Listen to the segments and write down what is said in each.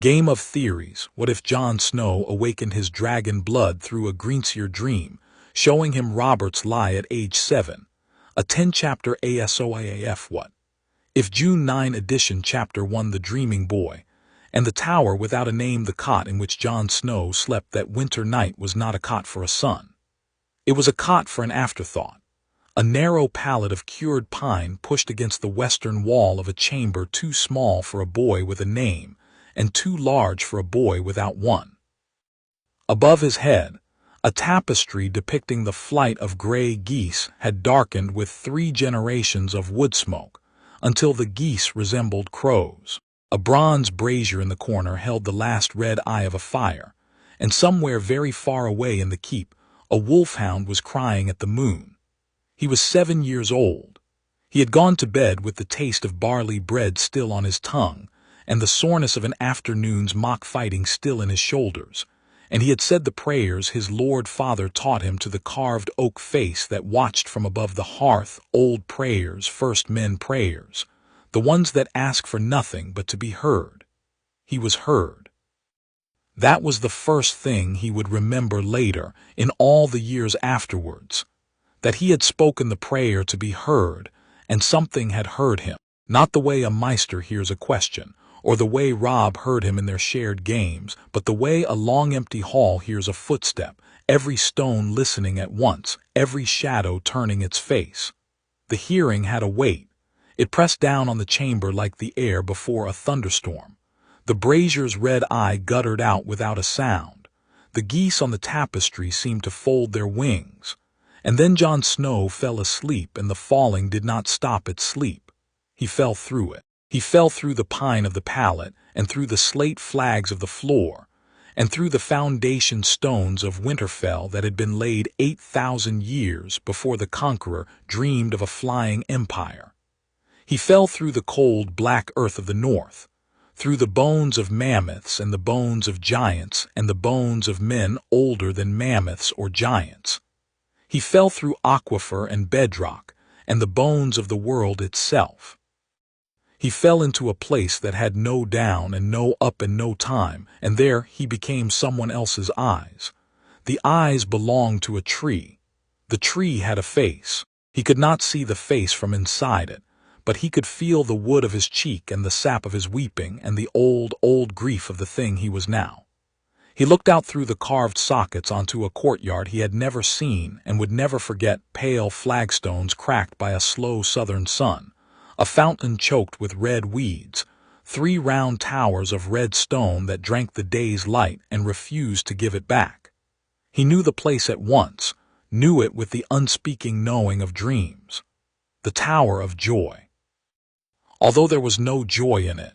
Game of theories. What if Jon Snow awakened his dragon blood through a Greenseer dream, showing him Robert's lie at age 7? A 10-chapter ASOIAF. What if June 9 edition Chapter 1 The Dreaming Boy, and the tower without a name? The cot in which Jon Snow slept that winter night was not a cot for a son. It was a cot for an afterthought. A narrow pallet of cured pine pushed against the western wall of a chamber too small for a boy with a name, and too large for a boy without one. Above his head, a tapestry depicting the flight of gray geese had darkened with 3 generations of wood smoke, until the geese resembled crows. A bronze brazier in the corner held the last red eye of a fire, and somewhere very far away in the keep, a wolfhound was crying at the moon. He was 7 years old. He had gone to bed with the taste of barley bread still on his tongue, and the soreness of an afternoon's mock fighting still in his shoulders, and he had said the prayers his Lord Father taught him to the carved oak face that watched from above the hearth, old prayers, first men prayers, the ones that ask for nothing but to be heard. He was heard. That was the first thing he would remember later, in all the years afterwards, that he had spoken the prayer to be heard, and something had heard him, not the way a maester hears a question, or the way Rob heard him in their shared games, but the way a long empty hall hears a footstep, every stone listening at once, every shadow turning its face. The hearing had a weight. It pressed down on the chamber like the air before a thunderstorm. The brazier's red eye guttered out without a sound. The geese on the tapestry seemed to fold their wings. And then Jon Snow fell asleep, and the falling did not stop at sleep. He fell through it. He fell through the pine of the pallet, and through the slate flags of the floor, and through the foundation stones of Winterfell that had been laid 8,000 years before the conqueror dreamed of a flying empire. He fell through the cold black earth of the north, through the bones of mammoths and the bones of giants and the bones of men older than mammoths or giants. He fell through aquifer and bedrock and the bones of the world itself. He fell into a place that had no down and no up and no time, and there he became someone else's eyes. The eyes belonged to a tree. The tree had a face. He could not see the face from inside it, but he could feel the wood of his cheek and the sap of his weeping and the old, old grief of the thing he was now. He looked out through the carved sockets onto a courtyard he had never seen and would never forget, pale flagstones cracked by a slow southern sun, a fountain choked with red weeds, 3 round towers of red stone that drank the day's light and refused to give it back. He knew the place at once, knew it with the unspeaking knowing of dreams. The Tower of Joy. Although there was no joy in it,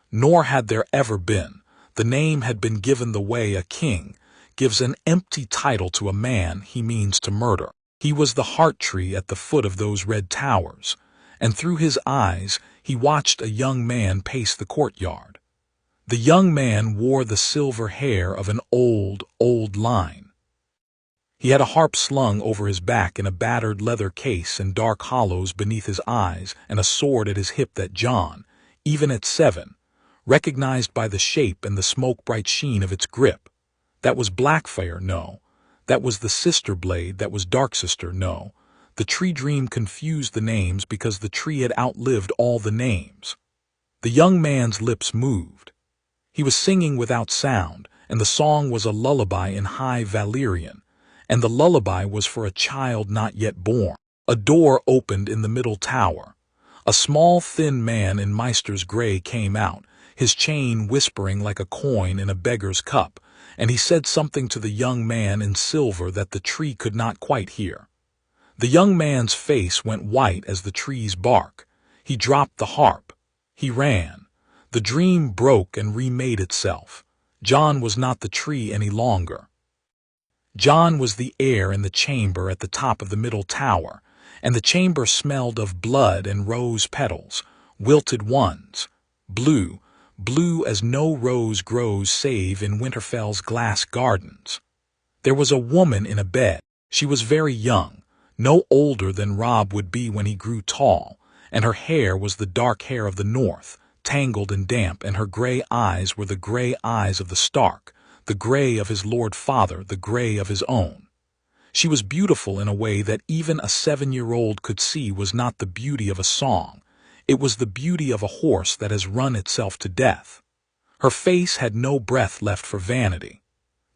nor had there ever been, the name had been given the way a king gives an empty title to a man he means to murder. He was the heart tree at the foot of those red towers, and through his eyes he watched a young man pace the courtyard. The young man wore the silver hair of an old, old line. He had a harp slung over his back in a battered leather case and dark hollows beneath his eyes and a sword at his hip that Jon, even at 7, recognized by the shape and the smoke-bright sheen of its grip. That was Blackfire, no. That was the sister blade, that was Darksister, no. The tree dream confused the names because the tree had outlived all the names. The young man's lips moved. He was singing without sound, and the song was a lullaby in High Valyrian, and the lullaby was for a child not yet born. A door opened in the middle tower. A small, thin man in Maester's gray came out, his chain whispering like a coin in a beggar's cup, and he said something to the young man in silver that the tree could not quite hear. The young man's face went white as the tree's bark. He dropped the harp. He ran. The dream broke and remade itself. Jon was not the tree any longer. Jon was the air in the chamber at the top of the middle tower, and the chamber smelled of blood and rose petals, wilted ones, blue, blue as no rose grows save in Winterfell's glass gardens. There was a woman in a bed. She was very young, no older than Rob would be when he grew tall, and her hair was the dark hair of the north, tangled and damp, and her gray eyes were the gray eyes of the Stark, the gray of his Lord Father, the gray of his own. She was beautiful in a way that even a 7-year-old could see was not the beauty of a song. It was the beauty of a horse that has run itself to death. Her face had no breath left for vanity.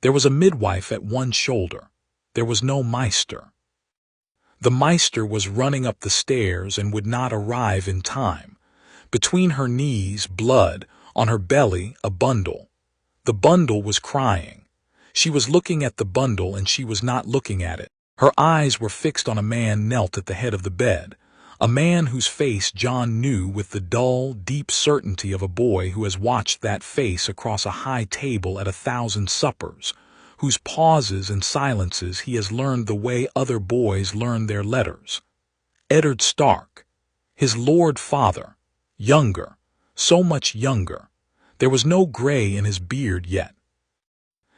There was a midwife at one shoulder. There was no Maester. The Maester was running up the stairs and would not arrive in time. Between her knees, blood, on her belly, a bundle. The bundle was crying. She was looking at the bundle and she was not looking at it. Her eyes were fixed on a man knelt at the head of the bed, a man whose face Jon knew with the dull, deep certainty of a boy who has watched that face across a high table at 1,000 suppers, whose pauses and silences he has learned the way other boys learn their letters. Eddard Stark, his Lord Father, younger, so much younger. There was no gray in his beard yet.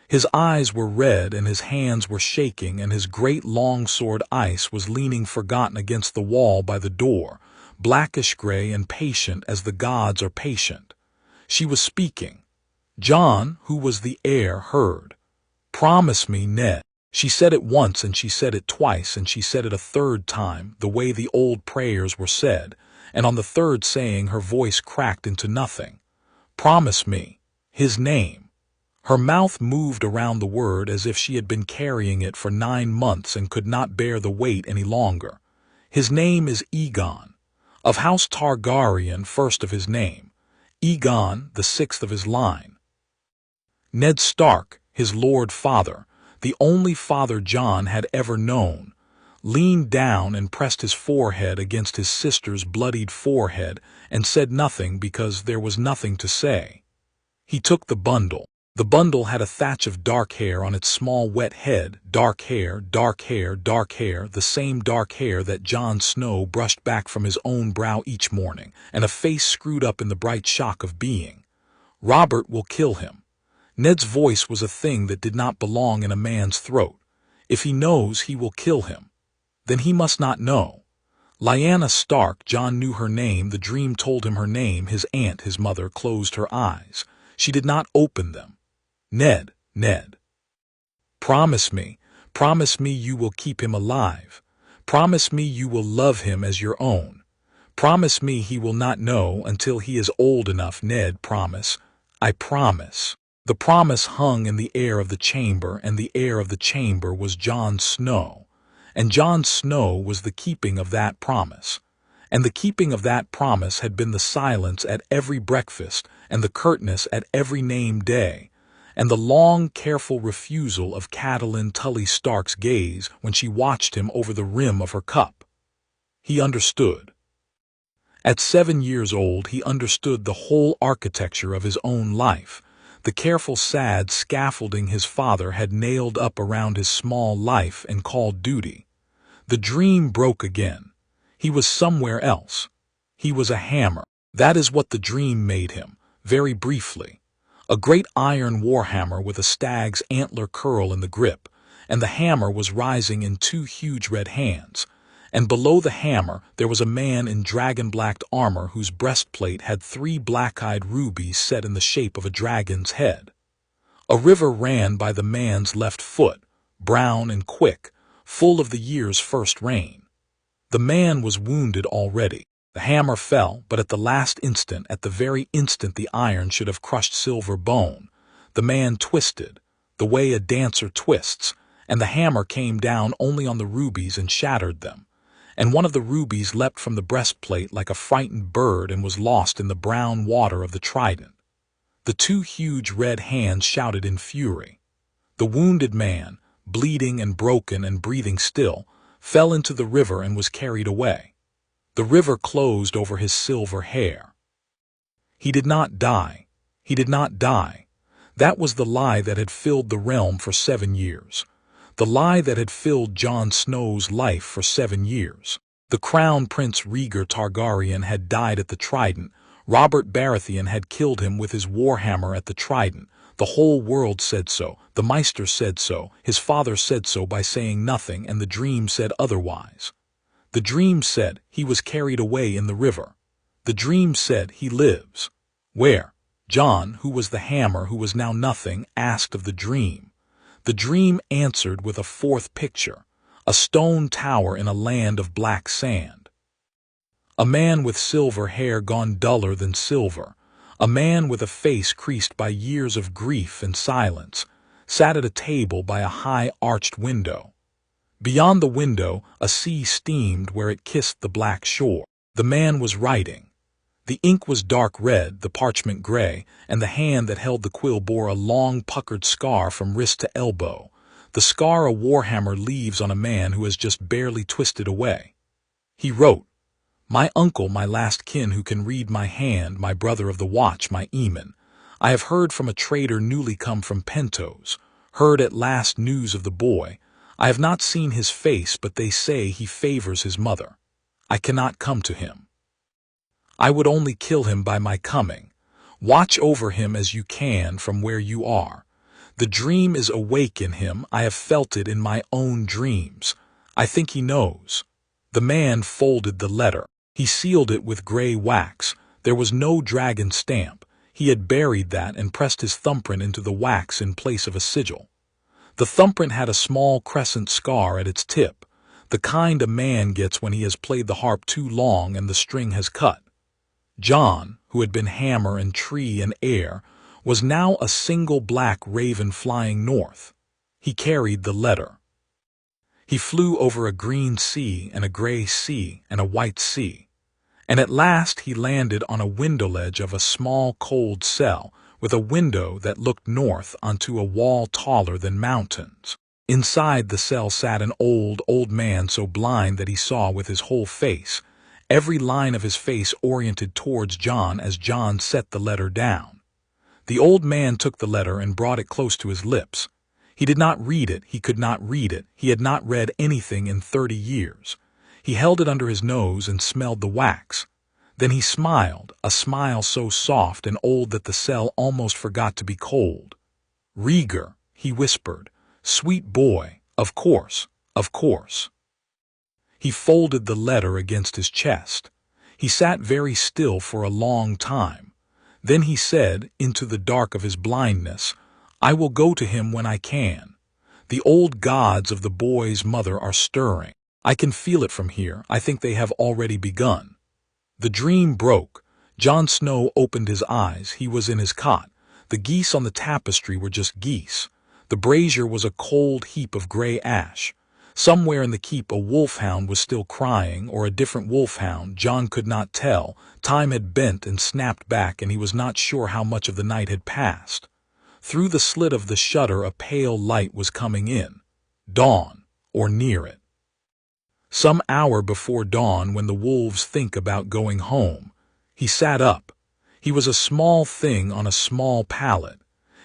His eyes were red and his hands were shaking, and his great long sword Ice was leaning forgotten against the wall by the door, blackish gray and patient as the gods are patient. She was speaking. Jon, who was the heir, heard. "Promise me, Ned." She said it once and she said it twice and she said it a third time, the way the old prayers were said, and on the third saying her voice cracked into nothing. "Promise me." His name. Her mouth moved around the word as if she had been carrying it for 9 months and could not bear the weight any longer. His name is Aegon, of House Targaryen, first of his name. Aegon, the 6th of his line. Ned Stark, his Lord Father, the only father Jon had ever known, leaned down and pressed his forehead against his sister's bloodied forehead and said nothing because there was nothing to say. He took the bundle. The bundle had a thatch of dark hair on its small wet head, dark hair, dark hair, dark hair, the same dark hair that Jon Snow brushed back from his own brow each morning, and a face screwed up in the bright shock of being. Robert will kill him. Ned's voice was a thing that did not belong in a man's throat. If he knows, he will kill him. Then he must not know. Lyanna Stark, Jon knew her name, the dream told him her name, his aunt, his mother, closed her eyes. She did not open them. Ned, Ned. Promise me you will keep him alive. Promise me you will love him as your own. Promise me he will not know until he is old enough. Ned, promise. I promise. The promise hung in the air of the chamber, and the air of the chamber was Jon Snow. And Jon Snow was the keeping of that promise. And the keeping of that promise had been the silence at every breakfast, and the curtness at every name day, and the long, careful refusal of Catelyn Tully Stark's gaze when she watched him over the rim of her cup. He understood. At 7 years old, he understood the whole architecture of his own life, the careful, sad scaffolding his father had nailed up around his small life and called duty. The dream broke again. He was somewhere else. He was a hammer. That is what the dream made him, very briefly. A great iron warhammer with a stag's antler curl in the grip, and the hammer was rising in 2 huge red hands. And below the hammer there was a man in dragon-blacked armor whose breastplate had 3 black-eyed rubies set in the shape of a dragon's head. A river ran by the man's left foot, brown and quick, full of the year's first rain. The man was wounded already. The hammer fell, but at the last instant, at the very instant the iron should have crushed silver bone, the man twisted, the way a dancer twists, and the hammer came down only on the rubies and shattered them. And one of the rubies leapt from the breastplate like a frightened bird and was lost in the brown water of the Trident. The 2 huge red hands shouted in fury. The wounded man, bleeding and broken and breathing still, fell into the river and was carried away. The river closed over his silver hair. He did not die. He did not die. That was the lie that had filled the realm for 7 years. The lie that had filled Jon Snow's life for 7 years. The Crown Prince Rhaegar Targaryen had died at the Trident. Robert Baratheon had killed him with his warhammer at the Trident. The whole world said so. The Maester said so. His father said so by saying nothing, and the dream said otherwise. The dream said he was carried away in the river. The dream said he lives. Where? Jon, who was the hammer who was now nothing, asked of the dream. The dream answered with a fourth picture, a stone tower in a land of black sand. A man with silver hair gone duller than silver, a man with a face creased by years of grief and silence, sat at a table by a high arched window. Beyond the window, a sea steamed where it kissed the black shore. The man was writing. The ink was dark red, the parchment gray, and the hand that held the quill bore a long puckered scar from wrist to elbow, the scar a warhammer leaves on a man who has just barely twisted away. He wrote, "My uncle, my last kin who can read my hand, my brother of the watch, my Eamon. I have heard from a trader newly come from Pentos, heard at last news of the boy. I have not seen his face, but they say he favors his mother. I cannot come to him. I would only kill him by my coming. Watch over him as you can from where you are. The dream is awake in him. I have felt it in my own dreams. I think he knows." The man folded the letter. He sealed it with gray wax. There was no dragon stamp. He had buried that and pressed his thumbprint into the wax in place of a sigil. The thumbprint had a small crescent scar at its tip, the kind a man gets when he has played the harp too long and the string has cut. Jon, who had been hammer and tree and air, was now a single black raven flying north. He carried the letter. He flew over a green sea and a gray sea and a white sea, and at last he landed on a window ledge of a small cold cell with a window that looked north onto a wall taller than mountains. Inside the cell sat an old man so blind that he saw with his whole face, every line of his face oriented towards Jon as Jon set the letter down. The old man took the letter and brought it close to his lips. He did not read it, he could not read it, he had not read anything in 30 years. He held it under his nose and smelled the wax. Then he smiled, a smile so soft and old that the cell almost forgot to be cold. "Rhaegar," he whispered, "sweet boy, of course, of course." He folded the letter against his chest. He sat very still for a long time. Then he said, into the dark of his blindness, "I will go to him when I can. The old gods of the boy's mother are stirring. I can feel it from here. I think they have already begun." The dream broke. Jon Snow opened his eyes. He was in his cot. The geese on the tapestry were just geese. The brazier was a cold heap of gray ash. Somewhere in the keep a wolfhound was still crying, or a different wolfhound. Jon could not tell. Time had bent and snapped back, and he was not sure how much of the night had passed. Through the slit of the shutter a pale light was coming in. Dawn, or near it. Some hour before dawn, when the wolves think about going home. He sat up. He was a small thing on a small pallet.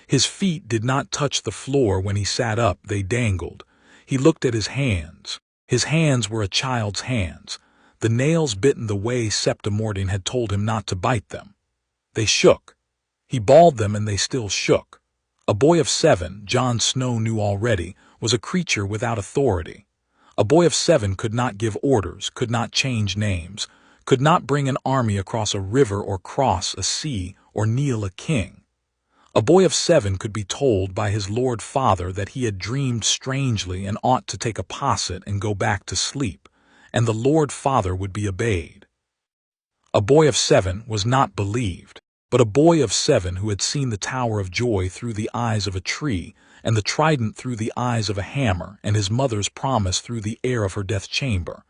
His feet did not touch the floor when he sat up, they dangled. He looked at his hands. His hands were a child's hands. The nails bitten the way Septimortain had told him not to bite them. They shook. He balled them and they still shook. A boy of 7, Jon Snow knew already, was a creature without authority. A boy of 7 could not give orders, could not change names, could not bring an army across a river or cross a sea or kneel a king. A boy of 7 could be told by his Lord Father that he had dreamed strangely and ought to take a posset and go back to sleep, and the Lord Father would be obeyed. A boy of 7 was not believed, but a boy of 7 who had seen the Tower of Joy through the eyes of a tree, and the trident through the eyes of a hammer, and his mother's promise through the air of her death chamber,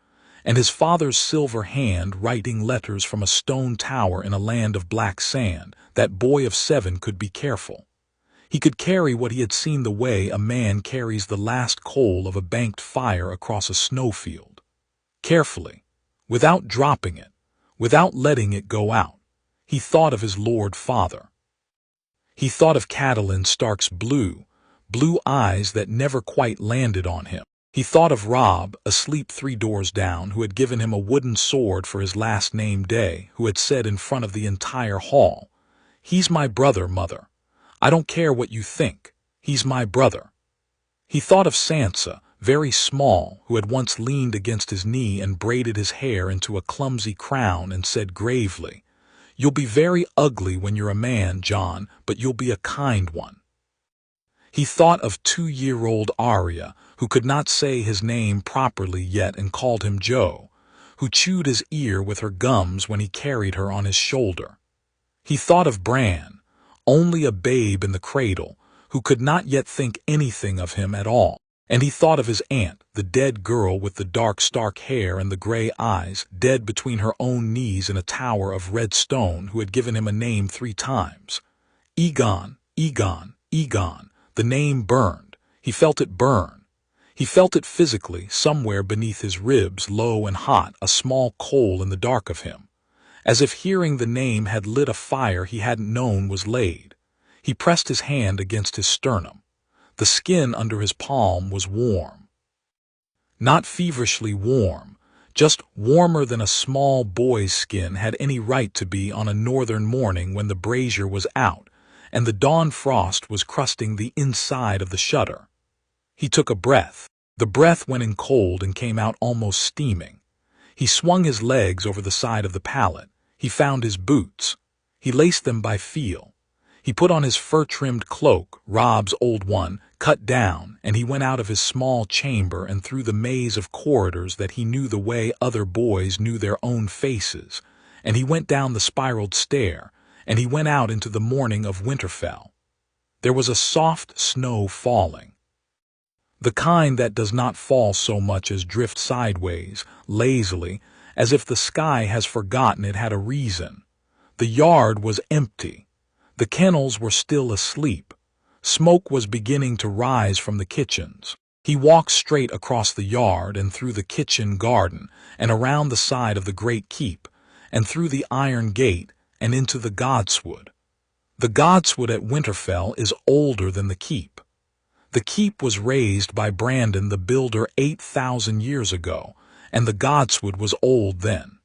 and his father's silver hand writing letters from a stone tower in a land of black sand, that boy of 7 could be careful. He could carry what he had seen the way a man carries the last coal of a banked fire across a snowfield. Carefully, without dropping it, without letting it go out. He thought of his Lord Father. He thought of Catelyn Stark's blue eyes that never quite landed on him. He thought of Robb, asleep 3 doors down, who had given him a wooden sword for his last name day, who had said in front of the entire hall, "He's my brother, Mother. I don't care what you think. He's my brother." He thought of Sansa, very small, who had once leaned against his knee and braided his hair into a clumsy crown and said gravely, You'll be very ugly when you're a man, Jon, but you'll be a kind one. He thought of 2-year-old Arya, who could not say his name properly yet and called him Joe, who chewed his ear with her gums when he carried her on his shoulder. He thought of Bran, only a babe in the cradle, who could not yet think anything of him at all. And he thought of his aunt, the dead girl with the dark, stark hair and the gray eyes, dead between her own knees in a tower of red stone, who had given him a name 3 times. Egon, Egon, Egon. The name burned. He felt it burn. He felt it physically, somewhere beneath his ribs, low and hot, a small coal in the dark of him. As if hearing the name had lit a fire he hadn't known was laid. He pressed his hand against his sternum. The skin under his palm was warm. Not feverishly warm, just warmer than a small boy's skin had any right to be on a northern morning when the brazier was out and the dawn frost was crusting the inside of the shutter. He took a breath. The breath went in cold and came out almost steaming. He swung his legs over the side of the pallet. He found his boots. He laced them by feel. He put on his fur-trimmed cloak, Robb's old one, cut down, and he went out of his small chamber and through the maze of corridors that he knew the way other boys knew their own faces, and he went down the spiraled stair, and he went out into the morning of Winterfell. There was a soft snow falling. The kind that does not fall so much as drift sideways, lazily, as if the sky has forgotten it had a reason. The yard was empty. The kennels were still asleep. Smoke was beginning to rise from the kitchens. He walked straight across the yard and through the kitchen garden and around the side of the great keep and through the iron gate and into the godswood. The godswood at Winterfell is older than the keep. The keep was raised by Brandon the builder 8,000 years ago, and the godswood was old then.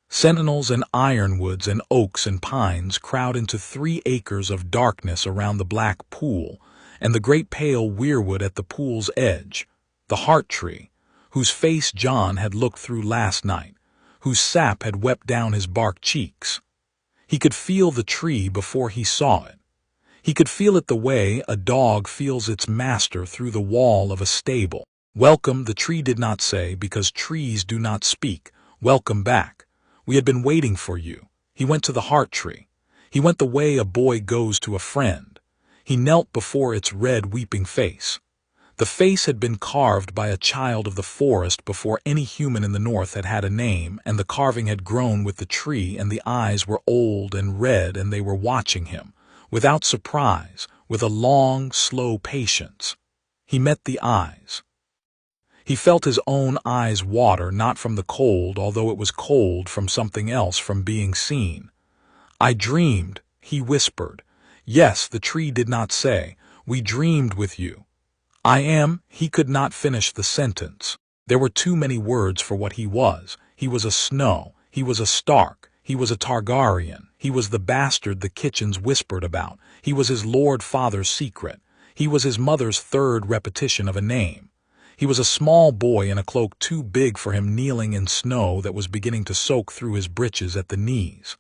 Sentinels and ironwoods and oaks and pines crowd into 3 acres of darkness around the black pool, and the great pale weirwood at the pool's edge, the heart tree, whose face Jon had looked through last night, whose sap had wept down his bark cheeks. He could feel the tree before he saw it. He could feel it the way a dog feels its master through the wall of a stable. Welcome, the tree did not say, because trees do not speak. Welcome back. We had been waiting for you. He went to the heart tree. He went the way a boy goes to a friend. He knelt before its red weeping face. The face had been carved by a child of the forest before any human in the north had had a name, and the carving had grown with the tree, and the eyes were old and red, and they were watching him, without surprise, with a long, slow patience. He met the eyes. He felt his own eyes water, not from the cold, although it was cold from something else, from being seen. I dreamed, he whispered. Yes, the tree did not say. We dreamed with you. I am, he could not finish the sentence. There were too many words for what he was. He was a Snow. He was a Stark. He was a Targaryen. He was the bastard the kitchens whispered about. He was his lord father's secret. He was his mother's 3rd repetition of a name. He was a small boy in a cloak too big for him, kneeling in snow that was beginning to soak through his breeches at the knees.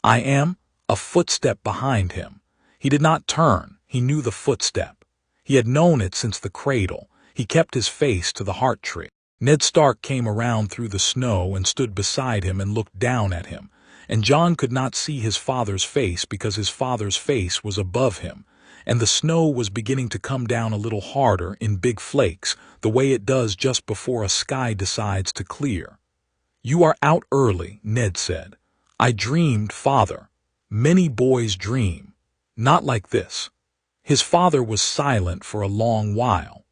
I am, a footstep behind him. He did not turn. He knew the footstep. He had known it since the cradle. He kept his face to the heart tree. Ned Stark came around through the snow and stood beside him and looked down at him, and Jon could not see his father's face because his father's face was above him, and the snow was beginning to come down a little harder in big flakes, the way it does just before a sky decides to clear. You are out early, Ned said. I dreamed, father. Many boys dream. Not like this. His father was silent for a long while.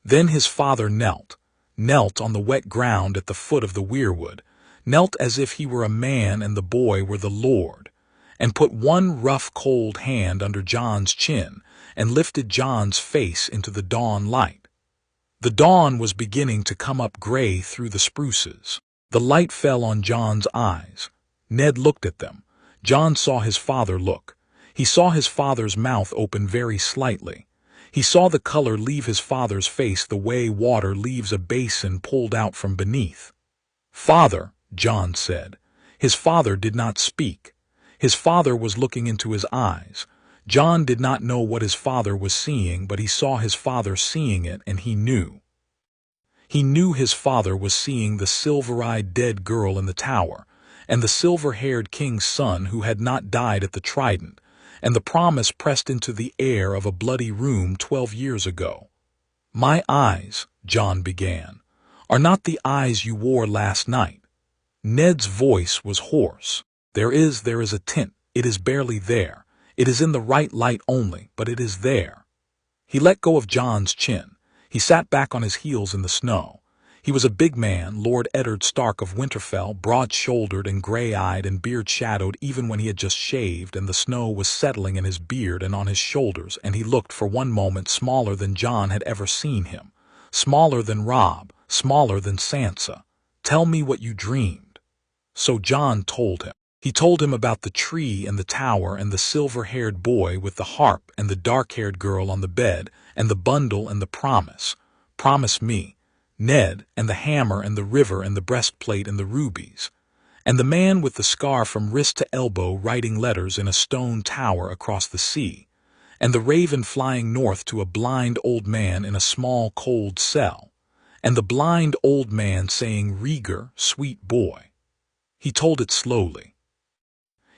Then his father knelt on the wet ground at the foot of the weirwood, knelt as if he were a man and the boy were the Lord, and put one rough cold hand under Jon's chin and lifted Jon's face into the dawn light. The dawn was beginning to come up gray through the spruces. The light fell on Jon's eyes. Ned looked at them. Jon saw his father look. He saw his father's mouth open very slightly. He saw the color leave his father's face the way water leaves a basin pulled out from beneath. Father, Jon said. His father did not speak. His father was looking into his eyes. Jon did not know what his father was seeing, but he saw his father seeing it, and he knew. He knew his father was seeing the silver-eyed dead girl in the tower, and the silver-haired king's son who had not died at the Trident, and the promise pressed into the air of a bloody room 12 years ago. "My eyes," Jon began, "are not the eyes you wore last night." Ned's voice was hoarse. There is a tint. It is barely there. It is in the right light only, but it is there." He let go of Jon's chin. He sat back on his heels in the snow. He was a big man, Lord Eddard Stark of Winterfell, broad-shouldered and gray-eyed and beard-shadowed even when he had just shaved, and the snow was settling in his beard and on his shoulders, and he looked for one moment smaller than Jon had ever seen him. Smaller than Robb, smaller than Sansa. "Tell me what you dreamed." So Jon told him. He told him about the tree and the tower and the silver-haired boy with the harp and the dark-haired girl on the bed and the bundle and the promise. "Promise me, Ned, and the hammer and the river and the breastplate and the rubies." And the man with the scar from wrist to elbow writing letters in a stone tower across the sea. And the raven flying north to a blind old man in a small cold cell. And the blind old man saying, "Rhaegar, sweet boy." He told it slowly.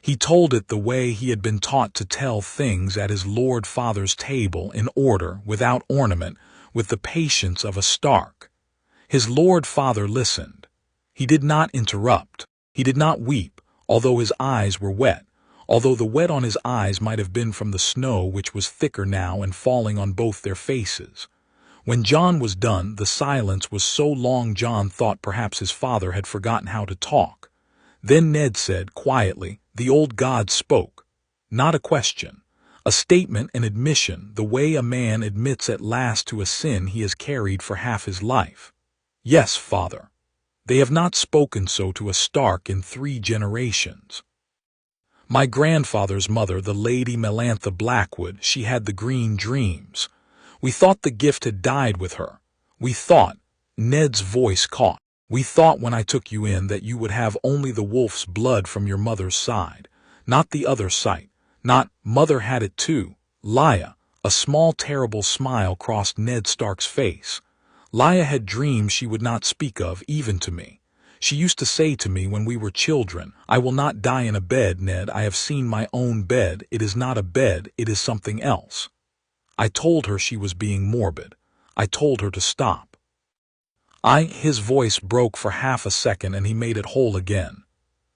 He told it the way he had been taught to tell things at his Lord Father's table, in order, without ornament, with the patience of a Stark. His Lord Father listened. He did not interrupt. He did not weep, although his eyes were wet, although the wet on his eyes might have been from the snow which was thicker now and falling on both their faces. When Jon was done, the silence was so long Jon thought perhaps his father had forgotten how to talk. Then Ned said quietly, "The old god spoke." Not a question. A statement, an admission, the way a man admits at last to a sin he has carried for half his life. "Yes, father. They have not spoken so to a Stark in 3 generations. My grandfather's mother, the Lady Melantha Blackwood, she had the green dreams. We thought the gift had died with her. We thought," Ned's voice caught, "we thought when I took you in that you would have only the wolf's blood from your mother's side, not the other sight, not, mother had it too, Lya." A small terrible smile crossed Ned Stark's face. "Lya had dreams she would not speak of, even to me. She used to say to me when we were children, 'I will not die in a bed, Ned. I have seen my own bed. It is not a bed, it is something else.' I told her she was being morbid. I told her to stop." His voice broke for half a second and he made it whole again.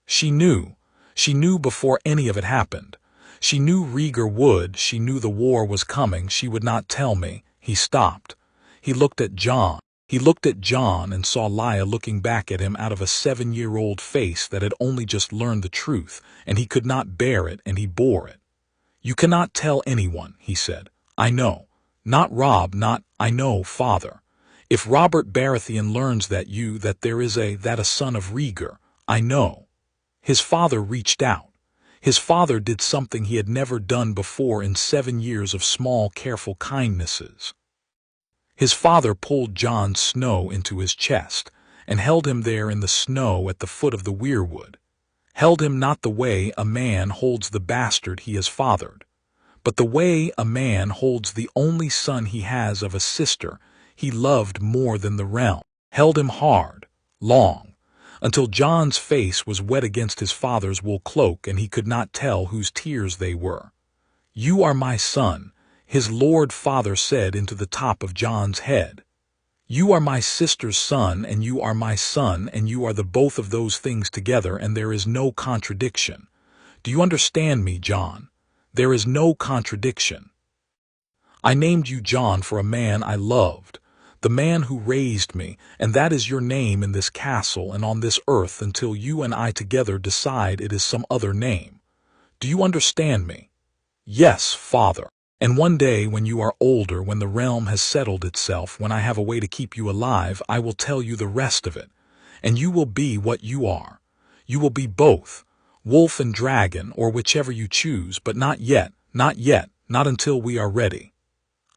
"She knew. She knew before any of it happened. She knew Rhaegar would, she knew the war was coming, she would not tell me." He stopped. He looked at Jon. He looked at Jon and saw Lya looking back at him out of a 7-year-old face that had only just learned the truth, and he could not bear it, and he bore it. "You cannot tell anyone," he said. "I know. Not Robb, not, I know, father. If Robert Baratheon learns that there is a son of Rhaegar, I know." His father reached out. His father did something he had never done before in 7 years of small, careful kindnesses. His father pulled Jon Snow into his chest, and held him there in the snow at the foot of the weirwood. Held him not the way a man holds the bastard he has fathered, but the way a man holds the only son he has of a sister he loved more than the realm. Held him hard, long, until Jon's face was wet against his father's wool cloak and he could not tell whose tears they were. "You are my son," his Lord Father said into the top of Jon's head. "You are my sister's son, and you are my son, and you are the both of those things together, and there is no contradiction. Do you understand me, Jon? There is no contradiction. I named you Jon for a man I loved, the man who raised me, and that is your name in this castle and on this earth until you and I together decide it is some other name. Do you understand me?" "Yes, father. And one day when you are older, when the realm has settled itself, when I have a way to keep you alive, I will tell you the rest of it. And you will be what you are. You will be both, wolf and dragon, or whichever you choose, but not yet, not yet, not until we are ready."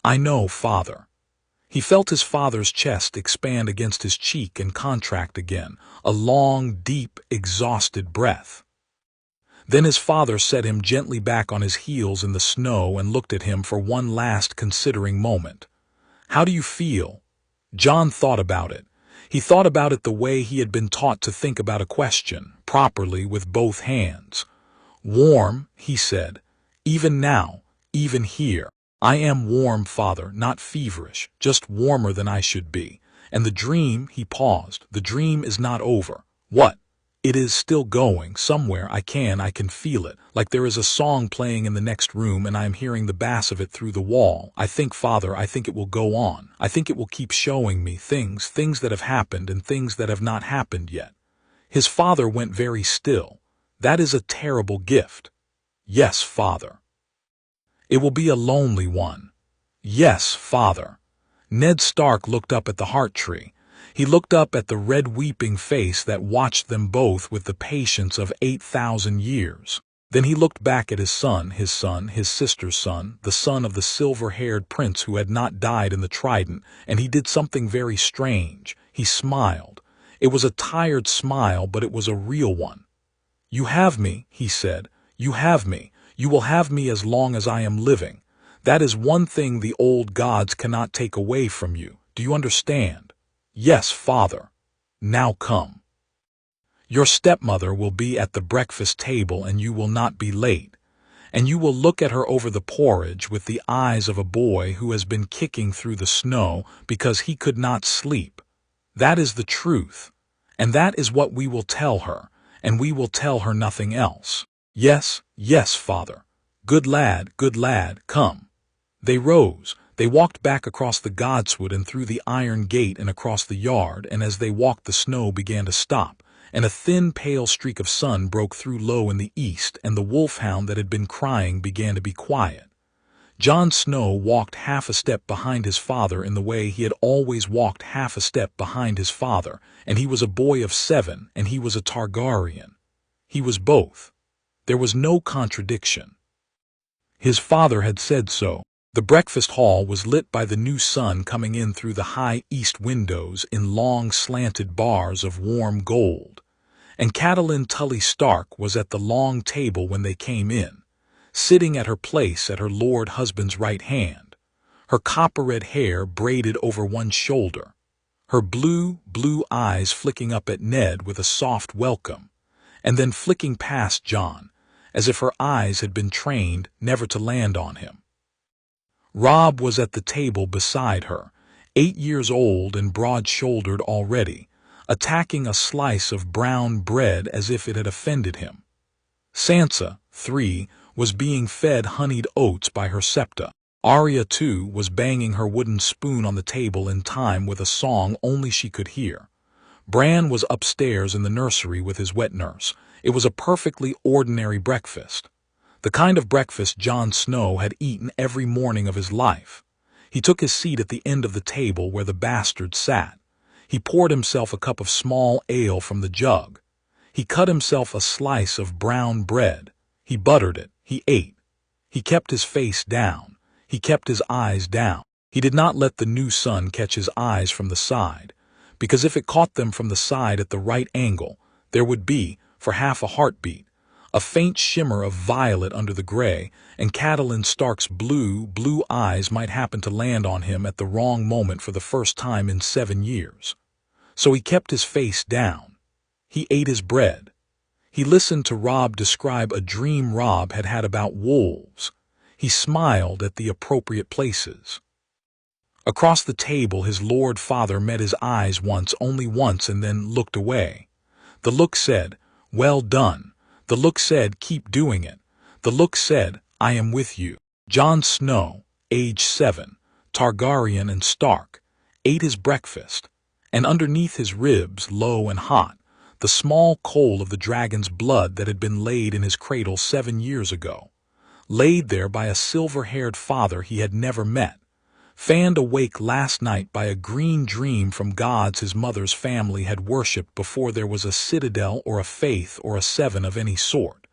"I know, father." He felt his father's chest expand against his cheek and contract again, a long, deep, exhausted breath. Then his father set him gently back on his heels in the snow and looked at him for one last considering moment. "How do you feel?" Jon thought about it. He thought about it the way he had been taught to think about a question, properly with both hands. "Warm," he said. "Even now, even here. I am warm, father, not feverish, just warmer than I should be. And the dream," he paused, "the dream is not over." "What?" "It is still going, somewhere. I can feel it, like there is a song playing in the next room and I am hearing the bass of it through the wall. I think, father, I think it will go on. I think it will keep showing me things that have happened and things that have not happened yet." His father went very still. "That is a terrible gift." "Yes, father." "It will be a lonely one." "Yes, father." Ned Stark looked up at the heart tree. He looked up at the red weeping face that watched them both with the patience of 8,000 years. Then he looked back at his sister's son, the son of the silver-haired prince who had not died in the Trident, and he did something very strange. He smiled. It was a tired smile, but it was a real one. "You have me," he said. "You have me. You will have me as long as I am living. That is one thing the old gods cannot take away from you. Do you understand?" "Yes, father." "Now come. Your stepmother will be at the breakfast table and you will not be late. And you will look at her over the porridge with the eyes of a boy who has been kicking through the snow because he could not sleep. That is the truth. And that is what we will tell her, and we will tell her nothing else." "Yes, yes, father. Good lad, come." They rose. They walked back across the godswood and through the iron gate and across the yard, and as they walked the snow began to stop, and a thin pale streak of sun broke through low in the east, and the wolfhound that had been crying began to be quiet. Jon Snow walked half a step behind his father in the way he had always walked half a step behind his father, and he was a boy of 7, and he was a Targaryen. He was both. There was no contradiction. His father had said so. The breakfast hall was lit by the new sun coming in through the high east windows in long slanted bars of warm gold. And Catelyn Tully Stark was at the long table when they came in, sitting at her place at her lord husband's right hand, her copper-red hair braided over one shoulder, her blue eyes flicking up at Ned with a soft welcome, and then flicking past Jon, as if her eyes had been trained never to land on him. Robb was at the table beside her, 8 years old and broad-shouldered already, attacking a slice of brown bread as if it had offended him. Sansa, 3, was being fed honeyed oats by her septa. Arya, 2, was banging her wooden spoon on the table in time with a song only she could hear. Bran was upstairs in the nursery with his wet nurse. It was a perfectly ordinary breakfast. The kind of breakfast Jon Snow had eaten every morning of his life. He took his seat at the end of the table where the bastard sat. He poured himself a cup of small ale from the jug. He cut himself a slice of brown bread. He buttered it. He ate. He kept his face down. He kept his eyes down. He did not let the new sun catch his eyes from the side, because if it caught them from the side at the right angle, there would be, for half a heartbeat, a faint shimmer of violet under the gray, and Catelyn Stark's blue eyes might happen to land on him at the wrong moment for the first time in 7 years. So he kept his face down. He ate his bread. He listened to Robb describe a dream Robb had had about wolves. He smiled at the appropriate places. Across the table his lord father met his eyes once, only once, and then looked away. The look said, "Well done." The look said, "Keep doing it." The look said, "I am with you." Jon Snow, age 7, Targaryen and Stark, ate his breakfast, and underneath his ribs, low and hot, the small coal of the dragon's blood that had been laid in his cradle 7 years ago, laid there by a silver-haired father he had never met, fanned awake last night by a green dream from gods his mother's family had worshipped before there was a citadel or a faith or a 7 of any sort,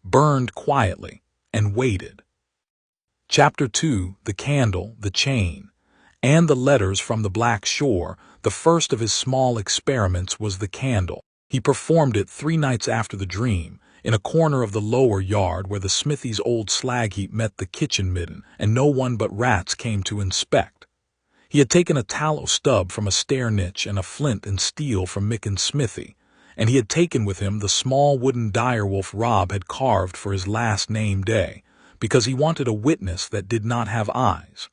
burned quietly, and waited. Chapter 2, The Candle, the Chain. And the letters from the Black Shore, the first of his small experiments, was the candle. He performed it 3 nights after the dream, in a corner of the lower yard where the smithy's old slag heap met the kitchen midden, and no one but rats came to inspect. He had taken a tallow stub from a stair niche and a flint and steel from Micken's smithy, and he had taken with him the small wooden direwolf Rob had carved for his last name day, because he wanted a witness that did not have eyes.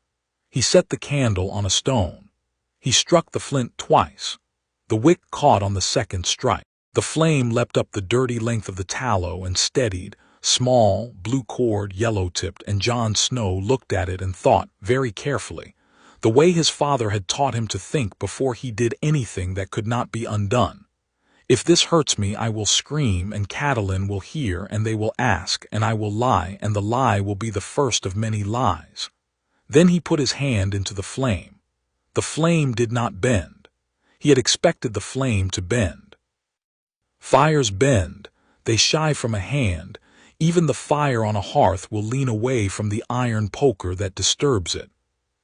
He set the candle on a stone. He struck the flint twice. The wick caught on the second strike. The flame leapt up the dirty length of the tallow and steadied, small, blue-cored, yellow-tipped, and Jon Snow looked at it and thought, very carefully, the way his father had taught him to think before he did anything that could not be undone. If this hurts me, I will scream, and Catelyn will hear, and they will ask, and I will lie, and the lie will be the first of many lies. Then he put his hand into the flame. The flame did not bend. He had expected the flame to bend. Fires bend. They shy from a hand. Even the fire on a hearth will lean away from the iron poker that disturbs it.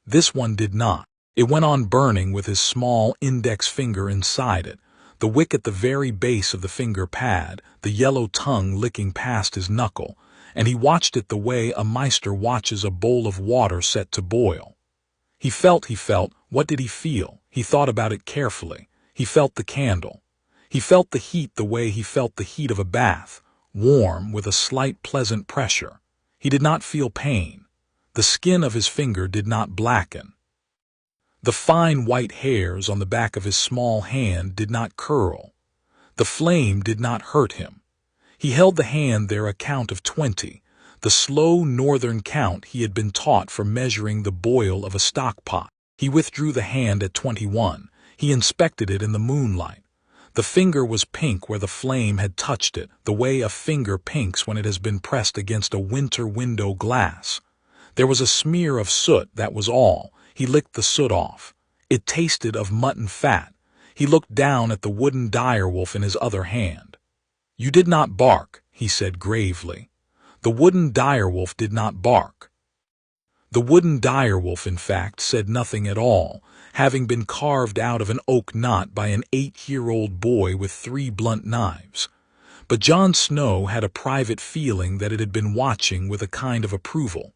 This one did not. It went on burning with his small index finger inside it, the wick at the very base of the finger pad, the yellow tongue licking past his knuckle, and he watched it the way a maester watches a bowl of water set to boil. He felt. What did he feel? He thought about it carefully. He felt the candle. He felt the heat the way he felt the heat of a bath, warm with a slight pleasant pressure. He did not feel pain. The skin of his finger did not blacken. The fine white hairs on the back of his small hand did not curl. The flame did not hurt him. He held the hand there a count of 20, the slow northern count he had been taught for measuring the boil of a stock-pot. He withdrew the hand at 21. He inspected it in the moonlight. The finger was pink where the flame had touched it, the way a finger pinks when it has been pressed against a winter window glass. There was a smear of soot, that was all. He licked the soot off. It tasted of mutton fat. He looked down at the wooden direwolf in his other hand. "You did not bark," he said gravely. The wooden direwolf did not bark. The wooden direwolf, in fact, said nothing at all, having been carved out of an oak knot by an 8-year-old boy with 3 blunt knives. But Jon Snow had a private feeling that it had been watching with a kind of approval,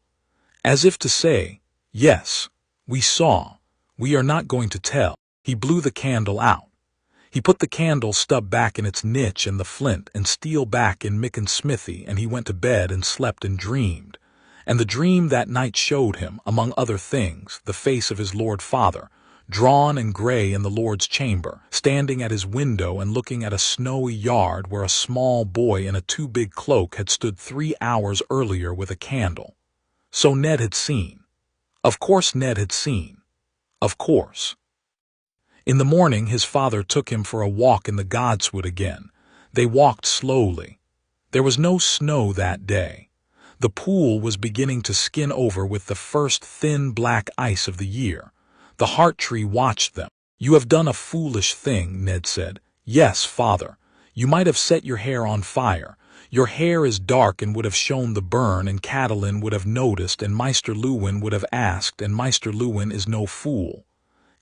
as if to say, "Yes, we saw. We are not going to tell." He blew the candle out. He put the candle stub back in its niche and the flint and steel back in Micken's smithy, and he went to bed and slept and dreamed. And the dream that night showed him, among other things, the face of his Lord Father, drawn and gray in the Lord's chamber, standing at his window and looking at a snowy yard where a small boy in a too-big cloak had stood 3 hours earlier with a candle. So Ned had seen. Of course Ned had seen. Of course. In the morning his father took him for a walk in the Godswood again. They walked slowly. There was no snow that day. The pool was beginning to skin over with the first thin black ice of the year. The heart tree watched them. "You have done a foolish thing," Ned said. "Yes, father. You might have set your hair on fire. Your hair is dark and would have shown the burn, and Catelyn would have noticed, and Maester Luwin would have asked, and Maester Luwin is no fool."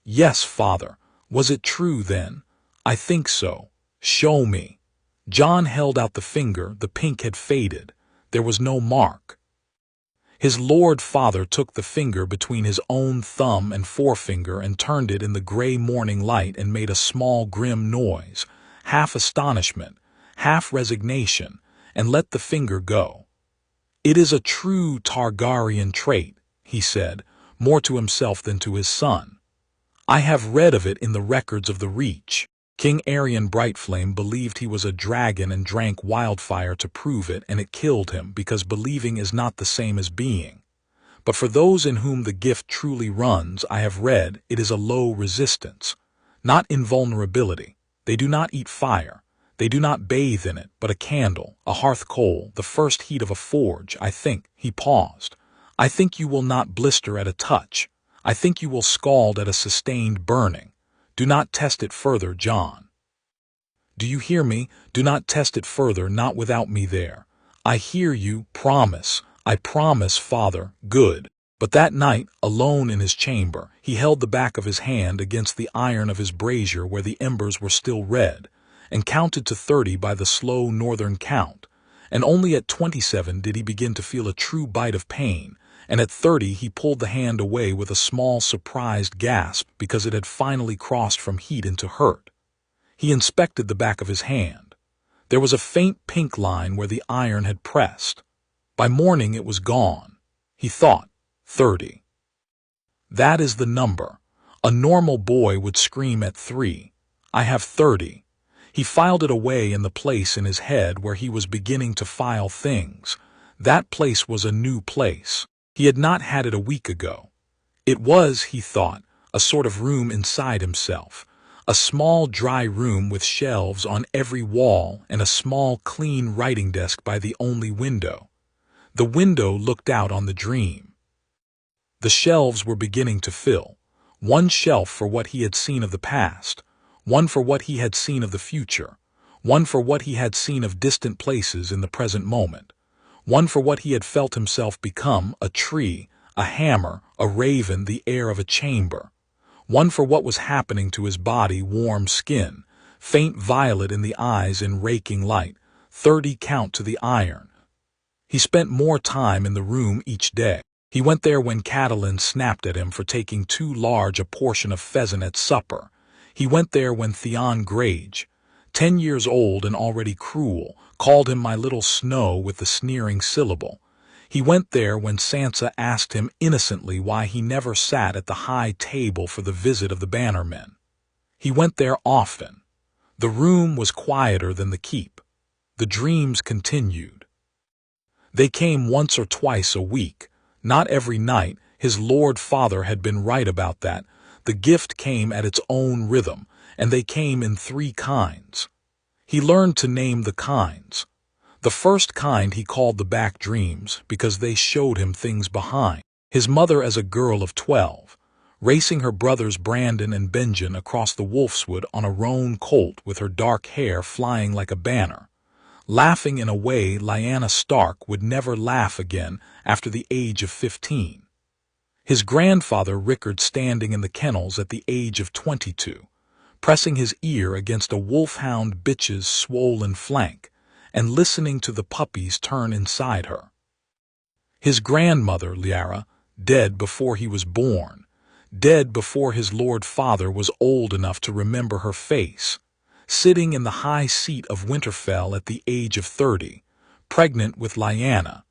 "Yes, father. Was it true then?" "I think so." "Show me." Jon held out the finger. The pink had faded. There was no mark. His Lord Father took the finger between his own thumb and forefinger and turned it in the gray morning light and made a small grim noise, half astonishment, half resignation, and let the finger go. "It is a true Targaryen trait," he said, more to himself than to his son. "I have read of it in the records of the Reach. King Aerion Brightflame believed he was a dragon and drank wildfire to prove it, and it killed him, because believing is not the same as being. But for those in whom the gift truly runs, I have read, it is a low resistance, not invulnerability. They do not eat fire. They do not bathe in it, but a candle, a hearth coal, the first heat of a forge, I think." He paused. "I think you will not blister at a touch. I think you will scald at a sustained burning. Do not test it further, Jon. Do you hear me? Do not test it further, not without me there. I hear you. Promise. I promise, father. Good. But that night, alone in his chamber, he held the back of his hand against the iron of his brazier where the embers were still red, and counted to 30 by the slow northern count, and only at 27 did he begin to feel a true bite of pain, and at 30 he pulled the hand away with a small surprised gasp because it had finally crossed from heat into hurt. He inspected the back of his hand. There was a faint pink line where the iron had pressed. By morning it was gone. He thought, 30. That is the number. A normal boy would scream at 3. I have 30. He filed it away in the place in his head where he was beginning to file things. That place was a new place. He had not had it a week ago. It was, he thought, a sort of room inside himself. A small dry room with shelves on every wall and a small clean writing desk by the only window. The window looked out on the dream. The shelves were beginning to fill. One shelf for what he had seen of the past, one for what he had seen of the future, one for what he had seen of distant places in the present moment, one for what he had felt himself become, a tree, a hammer, a raven, the air of a chamber, one for what was happening to his body, warm skin, faint violet in the eyes in raking light, 30 count to the iron. He spent more time in the room each day. He went there when Catelyn snapped at him for taking too large a portion of pheasant at supper. He went there when Theon Greyjoy, 10 years old and already cruel, called him my little Snow with the sneering syllable. He went there when Sansa asked him innocently why he never sat at the high table for the visit of the bannermen. He went there often. The room was quieter than the keep. The dreams continued. They came once or twice a week. Not every night. His Lord Father had been right about that. The gift came at its own rhythm, and they came in 3 kinds. He learned to name the kinds. The first kind he called the back dreams because they showed him things behind. His mother as a girl of 12, racing her brothers Brandon and Benjen across the Wolfswood on a roan colt with her dark hair flying like a banner. Laughing in a way Lyanna Stark would never laugh again after the age of 15. His grandfather Rickard standing in the kennels at the age of 22, pressing his ear against a wolfhound bitch's swollen flank, and listening to the puppies turn inside her. His grandmother, Lyanna, dead before he was born, dead before his Lord Father was old enough to remember her face, sitting in the high seat of Winterfell at the age of 30, pregnant with Lyanna,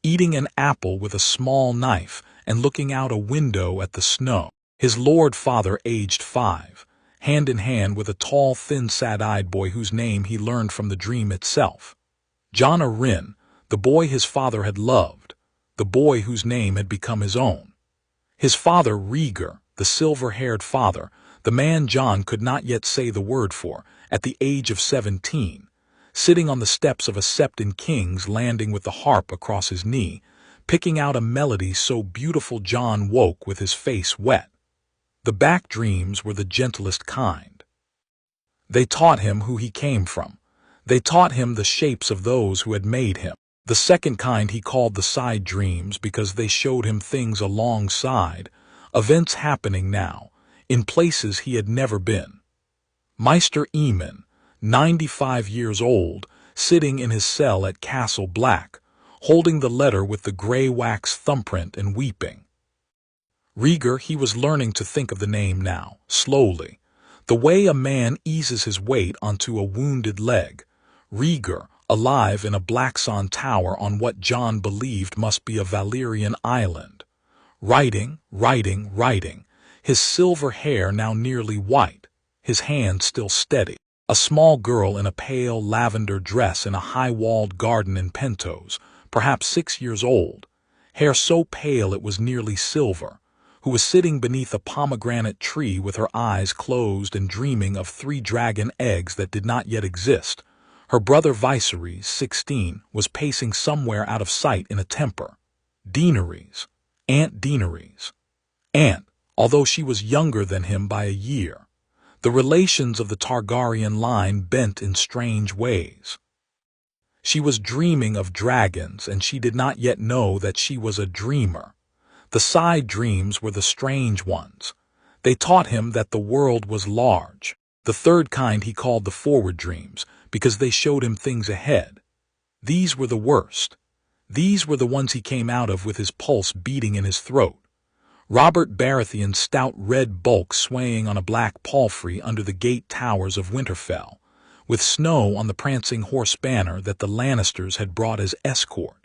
eating an apple with a small knife and looking out a window at the snow. His Lord Father aged 5, hand in hand with a tall, thin, sad-eyed boy whose name he learned from the dream itself. Jon Arryn, the boy his father had loved, the boy whose name had become his own. His father Rhaegar, the silver-haired father, the man Jon could not yet say the word for, at the age of 17, sitting on the steps of a Septon King's Landing with the harp across his knee, picking out a melody so beautiful Jon woke with his face wet. The back dreams were the gentlest kind. They taught him who he came from. They taught him the shapes of those who had made him. The second kind he called the side dreams because they showed him things alongside, events happening now, in places he had never been. Maester Aemon, 95 years old, sitting in his cell at Castle Black, holding the letter with the gray wax thumbprint and weeping. Rhaegar, he was learning to think of the name now, slowly, the way a man eases his weight onto a wounded leg. Rhaegar, alive in a Blackson tower on what Jon believed must be a Valyrian island. Writing, his silver hair now nearly white, his hand still steady. A small girl in a pale lavender dress in a high-walled garden in Pentos, perhaps 6 years old, hair so pale it was nearly silver, who was sitting beneath a pomegranate tree with her eyes closed and dreaming of 3 dragon eggs that did not yet exist. Her brother Viserys, 16, was pacing somewhere out of sight in a temper. Daenerys, Aunt Daenerys. Aunt, although she was younger than him by a year. The relations of the Targaryen line bent in strange ways. She was dreaming of dragons, and she did not yet know that she was a dreamer. The side dreams were the strange ones. They taught him that the world was large. The third kind he called the forward dreams, because they showed him things ahead. These were the worst. These were the ones he came out of with his pulse beating in his throat. Robert Baratheon's stout red bulk swaying on a black palfrey under the gate towers of Winterfell, with Snow on the prancing horse banner that the Lannisters had brought as escort.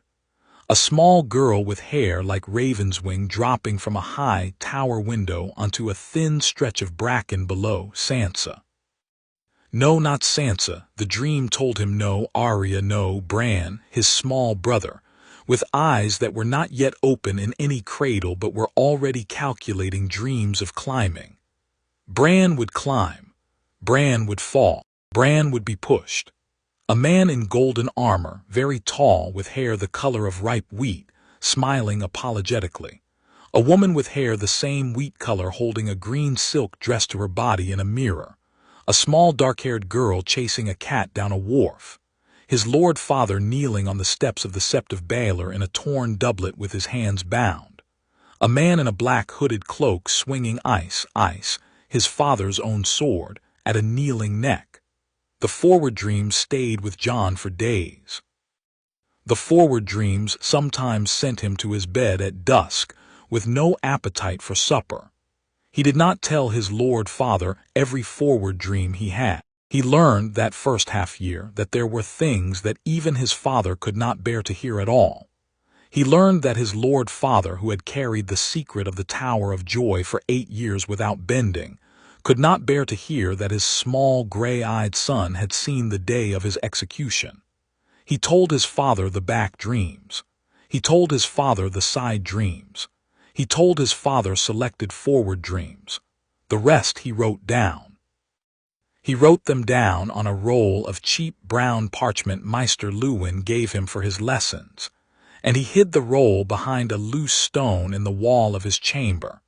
A small girl with hair like raven's wing dropping from a high tower window onto a thin stretch of bracken below Sansa. No, not Sansa. The dream told him no, Arya, no, Bran, his small brother, with eyes that were not yet open in any cradle but were already calculating dreams of climbing. Bran would climb. Bran would fall. Bran would be pushed. A man in golden armor, very tall, with hair the color of ripe wheat, smiling apologetically. A woman with hair the same wheat color holding a green silk dress to her body in a mirror. A small dark-haired girl chasing a cat down a wharf. His lord father kneeling on the steps of the Sept of Baelor in a torn doublet with his hands bound. A man in a black hooded cloak swinging ice, his father's own sword, at a kneeling neck. The forward dreams stayed with Jon for days. The forward dreams sometimes sent him to his bed at dusk with no appetite for supper. He did not tell his lord father every forward dream he had. He learned that first half-year that there were things that even his father could not bear to hear at all. He learned that his lord father, who had carried the secret of the Tower of Joy for 8 years without bending, could not bear to hear that his small gray-eyed son had seen the day of his execution. He told his father the back dreams. He told his father the side dreams. He told his father selected forward dreams. The rest he wrote down. He wrote them down on a roll of cheap brown parchment Maester Luwin gave him for his lessons, and he hid the roll behind a loose stone in the wall of his chamber,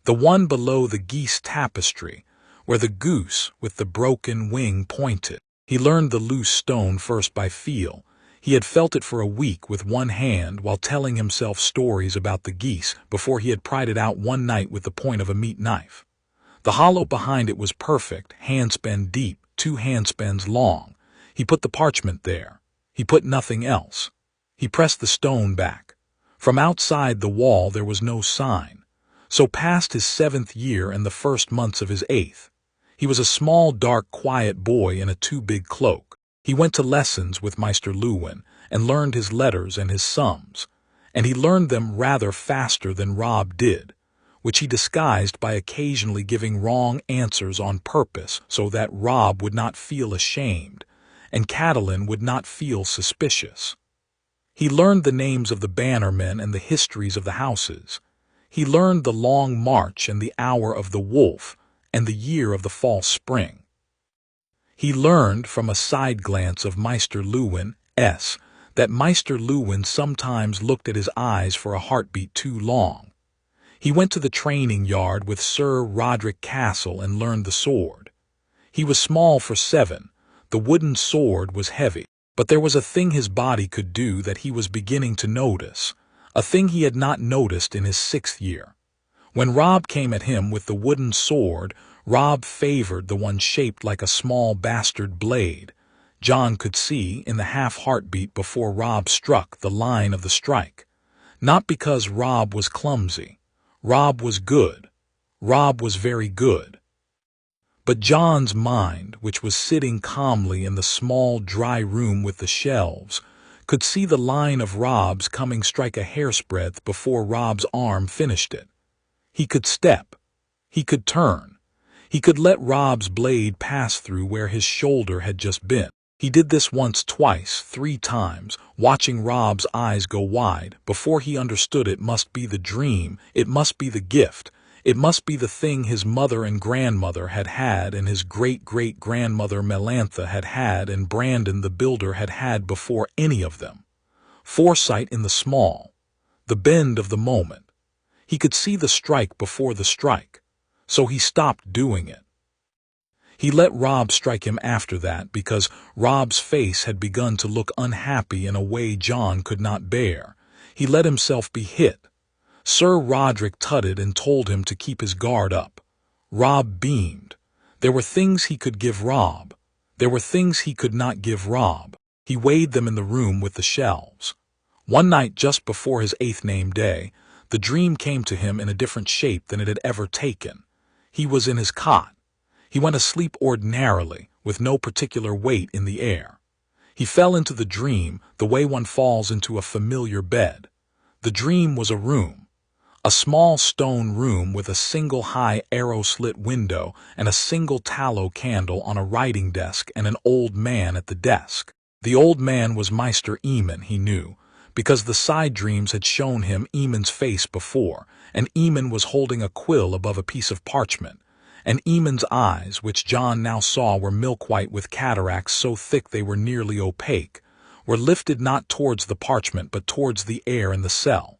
the one below the geese tapestry, where the goose with the broken wing pointed. He learned the loose stone first by feel. He had felt it for a week with one hand while telling himself stories about the geese before he had pried it out one night with the point of a meat knife. The hollow behind it was perfect, handspan deep, 2 handspans long. He put the parchment there. He put nothing else. He pressed the stone back. From outside the wall there was no sign. So passed his 7th year and the first months of his 8th. He was a small, dark, quiet boy in a too big cloak. He went to lessons with Maester Luwin and learned his letters and his sums, and he learned them rather faster than Robb did, which he disguised by occasionally giving wrong answers on purpose so that Robb would not feel ashamed and Catelyn would not feel suspicious. He learned the names of the bannermen and the histories of the houses. He learned the long march and the hour of the wolf and the year of the false spring. He learned from a side glance of Maester Luwin that Maester Luwin sometimes looked at his eyes for a heartbeat too long. He went to the training yard with Sir Roderick Castle and learned the sword. He was small for 7. The wooden sword was heavy, but there was a thing his body could do that he was beginning to notice, a thing he had not noticed in his 6th year. When Robb came at him with the wooden sword, Robb favored the one shaped like a small bastard blade. Jon could see in the half-heartbeat before Robb struck the line of the strike. Not because Robb was clumsy. Robb was good. Robb was very good. But Jon's mind, which was sitting calmly in the small dry room with the shelves, could see the line of Robb's coming strike a hairsbreadth before Robb's arm finished it. He could step. He could turn. He could let Robb's blade pass through where his shoulder had just been. He did this once, twice, 3 times, watching Robb's eyes go wide, before he understood it must be the dream, it must be the gift, it must be the thing his mother and grandmother had had and his great-great-grandmother Melantha had had and Brandon the Builder had had before any of them. Foresight in the small, the bend of the moment. He could see the strike before the strike, so he stopped doing it. He let Robb strike him after that because Robb's face had begun to look unhappy in a way Jon could not bear. He let himself be hit. Sir Roderick tutted and told him to keep his guard up. Robb beamed. There were things he could give Robb. There were things he could not give Robb. He weighed them in the room with the shelves. One night just before his 8th name day, the dream came to him in a different shape than it had ever taken. He was in his cot. He went asleep ordinarily, with no particular weight in the air. He fell into the dream the way one falls into a familiar bed. The dream was a room. A small stone room with a single high arrow-slit window and a single tallow candle on a writing desk and an old man at the desk. The old man was Maester Aemon, he knew, because the side dreams had shown him Aemon's face before, and Aemon was holding a quill above a piece of parchment, and Aemon's eyes, which Jon now saw were milk-white with cataracts so thick they were nearly opaque, were lifted not towards the parchment but towards the air in the cell,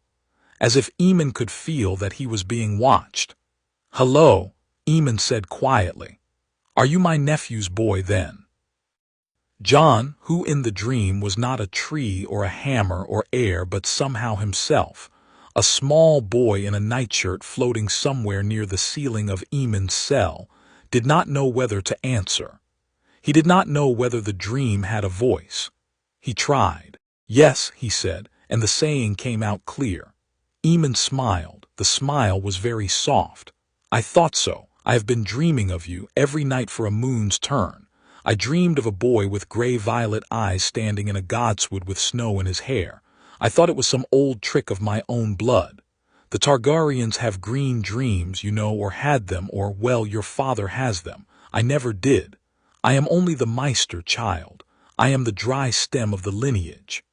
as if Aemon could feel that he was being watched. "Hello," Aemon said quietly. "Are you my nephew's boy then?" Jon, who in the dream was not a tree or a hammer or air but somehow himself, a small boy in a nightshirt floating somewhere near the ceiling of Aemon's cell, did not know whether to answer. He did not know whether the dream had a voice. He tried. "Yes," he said, and the saying came out clear. Aemon smiled. The smile was very soft. "I thought so. I have been dreaming of you every night for a moon's turn. I dreamed of a boy with gray-violet eyes standing in a godswood with snow in his hair. I thought it was some old trick of my own blood. The Targaryens have green dreams, you know, or had them, or, well, your father has them. I never did. I am only the Maester, child. I am the dry stem of the lineage.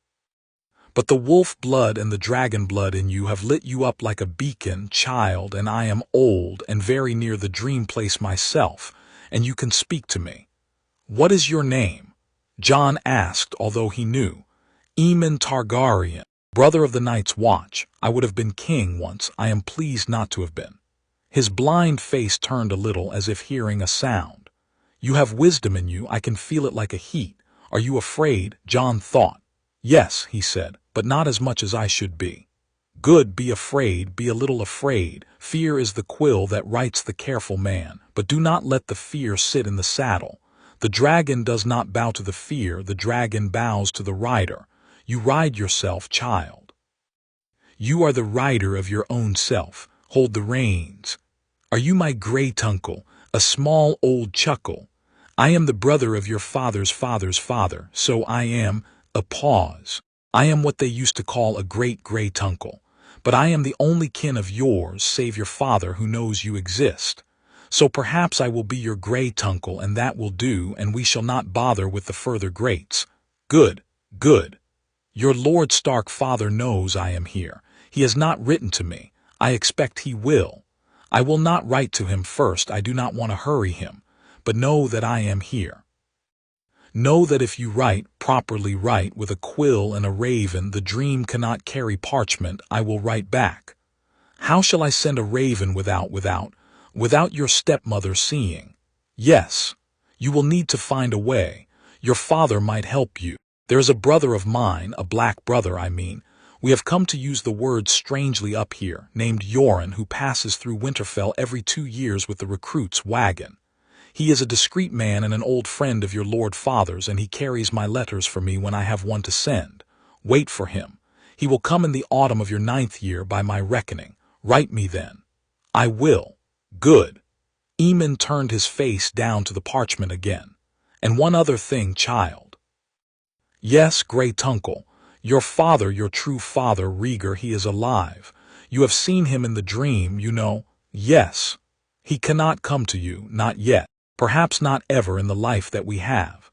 But the wolf blood and the dragon blood in you have lit you up like a beacon, child, and I am old and very near the dream place myself, and you can speak to me." "What is your name?" Jon asked, although he knew. "Aemon Targaryen, brother of the Night's Watch. I would have been king once. I am pleased not to have been." His blind face turned a little as if hearing a sound. "You have wisdom in you. I can feel it like a heat. Are you afraid?" Jon thought. "Yes," he said, "but not as much as I should be." "Good, be afraid, be a little afraid. Fear is the quill that writes the careful man, but do not let the fear sit in the saddle. The dragon does not bow to the fear, the dragon bows to the rider. You ride yourself, child. You are the rider of your own self. Hold the reins. Are you my great-uncle, a small old chuckle? I am the brother of your father's father's father, so I am—" a pause. "I am what they used to call a great-great-uncle, but I am the only kin of yours save your father who knows you exist. So perhaps I will be your great-uncle, and that will do, and we shall not bother with the further greats." "Good, good. Your Lord Stark father knows I am here. He has not written to me. I expect he will. I will not write to him first. I do not want to hurry him, but know that I am here. Know that if you write, properly write, with a quill and a raven, the dream cannot carry parchment. I will write back. How shall I send a raven without your stepmother seeing? Yes, you will need to find a way. Your father might help you. There is a brother of mine, a black brother, I mean. We have come to use the word strangely up here, named Yoren, who passes through Winterfell every 2 years with the recruits' wagon. He is a discreet man and an old friend of your Lord Father's, and he carries my letters for me when I have one to send. Wait for him. He will come in the autumn of your 9th year by my reckoning. Write me then." "I will." "Good." Aemon turned his face down to the parchment again. "And one other thing, child." "Yes, great-uncle. Your father, your true father, Rhaegar, he is alive. You have seen him in the dream, you know." "Yes. He cannot come to you, not yet. Perhaps not ever in the life that we have.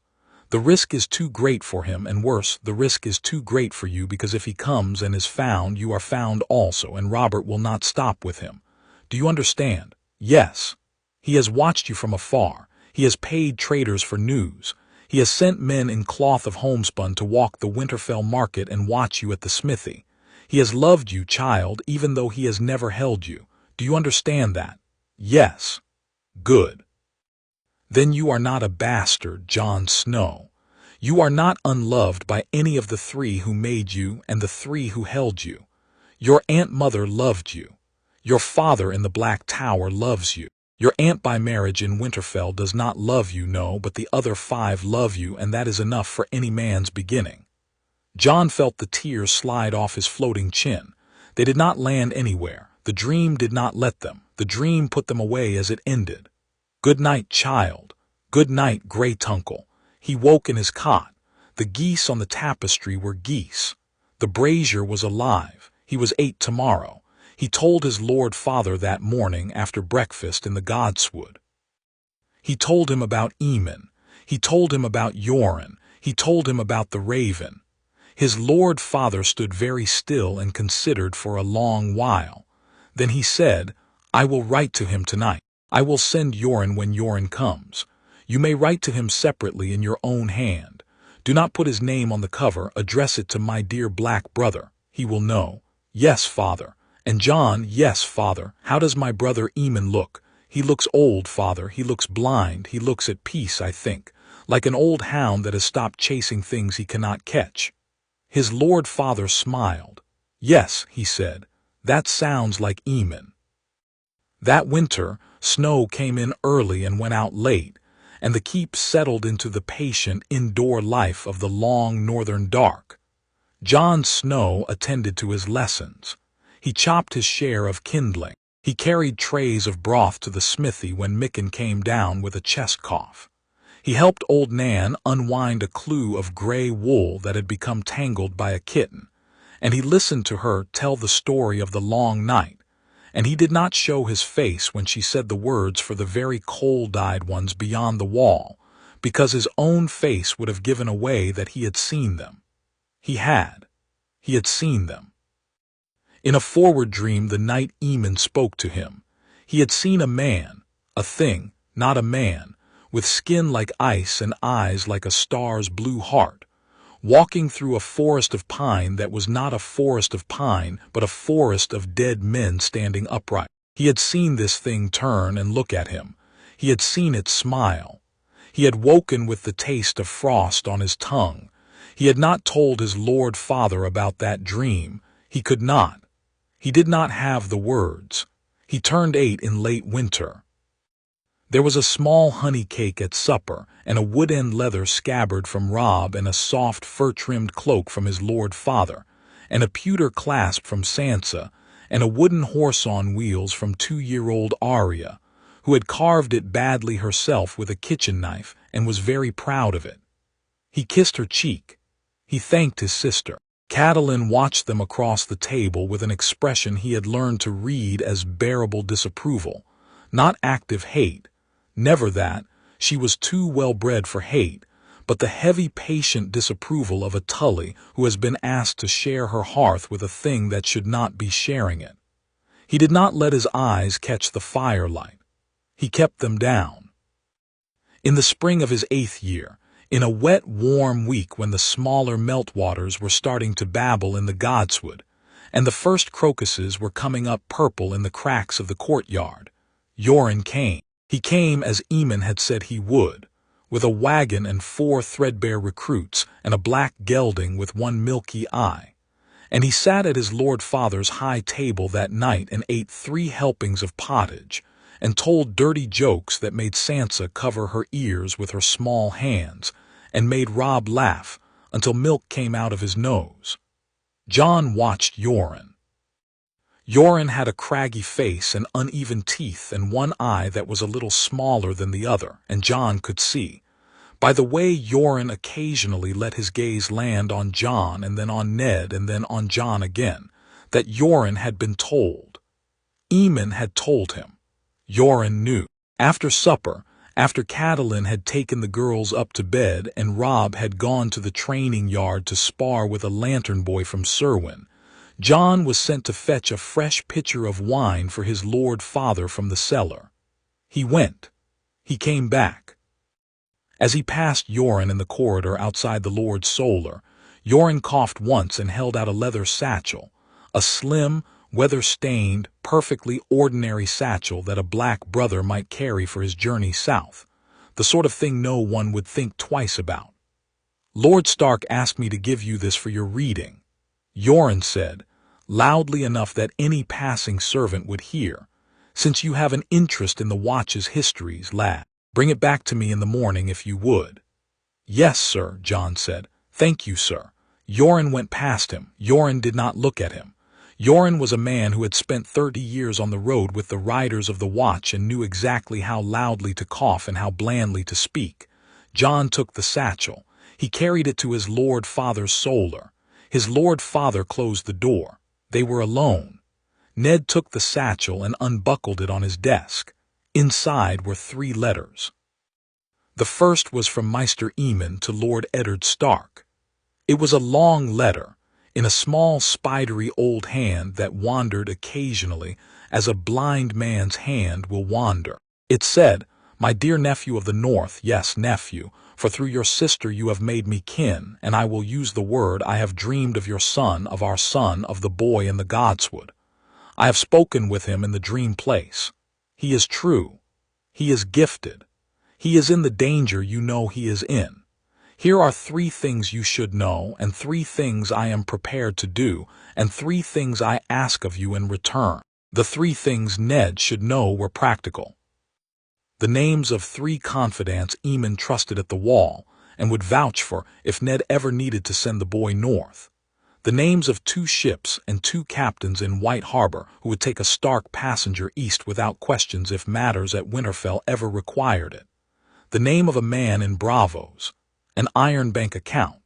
The risk is too great for him, and worse, the risk is too great for you, because if he comes and is found, you are found also, and Robert will not stop with him. Do you understand?" "Yes. He has watched you from afar. He has paid traders for news. He has sent men in cloth of homespun to walk the Winterfell market and watch you at the smithy. He has loved you, child, even though he has never held you. Do you understand that?" "Yes." "Good. Then you are not a bastard, Jon Snow. You are not unloved by any of the 3 who made you and the 3 who held you. Your Aunt Mother loved you. Your father in the Black Tower loves you. Your aunt by marriage in Winterfell does not love you, no, but the other 5 love you, and that is enough for any man's beginning. Jon felt the tears slide off his floating chin. They did not land anywhere. The dream did not let them. The dream put them away as it ended. Good night, child. Good night, Great Uncle. He woke in his cot. The geese on the tapestry were geese. The brazier was alive. He was 8 tomorrow. He told his Lord Father that morning after breakfast in the godswood. He told him about Aemon. He told him about Yoren. He told him about the raven. His Lord Father stood very still and considered for a long while. Then he said, I will write to him tonight. I will send Yoren when Yoren comes. You may write to him separately in your own hand. Do not put his name on the cover. Address it to my dear black brother. He will know. Yes, Father. And Jon, yes, Father. How does my brother Aemon look? He looks old, Father. He looks blind. He looks at peace, I think, like an old hound that has stopped chasing things he cannot catch. His Lord Father smiled. Yes, he said, that sounds like Aemon. That winter, snow came in early and went out late, and the keep settled into the patient indoor life of the long northern dark. Jon Snow attended to his lessons. He chopped his share of kindling. He carried trays of broth to the smithy when Mikken came down with a chest cough. He helped old Nan unwind a clue of gray wool that had become tangled by a kitten, and he listened to her tell the story of the long night, and he did not show his face when she said the words for the very cold-eyed ones beyond the wall, because his own face would have given away that he had seen them. He had seen them. In a forward dream the night Aemon spoke to him. He had seen a man, a thing, not a man, with skin like ice and eyes like a star's blue heart, walking through a forest of pine that was not a forest of pine, but a forest of dead men standing upright. He had seen this thing turn and look at him. He had seen it smile. He had woken with the taste of frost on his tongue. He had not told his Lord Father about that dream. He could not. He did not have the words. He turned 8 in late winter. There was a small honey cake at supper, and a wood-end leather scabbard from Robb, and a soft fur-trimmed cloak from his Lord Father, and a pewter clasp from Sansa, and a wooden horse on wheels from 2-year-old Arya, who had carved it badly herself with a kitchen knife and was very proud of it. He kissed her cheek. He thanked his sister. Catelyn watched them across the table with an expression he had learned to read as bearable disapproval, not active hate. Never that. She was too well-bred for hate, but the heavy, patient disapproval of a Tully who has been asked to share her hearth with a thing that should not be sharing it. He did not let his eyes catch the firelight. He kept them down. In the spring of his 8th year, in a wet, warm week when the smaller meltwaters were starting to babble in the godswood, and the first crocuses were coming up purple in the cracks of the courtyard, Yoren came. He came as Aemon had said he would, with a wagon and 4 threadbare recruits and a black gelding with one milky eye. And he sat at his Lord Father's high table that night and ate 3 helpings of pottage, and told dirty jokes that made Sansa cover her ears with her small hands, and made Robb laugh until milk came out of his nose. Jon watched Yoren. Yoren had a craggy face and uneven teeth and one eye that was a little smaller than the other, and Jon could see, by the way Yoren occasionally let his gaze land on Jon and then on Ned and then on Jon again, that Yoren had been told. Aemon had told him. Yoren knew. After supper, after Catelyn had taken the girls up to bed and Robb had gone to the training yard to spar with a lantern boy from Serwyn, Jon was sent to fetch a fresh pitcher of wine for his Lord Father from the cellar. He went. He came back. As he passed Yoren in the corridor outside the Lord Solar, Yoren coughed once and held out a leather satchel, a slim, weather-stained, perfectly ordinary satchel that a black brother might carry for his journey south, the sort of thing no one would think twice about. Lord Stark asked me to give you this for your reading. Yoren said, loudly enough that any passing servant would hear. "Since you have an interest in the watch's histories, lad, bring it back to me in the morning if you would." "Yes, sir," Jon said. "Thank you, sir." Yoren went past him. Yoren did not look at him. Yoren was a man who had spent 30 years on the road with the riders of the watch and knew exactly how loudly to cough and how blandly to speak. Jon took the satchel. He carried it to his Lord Father's solar. His Lord Father closed the door. They were alone. Ned took the satchel and unbuckled it on his desk. Inside were 3 letters. The first was from Maester Aemon to Lord Eddard Stark. It was a long letter, in a small spidery old hand that wandered occasionally as a blind man's hand will wander. It said, "My dear nephew of the north, yes, nephew, for through your sister you have made me kin, and I will use the word, I have dreamed of your son, of our son, of the boy in the godswood. I have spoken with him in the dream place. He is true. He is gifted. He is in the danger you know he is in. Here are 3 things you should know, and 3 things I am prepared to do, and 3 things I ask of you in return." The 3 things Ned should know were practical. The names of 3 confidants Aemon trusted at the wall, and would vouch for if Ned ever needed to send the boy north. The names of 2 ships and 2 captains in White Harbor who would take a Stark passenger east without questions if matters at Winterfell ever required it. The name of a man in Bravos, an Iron Bank account,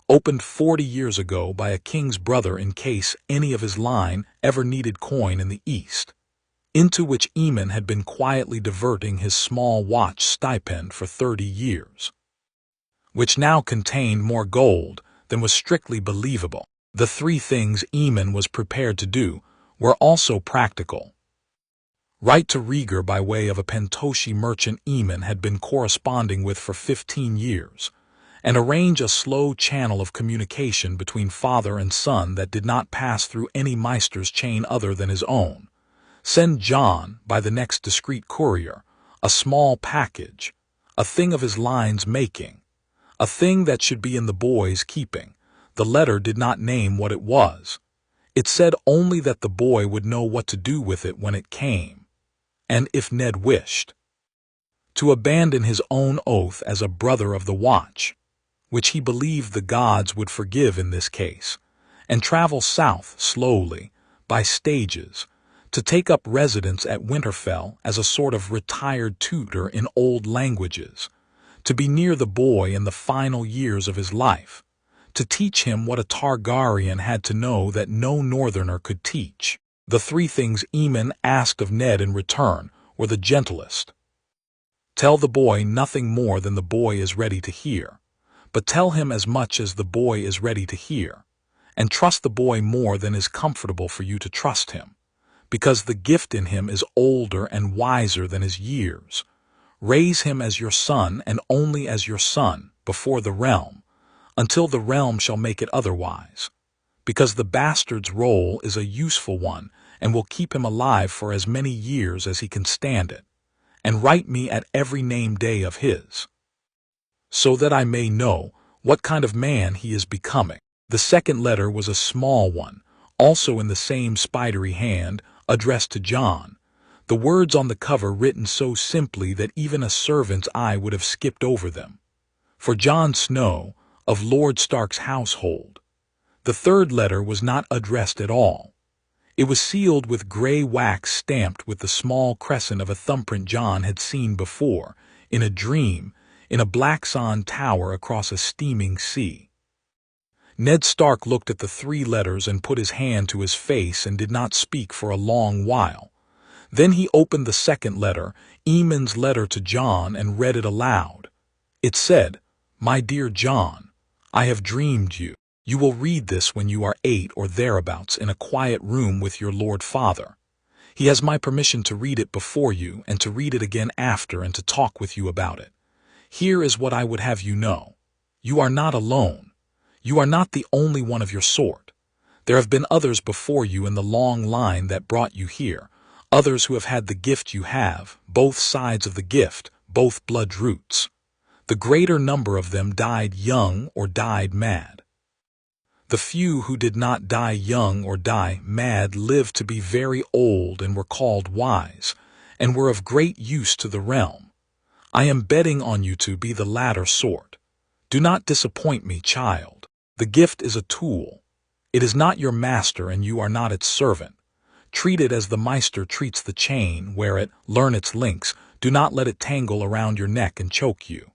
opened 40 years ago by a king's brother in case any of his line ever needed coin in the east, into which Aemon had been quietly diverting his small watch stipend for 30 years, which now contained more gold than was strictly believable. The 3 things Aemon was prepared to do were also practical. Write to Rhaegar by way of a Pentoshi merchant Aemon had been corresponding with for 15 years, and arrange a slow channel of communication between father and son that did not pass through any maester's chain other than his own. Send Jon, by the next discreet courier, a small package, a thing of his line's making, a thing that should be in the boy's keeping. The letter did not name what it was. It said only that the boy would know what to do with it when it came, and if Ned wished to abandon his own oath as a brother of the watch, which he believed the gods would forgive in this case, and travel south slowly, by stages, to take up residence at Winterfell as a sort of retired tutor in old languages, to be near the boy in the final years of his life, to teach him what a Targaryen had to know that no northerner could teach. The 3 things Aemon asked of Ned in return were the gentlest. Tell the boy nothing more than the boy is ready to hear, but tell him as much as the boy is ready to hear, and trust the boy more than is comfortable for you to trust him, because the gift in him is older and wiser than his years. Raise him as your son and only as your son before the realm, until the realm shall make it otherwise, because the bastard's role is a useful one and will keep him alive for as many years as he can stand it. And write me at every name day of his, so that I may know what kind of man he is becoming. The second letter was a small one, also in the same spidery hand, addressed to Jon, the words on the cover written so simply that even a servant's eye would have skipped over them. For Jon Snow, of Lord Stark's household. The 3rd letter was not addressed at all. It was sealed with gray wax stamped with the small crescent of a thumbprint Jon had seen before, in a dream, in a black-sand tower across a steaming sea. Ned Stark looked at the 3 letters and put his hand to his face and did not speak for a long while. Then he opened the 2nd letter, Aemon's letter to Jon, and read it aloud. It said, "My dear Jon, I have dreamed you. You will read this when you are 8 or thereabouts in a quiet room with your Lord Father. He has my permission to read it before you and to read it again after and to talk with you about it. Here is what I would have you know. You are not alone. You are not the only one of your sort. There have been others before you in the long line that brought you here, others who have had the gift you have, both sides of the gift, both blood roots. The greater number of them died young or died mad. The few who did not die young or die mad lived to be very old and were called wise, and were of great use to the realm. I am betting on you to be the latter sort. Do not disappoint me, child. The gift is a tool. It is not your master and you are not its servant. Treat it as the Meister treats the chain, wear it, learn its links, do not let it tangle around your neck and choke you.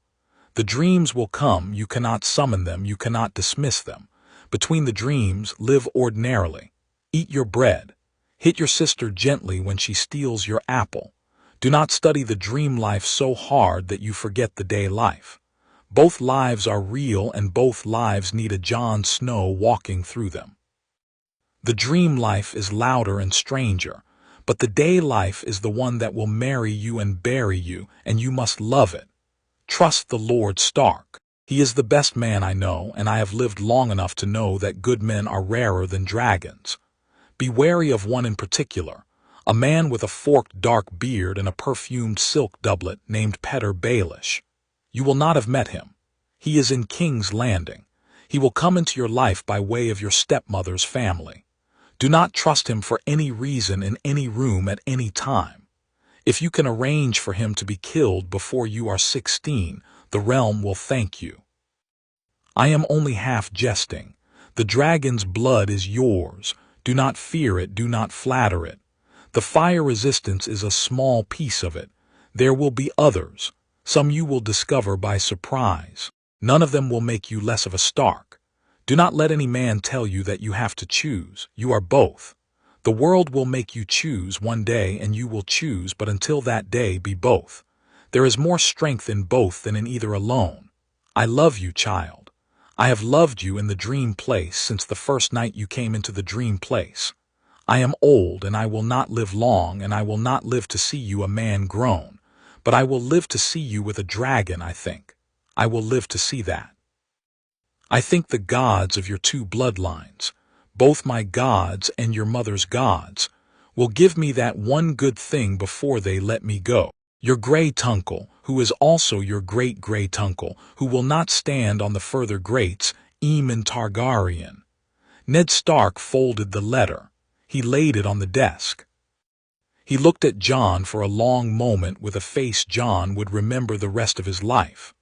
The dreams will come, you cannot summon them, you cannot dismiss them. Between the dreams, live ordinarily. Eat your bread. Hit your sister gently when she steals your apple. Do not study the dream life so hard that you forget the day life. Both lives are real and both lives need a Jon Snow walking through them. The dream life is louder and stranger, but the day life is the one that will marry you and bury you, and you must love it. Trust the Lord Stark. He is the best man I know, and I have lived long enough to know that good men are rarer than dragons. Be wary of one in particular, a man with a forked dark beard and a perfumed silk doublet named Petter Baelish. You will not have met him. He is in King's Landing. He will come into your life by way of your stepmother's family. Do not trust him for any reason in any room at any time. If you can arrange for him to be killed before you are 16, the realm will thank you. I am only half jesting. The dragon's blood is yours. Do not fear it, do not flatter it. The fire resistance is a small piece of it. There will be others. Some you will discover by surprise. None of them will make you less of a Stark. Do not let any man tell you that you have to choose. You are both. The world will make you choose one day and you will choose, but until that day be both. There is more strength in both than in either alone. I love you, child. I have loved you in the dream place since the first night you came into the dream place. I am old and I will not live long, and I will not live to see you a man grown, but I will live to see you with a dragon, I think. I will live to see that. I think the gods of your two bloodlines, both my gods and your mother's gods, will give me that one good thing before they let me go. Your great-uncle, who is also your great-great-uncle, who will not stand on the further grates, Aemon Targaryen. Ned Stark folded the letter. He laid it on the desk. He looked at Jon for a long moment with a face Jon would remember the rest of his life.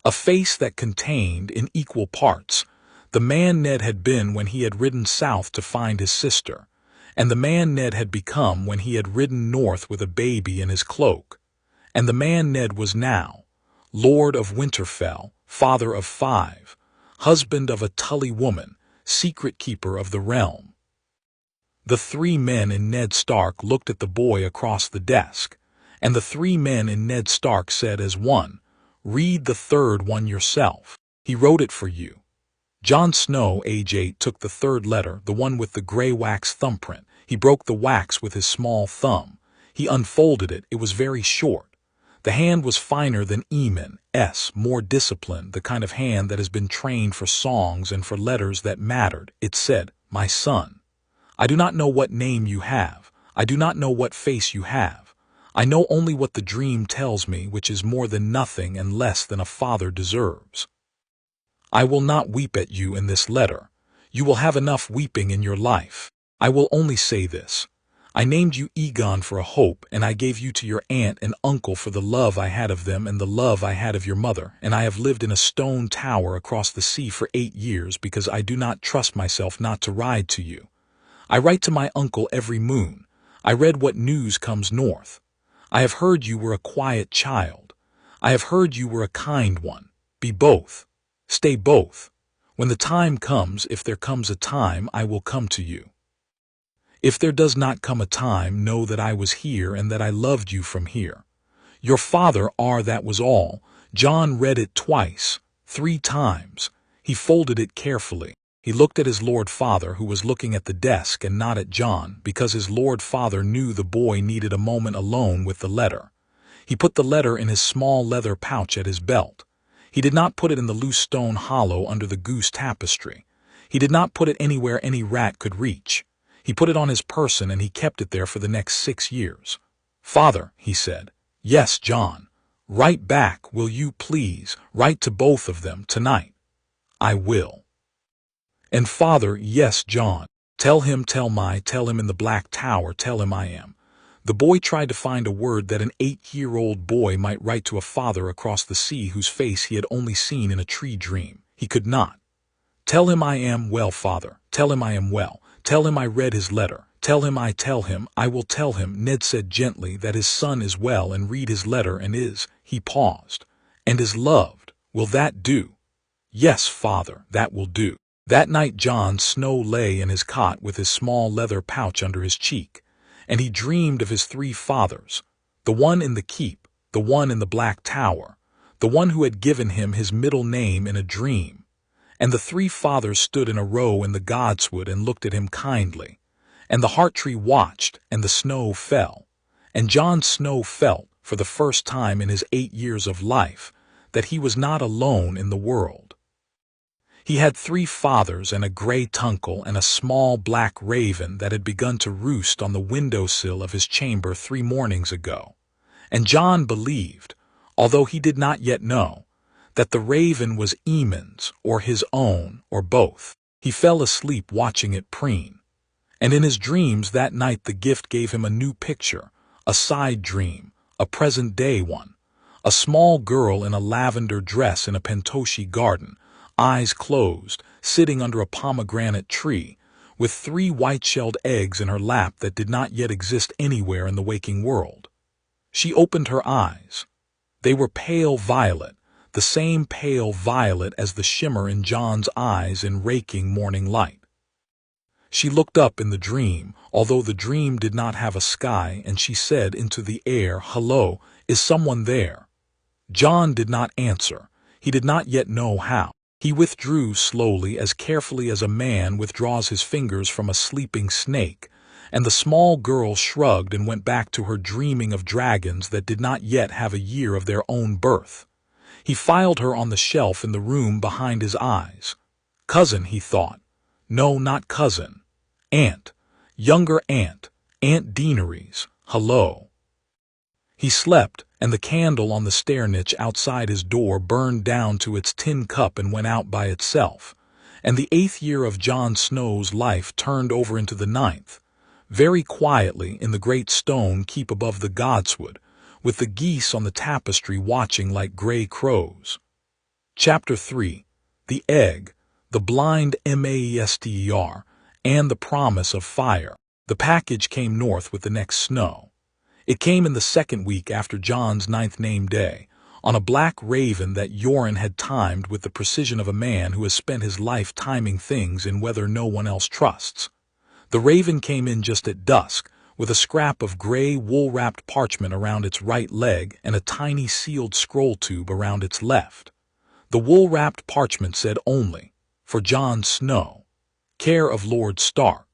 A face that contained, in equal parts, the man Ned had been when he had ridden south to find his sister, and the man Ned had become when he had ridden north with a baby in his cloak, and the man Ned was now, Lord of Winterfell, father of 5, husband of a Tully woman, secret keeper of the realm. The 3 men in Ned Stark looked at the boy across the desk, and the 3 men in Ned Stark said as one, "Read the third one yourself. He wrote it for you." Jon Snow, age 8, took the third letter, the one with the gray wax thumbprint. He broke the wax with his small thumb. He unfolded it. It was very short. The hand was finer than Aemon's, more disciplined, the kind of hand that has been trained for songs and for letters that mattered. It said, "My son, I do not know what name you have. I do not know what face you have. I know only what the dream tells me, which is more than nothing and less than a father deserves. I will not weep at you in this letter. You will have enough weeping in your life. I will only say this. I named you Aegon for a hope, and I gave you to your aunt and uncle for the love I had of them and the love I had of your mother, and I have lived in a stone tower across the sea for 8 years because I do not trust myself not to ride to you. I write to my uncle every moon. I read what news comes north. I have heard you were a quiet child. I have heard you were a kind one. Be both. Stay both. When the time comes, if there comes a time, I will come to you. If there does not come a time, know that I was here and that I loved you from here. Your father, that was all." Jon read it twice, 3 times. He folded it carefully. He looked at his Lord Father, who was looking at the desk and not at Jon, because his Lord Father knew the boy needed a moment alone with the letter. He put the letter in his small leather pouch at his belt. He did not put it in the loose stone hollow under the goose tapestry. He did not put it anywhere any rat could reach. He put it on his person and he kept it there for the next 6 years. "Father," he said. "Yes, Jon. Write back, will you please? Write to both of them tonight." "I will." And father, yes, Jon. Tell him in the Black Tower, tell him I am. The boy tried to find a word that an 8-year-old boy might write to a father across the sea whose face he had only seen in a tree dream. He could not. Tell him I am well, father. Tell him I am well. Tell him I read his letter. Tell him I will tell him, Ned said gently, that his son is well and read his letter and is, he paused, and is loved. Will that do? Yes, father, that will do. That night Jon Snow lay in his cot with his small leather pouch under his cheek, and he dreamed of his 3 fathers, the one in the keep, the one in the Black Tower, the one who had given him his middle name in a dream. And the 3 fathers stood in a row in the godswood and looked at him kindly. And the heart tree watched, and the snow fell. And Jon Snow felt, for the first time in his 8 years of life, that he was not alone in the world. He had 3 fathers and a gray tuncle and a small black raven that had begun to roost on the windowsill of his chamber 3 mornings ago. And Jon believed, although he did not yet know, that the raven was Aemon's, or his own, or both. He fell asleep watching it preen. And in his dreams that night the gift gave him a new picture, a side dream, a present-day one. A small girl in a lavender dress in a pentoshi garden, eyes closed, sitting under a pomegranate tree, with 3 white-shelled eggs in her lap that did not yet exist anywhere in the waking world. She opened her eyes. They were pale violet, the same pale violet as the shimmer in Jon's eyes in raking morning light. She looked up in the dream, although the dream did not have a sky, and she said into the air, "Hello, is someone there?" Jon did not answer. He did not yet know how. He withdrew slowly, as carefully as a man withdraws his fingers from a sleeping snake, and the small girl shrugged and went back to her dreaming of dragons that did not yet have a year of their own birth. He filed her on the shelf in the room behind his eyes. Cousin, he thought. No, not cousin. Aunt. Younger aunt. Aunt Deanery's. Hello. He slept, and the candle on the stair niche outside his door burned down to its tin cup and went out by itself, and the 8th year of Jon Snow's life turned over into the 9th, very quietly in the great stone keep above the godswood, with the geese on the tapestry watching like gray crows. Chapter 3. The Egg, the Blind Maester, and the Promise of Fire. The package came north with the next snow. It came in the 2nd week after Jon's 9th name day, on a black raven that Yoren had timed with the precision of a man who has spent his life timing things in weather no one else trusts. The raven came in just at dusk, with a scrap of gray wool-wrapped parchment around its right leg and a tiny sealed scroll tube around its left. The wool-wrapped parchment said only, "For Jon Snow, care of Lord Stark."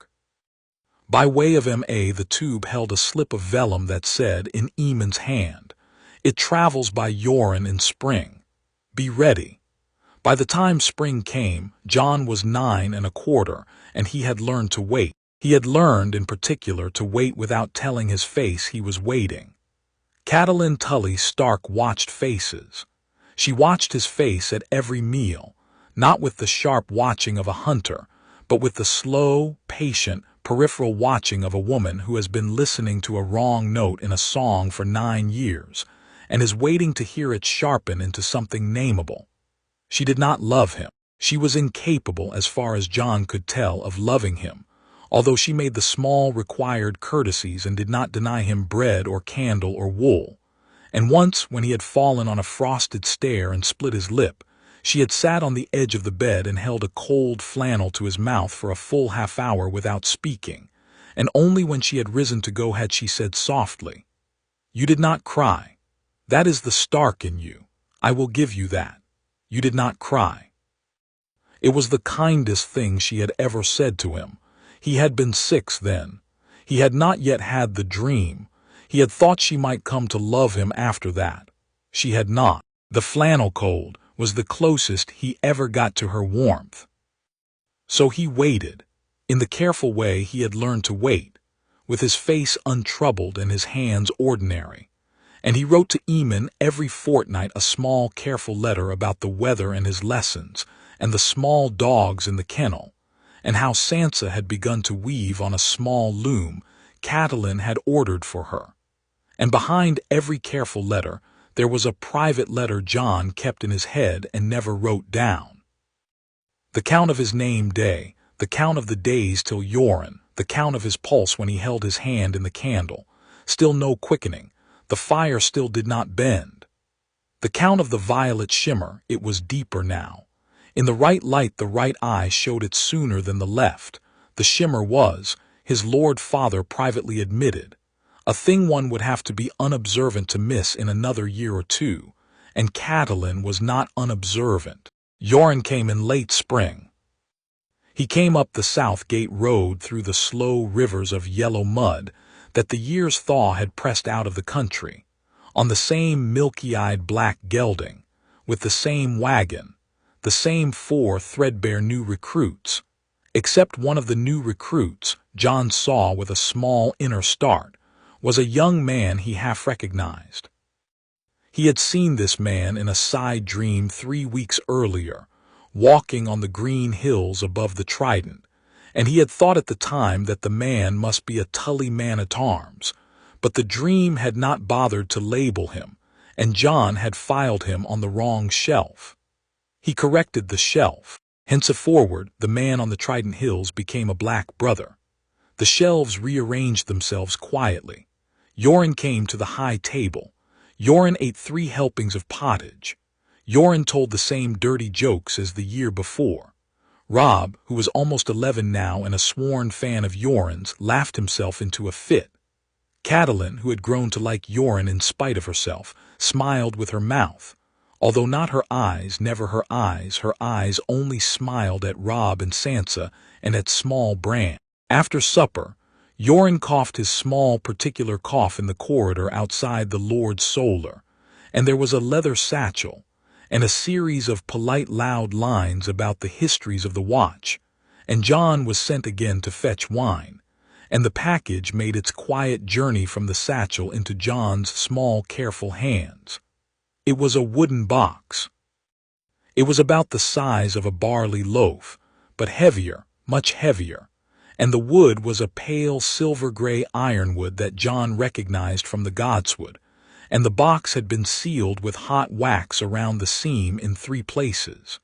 By way of the tube held a slip of vellum that said, in Aemon's hand, "It travels by Yoren in spring. Be ready." By the time spring came, Jon was 9 1/4, and he had learned to wait. He had learned, in particular, to wait without telling his face he was waiting. Catelyn Tully Stark watched faces. She watched his face at every meal, not with the sharp watching of a hunter, but with the slow, patient, peripheral watching of a woman who has been listening to a wrong note in a song for 9 years, and is waiting to hear it sharpen into something nameable. She did not love him. She was incapable, as far as Jon could tell, of loving him, although she made the small required courtesies and did not deny him bread or candle or wool. And once, when he had fallen on a frosted stair and split his lip, she had sat on the edge of the bed and held a cold flannel to his mouth for a full half-hour without speaking, and only when she had risen to go had she said softly, "You did not cry. That is the Stark in you. I will give you that. You did not cry." It was the kindest thing she had ever said to him. He had been 6 then. He had not yet had the dream. He had thought she might come to love him after that. She had not. The flannel cold was the closest he ever got to her warmth. So he waited, in the careful way he had learned to wait, with his face untroubled and his hands ordinary. And he wrote to Aemon every fortnight a small, careful letter about the weather and his lessons, and the small dogs in the kennel, and how Sansa had begun to weave on a small loom Catelyn had ordered for her. And behind every careful letter, there was a private letter Jon kept in his head and never wrote down. The count of his name day, the count of the days till Yoren, the count of his pulse when he held his hand in the candle, still no quickening, the fire still did not bend. The count of the violet shimmer, it was deeper now. In the right light the right eye showed it sooner than the left. The shimmer was, his Lord Father privately admitted, a thing one would have to be unobservant to miss in another year or two, and Catelyn was not unobservant. Yoren came in late spring. He came up the South Gate Road through the slow rivers of yellow mud that the year's thaw had pressed out of the country, on the same milky-eyed black gelding, with the same wagon, the same 4 threadbare new recruits, except one of the new recruits Jon saw with a small inner start was a young man he half recognized. He had seen this man in a side dream 3 weeks earlier, walking on the green hills above the Trident, and he had thought at the time that the man must be a Tully man-at-arms, but the dream had not bothered to label him, and Jon had filed him on the wrong shelf. He corrected the shelf. Henceforward, the man on the Trident Hills became a black brother. The shelves rearranged themselves quietly. Yoren came to the high table. Yoren ate 3 helpings of pottage. Yoren told the same dirty jokes as the year before. Robb, who was almost 11 now and a sworn fan of Yoren's, laughed himself into a fit. Catelyn, who had grown to like Yoren in spite of herself, smiled with her mouth. Although not her eyes, never her eyes only smiled at Robb and Sansa and at small Bran. After supper, Yoren coughed his small particular cough in the corridor outside the Lord Solar, and there was a leather satchel, and a series of polite loud lines about the histories of the watch, and Jon was sent again to fetch wine, and the package made its quiet journey from the satchel into Jon's small careful hands. It was a wooden box. It was about the size of a barley loaf, but heavier, much heavier, and the wood was a pale silver-gray ironwood that Jon recognized from the godswood, and the box had been sealed with hot wax around the seam in 3 places.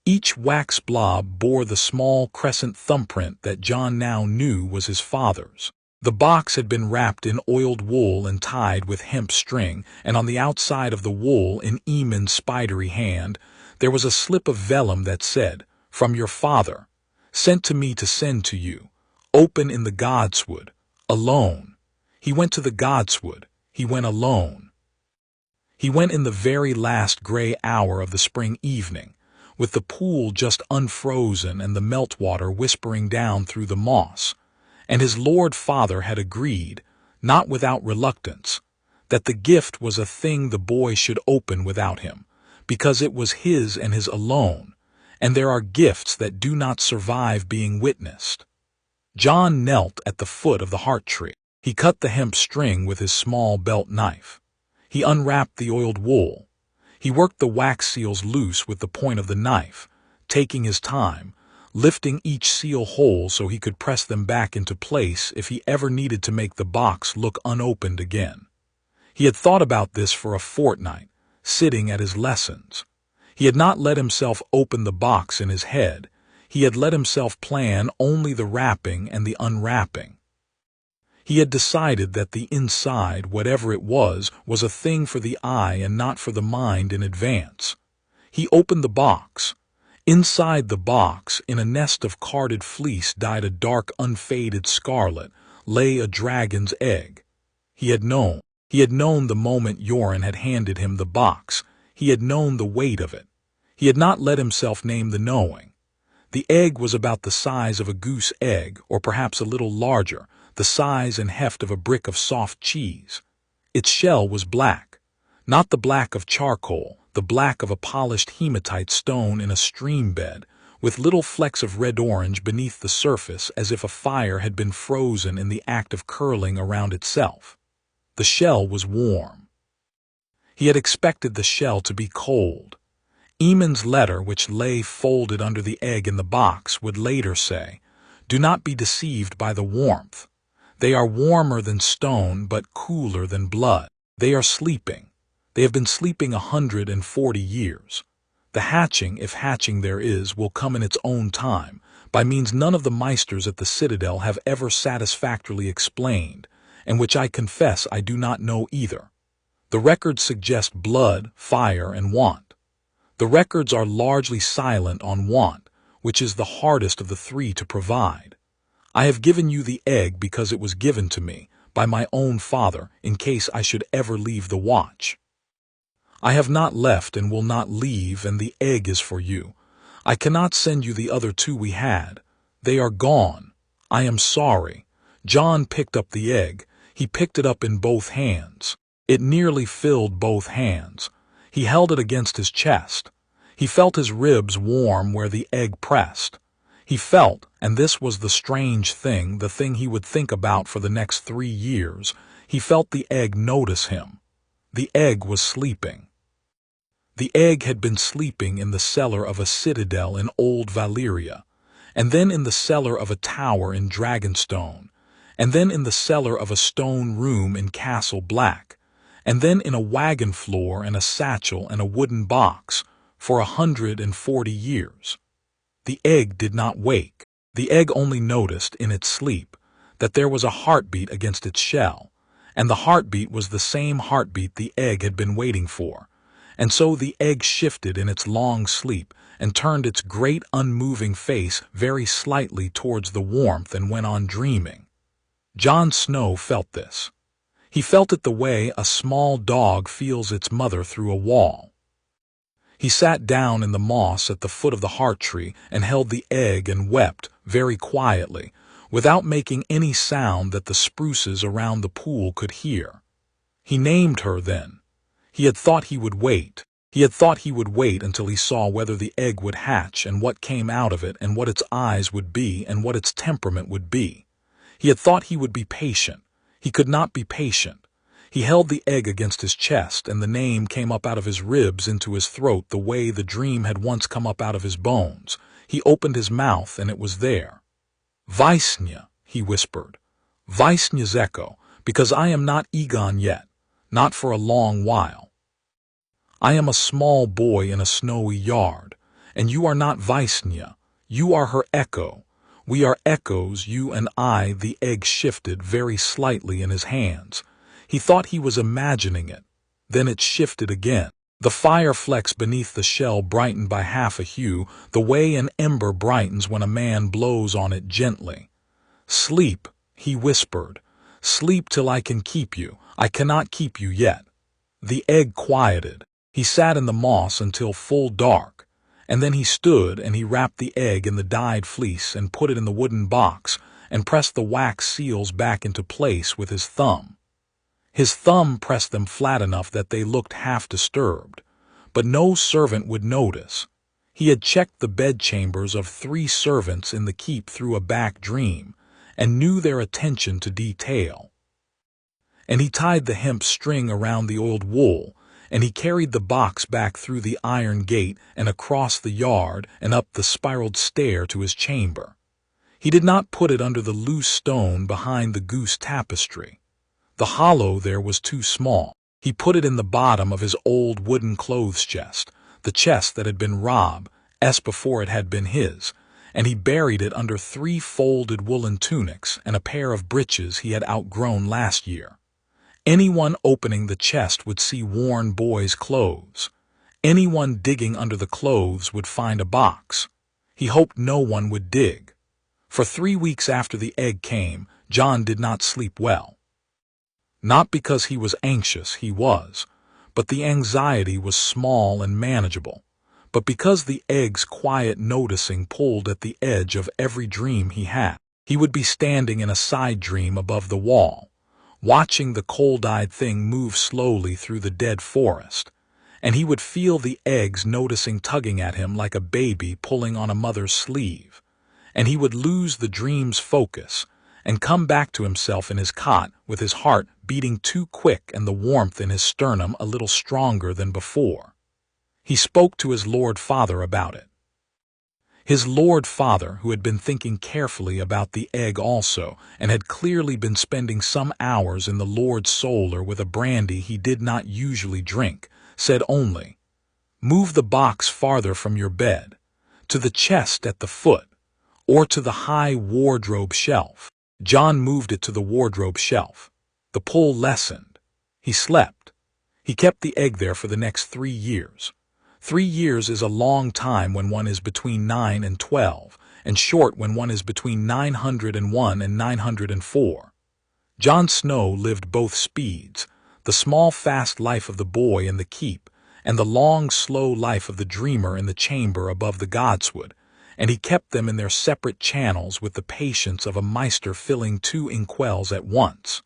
Each wax blob bore the small crescent thumbprint that Jon now knew was his father's. The box had been wrapped in oiled wool and tied with hemp string, and on the outside of the wool, in Eamon's spidery hand, there was a slip of vellum that said, "From your father, sent to me to send to you, open in the godswood, alone." He went to the godswood. He went alone. He went in the very last gray hour of the spring evening, with the pool just unfrozen and the meltwater whispering down through the moss, and his Lord Father had agreed, not without reluctance, that the gift was a thing the boy should open without him, because it was his and his alone, and there are gifts that do not survive being witnessed. Jon knelt at the foot of the heart tree. He cut the hemp string with his small belt knife. He unwrapped the oiled wool. He worked the wax seals loose with the point of the knife, taking his time, lifting each seal whole so he could press them back into place if he ever needed to make the box look unopened again. He had thought about this for a fortnight, sitting at his lessons. He had not let himself open the box in his head. He had let himself plan only the wrapping and the unwrapping. He had decided that the inside, whatever it was a thing for the eye and not for the mind in advance. He opened the box. Inside the box, in a nest of carded fleece dyed a dark unfaded scarlet, lay a dragon's egg. He had known. He had known the moment Yoren had handed him the box. He had known the weight of it. He had not let himself name the knowing. The egg was about the size of a goose egg, or perhaps a little larger, the size and heft of a brick of soft cheese. Its shell was black, not the black of charcoal, the black of a polished hematite stone in a stream bed, with little flecks of red-orange beneath the surface as if a fire had been frozen in the act of curling around itself. The shell was warm. He had expected the shell to be cold. Eamon's letter, which lay folded under the egg in the box, would later say, "Do not be deceived by the warmth. They are warmer than stone, but cooler than blood. They are sleeping. They have been sleeping 140 years. The hatching, if hatching there is, will come in its own time, by means none of the meisters at the Citadel have ever satisfactorily explained, and which I confess I do not know either. The records suggest blood, fire, and want. The records are largely silent on want, which is the hardest of the three to provide. I have given you the egg because it was given to me by my own father in case I should ever leave the watch. I have not left and will not leave, and the egg is for you. I cannot send you the other two we had. They are gone. I am sorry." Jon picked up the egg. He picked it up in both hands. It nearly filled both hands. He held it against his chest. He felt his ribs warm where the egg pressed. He felt, and this was the strange thing, the thing he would think about for the next 3 years, he felt the egg notice him. The egg was sleeping. The egg had been sleeping in the cellar of a citadel in old Valyria, and then in the cellar of a tower in Dragonstone, and then in the cellar of a stone room in Castle Black, and then in a wagon floor and a satchel and a wooden box for 140 years. The egg did not wake. The egg only noticed in its sleep that there was a heartbeat against its shell, and the heartbeat was the same heartbeat the egg had been waiting for. And so the egg shifted in its long sleep and turned its great unmoving face very slightly towards the warmth and went on dreaming. Jon Snow felt this. He felt it the way a small dog feels its mother through a wall. He sat down in the moss at the foot of the heart tree and held the egg and wept very quietly, without making any sound that the spruces around the pool could hear. He named her then. He had thought he would wait. He had thought he would wait until he saw whether the egg would hatch and what came out of it and what its eyes would be and what its temperament would be. He had thought he would be patient. He could not be patient. He held the egg against his chest, and the name came up out of his ribs into his throat the way the dream had once come up out of his bones. He opened his mouth, and it was there. "Vaisnya," he whispered. "Vaisnya's echo, because I am not Aegon yet, not for a long while. I am a small boy in a snowy yard, and you are not Vaisnya. You are her echo. We are echoes, you and I." The egg shifted very slightly in his hands. He thought he was imagining it. Then it shifted again. The fire flecks beneath the shell brightened by half a hue, the way an ember brightens when a man blows on it gently. "Sleep," he whispered. "Sleep till I can keep you. I cannot keep you yet." The egg quieted. He sat in the moss until full dark, and then he stood and he wrapped the egg in the dyed fleece and put it in the wooden box and pressed the wax seals back into place with his thumb. His thumb pressed them flat enough that they looked half disturbed, but no servant would notice. He had checked the bedchambers of 3 servants in the keep through a back dream, and knew their attention to detail. And he tied the hemp string around the oiled wool, and he carried the box back through the iron gate and across the yard and up the spiraled stair to his chamber. He did not put it under the loose stone behind the goose tapestry. The hollow there was too small. He put it in the bottom of his old wooden clothes chest, the chest that had been Robb's before it had been his, and he buried it under 3 folded woolen tunics and a pair of breeches he had outgrown last year. Anyone opening the chest would see worn boys' clothes. Anyone digging under the clothes would find a box. He hoped no one would dig. For 3 weeks after the egg came, Jon did not sleep well. Not because he was anxious, he was, but the anxiety was small and manageable, but because the egg's quiet noticing pulled at the edge of every dream he had. He would be standing in a side dream above the wall, watching the cold-eyed thing move slowly through the dead forest, and he would feel the eggs noticing tugging at him like a baby pulling on a mother's sleeve, and he would lose the dream's focus and come back to himself in his cot with his heart beating too quick and the warmth in his sternum a little stronger than before. He spoke to his Lord Father about it. His Lord Father, who had been thinking carefully about the egg also, and had clearly been spending some hours in the Lord's solar with a brandy he did not usually drink, said only, "Move the box farther from your bed, to the chest at the foot, or to the high wardrobe shelf." Jon moved it to the wardrobe shelf. The pull lessened. He slept. He kept the egg there for the next 3 years. 3 years is a long time when one is between 9 and 12, and short when one is between 901 and 904. Jon Snow lived both speeds, the small fast life of the boy in the keep, and the long slow life of the dreamer in the chamber above the godswood, and he kept them in their separate channels with the patience of a maester filling 2 inkwells at once.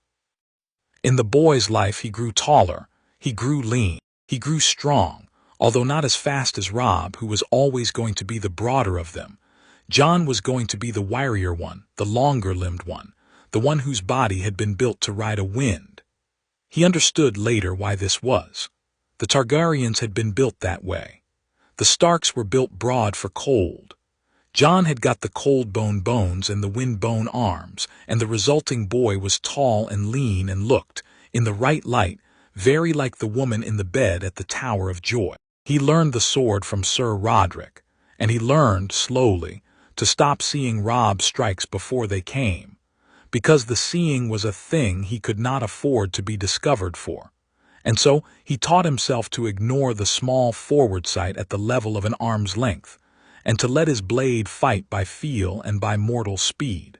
In the boy's life he grew taller, he grew lean, he grew strong, although not as fast as Robb, who was always going to be the broader of them. Jon was going to be the wirier one, the longer-limbed one, the one whose body had been built to ride a wind. He understood later why this was. The Targaryens had been built that way. The Starks were built broad for cold. Jon had got the cold-bone bones and the wind-bone arms, and the resulting boy was tall and lean and looked, in the right light, very like the woman in the bed at the Tower of Joy. He learned the sword from Sir Roderick, and he learned, slowly, to stop seeing Robb's strikes before they came, because the seeing was a thing he could not afford to be discovered for, and so he taught himself to ignore the small forward sight at the level of an arm's length, and to let his blade fight by feel and by mortal speed.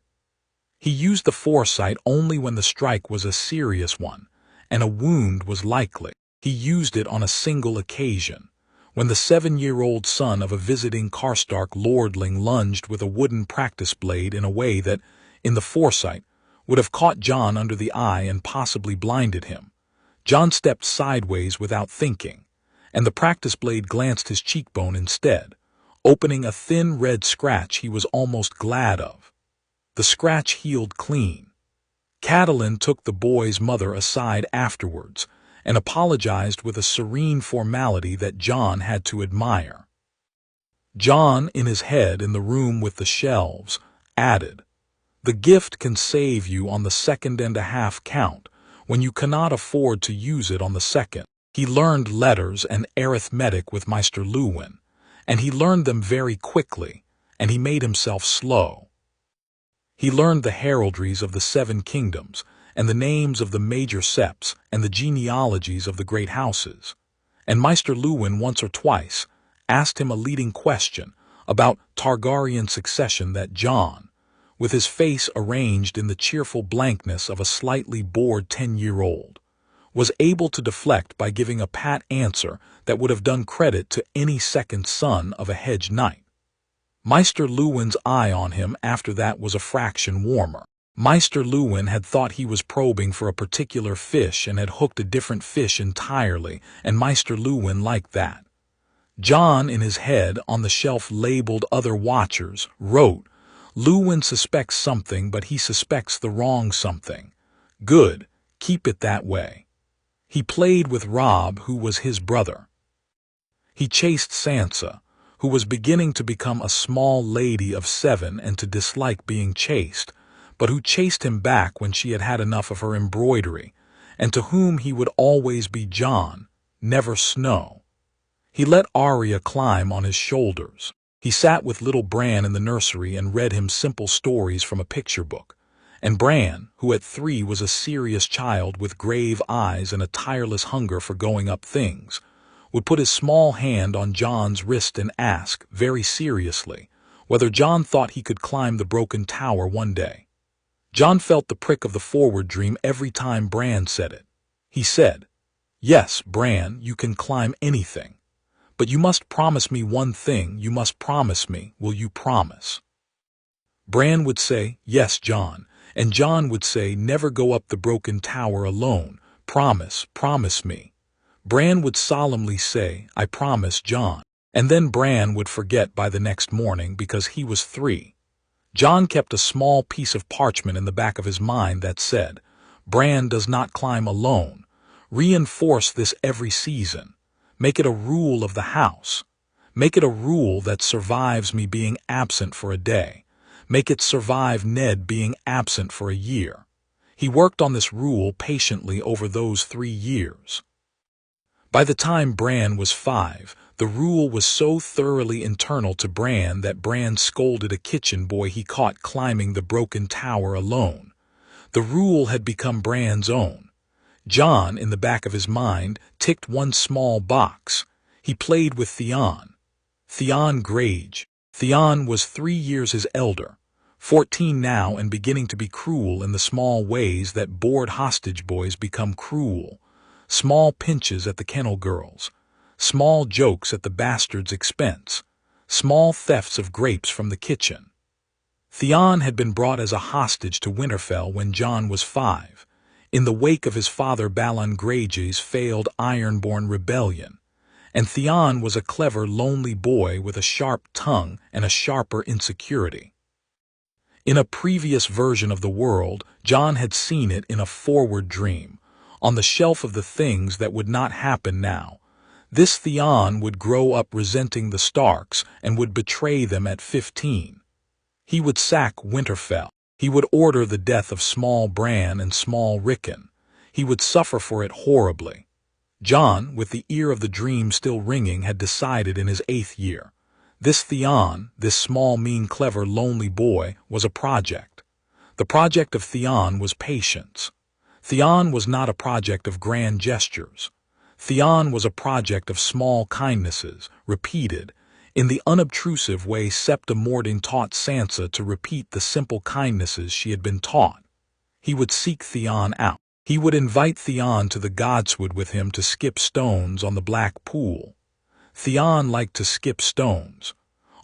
He used the foresight only when the strike was a serious one, and a wound was likely. He used it on a single occasion, when the 7-year-old son of a visiting Karstark lordling lunged with a wooden practice blade in a way that, in the foresight, would have caught Jon under the eye and possibly blinded him. Jon stepped sideways without thinking, and the practice blade glanced his cheekbone instead, opening a thin red scratch he was almost glad of. The scratch healed clean. Catelyn took the boy's mother aside afterwards, and apologized with a serene formality that Jon had to admire. Jon, in his head in the room with the shelves, added, "The gift can save you on the 2.5 count, when you cannot afford to use it on the 2nd. He learned letters and arithmetic with Maester Luwin, and he learned them very quickly, and he made himself slow. He learned the heraldries of the 7 kingdoms, and the names of the major septs and the genealogies of the great houses, and Maester Luwin once or twice asked him a leading question about Targaryen succession that Jon, with his face arranged in the cheerful blankness of a slightly bored 10-year-old, was able to deflect by giving a pat answer that would have done credit to any second son of a hedge knight. Maester Luwin's eye on him after that was a fraction warmer. Maester Luwin had thought he was probing for a particular fish and had hooked a different fish entirely, and Maester Luwin liked that. Jon, in his head, on the shelf labeled Other Watchers, wrote, "Luwin suspects something, but he suspects the wrong something. Good, keep it that way." He played with Robb, who was his brother. He chased Sansa, who was beginning to become a small lady of 7 and to dislike being chased, but who chased him back when she had had enough of her embroidery, and to whom he would always be Jon, never Snow. He let Arya climb on his shoulders. He sat with little Bran in the nursery and read him simple stories from a picture book, and Bran, who at 3 was a serious child with grave eyes and a tireless hunger for going up things, would put his small hand on Jon's wrist and ask, very seriously, whether Jon thought he could climb the broken tower one day. Jon felt the prick of the forward dream every time Bran said it. He said, "Yes, Bran, you can climb anything. But you must promise me one thing, you must promise me, will you promise?" Bran would say, "Yes, Jon," and Jon would say, "Never go up the broken tower alone. Promise, promise me." Bran would solemnly say, "I promise, Jon," and then Bran would forget by the next morning because he was 3. Jon kept a small piece of parchment in the back of his mind that said, "Bran does not climb alone. Reinforce this every season. Make it a rule of the house. Make it a rule that survives me being absent for a day. Make it survive Ned being absent for a year. He worked on this rule patiently over those 3 years. By the time Bran was 5, the rule was so thoroughly internal to Bran that Bran scolded a kitchen boy he caught climbing the broken tower alone. The rule had become Bran's own. Jon, in the back of his mind, ticked one small box. He played with Theon. Theon Greyjoy. Theon was 3 years his elder, 14 now and beginning to be cruel in the small ways that bored hostage boys become cruel. Small pinches at the kennel girls, small jokes at the bastard's expense, small thefts of grapes from the kitchen. Theon had been brought as a hostage to Winterfell when Jon was 5, in the wake of his father Balon Greyjoy's failed Ironborn rebellion, and Theon was a clever, lonely boy with a sharp tongue and a sharper insecurity. In a previous version of the world, Jon had seen it in a forward dream, on the shelf of the things that would not happen now. This Theon would grow up resenting the Starks and would betray them at 15. He would sack Winterfell. He would order the death of small Bran and small Rickon. He would suffer for it horribly. Jon, with the ear of the dream still ringing, had decided in his 8th year. This Theon, this small, mean, clever, lonely boy, was a project. The project of Theon was patience. Theon was not a project of grand gestures. Theon was a project of small kindnesses, repeated, in the unobtrusive way Septa Mording taught Sansa to repeat the simple kindnesses she had been taught. He would seek Theon out. He would invite Theon to the Godswood with him to skip stones on the Black Pool. Theon liked to skip stones.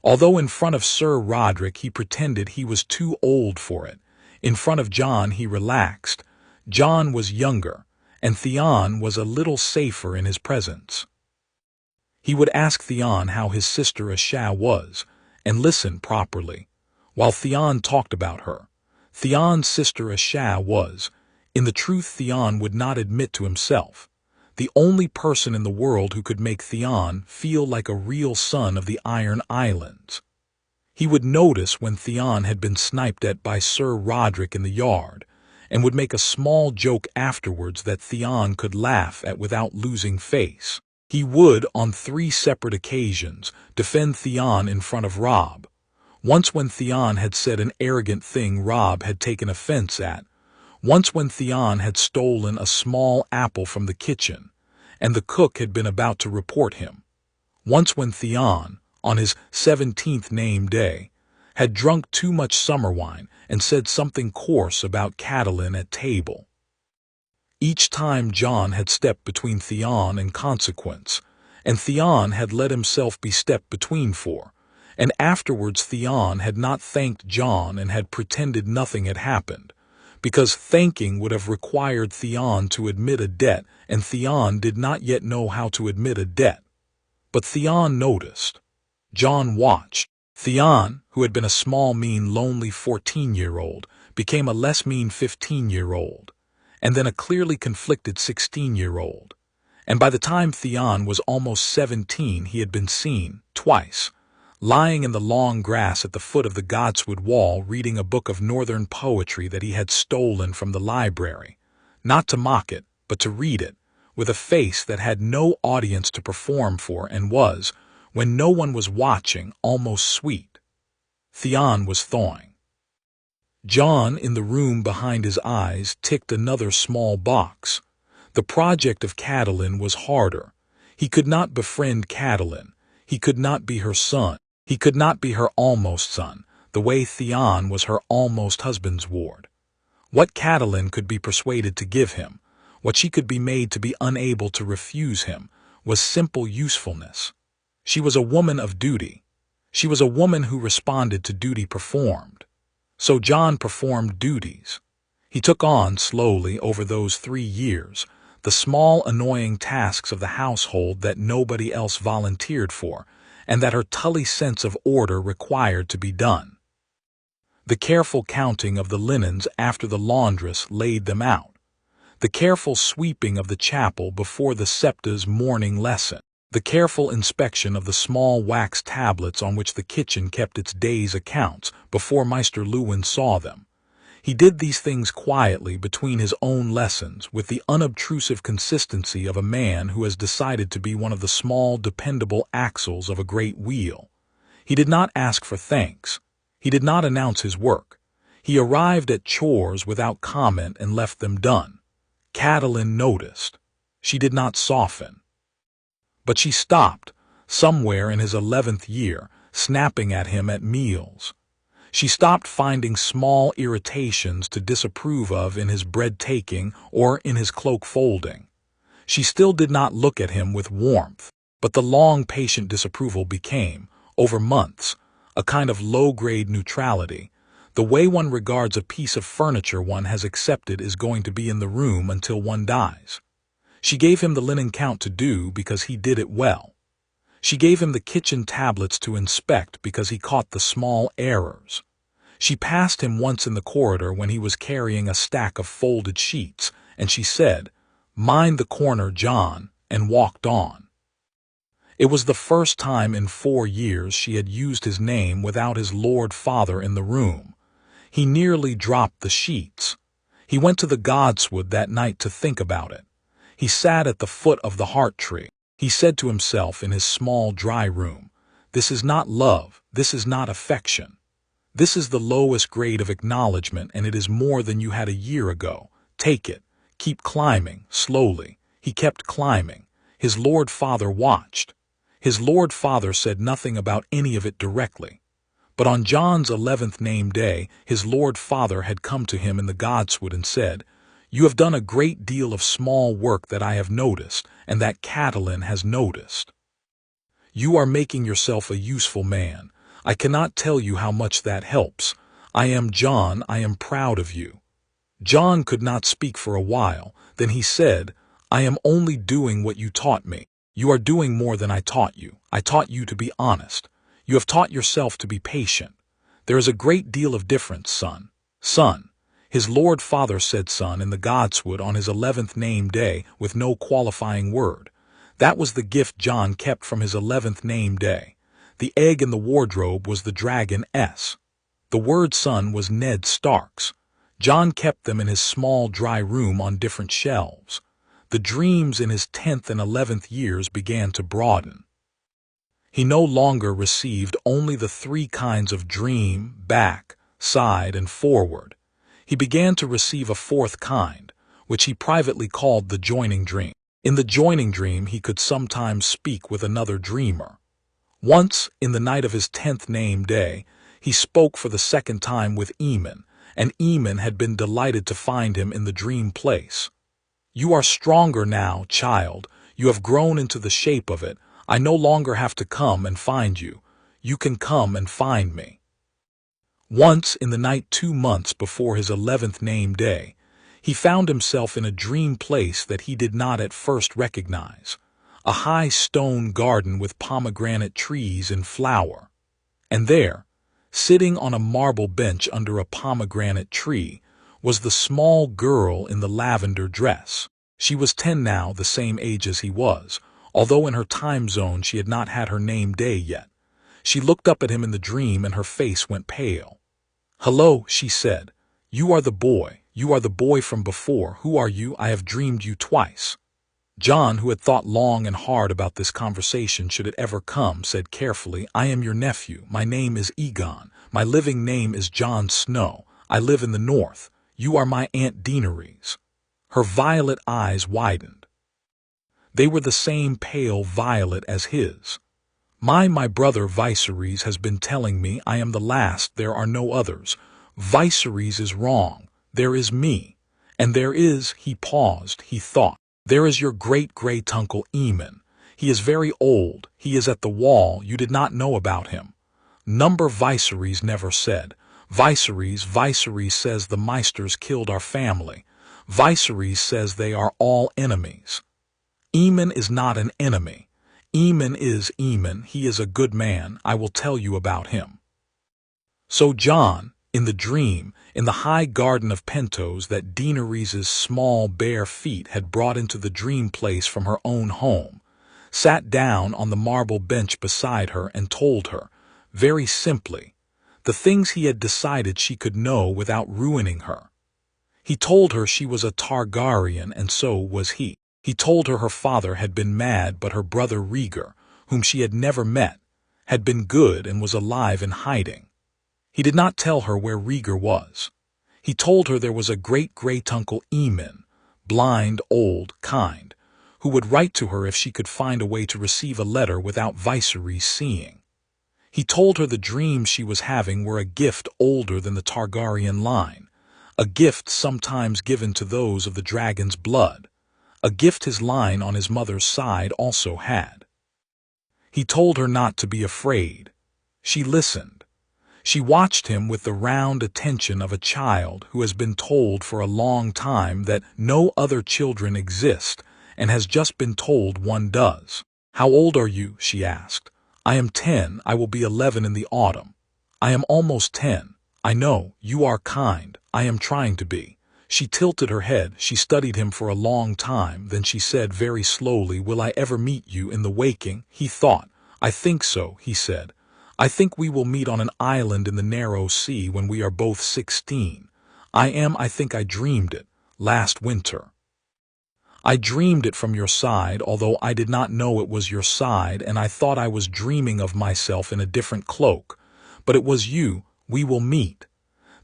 Although in front of Sir Roderick he pretended he was too old for it, in front of Jon he relaxed. Jon was younger, and Theon was a little safer in his presence. He would ask Theon how his sister Asha was, and listen properly, while Theon talked about her. Theon's sister Asha was, in the truth Theon would not admit to himself, the only person in the world who could make Theon feel like a real son of the Iron Islands. He would notice when Theon had been sniped at by Sir Roderick in the yard, and would make a small joke afterwards that Theon could laugh at without losing face. He would, on 3 separate occasions, defend Theon in front of Robb. Once when Theon had said an arrogant thing Robb had taken offense at. Once when Theon had stolen a small apple from the kitchen, and the cook had been about to report him. Once when Theon, on his 17th name day, had drunk too much summer wine and said something coarse about Catelyn at table. Each time Jon had stepped between Theon and consequence, and Theon had let himself be stepped between for, and afterwards Theon had not thanked Jon and had pretended nothing had happened, because thanking would have required Theon to admit a debt, and Theon did not yet know how to admit a debt. But Theon noticed. Jon watched. Theon, who had been a small, mean, lonely 14-year-old, became a less mean 15-year-old, and then a clearly conflicted 16-year-old. And by the time Theon was almost 17, he had been seen, twice, lying in the long grass at the foot of the Godswood Wall reading a book of northern poetry that he had stolen from the library, not to mock it, but to read it, with a face that had no audience to perform for and was, when no one was watching, almost sweet. Theon was thawing. Jon, in the room behind his eyes, ticked another small box. The project of Catelyn was harder. He could not befriend Catelyn. He could not be her son. He could not be her almost son, the way Theon was her almost husband's ward. What Catelyn could be persuaded to give him, what she could be made to be unable to refuse him, was simple usefulness. She was a woman of duty. She was a woman who responded to duty performed. So Jon performed duties. He took on, slowly, over those 3 years, the small, annoying tasks of the household that nobody else volunteered for, and that her Tully sense of order required to be done. The careful counting of the linens after the laundress laid them out. The careful sweeping of the chapel before the Septa's morning lesson. The careful inspection of the small wax tablets on which the kitchen kept its day's accounts before Meister Lewin saw them. He did these things quietly between his own lessons with the unobtrusive consistency of a man who has decided to be one of the small, dependable axles of a great wheel. He did not ask for thanks. He did not announce his work. He arrived at chores without comment and left them done. Catelyn noticed. She did not soften. But she stopped, somewhere in his 11th year, snapping at him at meals. She stopped finding small irritations to disapprove of in his bread-taking or in his cloak-folding. She still did not look at him with warmth, but the long, patient disapproval became, over months, a kind of low-grade neutrality. The way one regards a piece of furniture one has accepted is going to be in the room until one dies. She gave him the linen count to do because he did it well. She gave him the kitchen tablets to inspect because he caught the small errors. She passed him once in the corridor when he was carrying a stack of folded sheets, and she said, "Mind the corner, John," and walked on. It was the first time in 4 years she had used his name without his Lord Father in the room. He nearly dropped the sheets. He went to the godswood that night to think about it. He sat at the foot of the heart tree. He said to himself in his small dry room, "This is not love, this is not affection. This is the lowest grade of acknowledgement, and it is more than you had a year ago. Take it. Keep climbing, slowly." He kept climbing. His Lord Father watched. His Lord Father said nothing about any of it directly. But on Jon's 11th name day, his Lord Father had come to him in the godswood and said, "You have done a great deal of small work that I have noticed, and that Catelyn has noticed. You are making yourself a useful man. I cannot tell you how much that helps. I am Jon, I am proud of you." Jon could not speak for a while. Then he said, "I am only doing what you taught me. You are doing more than I taught you. I taught you to be honest. You have taught yourself to be patient. There is a great deal of difference, son. Son." His Lord Father said son in the godswood on his 11th name day with no qualifying word. That was the gift Jon kept from his 11th name day. The egg in the wardrobe was the dragon S. The word son was Ned Stark's. Jon kept them in his small dry room on different shelves. The dreams in his 10th and 11th years began to broaden. He no longer received only the 3 kinds of dream, back, side, and forward. He began to receive a 4th kind, which he privately called the joining dream. In the joining dream he could sometimes speak with another dreamer. Once, in the night of his 10th name day, he spoke for the 2nd time with Aemon, and Aemon had been delighted to find him in the dream place. "You are stronger now, child. You have grown into the shape of it. I no longer have to come and find you. You can come and find me." Once, in the night 2 months before his 11th name day, he found himself in a dream place that he did not at first recognize. A high stone garden with pomegranate trees in flower. And there, sitting on a marble bench under a pomegranate tree, was the small girl in the lavender dress. She was 10 now, the same age as he was, although in her time zone she had not had her name day yet. She looked up at him in the dream and her face went pale. "Hello," she said. "You are the boy. You are the boy from before. Who are you? I have dreamed you twice." Jon, who had thought long and hard about this conversation should it ever come, said carefully, "I am your nephew. My name is Aegon. My living name is Jon Snow. I live in the north. You are my Aunt Daenerys." Her violet eyes widened. They were the same pale violet as his. My brother Viserys has been telling me I am the last, there are no others. Viserys is wrong. There is me. And there is," he paused, he thought, "there is your great-great-uncle Aemon. He is very old. He is at the wall. You did not know about him." Number Viserys never said. Viserys says the Meisters killed our family. Viserys says they are all enemies. Aemon is not an enemy. Aemon is Aemon. He is a good man. I will tell you about him. So Jon, in the dream, in the high garden of Pentos that Daenerys' small bare feet had brought into the dream place from her own home, sat down on the marble bench beside her and told her, very simply, the things he had decided she could know without ruining her. He told her she was a Targaryen and so was he. He told her her father had been mad but her brother Rhaegar, whom she had never met, had been good and was alive in hiding. He did not tell her where Rhaegar was. He told her there was a great-great-uncle Aemon, blind, old, kind, who would write to her if she could find a way to receive a letter without Viserys seeing. He told her the dreams she was having were a gift older than the Targaryen line, a gift sometimes given to those of the dragon's blood, a gift his line on his mother's side also had. He told her not to be afraid. She listened. She watched him with the round attention of a child who has been told for a long time that no other children exist and has just been told one does. "How old are you?" she asked. "I am 10. I will be 11 in the autumn." "I am almost 10. I know, you are kind. I am trying to be." She tilted her head. She studied him for a long time. Then she said very slowly, "Will I ever meet you in the waking?" He thought. "I think so," he said. "I think we will meet on an island in the narrow sea when we are both 16. I think I dreamed it, last winter. I dreamed it from your side, although I did not know it was your side, and I thought I was dreaming of myself in a different cloak. But it was you. We will meet.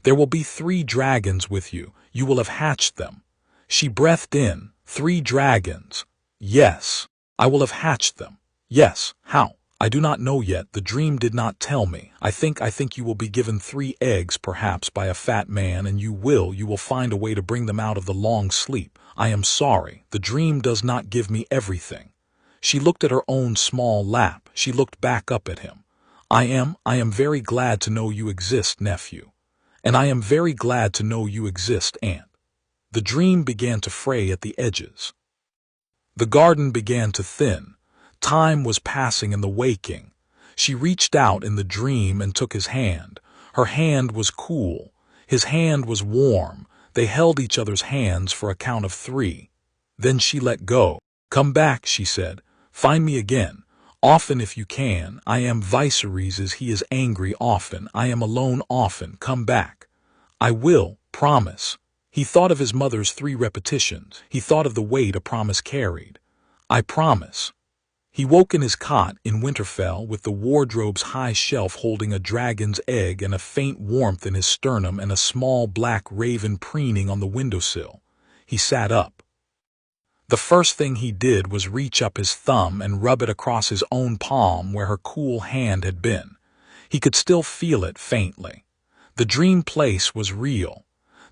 There will be 3 dragons with you. You will have hatched them." She breathed in. 3 dragons. "Yes, I will have hatched them." "Yes, how?" "I do not know yet. The dream did not tell me. I think you will be given 3 eggs perhaps by a fat man, and you will find a way to bring them out of the long sleep. I am sorry. The dream does not give me everything." She looked at her own small lap. She looked back up at him. I am very glad to know you exist, nephew. And I am very glad to know you exist, aunt." The dream began to fray at the edges. The garden began to thin. Time was passing in the waking. She reached out in the dream and took his hand. Her hand was cool. His hand was warm. They held each other's hands for a count of 3. Then she let go. "Come back," she said. "Find me again. Often if you can. I am Viserys. He is angry often. I am alone often. Come back." "I will, promise." He thought of his mother's 3 repetitions. He thought of the weight a promise carried. "I promise." He woke in his cot in Winterfell with the wardrobe's high shelf holding a dragon's egg and a faint warmth in his sternum and a small black raven preening on the windowsill. He sat up. The first thing he did was reach up his thumb and rub it across his own palm where her cool hand had been. He could still feel it faintly. The dream place was real.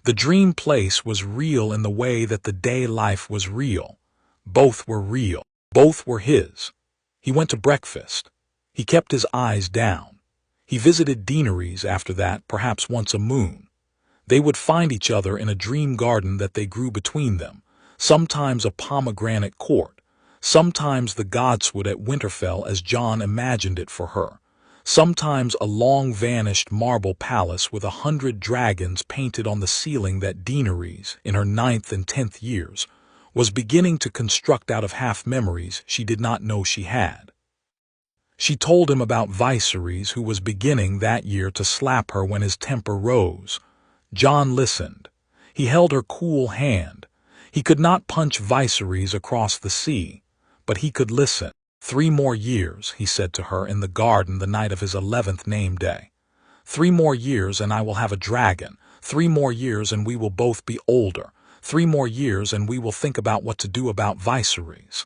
The dream place was real in the way that the day life was real. Both were real. Both were his. He went to breakfast. He kept his eyes down. He visited deaneries after that, perhaps once a moon. They would find each other in a dream garden that they grew between them, sometimes a pomegranate court, sometimes the godswood at Winterfell as Jon imagined it for her, sometimes a long-vanished marble palace with 100 dragons painted on the ceiling that deaneries, in her 9th and 10th years, was beginning to construct out of half-memories she did not know she had. She told him about Viserys, who was beginning that year to slap her when his temper rose. Jon listened. He held her cool hand. He could not punch Viserys across the sea, but he could listen. 3 more years, he said to her in the garden the night of his 11th name day. 3 more years and I will have a dragon. 3 more years and we will both be older. 3 more years and we will think about what to do about Viserys.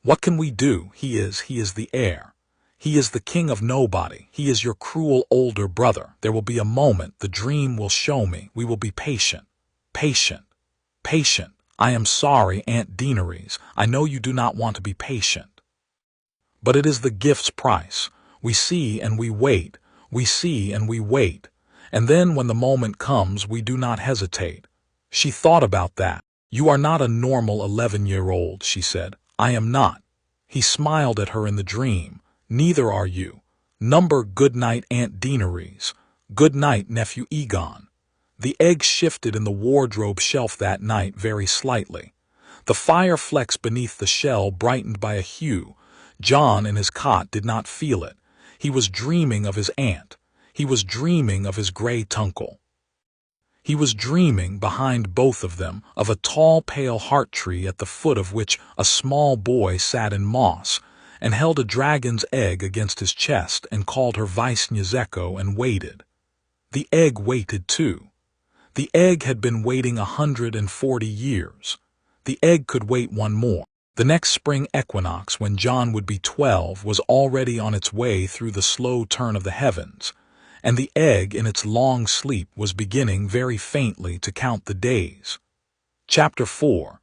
What can we do? He is the heir. He is the king of nobody. He is your cruel older brother. There will be a moment. The dream will show me. We will be patient. Patient. Patient. I am sorry, Aunt Daenerys. I know you do not want to be patient. But it is the gift's price. We see and we wait. We see and we wait. And then when the moment comes, we do not hesitate. She thought about that. "You are not a normal 11-year-old, she said. "I am not." He smiled at her in the dream. "Neither are you. Number good night, Aunt Daenerys. Good night, nephew Aegon." The egg shifted in the wardrobe shelf that night very slightly. The fire flecks beneath the shell brightened by a hue. Jon in his cot did not feel it. He was dreaming of his aunt. He was dreaming of his gray tuncle. He was dreaming, behind both of them, of a tall pale heart tree at the foot of which a small boy sat in moss, and held a dragon's egg against his chest and called her Vice-Nyezeko and waited. The egg waited too. The egg had been waiting 140 years. The egg could wait one more. The next spring equinox, when Jon would be 12, was already on its way through the slow turn of the heavens, and the egg in its long sleep was beginning very faintly to count the days. Chapter 4.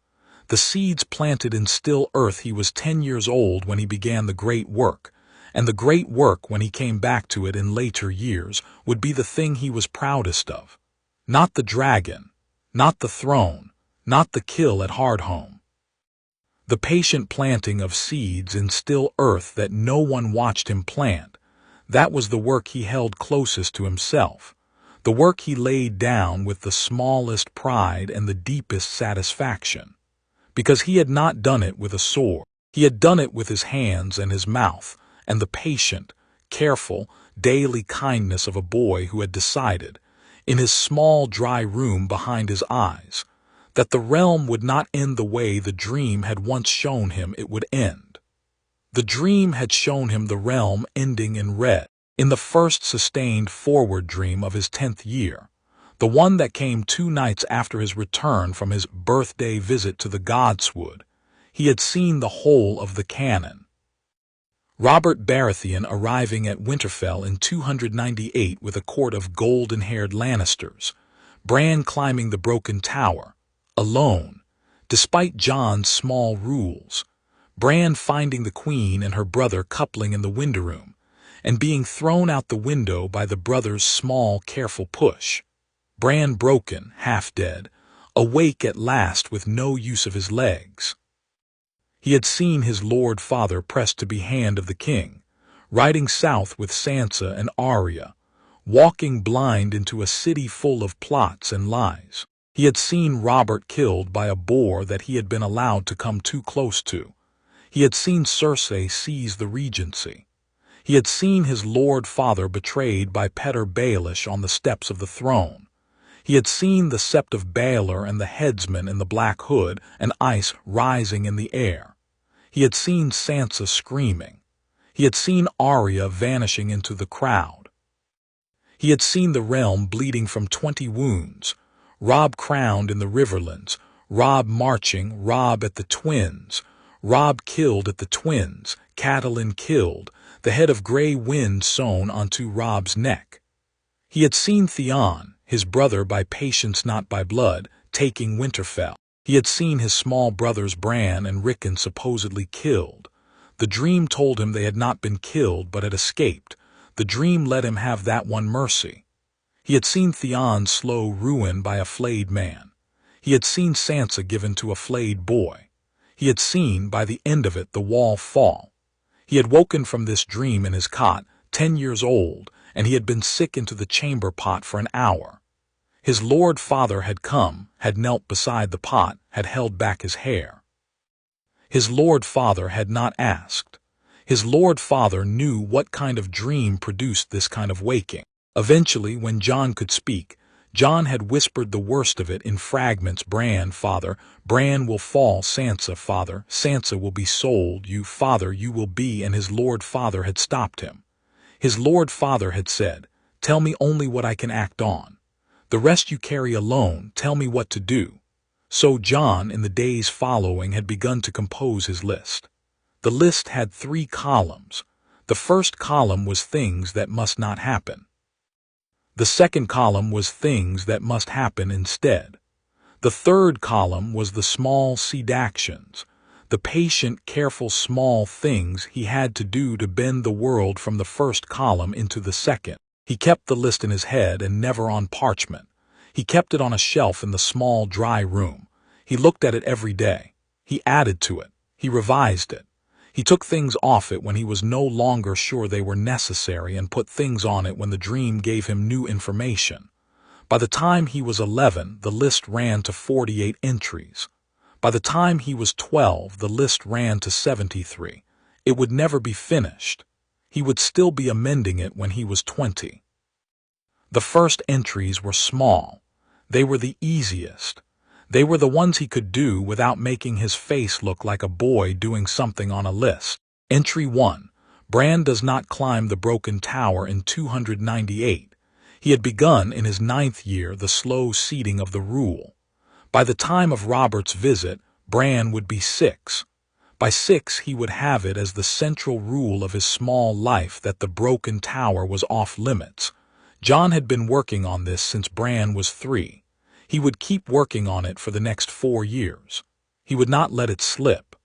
The seeds planted in still earth. He was 10 years old when he began the great work, and the great work, when he came back to it in later years, would be the thing he was proudest of. Not the dragon, not the throne, not the kill at Hardhome. The patient planting of seeds in still earth that no one watched him plant, that was the work he held closest to himself, the work he laid down with the smallest pride and the deepest satisfaction. Because he had not done it with a sword. He had done it with his hands and his mouth, and the patient, careful, daily kindness of a boy who had decided, in his small dry room behind his eyes, that the realm would not end the way the dream had once shown him it would end. The dream had shown him the realm ending in red, in the first sustained forward dream of his 10th year, the one that came 2 nights after his return from his birthday visit to the Godswood. He had seen the whole of the canon. Robert Baratheon arriving at Winterfell in 298 with a court of golden-haired Lannisters, Bran climbing the broken tower, alone, despite Jon's small rules, Bran finding the queen and her brother coupling in the window room, and being thrown out the window by the brother's small, careful push. Bran broken, half dead, awake at last with no use of his legs. He had seen his lord father pressed to be hand of the king, riding south with Sansa and Arya, walking blind into a city full of plots and lies. He had seen Robert killed by a boar that he had been allowed to come too close to. He had seen Cersei seize the regency. He had seen his lord father betrayed by Petyr Baelish on the steps of the throne. He had seen the sept of Baelor and the headsman in the black hood and ice rising in the air. He had seen Sansa screaming. He had seen Arya vanishing into the crowd. He had seen the realm bleeding from 20 wounds, Robb crowned in the Riverlands, Robb marching, Robb at the Twins, Robb killed at the Twins, Catelyn killed, the head of Grey Wind sewn onto Robb's neck. He had seen Theon, his brother by patience not by blood, taking Winterfell. He had seen his small brothers Bran and Rickon supposedly killed. The dream told him they had not been killed but had escaped. The dream let him have that one mercy. He had seen Theon's slow ruin by a flayed man. He had seen Sansa given to a flayed boy. He had seen, by the end of it, the wall fall. He had woken from this dream in his cot, 10 years old, and he had been sick into the chamber pot for an hour. His lord father had come, had knelt beside the pot, had held back his hair. His lord father had not asked. His lord father knew what kind of dream produced this kind of waking. Eventually, when Jon could speak, Jon had whispered the worst of it in fragments. Bran, father, Bran will fall. Sansa, father, Sansa will be sold. You, father, you will be. And his lord father had stopped him. His lord father had said, tell me only what I can act on. The rest you carry alone. Tell me what to do. So Jon, in the days following, had begun to compose his list. The list had 3 columns. The first column was things that must not happen. The second column was things that must happen instead. The third column was the small seed actions, the patient, careful small things he had to do to bend the world from the first column into the second. He kept the list in his head and never on parchment. He kept it on a shelf in the small dry room. He looked at it every day. He added to it. He revised it. He took things off it when he was no longer sure they were necessary and put things on it when the dream gave him new information. By the time he was 11, the list ran to 48 entries. By the time he was 12, the list ran to 73. It would never be finished. He would still be amending it when he was 20. The first entries were small. They were the easiest. They were the ones he could do without making his face look like a boy doing something on a list. Entry 1. Bran does not climb the broken tower in 298. He had begun in his 9th year the slow seeding of the rule. By the time of Robert's visit, Bran would be 6. By 6 he would have it as the central rule of his small life that the broken tower was off limits. Jon had been working on this since Bran was 3. He would keep working on it for the next 4 years. He would not let it slip.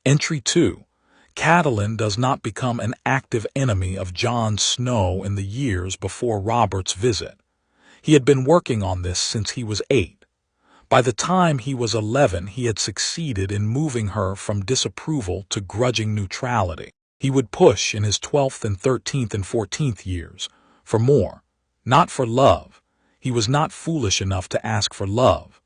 Entry 2. Catelyn does not become an active enemy of Jon Snow in the years before Robert's visit. He had been working on this since he was 8. By the time he was 11, he had succeeded in moving her from disapproval to grudging neutrality. He would push in his 12th and 13th and 14th years for more, not for love. He was not foolish enough to ask for love,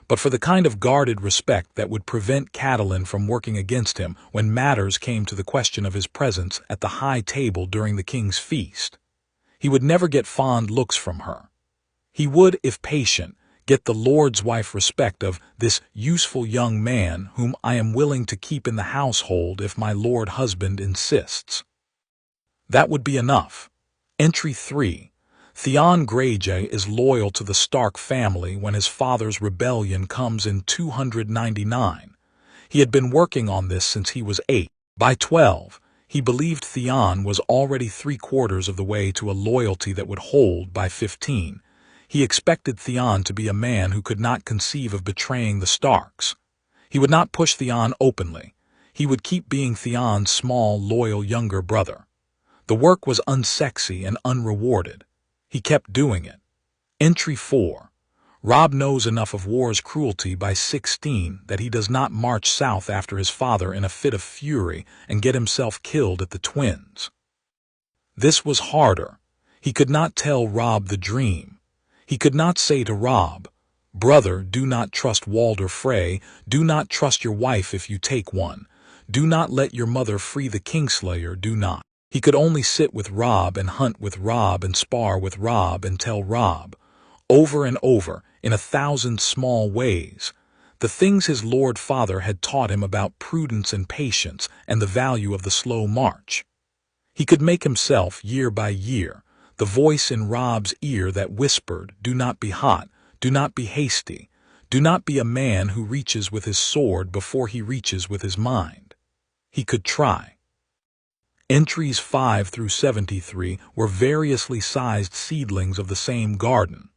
but for the kind of guarded respect that would prevent Catelyn from working against him when matters came to the question of his presence at the high table during the king's feast. He would never get fond looks from her. He would, if patient, get the lord's wife respect of this useful young man whom I am willing to keep in the household if my lord husband insists. That would be enough. Entry 3. Theon Greyjoy is loyal to the Stark family when his father's rebellion comes in 299. He had been working on this since he was 8. By 12, he believed Theon was already 3/4 of the way to a loyalty that would hold by 15. He expected Theon to be a man who could not conceive of betraying the Starks. He would not push Theon openly. He would keep being Theon's small, loyal younger brother. The work was unsexy and unrewarded. He kept doing it. Entry 4. Robb knows enough of war's cruelty by 16 that he does not march south after his father in a fit of fury and get himself killed at the Twins. This was harder. He could not tell Robb the dream. He could not say to Robb, "Brother, do not trust Walder Frey, do not trust your wife if you take one, do not let your mother free the Kingslayer, do not." He could only sit with Robb and hunt with Robb and spar with Robb and tell Robb, over and over, in 1,000 small ways, the things his lord father had taught him about prudence and patience and the value of the slow march. He could make himself, year by year, the voice in Robb's ear that whispered, "Do not be hot, do not be hasty, do not be a man who reaches with his sword before he reaches with his mind." He could try. Entries 5 through 73 were variously sized seedlings of the same garden.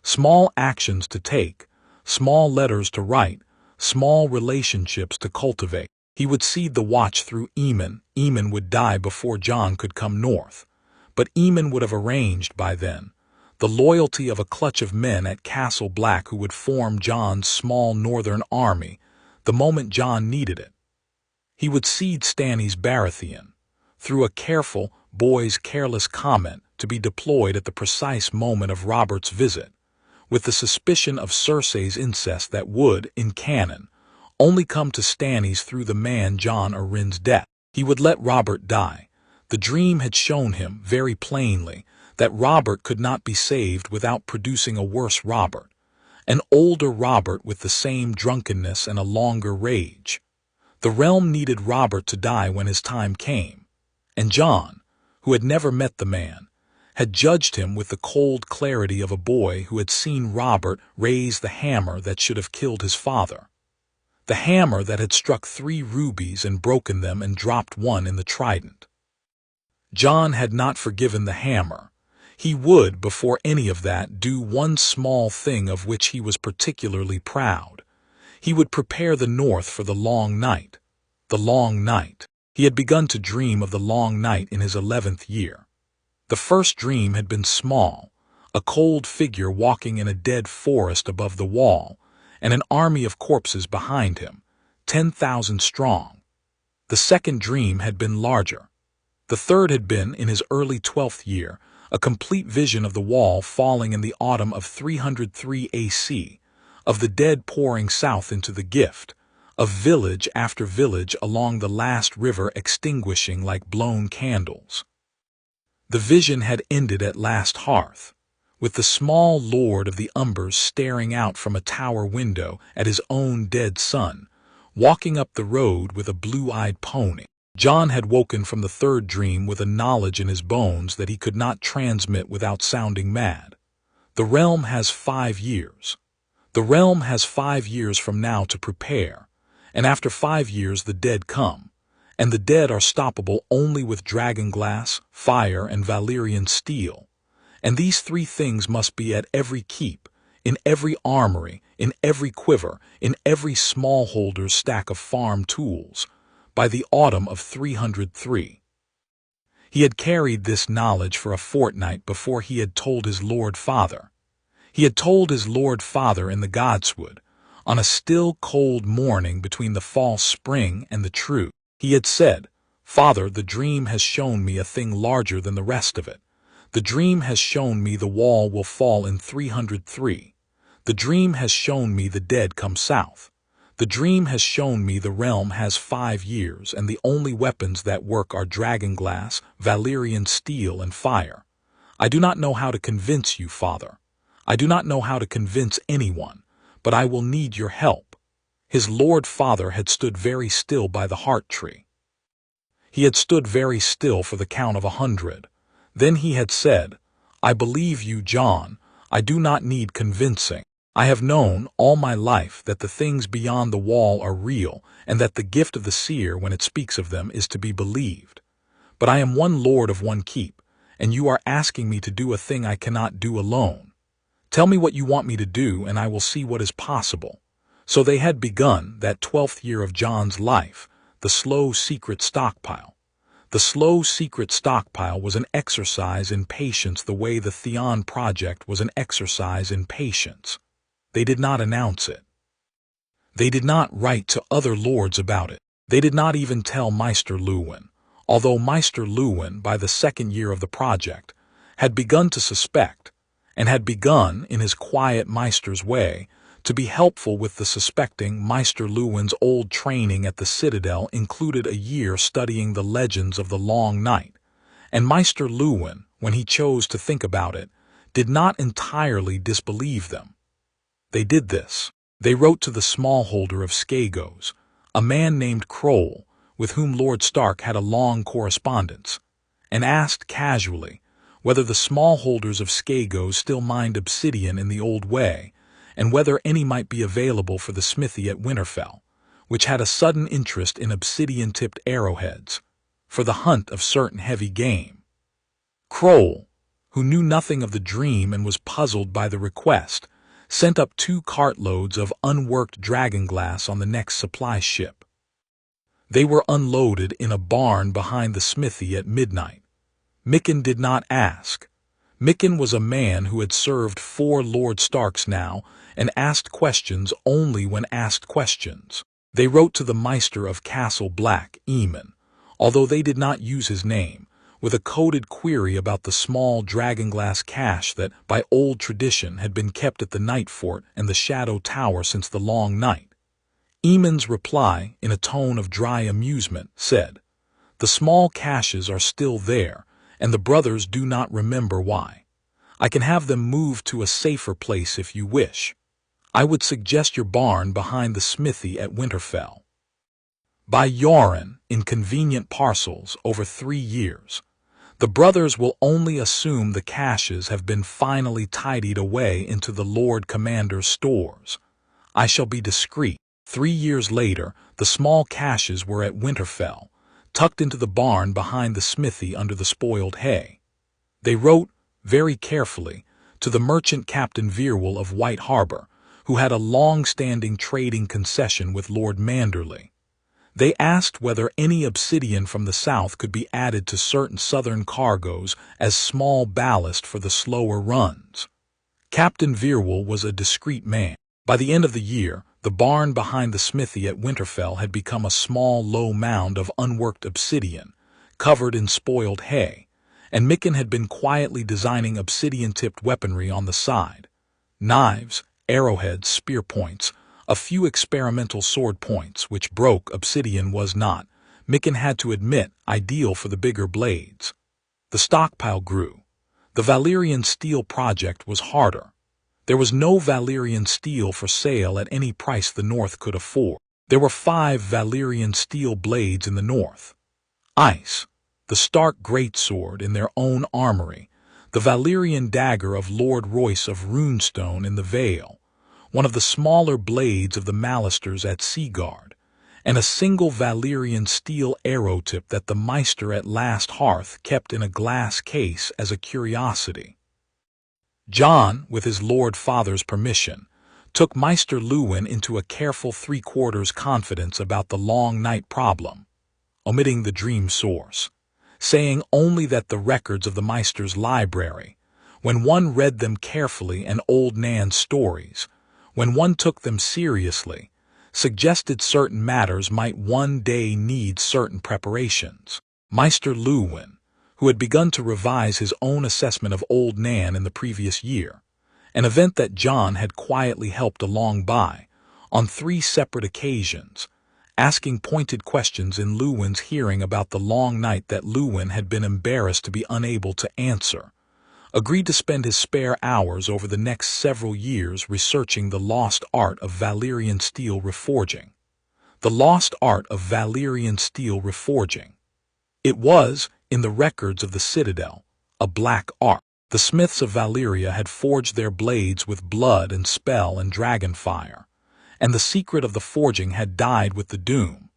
Small actions to take, small letters to write, small relationships to cultivate. He would seed the watch through Aemon. Aemon would die before Jon could come north. But Aemon would have arranged by then the loyalty of a clutch of men at Castle Black who would form Jon's small northern army the moment Jon needed it. He would seed Stannis Baratheon through a careful, boy's careless comment to be deployed at the precise moment of Robert's visit, with the suspicion of Cersei's incest that would, in canon, only come to Stannis through the man Jon Arryn's death. He would let Robert die. The dream had shown him, very plainly, that Robert could not be saved without producing a worse Robert, an older Robert with the same drunkenness and a longer rage. The realm needed Robert to die when his time came. And Jon, who had never met the man, had judged him with the cold clarity of a boy who had seen Robert raise the hammer that should have killed his father. The hammer that had struck 3 rubies and broken them and dropped one in the Trident. Jon had not forgiven the hammer. He would, before any of that, do one small thing of which he was particularly proud. He would prepare the North for the long night. The long night. He had begun to dream of the long night in his 11th year. The first dream had been small, a cold figure walking in a dead forest above the wall, and an army of corpses behind him, 10,000 strong. The second dream had been larger. The third had been, in his early 12th year, a complete vision of the wall falling in the autumn of 303 AC, of the dead pouring south into the Gift, of village after village along the last river extinguishing like blown candles. The vision had ended at last hearth, with the small lord of the Umbers staring out from a tower window at his own dead son, walking up the road with a blue-eyed pony. Jon had woken from the third dream with a knowledge in his bones that he could not transmit without sounding mad. The realm has 5 years. The realm has 5 years from now to prepare, and after 5 years the dead come, and the dead are stoppable only with dragon glass, fire, and Valyrian steel. And these 3 things must be at every keep, in every armory, in every quiver, in every smallholder's stack of farm tools, by the autumn of 303. He had carried this knowledge for a fortnight before he had told his Lord Father. He had told his Lord Father in the Godswood, on a still cold morning between the false spring and the true. He had said, "Father, the dream has shown me a thing larger than the rest of it. The dream has shown me the wall will fall in 303. The dream has shown me the dead come south. The dream has shown me the realm has 5 years, and the only weapons that work are dragon glass, Valyrian steel, and fire. I do not know how to convince you, Father. I do not know how to convince anyone, but I will need your help." His Lord Father had stood very still by the heart tree. He had stood very still for the count of 100. Then he had said, "I believe you, Jon. I do not need convincing. I have known all my life that the things beyond the wall are real, and that the gift of the seer when it speaks of them is to be believed. But I am one lord of one keep, and you are asking me to do a thing I cannot do alone. Tell me what you want me to do, and I will see what is possible." So they had begun that 12th year of Jon's life, the slow secret stockpile. The slow secret stockpile was an exercise in patience the way the Theon project was an exercise in patience. They did not announce it. They did not write to other lords about it. They did not even tell Maester Luwin, although Maester Luwin, by the 2nd year of the project, had begun to suspect, and had begun, in his quiet Maester's way, to be helpful with the suspecting. Maester Luwin's old training at the Citadel included a year studying the legends of the Long Night, and Maester Luwin, when he chose to think about it, did not entirely disbelieve them. They did this. They wrote to the smallholder of Skagos, a man named Kroll, with whom Lord Stark had a long correspondence, and asked casually whether the smallholders of Skagos still mined obsidian in the old way, and whether any might be available for the smithy at Winterfell, which had a sudden interest in obsidian-tipped arrowheads, for the hunt of certain heavy game. Kroll, who knew nothing of the dream and was puzzled by the request, sent up 2 cartloads of unworked dragonglass on the next supply ship. They were unloaded in a barn behind the smithy at midnight. Mikken did not ask. Mikken was a man who had served 4 Lord Starks now and asked questions only when asked questions. They wrote to the Maester of Castle Black, Eamon, although they did not use his name, with a coded query about the small dragonglass cache that, by old tradition, had been kept at the Night Fort and the Shadow Tower since the Long Night. Eamon's reply, in a tone of dry amusement, said, "The small caches are still there, and the brothers do not remember why. I can have them moved to a safer place if you wish. I would suggest your barn behind the smithy at Winterfell. By Yoren, in convenient parcels, over 3 years. The brothers will only assume the caches have been finally tidied away into the Lord Commander's stores. I shall be discreet." 3 years later, the small caches were at Winterfell, tucked into the barn behind the smithy under the spoiled hay. They wrote, very carefully, to the merchant Captain Veerwell of White Harbor, who had a long-standing trading concession with Lord Manderley. They asked whether any obsidian from the south could be added to certain southern cargoes as small ballast for the slower runs. Captain Veerwell was a discreet man. By the end of the year, the barn behind the smithy at Winterfell had become a small, low mound of unworked obsidian, covered in spoiled hay, and Mikken had been quietly designing obsidian-tipped weaponry on the side. Knives, arrowheads, spear points, A few experimental sword points, which broke obsidian was not, Mikken had to admit, ideal for the bigger blades. The stockpile grew. The Valyrian steel project was harder. There was no Valyrian steel for sale at any price the North could afford. There were 5 Valyrian steel blades in the North. Ice, the Stark greatsword in their own armory, the Valyrian dagger of Lord Royce of Runestone in the Vale, one of the smaller blades of the Malisters at Seaguard, and a single Valyrian steel arrow tip that the Maester at Last Hearth kept in a glass case as a curiosity. Jon, with his Lord Father's permission, took Maester Luwin into a careful 3/4 confidence about the long night problem, omitting the dream source, saying only that the records of the Maester's library, when one read them carefully and old Nan's stories, when one took them seriously, suggested certain matters might one day need certain preparations. Maester Luwin, who had begun to revise his own assessment of old Nan in the previous year, an event that Jon had quietly helped along by, on 3 separate occasions, asking pointed questions in Luwin's hearing about the long night that Luwin had been embarrassed to be unable to answer, agreed to spend his spare hours over the next several years researching the lost art of Valyrian steel reforging. The lost art of Valyrian steel reforging. It was, in the records of the Citadel, a black art. The smiths of Valyria had forged their blades with blood and spell and dragonfire, and the secret of the forging had died with the doom,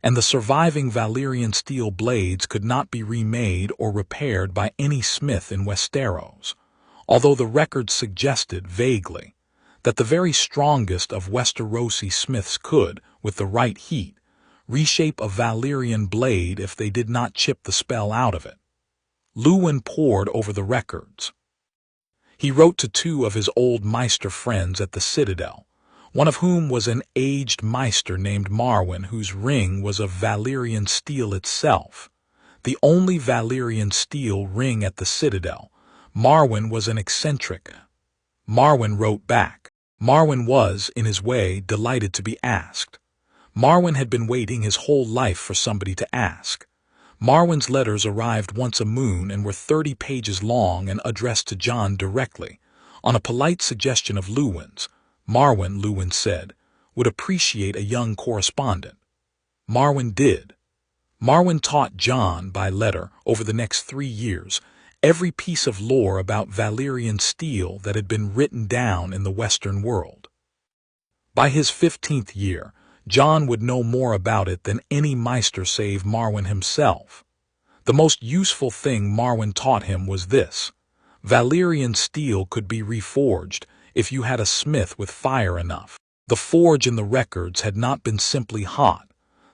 and the surviving Valyrian steel blades could not be remade or repaired by any smith in Westeros, although the records suggested, vaguely, that the very strongest of Westerosi smiths could, with the right heat, reshape a Valyrian blade if they did not chip the spell out of it. Luwin pored over the records. He wrote to 2 of his old Maester friends at the Citadel, one of whom was an aged Maester named Marwyn, whose ring was of Valyrian steel itself, the only Valyrian steel ring at the Citadel. Marwyn was an eccentric. Marwyn wrote back. Marwyn was, in his way, delighted to be asked. Marwyn had been waiting his whole life for somebody to ask. Marwyn's letters arrived once a moon and were 30 pages long and addressed to Jon directly. On a polite suggestion of Luwin's, Marwyn, Luwin said, would appreciate a young correspondent. Marwyn did. Marwyn taught Jon, by letter, over the next 3 years, every piece of lore about Valyrian steel that had been written down in the Western world. By his 15th year, Jon would know more about it than any Maester save Marwyn himself. The most useful thing Marwyn taught him was this: Valyrian steel could be reforged if you had a smith with fire enough. The forge in the records had not been simply hot.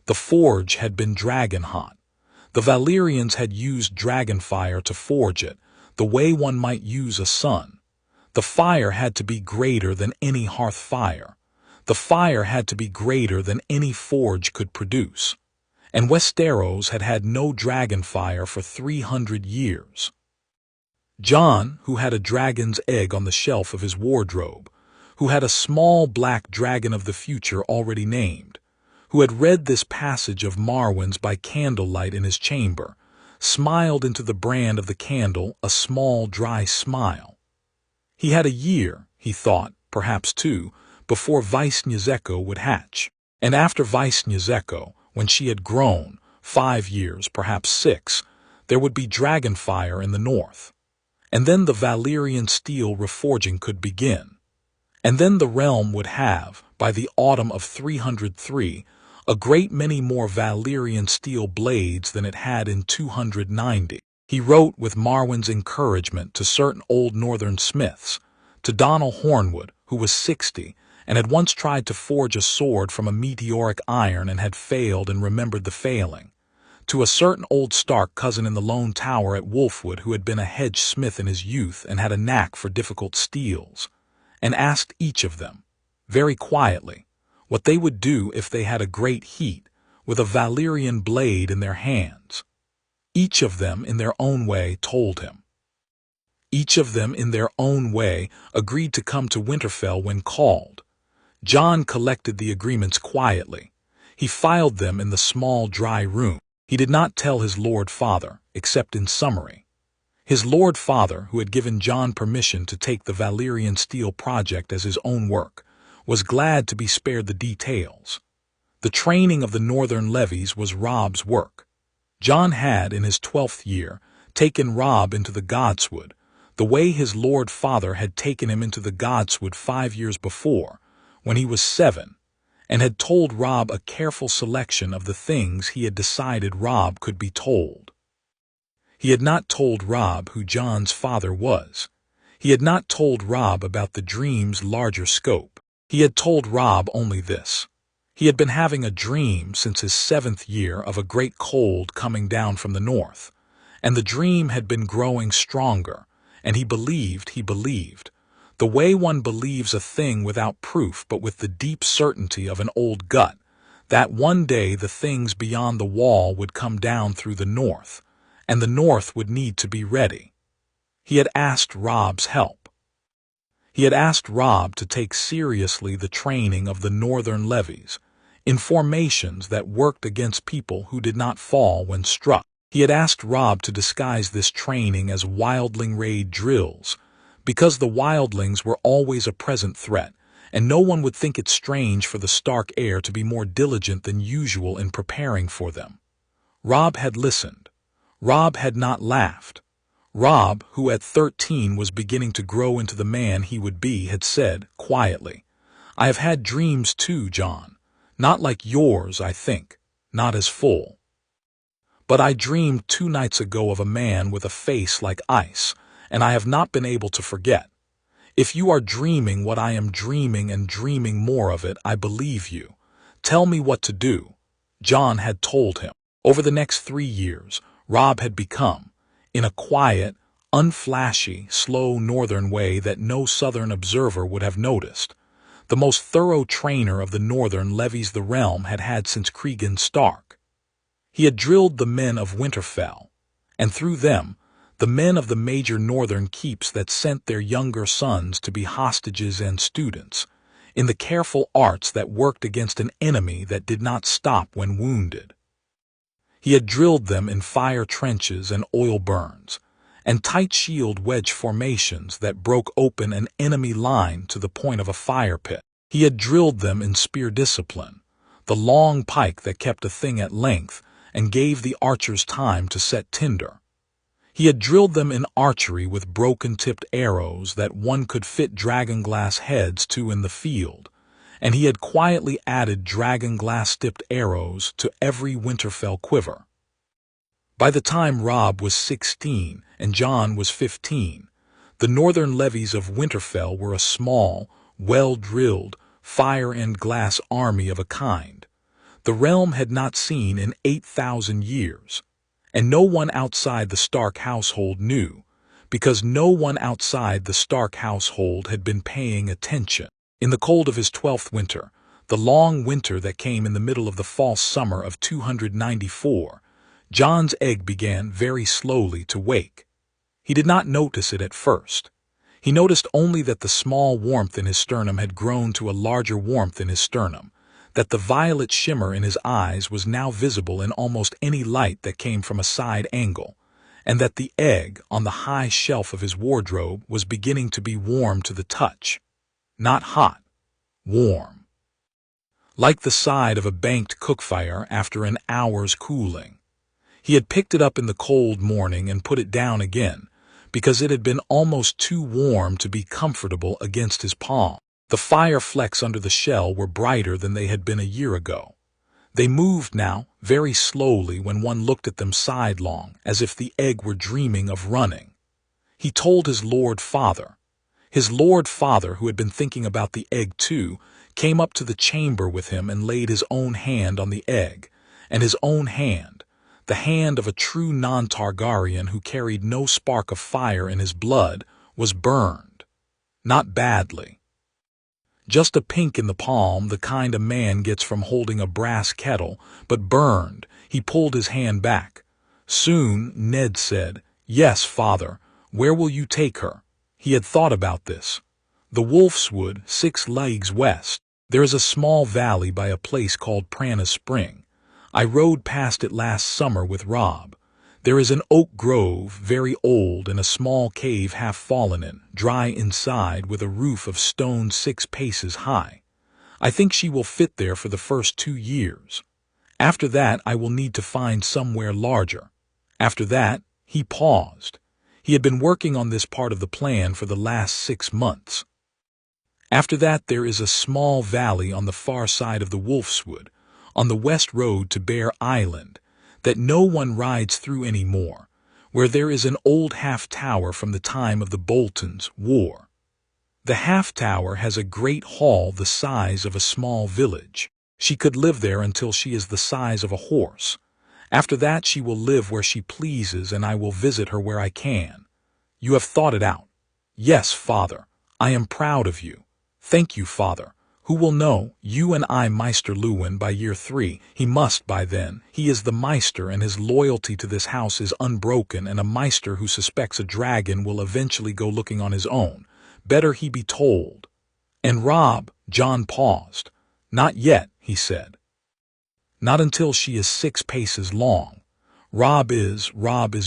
The forge had been dragon hot. The Valyrians had used dragon fire to forge it, the way one might use a sun. The fire had to be greater than any hearth fire. The fire had to be greater than any forge could produce. And Westeros had had no dragon fire for 300 years. Jon, who had a dragon's egg on the shelf of his wardrobe, who had a small black dragon of the future already named, who had read this passage of Marwyn's by candlelight in his chamber, smiled into the brand of the candle a small dry smile. He had a year, he thought, perhaps 2, before Vaishnezeko would hatch, and after Vaishnezeko, when she had grown, 5 years, perhaps 6, there would be dragon fire in the north. And then the Valyrian steel reforging could begin. And then the realm would have, by the autumn of 303, a great many more Valyrian steel blades than it had in 290. He wrote with Marwyn's encouragement to certain old northern smiths, to Donal Hornwood, who was 60, and had once tried to forge a sword from a meteoric iron and had failed and remembered the failing, to a certain old Stark cousin in the Lone Tower at Wolfwood who had been a hedge smith in his youth and had a knack for difficult steels, and asked each of them, very quietly, what they would do if they had a great heat with a Valyrian blade in their hands. Each of them in their own way told him. Each of them in their own way agreed to come to Winterfell when called. Jon collected the agreements quietly. He filed them in the small, dry room. He did not tell his Lord Father, except in summary. His Lord Father, who had given Jon permission to take the Valyrian Steel project as his own work, was glad to be spared the details. The training of the northern levies was Robb's work. Jon had, in his 12th year, taken Robb into the Godswood, the way his Lord Father had taken him into the Godswood 5 years before, when he was 7, and had told Robb a careful selection of the things he had decided Robb could be told. He had not told Robb who Jon's father was. He had not told Robb about the dream's larger scope. He had told Robb only this. He had been having a dream since his 7th year of a great cold coming down from the north, and the dream had been growing stronger, and he believed, the way one believes a thing without proof but with the deep certainty of an old gut, that one day the things beyond the wall would come down through the north, and the north would need to be ready. He had asked Robb's help. He had asked Robb to take seriously the training of the northern levies, in formations that worked against people who did not fall when struck. He had asked Robb to disguise this training as wildling raid drills, because the wildlings were always a present threat, and no one would think it strange for the Stark heir to be more diligent than usual in preparing for them. Robb had listened. Robb had not laughed. Robb, who at 13 was beginning to grow into the man he would be, had said, quietly, "I have had dreams too, Jon. Not like yours, I think. Not as full. But I dreamed 2 nights ago of a man with a face like ice, and I have not been able to forget. If you are dreaming what I am dreaming and dreaming more of it, I believe you. Tell me what to do." Jon had told him. Over the next 3 years, Robb had become, in a quiet, unflashy, slow northern way that no southern observer would have noticed, the most thorough trainer of the northern levies the realm had had since Cregan Stark. He had drilled the men of Winterfell, and through them, the men of the major northern keeps that sent their younger sons to be hostages and students, in the careful arts that worked against an enemy that did not stop when wounded. He had drilled them in fire trenches and oil burns, and tight shield wedge formations that broke open an enemy line to the point of a fire pit. He had drilled them in spear discipline, the long pike that kept a thing at length and gave the archers time to set tinder. He had drilled them in archery with broken-tipped arrows that one could fit dragonglass heads to in the field, and he had quietly added dragonglass-tipped arrows to every Winterfell quiver. By the time Robb was 16 and Jon was 15, the northern levies of Winterfell were a small, well-drilled, fire-and-glass army of a kind the realm had not seen in 8,000 years, and no one outside the Stark household knew, because no one outside the Stark household had been paying attention. In the cold of his 12th winter, the long winter that came in the middle of the false summer of 294, Jon's egg began very slowly to wake. He did not notice it at first. He noticed only that the small warmth in his sternum had grown to a larger warmth in his sternum, that the violet shimmer in his eyes was now visible in almost any light that came from a side angle, and that the egg on the high shelf of his wardrobe was beginning to be warm to the touch. Not hot, warm. Like the side of a banked cookfire after an hour's cooling. He had picked it up in the cold morning and put it down again, because it had been almost too warm to be comfortable against his palm. The fire flecks under the shell were brighter than they had been a year ago. They moved now, very slowly when one looked at them sidelong, as if the egg were dreaming of running. He told his Lord Father. His Lord Father, who had been thinking about the egg too, came up to the chamber with him and laid his own hand on the egg, and his own hand, the hand of a true non-Targaryen who carried no spark of fire in his blood, was burned. Not badly. Just a pink in the palm, the kind a man gets from holding a brass kettle, but burned. He pulled his hand back. Soon, Ned said, "Yes, Father, where will you take her?" He had thought about this. The Wolf's Wood, 6 leagues west. There is a small valley by a place called Prana's Spring. I rode past it last summer with Rob. There is an oak grove, very old, and a small cave half fallen in, dry inside, with a roof of stone 6 paces high. I think she will fit there for the first 2 years. After that I will need to find somewhere larger. After that, he paused. He had been working on this part of the plan for the last 6 months. After that there is a small valley on the far side of the Wolfswood, on the west road to Bear Island, that no one rides through any more, where there is an old half-tower from the time of the Bolton's war. The half-tower has a great hall the size of a small village. She could live there until she is the size of a horse. After that she will live where she pleases, and I will visit her where I can. You have thought it out. Yes, Father. I am proud of you. Thank you, Father. Who will know, you and I, Meister Lewin, by year 3. He must by then. He is the Meister, and his loyalty to this house is unbroken, and a Meister who suspects a dragon will eventually go looking on his own. Better he be told. And Rob, John paused. Not yet, he said. Not until she is 6 paces long. Rob is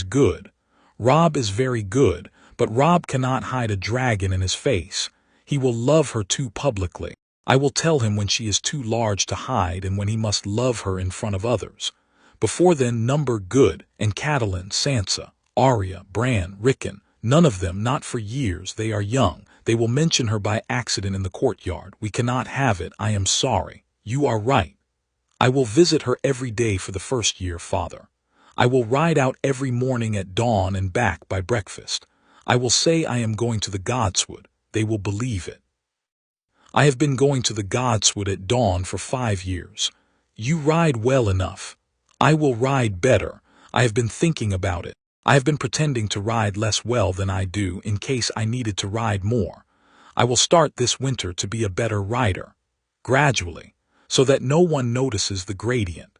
good. Rob is very good, but Rob cannot hide a dragon in his face. He will love her too publicly. I will tell him when she is too large to hide and when he must love her in front of others. Before then, number good, and Catelyn, Sansa, Arya, Bran, Rickon, none of them, not for years, they are young. They will mention her by accident in the courtyard. We cannot have it, I am sorry. You are right. I will visit her every day for the first year, Father. I will ride out every morning at dawn and back by breakfast. I will say I am going to the Godswood. They will believe it. I have been going to the Godswood at dawn for 5 years. You ride well enough. I will ride better. I have been thinking about it. I have been pretending to ride less well than I do in case I needed to ride more. I will start this winter to be a better rider. Gradually, so that no one notices the gradient.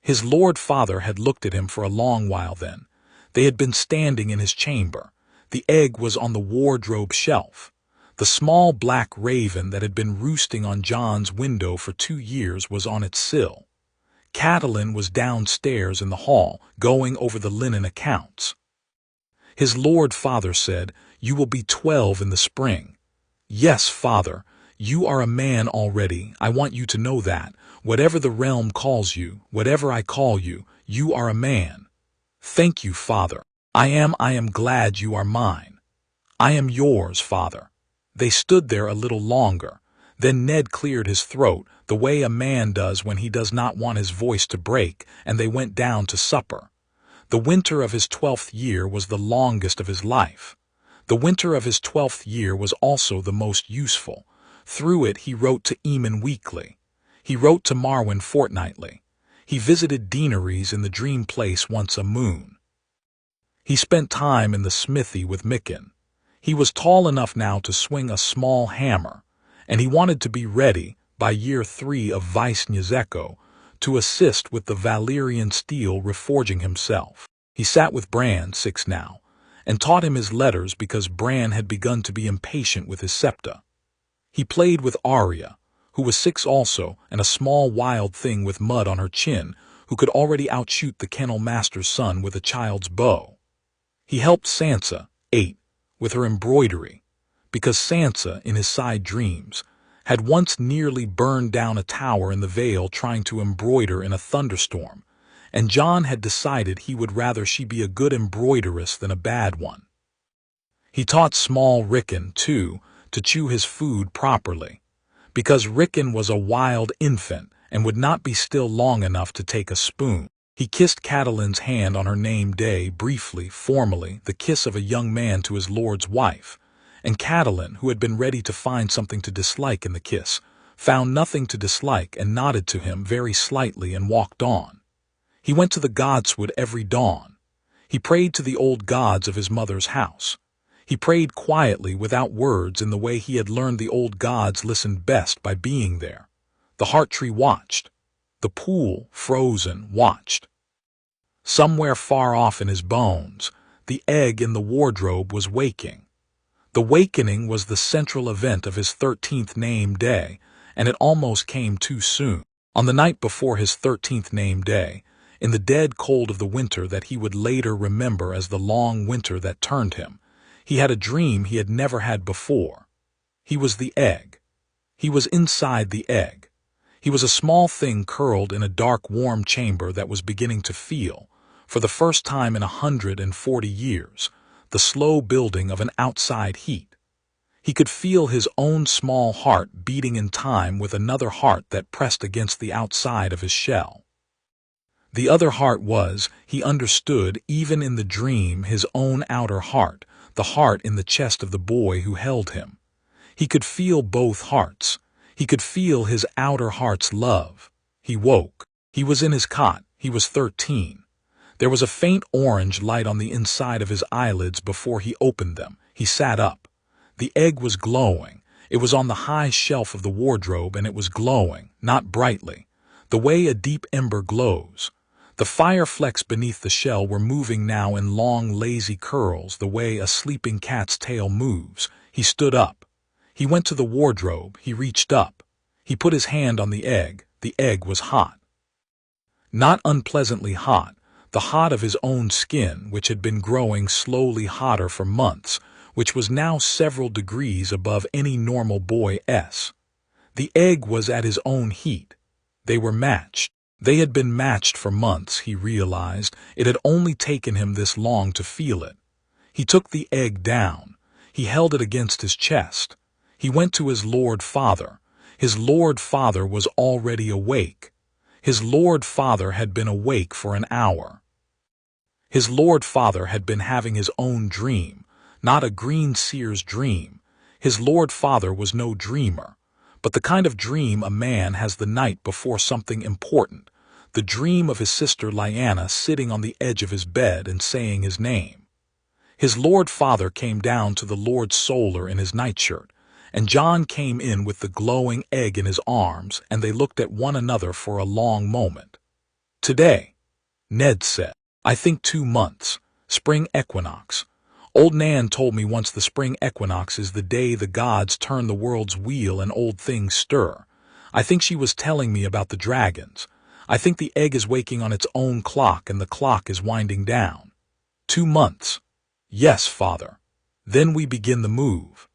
His Lord Father had looked at him for a long while then. They had been standing in his chamber. The egg was on the wardrobe shelf. The small black raven that had been roosting on John's window for 2 years was on its sill. Catelyn was downstairs in the hall, going over the linen accounts. His Lord Father said, "You will be 12 in the spring." "Yes, Father, you are a man already. I want you to know that. Whatever the realm calls you, whatever I call you, you are a man." "Thank you, Father. I am glad you are mine." "I am yours, Father." They stood there a little longer. Then Ned cleared his throat, the way a man does when he does not want his voice to break, and they went down to supper. The winter of his 12th year was the longest of his life. The winter of his 12th year was also the most useful. Through it he wrote to Eamon weekly. He wrote to Marwyn fortnightly. He visited deaneries in the dream place once a moon. He spent time in the smithy with Mikken. He was tall enough now to swing a small hammer, and he wanted to be ready, by year 3 of Vice-Nyzeko, to assist with the Valyrian steel reforging himself. He sat with Bran, 6 now, and taught him his letters because Bran had begun to be impatient with his septa. He played with Arya, who was 6 also, and a small wild thing with mud on her chin, who could already outshoot the kennel master's son with a child's bow. He helped Sansa, 8, with her embroidery, because Sansa, in his side dreams, had once nearly burned down a tower in the Vale trying to embroider in a thunderstorm, and Jon had decided he would rather she be a good embroideress than a bad one. He taught small Rickon, too, to chew his food properly, because Rickon was a wild infant and would not be still long enough to take a spoon. He kissed Catelyn's hand on her name day, briefly, formally, the kiss of a young man to his lord's wife, and Catelyn, who had been ready to find something to dislike in the kiss, found nothing to dislike and nodded to him very slightly and walked on. He went to the Godswood every dawn. He prayed to the old gods of his mother's house. He prayed quietly, without words, in the way he had learned the old gods listened best, by being there. The heart tree watched. The pool, frozen, watched. Somewhere far off in his bones, the egg in the wardrobe was waking. The wakening was the central event of his 13th name day, and it almost came too soon. On the night before his 13th name day, in the dead cold of the winter that he would later remember as the long winter that turned him, he had a dream he had never had before. He was the egg. He was inside the egg. He was a small thing curled in a dark, warm chamber that was beginning to feel, for the first time in 140 years, the slow building of an outside heat. He could feel his own small heart beating in time with another heart that pressed against the outside of his shell. The other heart was, he understood, even in the dream, his own outer heart, the heart in the chest of the boy who held him. He could feel both hearts. He could feel his outer heart's love. He woke. He was in his cot. He was 13. There was a faint orange light on the inside of his eyelids before he opened them. He sat up. The egg was glowing. It was on the high shelf of the wardrobe, and it was glowing, not brightly, the way a deep ember glows. The fire flecks beneath the shell were moving now in long, lazy curls, the way a sleeping cat's tail moves. He stood up. He went to the wardrobe. He reached up. He put his hand on the egg. The egg was hot. Not unpleasantly hot, the hot of his own skin, which had been growing slowly hotter for months, which was now several degrees above any normal boy's. The egg was at his own heat. They were matched. They had been matched for months, he realized. It had only taken him this long to feel it. He took the egg down. He held it against his chest. He went to his Lord Father. His Lord Father was already awake. His Lord Father had been awake for an hour. His Lord Father had been having his own dream, not a Greenseer's dream. His Lord Father was no dreamer, but the kind of dream a man has the night before something important, the dream of his sister Lyanna sitting on the edge of his bed and saying his name. His Lord Father came down to the Lord Solar in his nightshirt, and Jon came in with the glowing egg in his arms, and they looked at one another for a long moment. "Today," Ned said. "I think 2 months. Spring equinox. Old Nan told me once the spring equinox is the day the gods turn the world's wheel and old things stir. I think she was telling me about the dragons. I think the egg is waking on its own clock and the clock is winding down. 2 months. Yes, Father. Then we begin the move."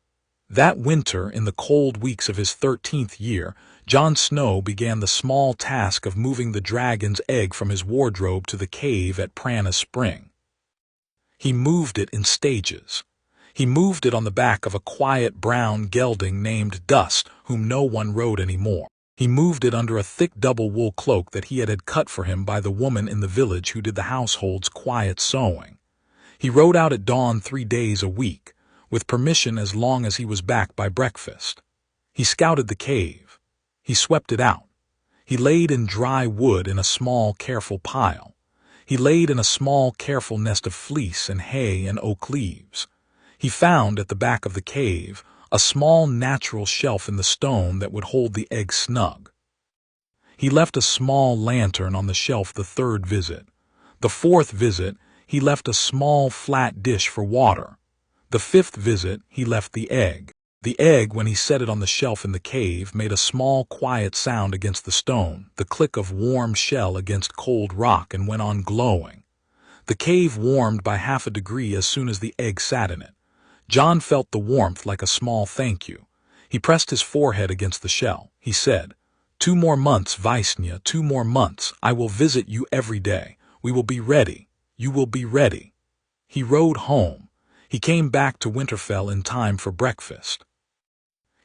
That winter, in the cold weeks of his 13th year, Jon Snow began the small task of moving the dragon's egg from his wardrobe to the cave at Prana Spring. He moved it in stages. He moved it on the back of a quiet brown gelding named Dust, whom no one rode anymore. He moved it under a thick double-wool cloak that he had cut for him by the woman in the village who did the household's quiet sewing. He rode out at dawn 3 days a week, with permission as long as he was back by breakfast. He scouted the cave. He swept it out. He laid in dry wood in a small, careful pile. He laid in a small, careful nest of fleece and hay and oak leaves. He found, at the back of the cave, a small natural shelf in the stone that would hold the egg snug. He left a small lantern on the shelf the 3rd visit. The 4th visit, he left a small flat dish for water. The 5th visit, he left the egg. The egg, when he set it on the shelf in the cave, made a small, quiet sound against the stone, the click of warm shell against cold rock, and went on glowing. The cave warmed by 1/2 degree as soon as the egg sat in it. Jon felt the warmth like a small thank you. He pressed his forehead against the shell. He said, 2 more months, Vaisnya, 2 more months. I will visit you every day. We will be ready. You will be ready. He rode home. He came back to Winterfell in time for breakfast.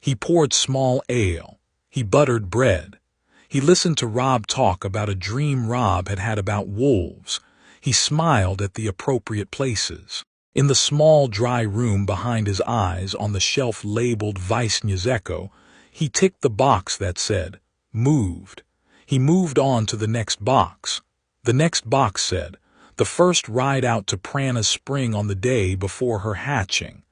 He poured small ale. He buttered bread. He listened to Robb talk about a dream Robb had had about wolves. He smiled at the appropriate places. In the small dry room behind his eyes, on the shelf labeled Vaisnya's Echo, he ticked the box that said, "Moved." He moved on to the next box. The next box said, "The first ride out to Prana Spring on the day before her hatching."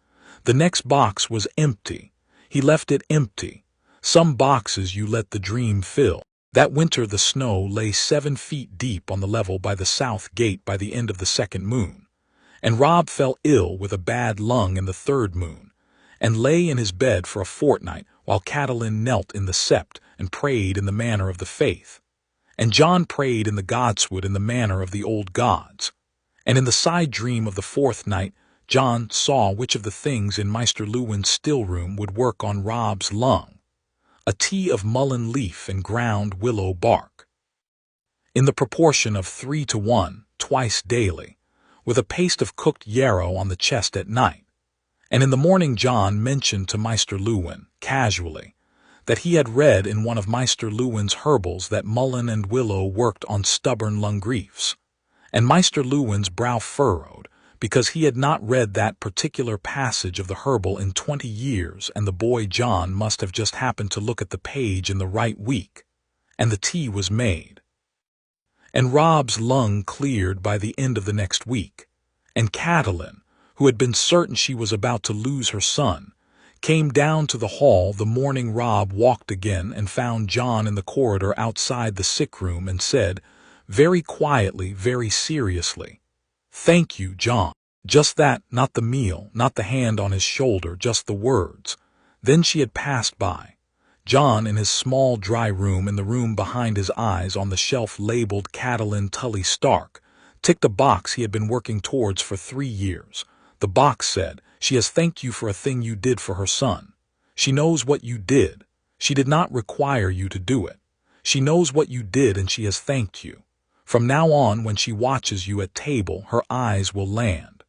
The next box was empty. He left it empty. Some boxes you let the dream fill. That winter the snow lay 7 feet deep on the level by the south gate by the end of the 2nd moon. And Robb fell ill with a bad lung in the 3rd moon, and lay in his bed for a fortnight, while Catelyn knelt in the sept and prayed in the manner of the faith. And Jon prayed in the godswood in the manner of the old gods. And in the side dream of the fourth night, Jon saw which of the things in Maester Luwin's still room would work on Robb's lung. A tea of mullein leaf and ground willow bark, in the proportion of 3:1, twice daily, with a paste of cooked yarrow on the chest at night. And in the morning Jon mentioned to Maester Luwin, casually, that he had read in one of Maester Luwin's herbals that mullein and willow worked on stubborn lung griefs. And Maester Luwin's brow furrowed, because he had not read that particular passage of the herbal in 20 years, and the boy Jon must have just happened to look at the page in the right week. And the tea was made. And Robb's lung cleared by the end of the next week. And Catelyn, who had been certain she was about to lose her son, came down to the hall the morning Robb walked again and found Jon in the corridor outside the sick room and said, very quietly, very seriously, "Thank you, Jon." Just that, not the meal, not the hand on his shoulder, just the words. Then she had passed by. Jon in his small dry room in the room behind his eyes on the shelf labeled Catelyn Tully Stark, ticked a box he had been working towards for 3 years. The box said, "She has thanked you for a thing you did for her son. She knows what you did. She did not require you to do it. She knows what you did and she has thanked you. From now on, when she watches you at table, her eyes will land.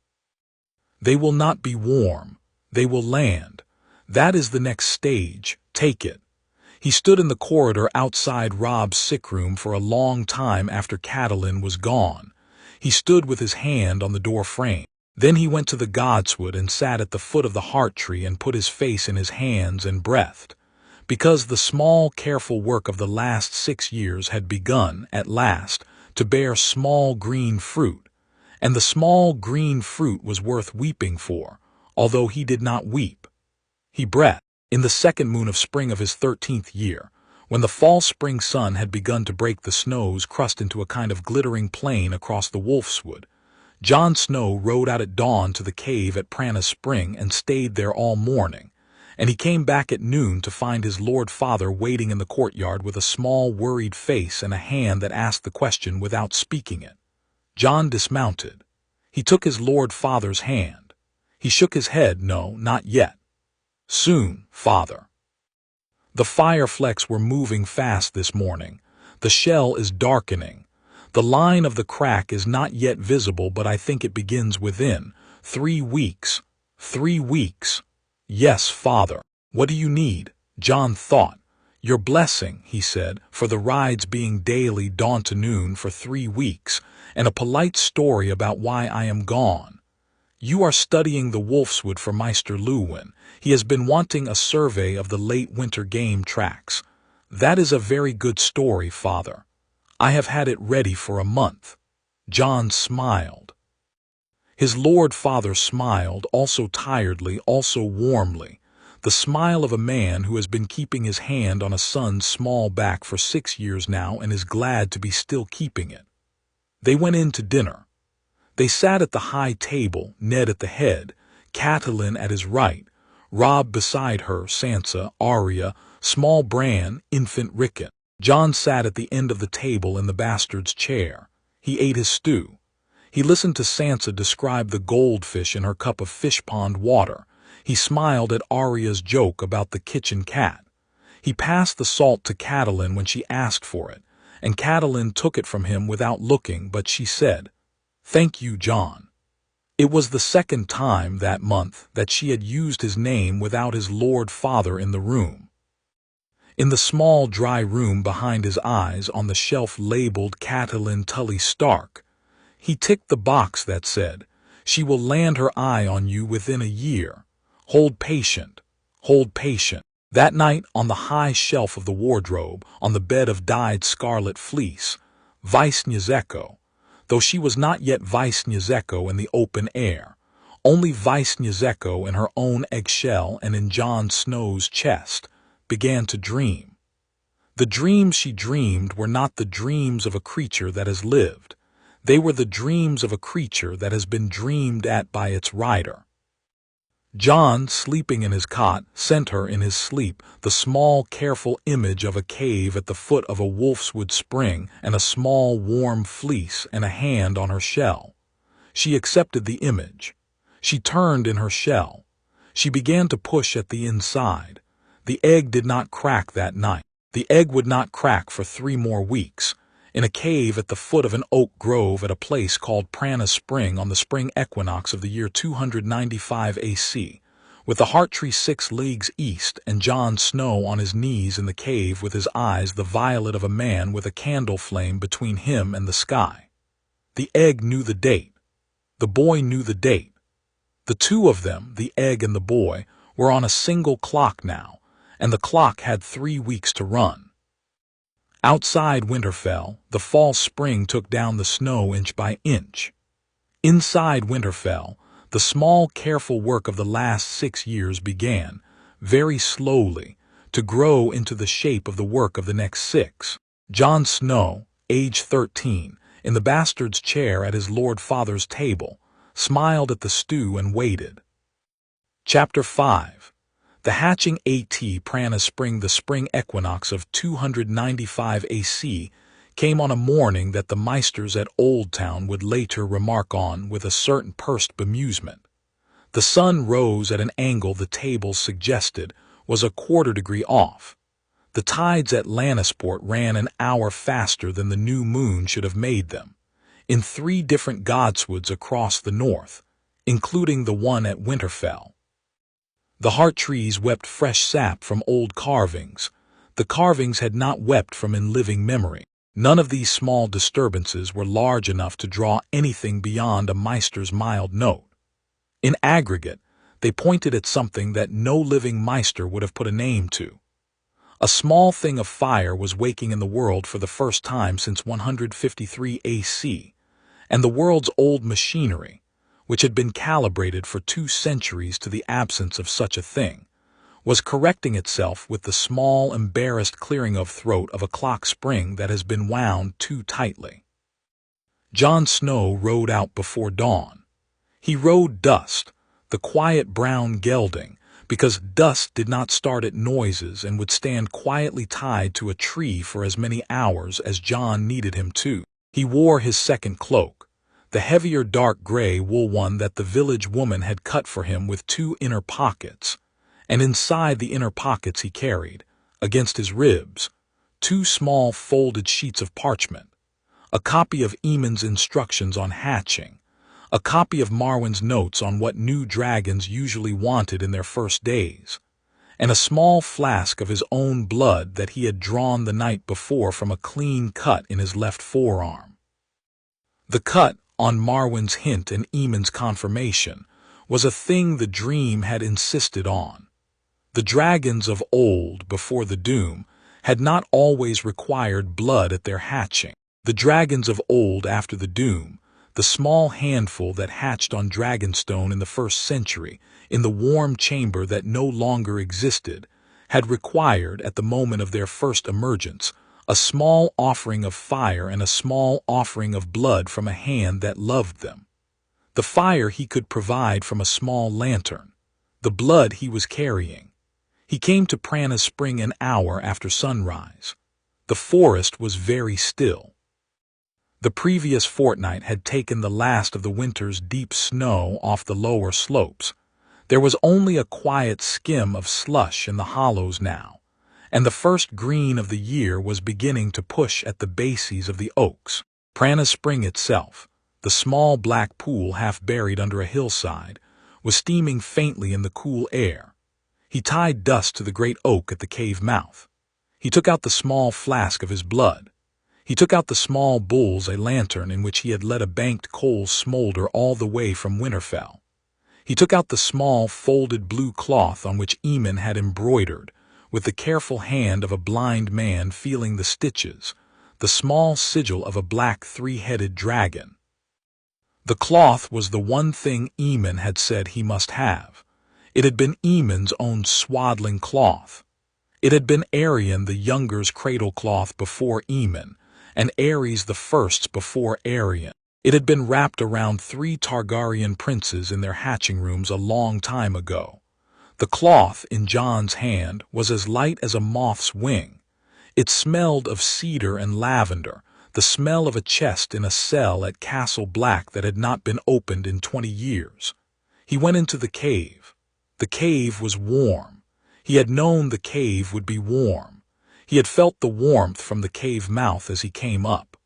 They will not be warm. They will land. That is the next stage. Take it." He stood in the corridor outside Robb's sick room for a long time after Catelyn was gone. He stood with his hand on the door frame. Then he went to the godswood and sat at the foot of the heart tree and put his face in his hands and breathed. Because the small, careful work of the last 6 years had begun, at last, to bear small green fruit. And the small green fruit was worth weeping for, although he did not weep. He breathed. In the second moon of spring of his 13th year, when the fall spring sun had begun to break the snow's crust into a kind of glittering plain across the Wolfswood, Jon Snow rode out at dawn to the cave at Prana's Spring and stayed there all morning, and he came back at noon to find his lord father waiting in the courtyard with a small worried face and a hand that asked the question without speaking it. Jon dismounted. He took his lord father's hand. He shook his head. "No, not yet." "Soon, father." The fire flecks were moving fast this morning. The shell is darkening. The line of the crack is not yet visible, but I think it begins within 3 weeks. 3 weeks. "Yes, father." "What do you need?" Jon thought. "Your blessing," he said, "for the rides being daily dawn to noon for 3 weeks, and a polite story about why I am gone. You are studying the Wolfswood for Maester Luwin. He has been wanting a survey of the late winter game tracks. That is a very good story, father. I have had it ready for a month." Jon smiled. His lord father smiled, also tiredly, also warmly, the smile of a man who has been keeping his hand on a son's small back for 6 years now and is glad to be still keeping it. They went in to dinner. They sat at the high table, Ned at the head, Catelyn at his right, Robb beside her, Sansa, Arya, small Bran, infant Rickon. Jon sat at the end of the table in the bastard's chair. He ate his stew. He listened to Sansa describe the goldfish in her cup of fish-pond water. He smiled at Arya's joke about the kitchen cat. He passed the salt to Catelyn when she asked for it, and Catelyn took it from him without looking, but she said, "Thank you, Jon." It was the second time that month that she had used his name without his lord father in the room. In the small dry room behind his eyes on the shelf labeled Catelyn Tully Stark, he ticked the box that said, "She will land her eye on you within a year. Hold patient. Hold patient." That night, on the high shelf of the wardrobe, on the bed of dyed scarlet fleece, Vaishnezeko, though she was not yet Vaishnezeko in the open air, only Vaishnezeko in her own eggshell and in Jon Snow's chest, began to dream. The dreams she dreamed were not the dreams of a creature that has lived. They were the dreams of a creature that has been dreamed at by its rider. Jon, sleeping in his cot, sent her in his sleep the small, careful image of a cave at the foot of a wolfswood spring and a small, warm fleece and a hand on her shell. She accepted the image. She turned in her shell. She began to push at the inside. The egg did not crack that night. The egg would not crack for 3 more weeks. In a cave at the foot of an oak grove at a place called Prana Spring on the spring equinox of the year 295 AC, with the heart tree 6 leagues east and Jon Snow on his knees in the cave with his eyes the violet of a man with a candle flame between him and the sky. The egg knew the date. The boy knew the date. The two of them, the egg and the boy, were on a single clock now, and the clock had 3 weeks to run. Outside Winterfell, the false spring took down the snow inch by inch. Inside Winterfell, the small, careful work of the last 6 years began, very slowly, to grow into the shape of the work of the next 6. Jon Snow, age 13, in the bastard's chair at his lord father's table, smiled at the stew and waited. Chapter 5. The hatching AT Prana Spring. The spring equinox of 295 AC came on a morning that the Meisters at Old Town would later remark on with a certain pursed bemusement. The sun rose at an angle the tables suggested was a quarter-degree off. The tides at Lannisport ran an hour faster than the new moon should have made them, in 3 different godswoods across the north, including the one at Winterfell. The heart trees wept fresh sap from old carvings. The carvings had not wept from in living memory. None of these small disturbances were large enough to draw anything beyond a Meister's mild note. In aggregate, they pointed at something that no living Meister would have put a name to. A small thing of fire was waking in the world for the first time since 153 AC, and the world's old machinery, which had been calibrated for 2 centuries to the absence of such a thing, was correcting itself with the small, embarrassed clearing of throat of a clock spring that has been wound too tightly. Jon Snow rode out before dawn. He rode dusk, the quiet brown gelding, because dust did not start at noises and would stand quietly tied to a tree for as many hours as Jon needed him to. He wore his second cloak, the heavier dark gray wool one that the village woman had cut for him with 2 inner pockets, and inside the inner pockets he carried, against his ribs, 2 small folded sheets of parchment, a copy of Aemon's instructions on hatching, a copy of Marwyn's notes on what new dragons usually wanted in their first days, and a small flask of his own blood that he had drawn the night before from a clean cut in his left forearm. The cut, on Marwyn's hint and Aemon's confirmation, was a thing the dream had insisted on. The dragons of old, before the doom, had not always required blood at their hatching. The dragons of old after the doom, the small handful that hatched on Dragonstone in the 1st century, in the warm chamber that no longer existed, had required, at the moment of their first emergence, a small offering of fire and a small offering of blood from a hand that loved them. The fire he could provide from a small lantern. The blood he was carrying. He came to Prana Spring an hour after sunrise. The forest was very still. The previous fortnight had taken the last of the winter's deep snow off the lower slopes. There was only a quiet skim of slush in the hollows now, and the first green of the year was beginning to push at the bases of the oaks. Prana Spring itself, the small black pool half buried under a hillside, was steaming faintly in the cool air. He tied dust to the great oak at the cave mouth. He took out the small flask of his blood. He took out the small bull's a lantern in which he had let a banked coal smolder all the way from Winterfell. He took out the small folded blue cloth on which Aemon had embroidered, with the careful hand of a blind man feeling the stitches, the small sigil of a black 3-headed dragon. The cloth was the one thing Aemon had said he must have. It had been Aemon's own swaddling cloth. It had been Aerion the Younger's cradle cloth before Aemon, and Aerys the First's before Aerion. It had been wrapped around 3 Targaryen princes in their hatching rooms a long time ago. The cloth in Jon's hand was as light as a moth's wing. It smelled of cedar and lavender, the smell of a chest in a cell at Castle Black that had not been opened in 20 years. He went into the cave. The cave was warm. He had known the cave would be warm. He had felt the warmth from the cave mouth as he came up.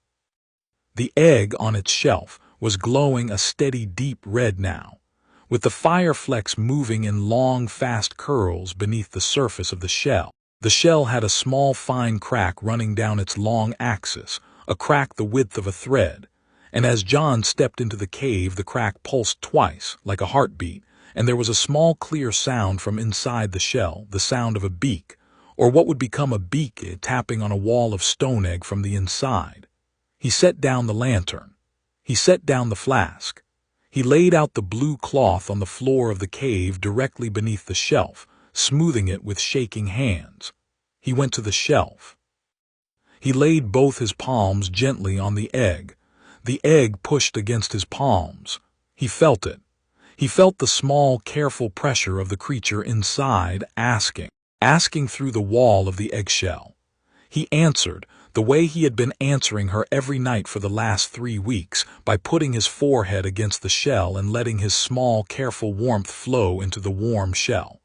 The egg on its shelf was glowing a steady deep red now, with the fire flecks moving in long, fast curls beneath the surface of the shell. The shell had a small, fine crack running down its long axis, a crack the width of a thread, and as Jon stepped into the cave, the crack pulsed twice, like a heartbeat, and there was a small, clear sound from inside the shell, the sound of a beak, or what would become a beak tapping on a wall of stone egg from the inside. He set down the lantern. He set down the flask. He laid out the blue cloth on the floor of the cave directly beneath the shelf, smoothing it with shaking hands. He went to the shelf. He laid both his palms gently on the egg. The egg pushed against his palms. He felt it. He felt the small, careful pressure of the creature inside, asking through the wall of the eggshell. He answered, the way he had been answering her every night for the last 3 weeks, by putting his forehead against the shell and letting his small, careful warmth flow into the warm shell.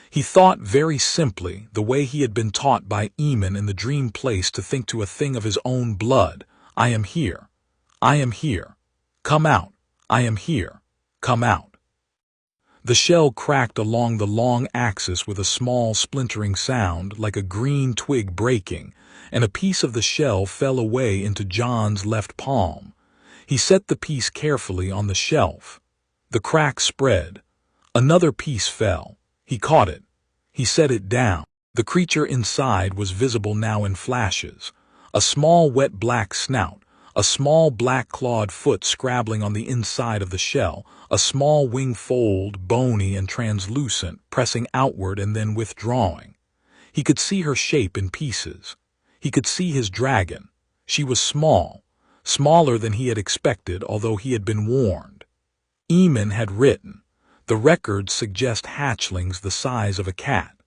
He thought very simply, the way he had been taught by Aemon in the dream place to think to a thing of his own blood, I am here. I am here. Come out. I am here. Come out. The shell cracked along the long axis with a small splintering sound, like a green twig breaking, and a piece of the shell fell away into Jon's left palm. He set the piece carefully on the shelf. The crack spread. Another piece fell. He caught it. He set it down. The creature inside was visible now in flashes. A small wet black snout, a small black clawed foot scrabbling on the inside of the shell, a small wing fold, bony and translucent, pressing outward and then withdrawing. He could see her shape in pieces. He could see his dragon. She was small, smaller than he had expected, although he had been warned. Aemon had written, the records suggest hatchlings the size of a cat.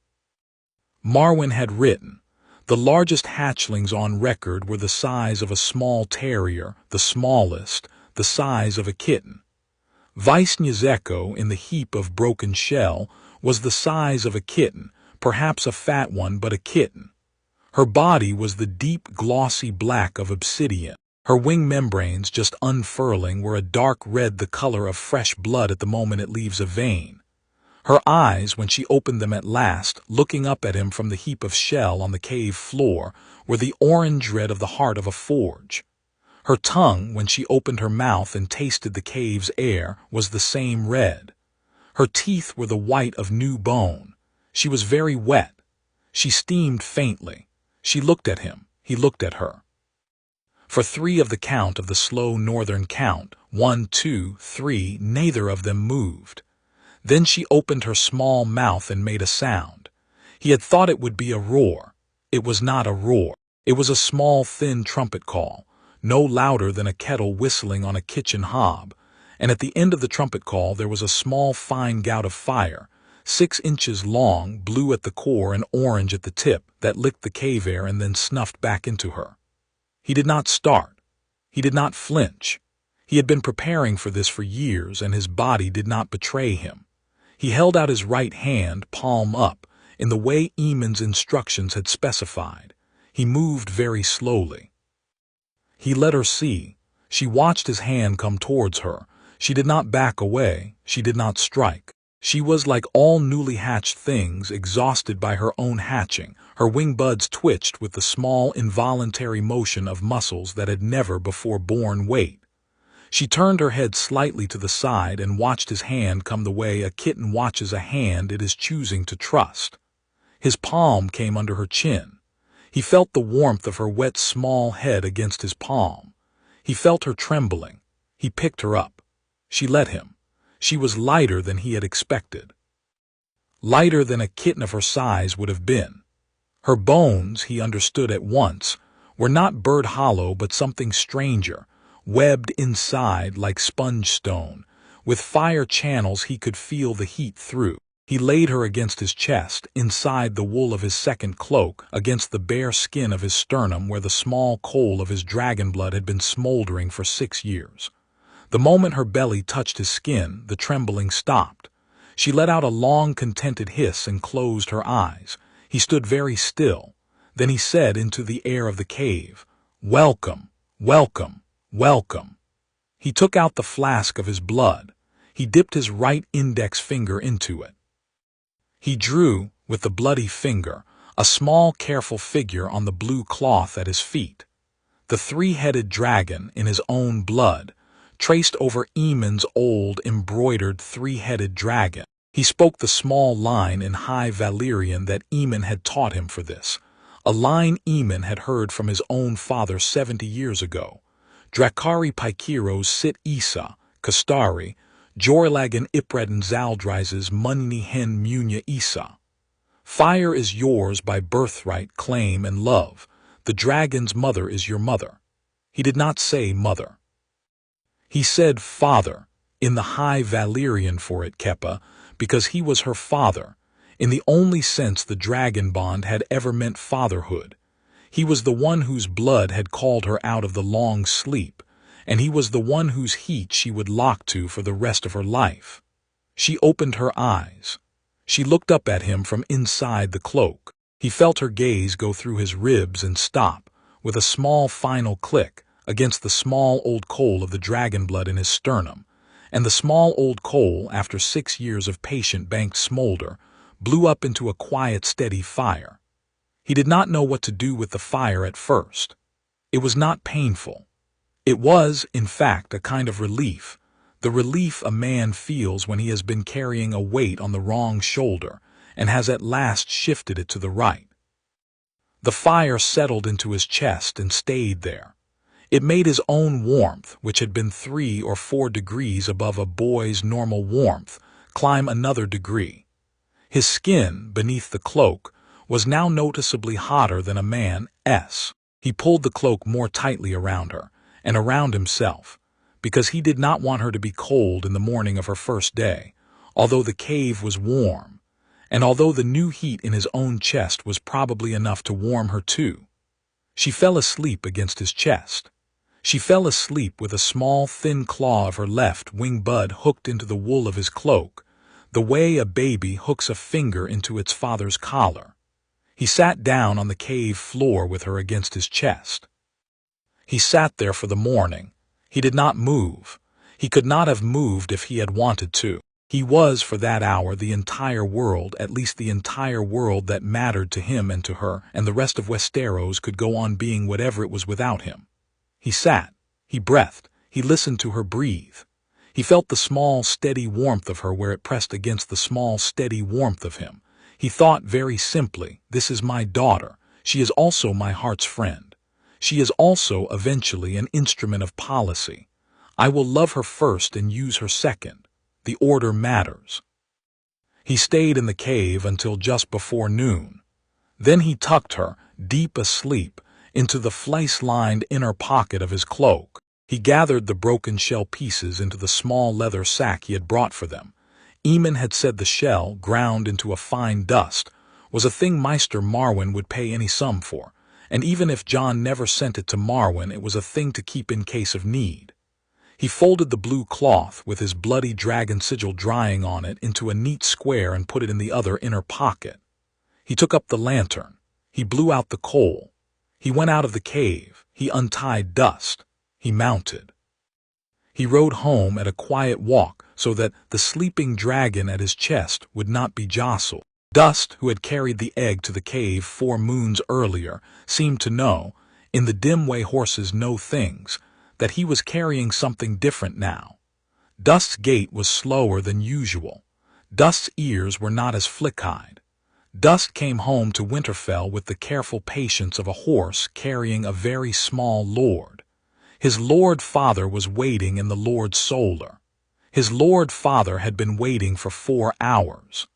Marwyn had written, the largest hatchlings on record were the size of a small terrier, the smallest, the size of a kitten. Visnyazeko, in the heap of broken shell, was the size of a kitten, perhaps a fat one, but a kitten. Her body was the deep, glossy black of obsidian. Her wing membranes, just unfurling, were a dark red, the color of fresh blood at the moment it leaves a vein. Her eyes, when she opened them at last, looking up at him from the heap of shell on the cave floor, were the orange red of the heart of a forge. Her tongue, when she opened her mouth and tasted the cave's air, was the same red. Her teeth were the white of new bone. She was very wet. She steamed faintly. She looked at him. He looked at her. For 3 of the count of the slow northern count, 1, 2, 3, neither of them moved. Then she opened her small mouth and made a sound. He had thought it would be a roar. It was not a roar. It was a small, thin trumpet call, no louder than a kettle whistling on a kitchen hob, and at the end of the trumpet call there was a small, fine gout of fire, 6 inches long, blue at the core and orange at the tip, that licked the cave air and then snuffed back into her. He did not start. He did not flinch. He had been preparing for this for years, and his body did not betray him. He held out his right hand, palm up, in the way Aemon's instructions had specified. He moved very slowly. He let her see. She watched his hand come towards her. She did not back away. She did not strike. She was like all newly hatched things, exhausted by her own hatching. Her wing buds twitched with the small, involuntary motion of muscles that had never before borne weight. She turned her head slightly to the side and watched his hand come the way a kitten watches a hand it is choosing to trust. His palm came under her chin. He felt the warmth of her wet small head against his palm. He felt her trembling. He picked her up. She let him. She was lighter than he had expected. Lighter than a kitten of her size would have been. Her bones, he understood at once, were not bird hollow but something stranger, webbed inside like sponge stone, with fire channels he could feel the heat through. He laid her against his chest, inside the wool of his second cloak, against the bare skin of his sternum where the small coal of his dragon blood had been smoldering for 6 years. The moment her belly touched his skin, the trembling stopped. She let out a long, contented hiss and closed her eyes. He stood very still. Then he said into the air of the cave, "Welcome, welcome, welcome." He took out the flask of his blood. He dipped his right index finger into it. He drew, with the bloody finger, a small, careful figure on the blue cloth at his feet. The three-headed dragon, in his own blood, traced over Aemon's old, embroidered three-headed dragon. He spoke the small line in High Valyrian that Aemon had taught him for this, a line Aemon had heard from his own father 70 years ago. Drakari Pykiros sit Isa, Kastari, Jorlagan Ipredin Zaldrises Munni Hen Munya Isa. Fire is yours by birthright, claim, and love. The dragon's mother is your mother. He did not say mother. He said father, in the High Valyrian for it, Keppa, because he was her father, in the only sense the dragon bond had ever meant fatherhood. He was the one whose blood had called her out of the long sleep, and he was the one whose heat she would lock to for the rest of her life. She opened her eyes. She looked up at him from inside the cloak. He felt her gaze go through his ribs and stop, with a small final click, against the small old coal of the dragon blood in his sternum, and the small old coal, after 6 years of patient banked smolder, blew up into a quiet, steady fire. He did not know what to do with the fire at first. It was not painful. It was, in fact, a kind of relief, the relief a man feels when he has been carrying a weight on the wrong shoulder and has at last shifted it to the right. The fire settled into his chest and stayed there. It made his own warmth, which had been 3 or 4 degrees above a boy's normal warmth, climb another degree. His skin, beneath the cloak, was now noticeably hotter than a man's. He pulled the cloak more tightly around her, and around himself, because he did not want her to be cold in the morning of her first day, although the cave was warm, and although the new heat in his own chest was probably enough to warm her too. She fell asleep against his chest. She fell asleep with a small, thin claw of her left wing bud hooked into the wool of his cloak, the way a baby hooks a finger into its father's collar. He sat down on the cave floor with her against his chest. He sat there for the morning. He did not move. He could not have moved if he had wanted to. He was, for that hour, the entire world, at least the entire world that mattered to him and to her, and the rest of Westeros could go on being whatever it was without him. He sat, he breathed, he listened to her breathe. He felt the small, steady warmth of her where it pressed against the small, steady warmth of him. He thought very simply, this is my daughter. She is also my heart's friend. She is also, eventually, an instrument of policy. I will love her first and use her second. The order matters. He stayed in the cave until just before noon. Then he tucked her, deep asleep, into the fleece-lined inner pocket of his cloak. He gathered the broken shell pieces into the small leather sack he had brought for them. Aemon had said the shell, ground into a fine dust, was a thing Maester Marwyn would pay any sum for, and even if Jon never sent it to Marwyn, it was a thing to keep in case of need. He folded the blue cloth, with his bloody dragon sigil drying on it, into a neat square and put it in the other inner pocket. He took up the lantern. He blew out the coal. He went out of the cave. He untied Dust. He mounted. He rode home at a quiet walk so that the sleeping dragon at his chest would not be jostled. Dust, who had carried the egg to the cave 4 moons earlier, seemed to know, in the dim way horses know things, that he was carrying something different now. Dust's gait was slower than usual. Dust's ears were not as flick-eyed. Dust came home to Winterfell with the careful patience of a horse carrying a very small lord. His lord father was waiting in the Lord Solar. His lord father had been waiting for 4 hours.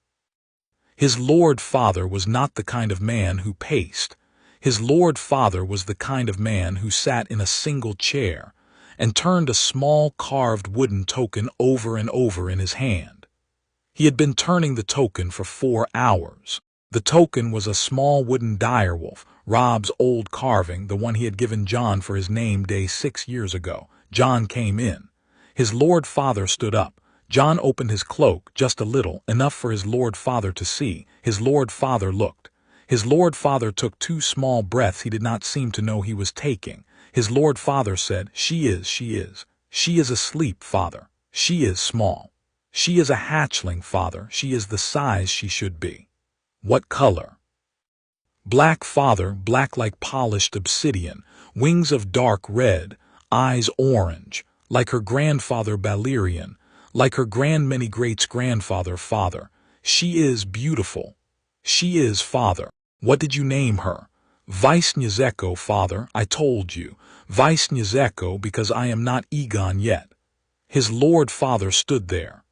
His lord father was not the kind of man who paced. His lord father was the kind of man who sat in a single chair, and turned a small carved wooden token over and over in his hand. He had been turning the token for 4 hours. The token was a small wooden direwolf, Rob's old carving, the one he had given Jon for his name day 6 years ago. Jon came in. His Lord Father stood up. Jon opened his cloak just a little, enough for his Lord Father to see. His Lord Father looked. His Lord Father took 2 small breaths he did not seem to know he was taking. His Lord Father said, She is asleep, Father. She is small. She is a hatchling, Father. She is the size she should be. What color? Black, Father, black like polished obsidian, wings of dark red, eyes orange, like her grandfather Balerion, like her many greats-grandfather, Father. She is beautiful. She is, Father. What did you name her? Visnyazeko, Father, I told you. Visnyazeko, because I am not Aegon yet. His Lord Father stood there.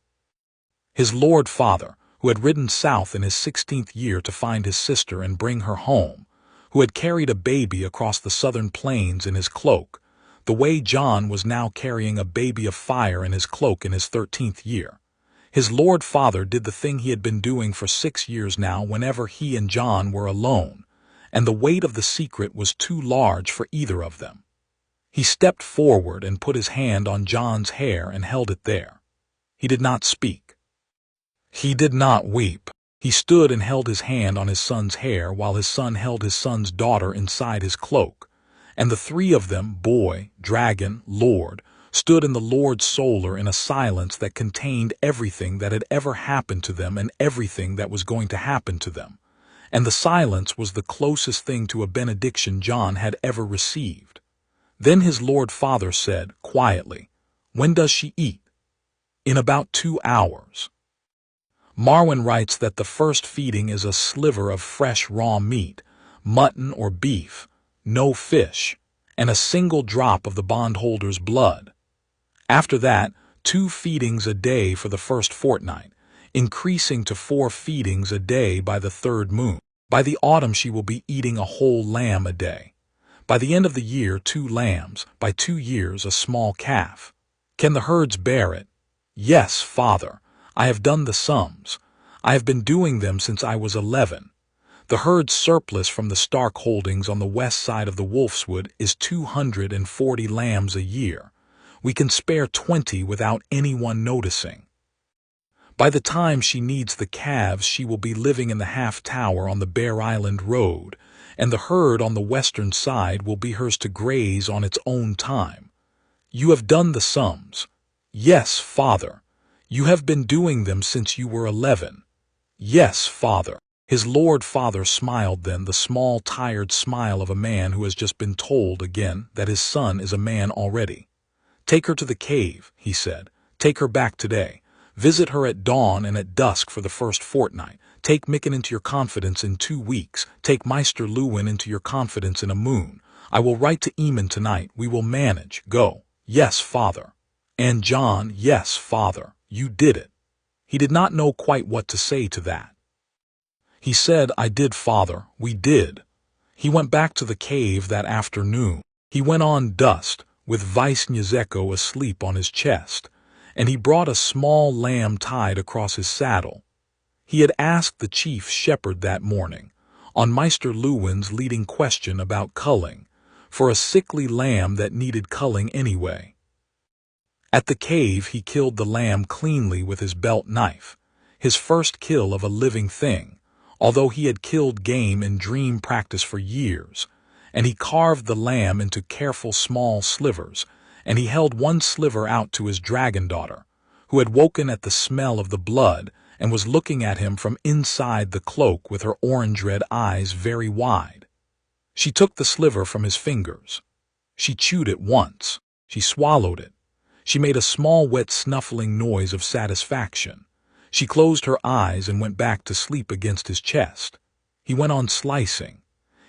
His Lord Father, who had ridden south in his 16th year to find his sister and bring her home, who had carried a baby across the southern plains in his cloak, the way Jon was now carrying a baby of fire in his cloak in his 13th year. His Lord Father did the thing he had been doing for 6 years now whenever he and Jon were alone, and the weight of the secret was too large for either of them. He stepped forward and put his hand on Jon's hair and held it there. He did not speak. He did not weep. He stood and held his hand on his son's hair while his son held his son's daughter inside his cloak, and the 3 of them, boy, dragon, Lord, stood in the Lord's solar in a silence that contained everything that had ever happened to them and everything that was going to happen to them. And the silence was the closest thing to a benediction Jon had ever received. Then his Lord Father said, quietly, When does she eat? In about 2 hours. Marwyn writes that the first feeding is a sliver of fresh raw meat, mutton or beef, no fish, and a single drop of the bondholder's blood. After that, 2 feedings a day for the first fortnight, increasing to 4 feedings a day by the 3rd moon. By the autumn she will be eating a whole lamb a day. By the end of the year, 2 lambs, by 2 years a small calf. Can the herds bear it? Yes, Father. I have done the sums. I have been doing them since I was 11. The herd's surplus from the Stark holdings on the west side of the Wolfswood is 240 lambs a year. We can spare 20 without anyone noticing. By the time she needs the calves, she will be living in the half tower on the Bear Island Road, and the herd on the western side will be hers to graze on its own time. You have done the sums. Yes, Father. You have been doing them since you were 11. Yes, Father. His Lord Father smiled then, the small, tired smile of a man who has just been told again that his son is a man already. Take her to the cave, he said. Take her back today. Visit her at dawn and at dusk for the first fortnight. Take Mikken into your confidence in 2 weeks. Take Maester Luwin into your confidence in a moon. I will write to Aemon tonight. We will manage. Go. Yes, Father. And Jon, yes, Father. You did it. He did not know quite what to say to that. He said, I did, Father, we did. He went back to the cave that afternoon. He went on dusk, with Visnyazeko asleep on his chest, and he brought a small lamb tied across his saddle. He had asked the chief shepherd that morning, on Maester Luwin's leading question about culling, for a sickly lamb that needed culling anyway. At the cave he killed the lamb cleanly with his belt knife, his first kill of a living thing, although he had killed game in dream practice for years, and he carved the lamb into careful small slivers, and he held one sliver out to his dragon daughter, who had woken at the smell of the blood and was looking at him from inside the cloak with her orange-red eyes very wide. She took the sliver from his fingers. She chewed it once. She swallowed it. She made a small wet snuffling noise of satisfaction. She closed her eyes and went back to sleep against his chest. He went on slicing.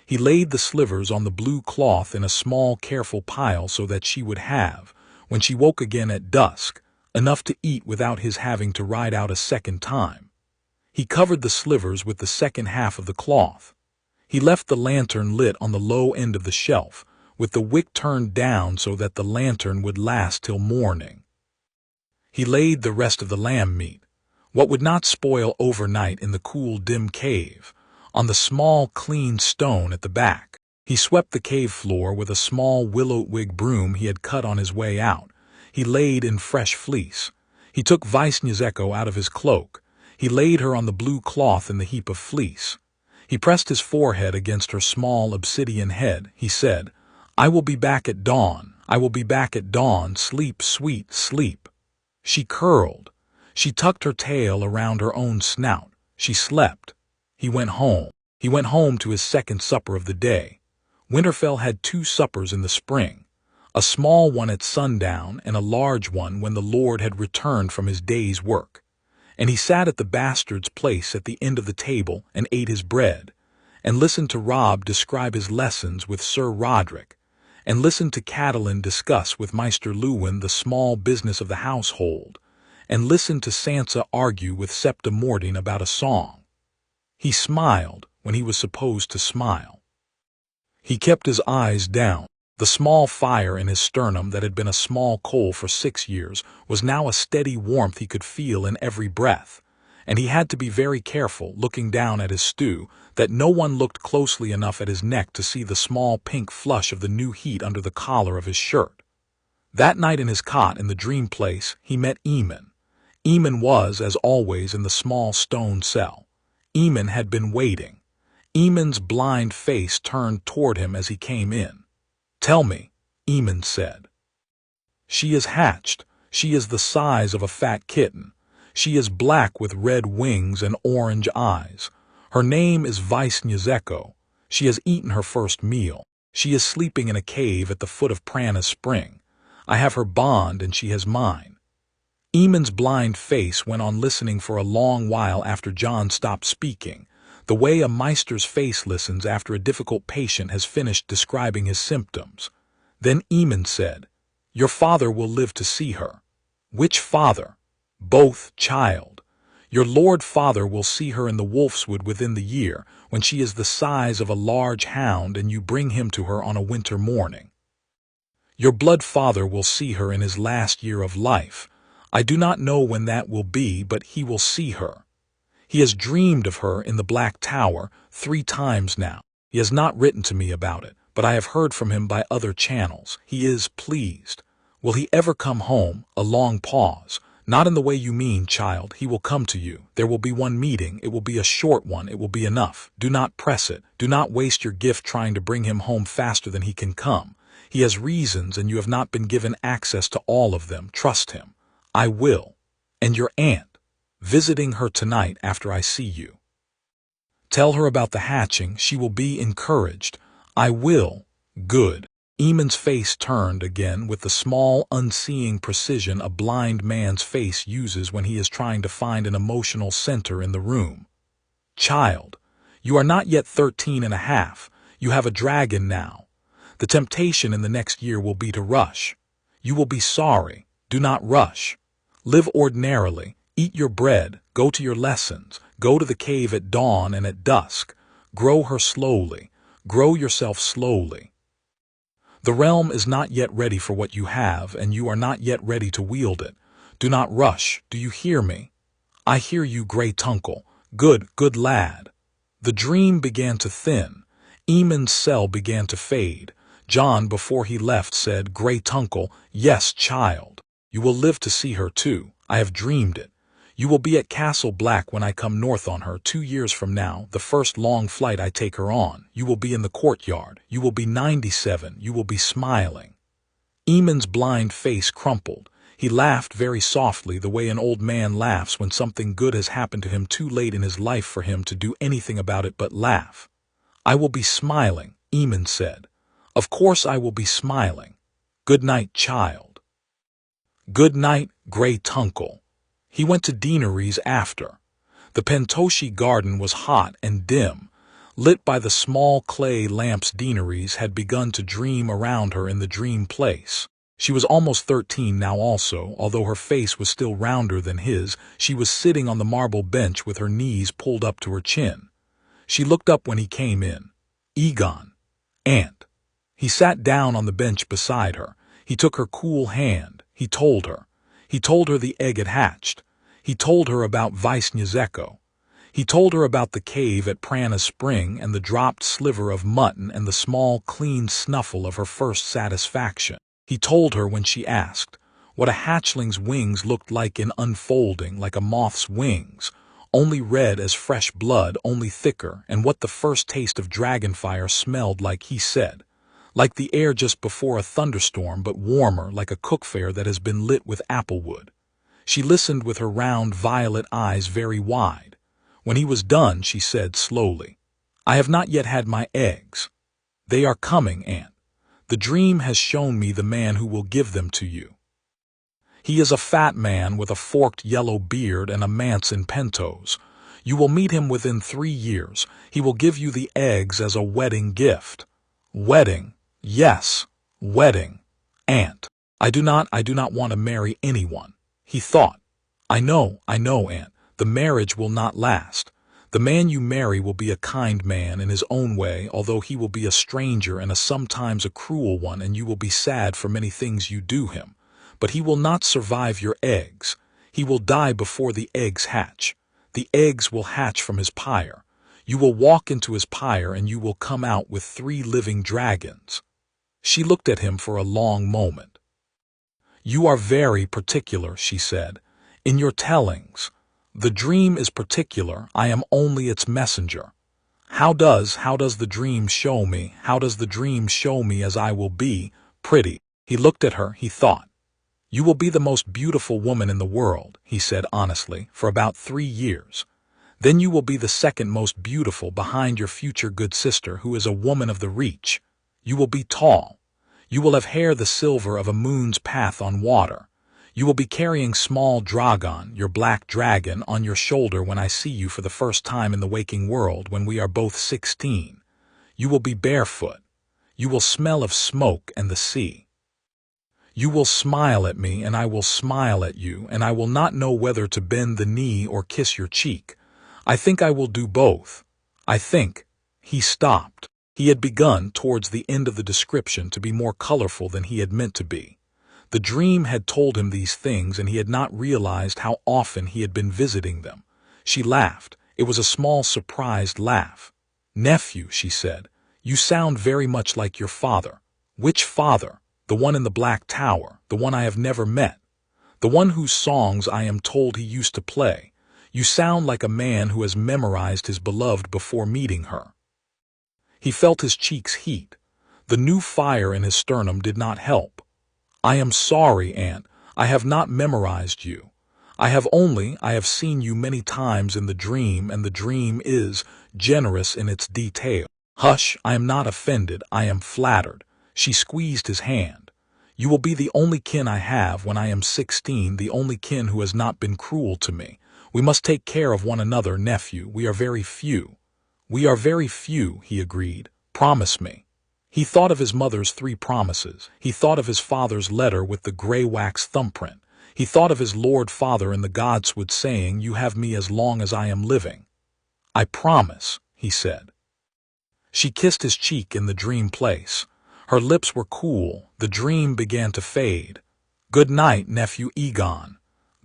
He laid the slivers on the blue cloth in a small careful pile so that she would have, when she woke again at dusk, enough to eat without his having to ride out a second time. He covered the slivers with the second half of the cloth. He left the lantern lit on the low end of the shelf, with the wick turned down so that the lantern would last till morning. He laid the rest of the lamb meat, what would not spoil overnight in the cool, dim cave, on the small, clean stone at the back. He swept the cave floor with a small willow-twig broom he had cut on his way out. He laid in fresh fleece. He took Visnyazeko out of his cloak. He laid her on the blue cloth in the heap of fleece. He pressed his forehead against her small obsidian head. He said, "I will be back at dawn. I will be back at dawn. Sleep, sweet, sleep." She curled. She tucked her tail around her own snout. She slept. He went home. He went home to his second supper of the day. Winterfell had 2 suppers in the spring, a small one at sundown and a large one when the Lord had returned from his day's work. And he sat at the bastard's place at the end of the table and ate his bread, and listened to Robb describe his lessons with Sir Roderick, and listened to Catelyn discuss with Maester Luwin the small business of the household, and listened to Sansa argue with Septa Mordine about a song. He smiled when he was supposed to smile. He kept his eyes down. The small fire in his sternum that had been a small coal for 6 years was now a steady warmth he could feel in every breath, and he had to be very careful, looking down at his stew, that no one looked closely enough at his neck to see the small pink flush of the new heat under the collar of his shirt. That night in his cot in the dream place, he met Aemon. Aemon was, as always, in the small stone cell. Aemon had been waiting. Aemon's blind face turned toward him as he came in. "Tell me," Aemon said. "She is hatched. She is the size of a fat kitten. She is black with red wings and orange eyes. Her name is Visnyazeko. She has eaten her first meal. She is sleeping in a cave at the foot of Prana's spring. I have her bond and she has mine." Aemon's blind face went on listening for a long while after Jon stopped speaking, the way a maester's face listens after a difficult patient has finished describing his symptoms. Then Aemon said, "Your father will live to see her." "Which father?" "Both, child. Your lord father will see her in the Wolfswood within the year, when she is the size of a large hound and you bring him to her on a winter morning. Your blood father will see her in his last year of life. I do not know when that will be, but he will see her. He has dreamed of her in the Black Tower 3 times now. He has not written to me about it, but I have heard from him by other channels. He is pleased. Will he ever come home?" A long pause. "Not in the way you mean, child. He will come to you. There will be one meeting. It will be a short one. It will be enough. Do not press it. Do not waste your gift trying to bring him home faster than he can come. He has reasons, and you have not been given access to all of them. Trust him. I will. And your aunt. Visiting her tonight after I see you. Tell her about the hatching. She will be encouraged." "I will." "Good." Aemon's face turned again with the small, unseeing precision a blind man's face uses when he is trying to find an emotional center in the room. "Child, you are not yet 13 and a half. You have a dragon now. The temptation in the next year will be to rush. You will be sorry. Do not rush. Live ordinarily. Eat your bread, go to your lessons, go to the cave at dawn and at dusk. Grow her slowly. Grow yourself slowly. The realm is not yet ready for what you have, and you are not yet ready to wield it. Do not rush. Do you hear me?" "I hear you, Grey Tunkel. Good, good lad." The dream began to thin. Aemon's cell began to fade. Jon, before he left, said, "Grey Tunkel, yes, child. You will live to see her too. I have dreamed it. You will be at Castle Black when I come north on her 2 years from now, the first long flight I take her on. You will be in the courtyard. You will be 97. You will be smiling." Aemon's blind face crumpled. He laughed very softly, the way an old man laughs when something good has happened to him too late in his life for him to do anything about it but laugh. "I will be smiling," Aemon said. "Of course I will be smiling. Good night, child." "Good night, Grey Tunkel." He went to Deanery's after. The Pentoshi garden was hot and dim, lit by the small clay lamps. Deanery's had begun to dream around her in the dream place. She was almost 13 now also, although her face was still rounder than his. She was sitting on the marble bench with her knees pulled up to her chin. She looked up when he came in. "Egon. Aunt." He sat down on the bench beside her. He took her cool hand. He told her. He told her the egg had hatched. He told her about Visnya's echo. He told her about the cave at Prana's spring and the dropped sliver of mutton and the small, clean snuffle of her first satisfaction. He told her when she asked what a hatchling's wings looked like in unfolding, like a moth's wings, only red as fresh blood, only thicker, and what the first taste of dragonfire smelled like, he said. Like the air just before a thunderstorm, but warmer, like a cookfare that has been lit with applewood. She listened with her round violet eyes very wide. When he was done, she said slowly, "I have not yet had my eggs. They are coming, Aunt. The dream has shown me the man who will give them to you. He is a fat man with a forked yellow beard and a manse in Pentos. You will meet him within 3 years. He will give you the eggs as a wedding gift." Wedding. Yes, wedding. Aunt, I do not want to marry anyone. He thought. I know, Aunt. The marriage will not last. The man you marry will be a kind man in his own way, although he will be a stranger and sometimes a cruel one, and you will be sad for many things you do him. But he will not survive your eggs. He will die before the eggs hatch. The eggs will hatch from his pyre. You will walk into his pyre and you will come out with 3 living dragons. She looked at him for a long moment. You are very particular, she said, in your tellings. The dream is particular. I am only its messenger. How does the dream show me? How does the dream show me as I will be? Pretty. He looked at her, he thought. You will be the most beautiful woman in the world, he said honestly, for about 3 years. Then you will be the second most beautiful behind your future good sister, who is a woman of the Reach. You will be tall. You will have hair the silver of a moon's path on water. You will be carrying small Dragon, your black dragon, on your shoulder when I see you for the first time in the waking world when we are both 16. You will be barefoot. You will smell of smoke and the sea. You will smile at me and I will smile at you, and I will not know whether to bend the knee or kiss your cheek. I think I will do both. I think. He stopped. He had begun, towards the end of the description, to be more colorful than he had meant to be. The dream had told him these things, and he had not realized how often he had been visiting them. She laughed. It was a small, surprised laugh. Nephew, she said, you sound very much like your father. Which father? The one in the Black Tower, the one I have never met. The one whose songs I am told he used to play. You sound like a man who has memorized his beloved before meeting her. He felt his cheeks heat. The new fire in his sternum did not help. I am sorry, Aunt. I have not memorized you. I have seen you many times in the dream, and the dream is generous in its detail. Hush, I am not offended. I am flattered. She squeezed his hand. You will be the only kin I have when I am 16, the only kin who has not been cruel to me. We must take care of one another, nephew. We are very few. We are very few, he agreed. Promise me. He thought of his mother's 3 promises. He thought of his father's letter with the gray wax thumbprint. He thought of his Lord Father in the Godswood saying, you have me as long as I am living. I promise, he said. She kissed his cheek in the dream place. Her lips were cool. The dream began to fade. Good night, nephew Egon.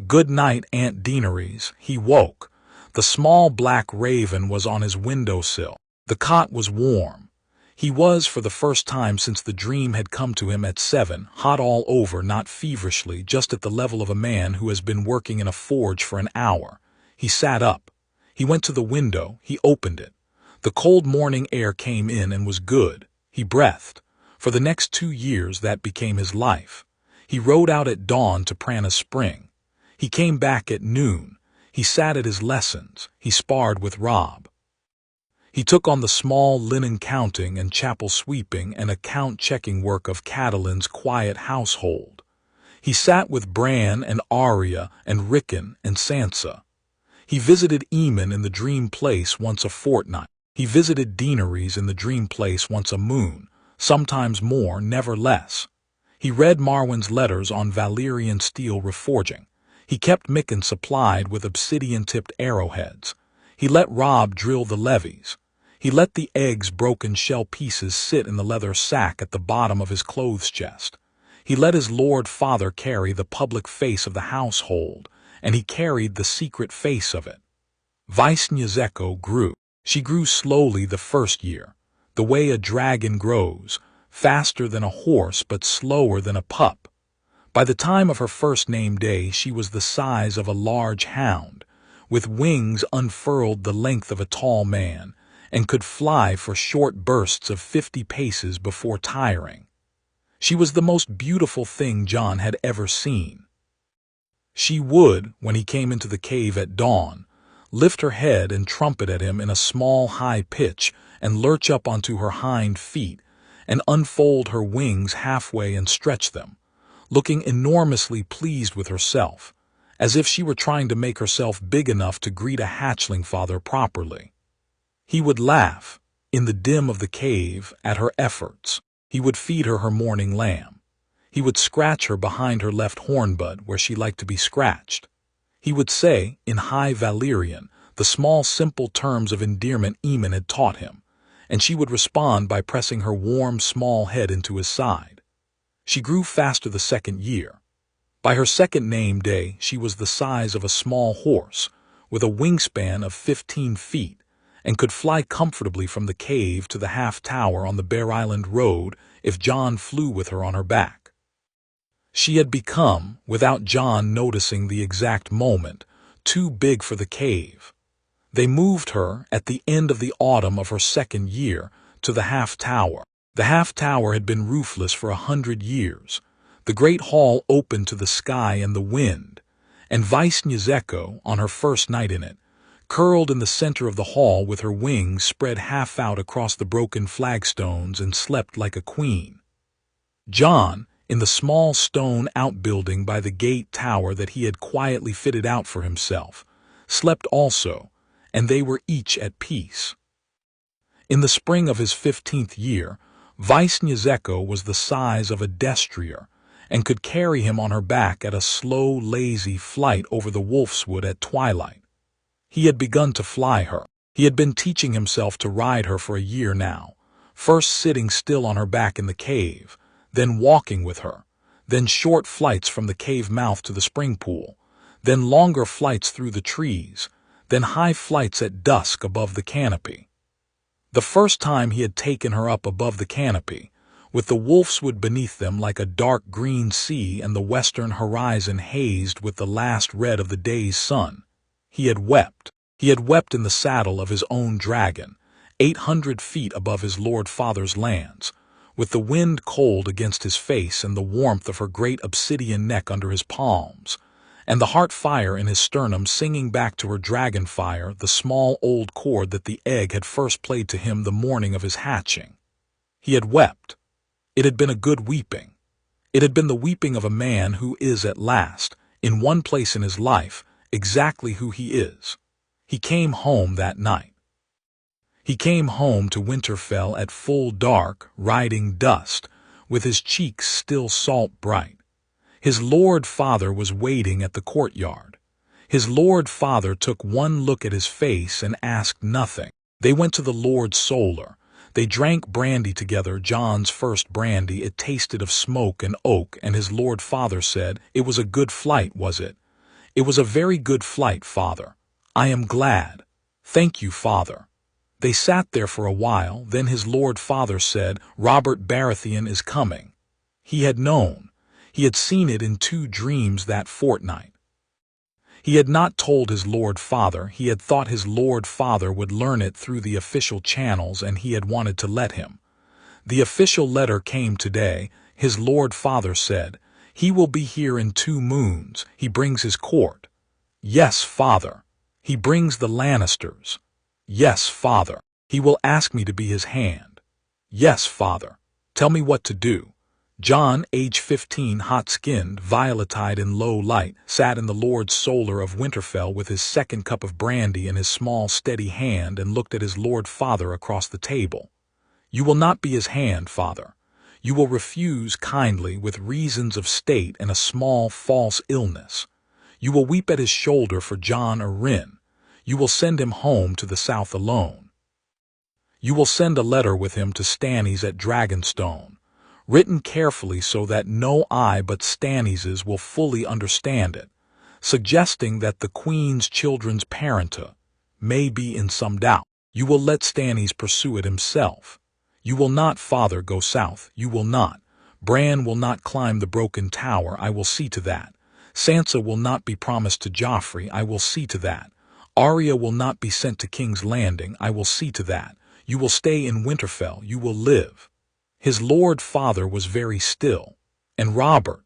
Good night, Aunt Daenerys. He woke. The small black raven was on his windowsill. The cot was warm. He was, for the first time since the dream had come to him at 7, hot all over, not feverishly, just at the level of a man who has been working in a forge for an hour. He sat up. He went to the window. He opened it. The cold morning air came in and was good. He breathed. For the next 2 years that became his life. He rode out at dawn to Prana's spring. He came back at noon. He sat at his lessons. He sparred with Robb. He took on the small linen counting and chapel sweeping and account-checking work of Catelyn's quiet household. He sat with Bran and Arya and Rickon and Sansa. He visited Aemon in the dream place once a fortnight. He visited Daenerys in the dream place once a moon, sometimes more, never less. He read Marwyn's letters on Valyrian steel reforging. He kept Mikken supplied with obsidian-tipped arrowheads. He let Robb drill the levees. He let the egg's broken shell pieces sit in the leather sack at the bottom of his clothes chest. He let his lord father carry the public face of the household, and he carried the secret face of it. Visnyazeko grew. She grew slowly the first year, the way a dragon grows, faster than a horse but slower than a pup. By the time of her first name day she was the size of a large hound, with wings unfurled the length of a tall man, and could fly for short bursts of 50 paces before tiring. She was the most beautiful thing Jon had ever seen. She would, when he came into the cave at dawn, lift her head and trumpet at him in a small high pitch and lurch up onto her hind feet and unfold her wings halfway and stretch them, looking enormously pleased with herself, as if she were trying to make herself big enough to greet a hatchling father properly. He would laugh, in the dim of the cave, at her efforts. He would feed her morning lamb. He would scratch her behind her left hornbud where she liked to be scratched. He would say, in High Valyrian, the small simple terms of endearment Eamon had taught him, and she would respond by pressing her warm small head into his side. She grew faster the second year. By her second name day she was the size of a small horse, with a wingspan of 15 feet, and could fly comfortably from the cave to the half-tower on the Bear Island Road if Jon flew with her on her back. She had become, without Jon noticing the exact moment, too big for the cave. They moved her, at the end of the autumn of her second year, to the half-tower. The half-tower had been roofless for 100 years. The great hall opened to the sky and the wind, and Visnyazeko, on her first night in it, curled in the center of the hall with her wings spread half out across the broken flagstones and slept like a queen. Jon, in the small stone outbuilding by the gate tower that he had quietly fitted out for himself, slept also, and they were each at peace. In the spring of his 15th year, Visnyazeko was the size of a destrier, and could carry him on her back at a slow, lazy flight over the Wolfswood at twilight. He had begun to fly her. He had been teaching himself to ride her for a year now, first sitting still on her back in the cave, then walking with her, then short flights from the cave mouth to the spring pool, then longer flights through the trees, then high flights at dusk above the canopy. The first time he had taken her up above the canopy, with the Wolfswood beneath them like a dark green sea and the western horizon hazed with the last red of the day's sun, he had wept. He had wept in the saddle of his own dragon, 800 feet above his lord father's lands, with the wind cold against his face and the warmth of her great obsidian neck under his palms, and the heart fire in his sternum singing back to her dragon fire the small old chord that the egg had first played to him the morning of his hatching. He had wept. It had been a good weeping. It had been the weeping of a man who is at last, in one place in his life, exactly who he is. He came home that night. He came home to Winterfell at full dark, riding dust, with his cheeks still salt bright. His lord father was waiting at the courtyard. His lord father took one look at his face and asked nothing. They went to the Lord Solar. They drank brandy together, Jon's first brandy. It tasted of smoke and oak, and his lord father said, "It was a good flight, was it?" "It was a very good flight, father." "I am glad." "Thank you, father." They sat there for a while, then his lord father said, "Robert Baratheon is coming." He had known. He had seen it in 2 dreams that fortnight. He had not told his lord father. He had thought his lord father would learn it through the official channels, and he had wanted to let him. The official letter came today. His lord father said, "He will be here in 2 moons. He brings his court." "Yes, father." "He brings the Lannisters." "Yes, father." "He will ask me to be his hand." "Yes, father." "Tell me what to do." Jon, age 15, hot-skinned, violet-eyed in low light, sat in the Lord Solar of Winterfell with his second cup of brandy in his small, steady hand and looked at his lord father across the table. "You will not be his hand, father. You will refuse kindly with reasons of state and a small, false illness. You will weep at his shoulder for Jon Arryn. You will send him home to the south alone. You will send a letter with him to Stannis at Dragonstone, written carefully so that no eye but Stannis's will fully understand it, suggesting that the Queen's children's parenthood may be in some doubt. You will let Stannis pursue it himself. You will not, father, go south. You will not. Bran will not climb the broken tower. I will see to that. Sansa will not be promised to Joffrey. I will see to that. Arya will not be sent to King's Landing. I will see to that. You will stay in Winterfell. You will live. His lord father was very still. And Robert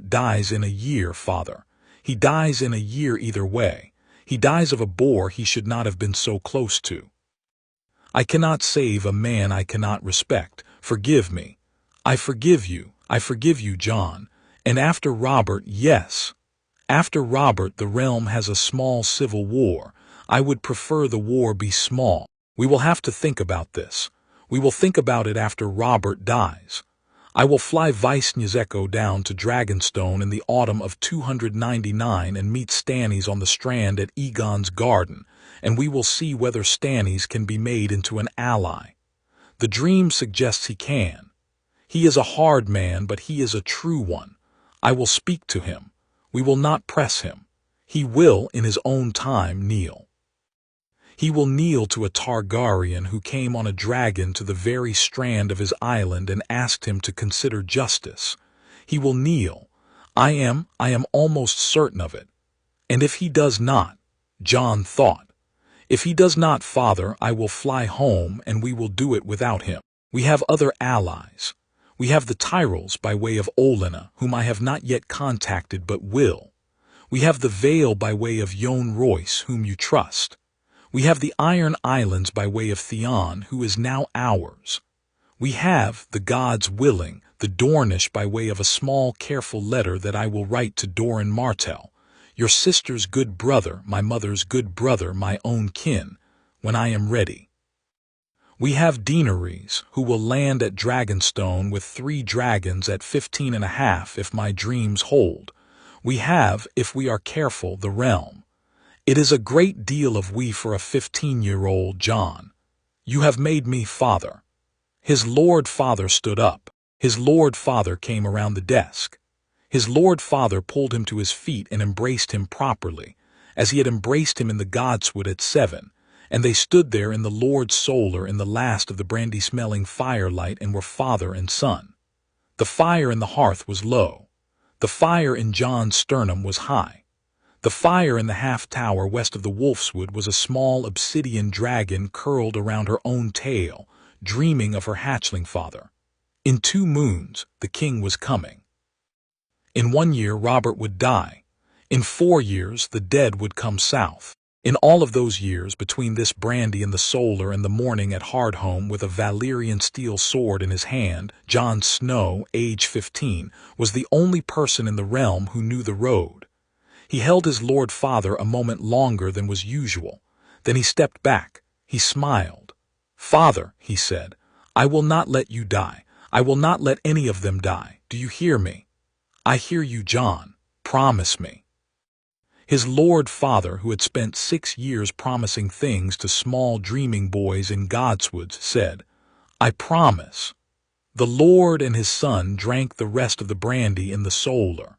dies in a year, father. He dies in a year either way. He dies of a boar he should not have been so close to. I cannot save a man I cannot respect. Forgive me. I forgive you. I forgive you, Jon. And after Robert, yes. After Robert, the realm has a small civil war. I would prefer the war be small. We will have to think about this. We will think about it after Robert dies. I will fly Vice-Nyeeko down to Dragonstone in the autumn of 299 and meet Stannis on the strand at Aegon's garden, and we will see whether Stannis can be made into an ally. The dream suggests he can. He is a hard man, but he is a true one. I will speak to him. We will not press him. He will, in his own time, kneel. He will kneel to a Targaryen who came on a dragon to the very strand of his island and asked him to consider justice. He will kneel. I am almost certain of it. And if he does not, Jon thought, if he does not, father, I will fly home and we will do it without him. We have other allies. We have the Tyrells by way of Olenna, whom I have not yet contacted but will. We have the Vale by way of Jon Royce, whom you trust. We have the Iron Islands by way of Theon, who is now ours. We have, the gods willing, the Dornish by way of a small, careful letter that I will write to Doran Martell, your sister's good brother, my mother's good brother, my own kin, when I am ready. We have Daenerys, who will land at Dragonstone with 3 dragons at 15.5 if my dreams hold. We have, if we are careful, the realm. It is a great deal of we for a 15-year-old, Jon. You have made me father. His lord father stood up. His lord father came around the desk. His lord father pulled him to his feet and embraced him properly, as he had embraced him in the Godswood at 7, and they stood there in the Lord Solar in the last of the brandy-smelling firelight and were father and son. The fire in the hearth was low. The fire in Jon's sternum was high. The fire in the half-tower west of the Wolfswood was a small obsidian dragon curled around her own tail, dreaming of her hatchling father. In 2 moons, the king was coming. In 1 year, Robert would die. In 4 years, the dead would come south. In all of those years, between this brandy and the solar and the morning at Hardhome with a Valyrian steel sword in his hand, Jon Snow, age 15, was the only person in the realm who knew the road. He held his lord father a moment longer than was usual. Then he stepped back. He smiled. Father, he said, I will not let you die. I will not let any of them die. Do you hear me? I hear you, Jon. Promise me. His lord father, who had spent 6 years promising things to small dreaming boys in Godswoods, said, I promise. The lord and his son drank the rest of the brandy in the solar.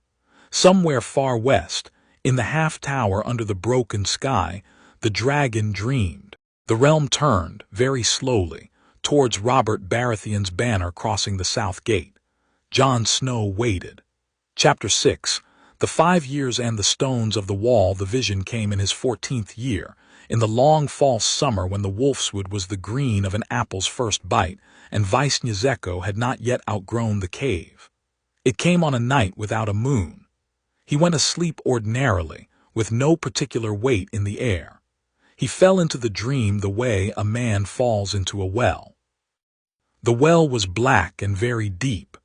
Somewhere far west, in the half-tower under the broken sky, the dragon dreamed. The realm turned, very slowly, towards Robert Baratheon's banner crossing the south gate. Jon Snow waited. Chapter 6. The 5 years and the stones of the wall. The vision came in his 14th year, in the long false summer when the Wolfswood was the green of an apple's first bite, and Vice-Nyeeko had not yet outgrown the cave. It came on a night without a moon. He went asleep ordinarily, with no particular weight in the air. He fell into the dream the way a man falls into a well. The well was black and very deep.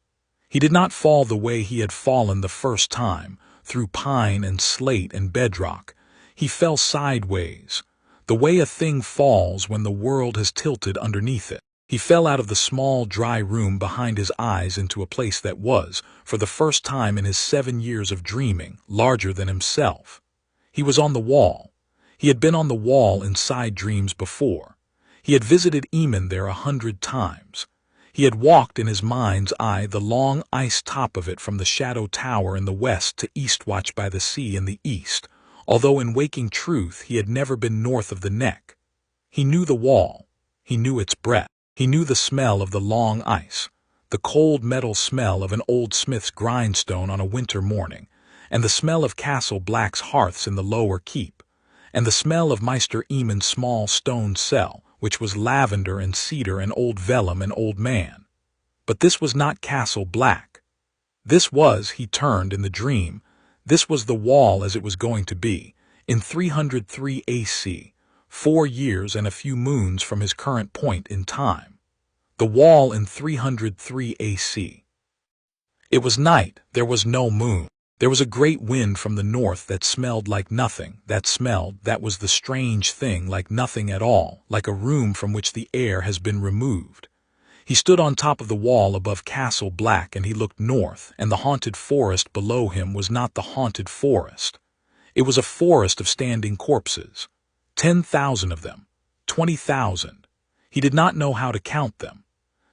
He did not fall the way he had fallen the first time, through pine and slate and bedrock. He fell sideways, the way a thing falls when the world has tilted underneath it. He fell out of the small, dry room behind his eyes into a place that was, for the first time in his 7 years of dreaming, larger than himself. He was on the wall. He had been on the wall in side dreams before. He had visited Eamon there 100 times. He had walked in his mind's eye the long ice top of it from the Shadow Tower in the west to Eastwatch by the Sea in the east, although in waking truth he had never been north of the Neck. He knew the wall. He knew its breadth. He knew the smell of the long ice, the cold metal smell of an old smith's grindstone on a winter morning, and the smell of Castle Black's hearths in the lower keep, and the smell of Meister Eamon's small stone cell, which was lavender and cedar and old vellum and old man. But this was not Castle Black. This was, he turned in the dream, this was the wall as it was going to be, in 303 AC, 4 years and a few moons from his current point in time. The wall in 303 AC. It was night, there was no moon. There was a great wind from the north that smelled like nothing, that was the strange thing, like nothing at all, like a room from which the air has been removed. He stood on top of the wall above Castle Black and he looked north, and the haunted forest below him was not the haunted forest. It was a forest of standing corpses. 10,000 of them, 20,000. He did not know how to count them.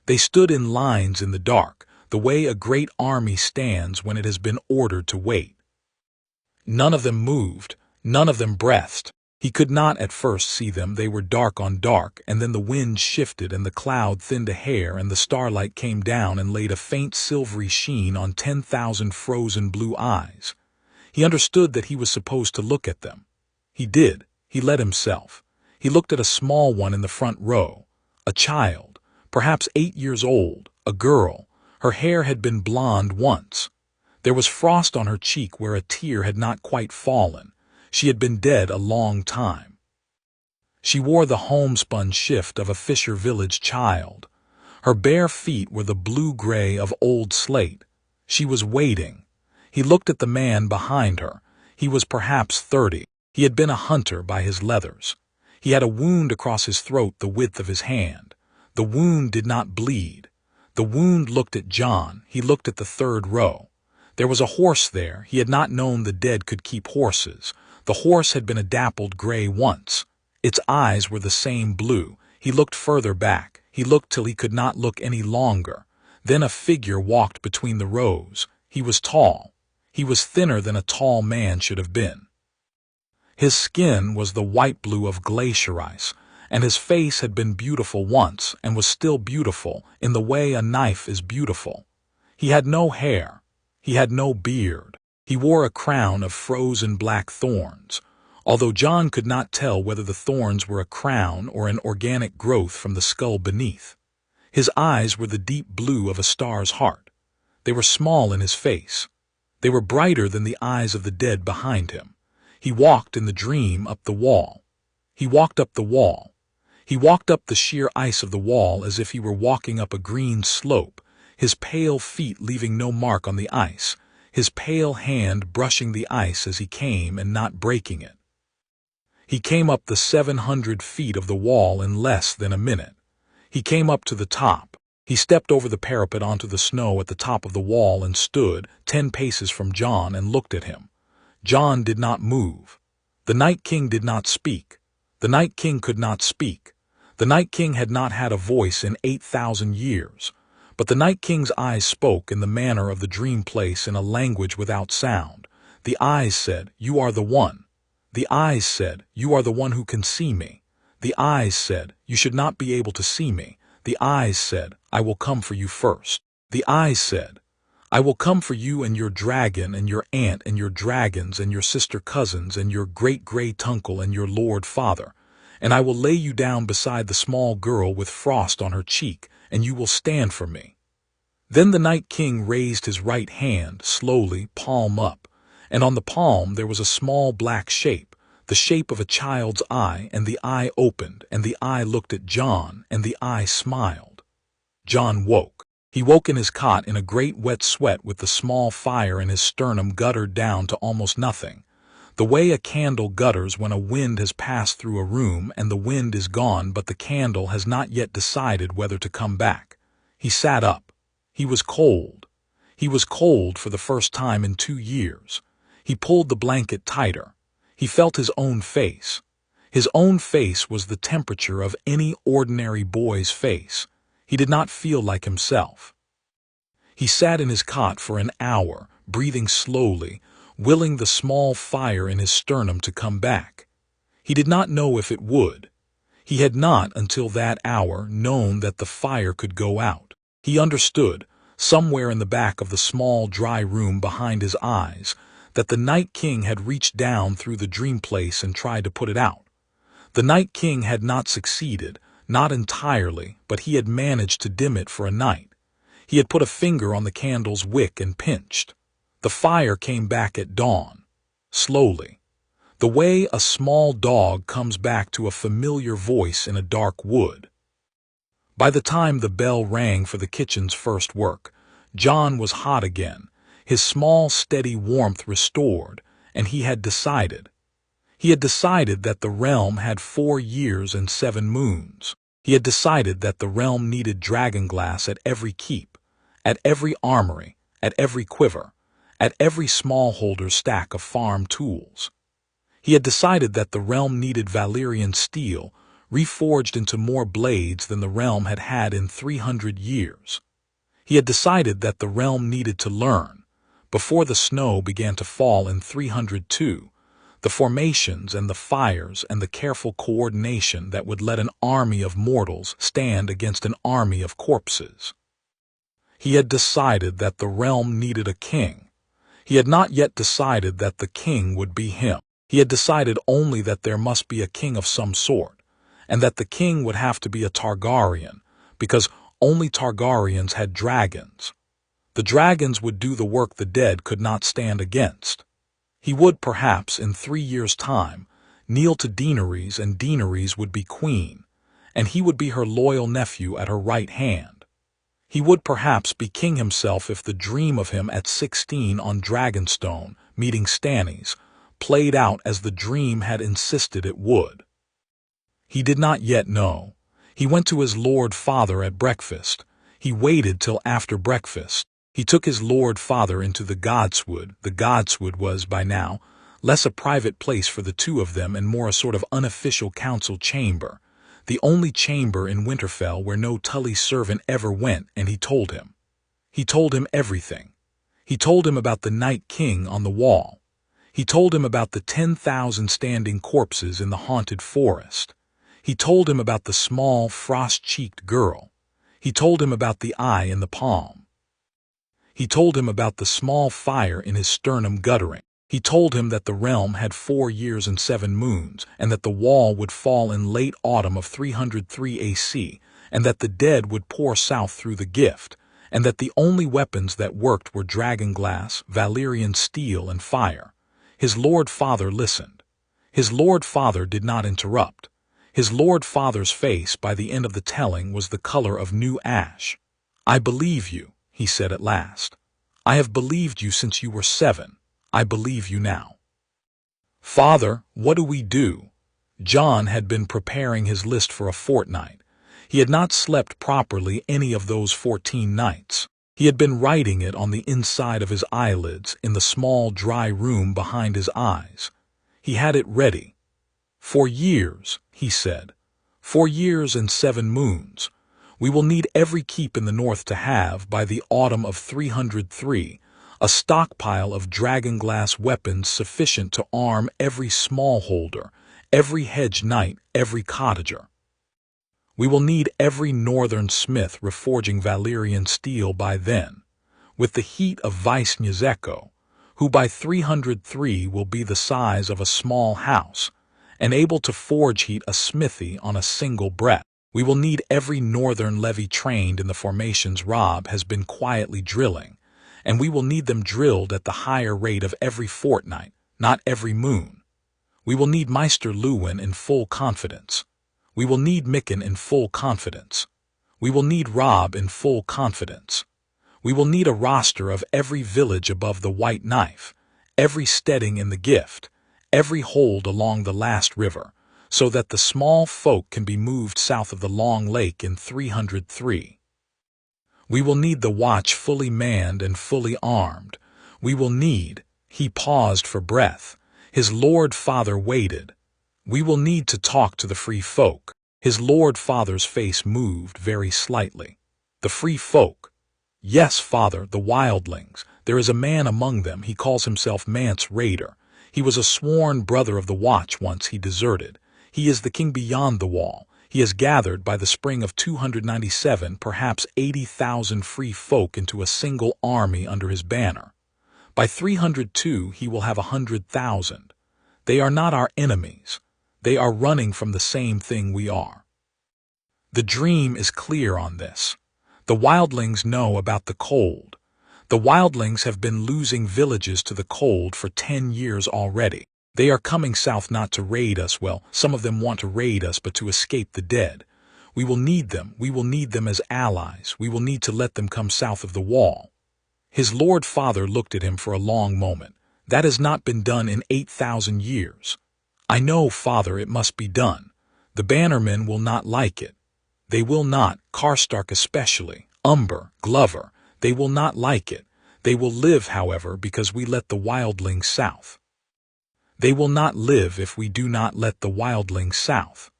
They stood in lines in the dark, the way a great army stands when it has been ordered to wait. None of them moved, none of them breathed. He could not at first see them, they were dark on dark, and then the wind shifted and the cloud thinned a hair and the starlight came down and laid a faint silvery sheen on 10,000 frozen blue eyes. He understood that he was supposed to look at them. He did. He let himself. He looked at a small one in the front row, a child, perhaps 8 years old, a girl. Her hair had been blonde once. There was frost on her cheek where a tear had not quite fallen. She had been dead a long time. She wore the homespun shift of a fisher village child. Her bare feet were the blue-gray of old slate. She was waiting. He looked at the man behind her. He was perhaps 30. He had been a hunter by his leathers. He had a wound across his throat the width of his hand. The wound did not bleed. The wound looked at Jon. He looked at the third row. There was a horse there. He had not known the dead could keep horses. The horse had been a dappled gray once. Its eyes were the same blue. He looked further back. He looked till he could not look any longer. Then a figure walked between the rows. He was tall. He was thinner than a tall man should have been. His skin was the white blue of glacier ice, and his face had been beautiful once and was still beautiful in the way a knife is beautiful. He had no hair. He had no beard. He wore a crown of frozen black thorns, although Jon could not tell whether the thorns were a crown or an organic growth from the skull beneath. His eyes were the deep blue of a star's heart. They were small in his face. They were brighter than the eyes of the dead behind him. He walked in the dream up the wall. He walked up the wall. He walked up the sheer ice of the wall as if he were walking up a green slope, his pale feet leaving no mark on the ice, his pale hand brushing the ice as he came and not breaking it. He came up the 700 feet of the wall in less than a minute. He came up to the top. He stepped over the parapet onto the snow at the top of the wall and stood 10 paces from Jon and looked at him. Jon did not move. The Night King did not speak. The Night King could not speak. The Night King had not had a voice in 8,000 years. But the Night King's eyes spoke in the manner of the dream place in a language without sound. The eyes said, "You are the one." The eyes said, "You are the one who can see me." The eyes said, "You should not be able to see me." The eyes said, "I will come for you first." The eyes said, "I will come for you and your dragon and your aunt and your dragons and your sister cousins and your great-great-uncle and your lord father, and I will lay you down beside the small girl with frost on her cheek, and you will stand for me." Then the Night King raised his right hand, slowly, palm up, and on the palm there was a small black shape, the shape of a child's eye, and the eye opened, and the eye looked at Jon, and the eye smiled. Jon woke. He woke in his cot in a great wet sweat with the small fire in his sternum guttered down to almost nothing, the way a candle gutters when a wind has passed through a room and the wind is gone but the candle has not yet decided whether to come back. He sat up. He was cold. He was cold for the first time in 2 years. He pulled the blanket tighter. He felt his own face. His own face was the temperature of any ordinary boy's face. He did not feel like himself. He sat in his cot for an hour, breathing slowly, willing the small fire in his sternum to come back. He did not know if it would. He had not, until that hour, known that the fire could go out. He understood, somewhere in the back of the small, dry room behind his eyes, that the Night King had reached down through the dream place and tried to put it out. The Night King had not succeeded, not entirely, but he had managed to dim it for a night. He had put a finger on the candle's wick and pinched. The fire came back at dawn, slowly, the way a small dog comes back to a familiar voice in a dark wood. By the time the bell rang for the kitchen's first work, Jon was hot again, his small, steady warmth restored, and he had decided. He had decided that the realm had 4 years and 7 moons. He had decided that the realm needed dragonglass at every keep, at every armory, at every quiver, at every smallholder's stack of farm tools. He had decided that the realm needed Valyrian steel, reforged into more blades than the realm had had in 300 years. He had decided that the realm needed to learn, before the snow began to fall in 302, the formations and the fires and the careful coordination that would let an army of mortals stand against an army of corpses. He had decided that the realm needed a king. He had not yet decided that the king would be him. He had decided only that there must be a king of some sort, and that the king would have to be a Targaryen, because only Targaryens had dragons. The dragons would do the work the dead could not stand against. He would, perhaps, in 3 years' time, kneel to Daenerys, and Daenerys would be queen, and he would be her loyal nephew at her right hand. He would perhaps be king himself if the dream of him at 16 on Dragonstone, meeting Stannis, played out as the dream had insisted it would. He did not yet know. He went to his Lord Father at breakfast. He waited till after breakfast. He took his Lord Father into the Godswood. The Godswood was, by now, less a private place for the two of them and more a sort of unofficial council chamber, the only chamber in Winterfell where no Tully servant ever went, and he told him. He told him everything. He told him about the Night King on the wall. He told him about the 10,000 standing corpses in the haunted forest. He told him about the small, frost-cheeked girl. He told him about the eye in the palm. He told him about the small fire in his sternum guttering. He told him that the realm had 4 years and 7 moons, and that the wall would fall in late autumn of 303 AC, and that the dead would pour south through the gift, and that the only weapons that worked were dragonglass, Valyrian steel, and fire. His Lord Father listened. His Lord Father did not interrupt. His Lord Father's face by the end of the telling was the color of new ash. "I believe you," he said at last. "I have believed you since you were 7. I believe you now." "Father, what do we do?" Jon had been preparing his list for a fortnight. He had not slept properly any of those 14 nights. He had been writing it on the inside of his eyelids in the small dry room behind his eyes. He had it ready. "For years," he said. "4 years and 7 moons. We will need every keep in the north to have, by the autumn of 303, a stockpile of dragonglass weapons sufficient to arm every smallholder, every hedge knight, every cottager. We will need every northern smith reforging Valyrian steel by then, with the heat of Vice-Nyzeko, who by 303 will be the size of a small house, and able to forge heat a smithy on a single breath. We will need every northern levy trained in the formations Robb has been quietly drilling, and we will need them drilled at the higher rate of every fortnight, not every moon. We will need Maester Luwin in full confidence. We will need Mikken in full confidence. We will need Robb in full confidence. We will need a roster of every village above the White Knife, every steading in the gift, every hold along the last river, so that the small folk can be moved south of the Long Lake in 303. We will need the watch fully manned and fully armed. We will need—" He paused for breath. His Lord Father waited. We will need to talk to the free folk. His lord father's face moved very slightly. The free folk. Yes, father, the wildlings. There is a man among them. He calls himself Mance Raider. He was a sworn brother of the Watch once he deserted. He is the king beyond the wall. He has gathered by the spring of 297 perhaps 80,000 free folk into a single army under his banner. By 302 he will have 100,000. They are not our enemies. They are running from the same thing we are. The dream is clear on this. The wildlings know about the cold. The wildlings have been losing villages to the cold for 10 years already. They are coming south not to raid us. Well, some of them want to raid us, but to escape the dead. We will need them. We will need them as allies. We will need to let them come south of the wall. His lord father looked at him for a long moment. That has not been done in 8,000 years. I know, father, it must be done. The bannermen will not like it. They will not, Karstark especially, Umber, Glover, they will not like it. They will live, however, because we let the wildlings south. They will not live if we do not let the wildlings south.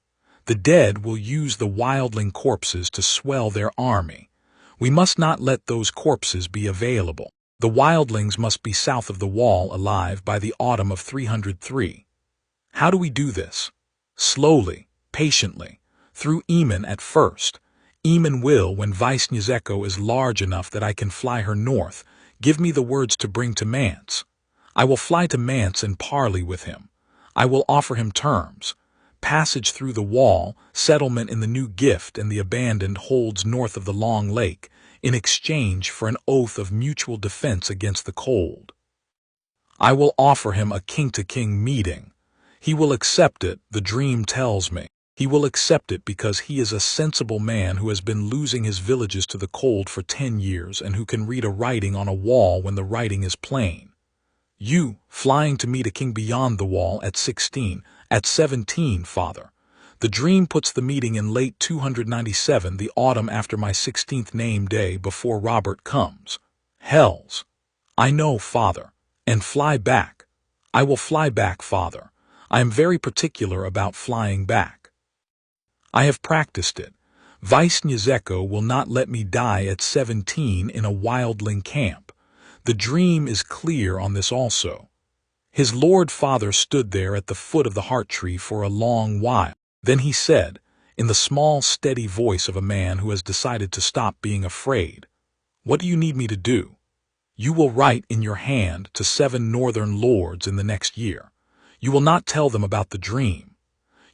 The dead will use the wildling corpses to swell their army. We must not let those corpses be available. The wildlings must be south of the wall alive by the autumn of 303. How do we do this? Slowly, patiently, through Eamon at first. Eamon will, when Vaisnjezeko is large enough that I can fly her north, give me the words to bring to Mance. I will fly to Mance and parley with him. I will offer him terms. Passage through the wall, settlement in the new gift and the abandoned holds north of the Long Lake, in exchange for an oath of mutual defense against the cold. I will offer him a king-to-king meeting. He will accept it, the dream tells me. He will accept it because he is a sensible man who has been losing his villages to the cold for 10 years and who can read a writing on a wall when the writing is plain. You, flying to meet a king beyond the wall at 16, at 17, father. The dream puts the meeting in late 297, the autumn after my 16th name day before Robert comes. Hells. I know, father. And fly back. I will fly back, father. I am very particular about flying back. I have practiced it. Vaisnjezeko will not let me die at 17 in a wildling camp. The dream is clear on this also. His lord father stood there at the foot of the heart tree for a long while. Then he said, in the small, steady voice of a man who has decided to stop being afraid, "What do you need me to do? You will write in your hand to 7 northern lords in the next year. You will not tell them about the dream.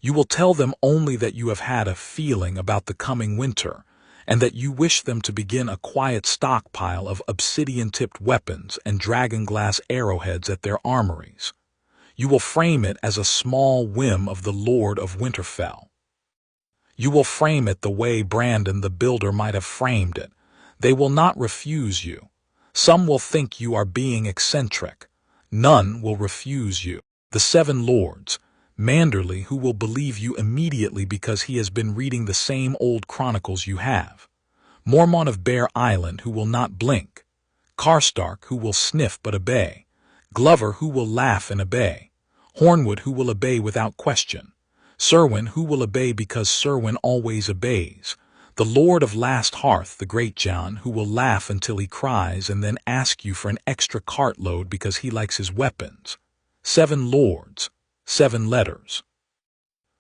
You will tell them only that you have had a feeling about the coming winter, and that you wish them to begin a quiet stockpile of obsidian-tipped weapons and dragon-glass arrowheads at their armories. You will frame it as a small whim of the Lord of Winterfell. You will frame it the way Brandon the Builder might have framed it. They will not refuse you. Some will think you are being eccentric. None will refuse you. The 7 lords, Manderly, who will believe you immediately because he has been reading the same old chronicles you have. Mormont of Bear Island, who will not blink. Karstark, who will sniff but obey. Glover, who will laugh and obey. Hornwood, who will obey without question. Serwyn, who will obey because Serwyn always obeys. The Lord of Last Hearth, the Great Jon, who will laugh until he cries and then ask you for an extra cartload because he likes his weapons. 7 lords. 7 letters.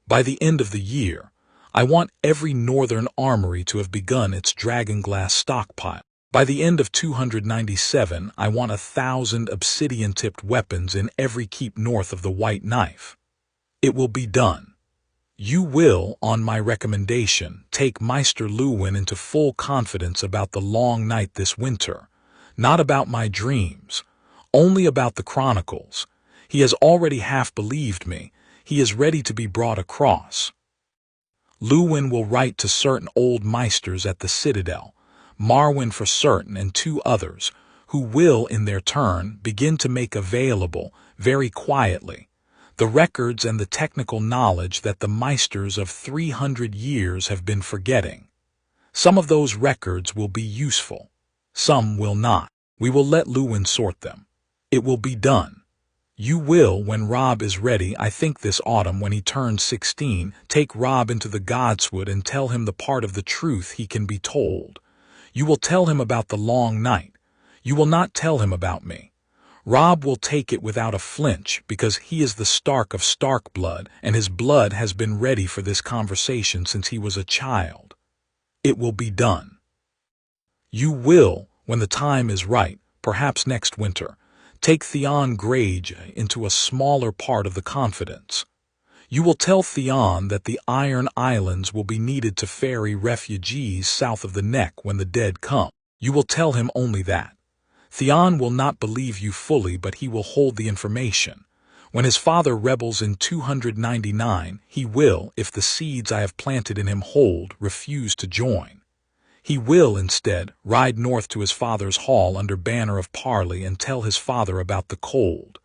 By the end of the year, I want every northern armory to have begun its dragonglass stockpile. By the end of 297, I want 1,000 obsidian-tipped weapons in every keep north of the White Knife. It will be done. You will, on my recommendation, take Maester Luwin into full confidence about the long night this winter, not about my dreams, only about the chronicles. He has already half believed me. He is ready to be brought across. Luwin will write to certain old Meisters at the Citadel, Marwyn for certain and 2 others, who will, in their turn, begin to make available, very quietly, the records and the technical knowledge that the Meisters of 300 years have been forgetting. Some of those records will be useful. Some will not. We will let Luwin sort them. It will be done. You will when Robb is ready. I think this autumn when he turns 16, take Robb into the Godswood and tell him the part of the truth he can be told. You will tell him about the long night. You will not tell him about me. Robb will take it without a flinch because he is the Stark of Stark blood, and his blood has been ready for this conversation since he was a child. It will be done. You will, when the time is right, perhaps next winter, take Theon Greyjoy into a smaller part of the Confidence. You will tell Theon that the Iron Islands will be needed to ferry refugees south of the Neck when the dead come. You will tell him only that. Theon will not believe you fully, but he will hold the information. When his father rebels in 299, he will, if the seeds I have planted in him hold, refuse to join. He will, instead, ride north to his father's hall under banner of parley and tell his father about the cold.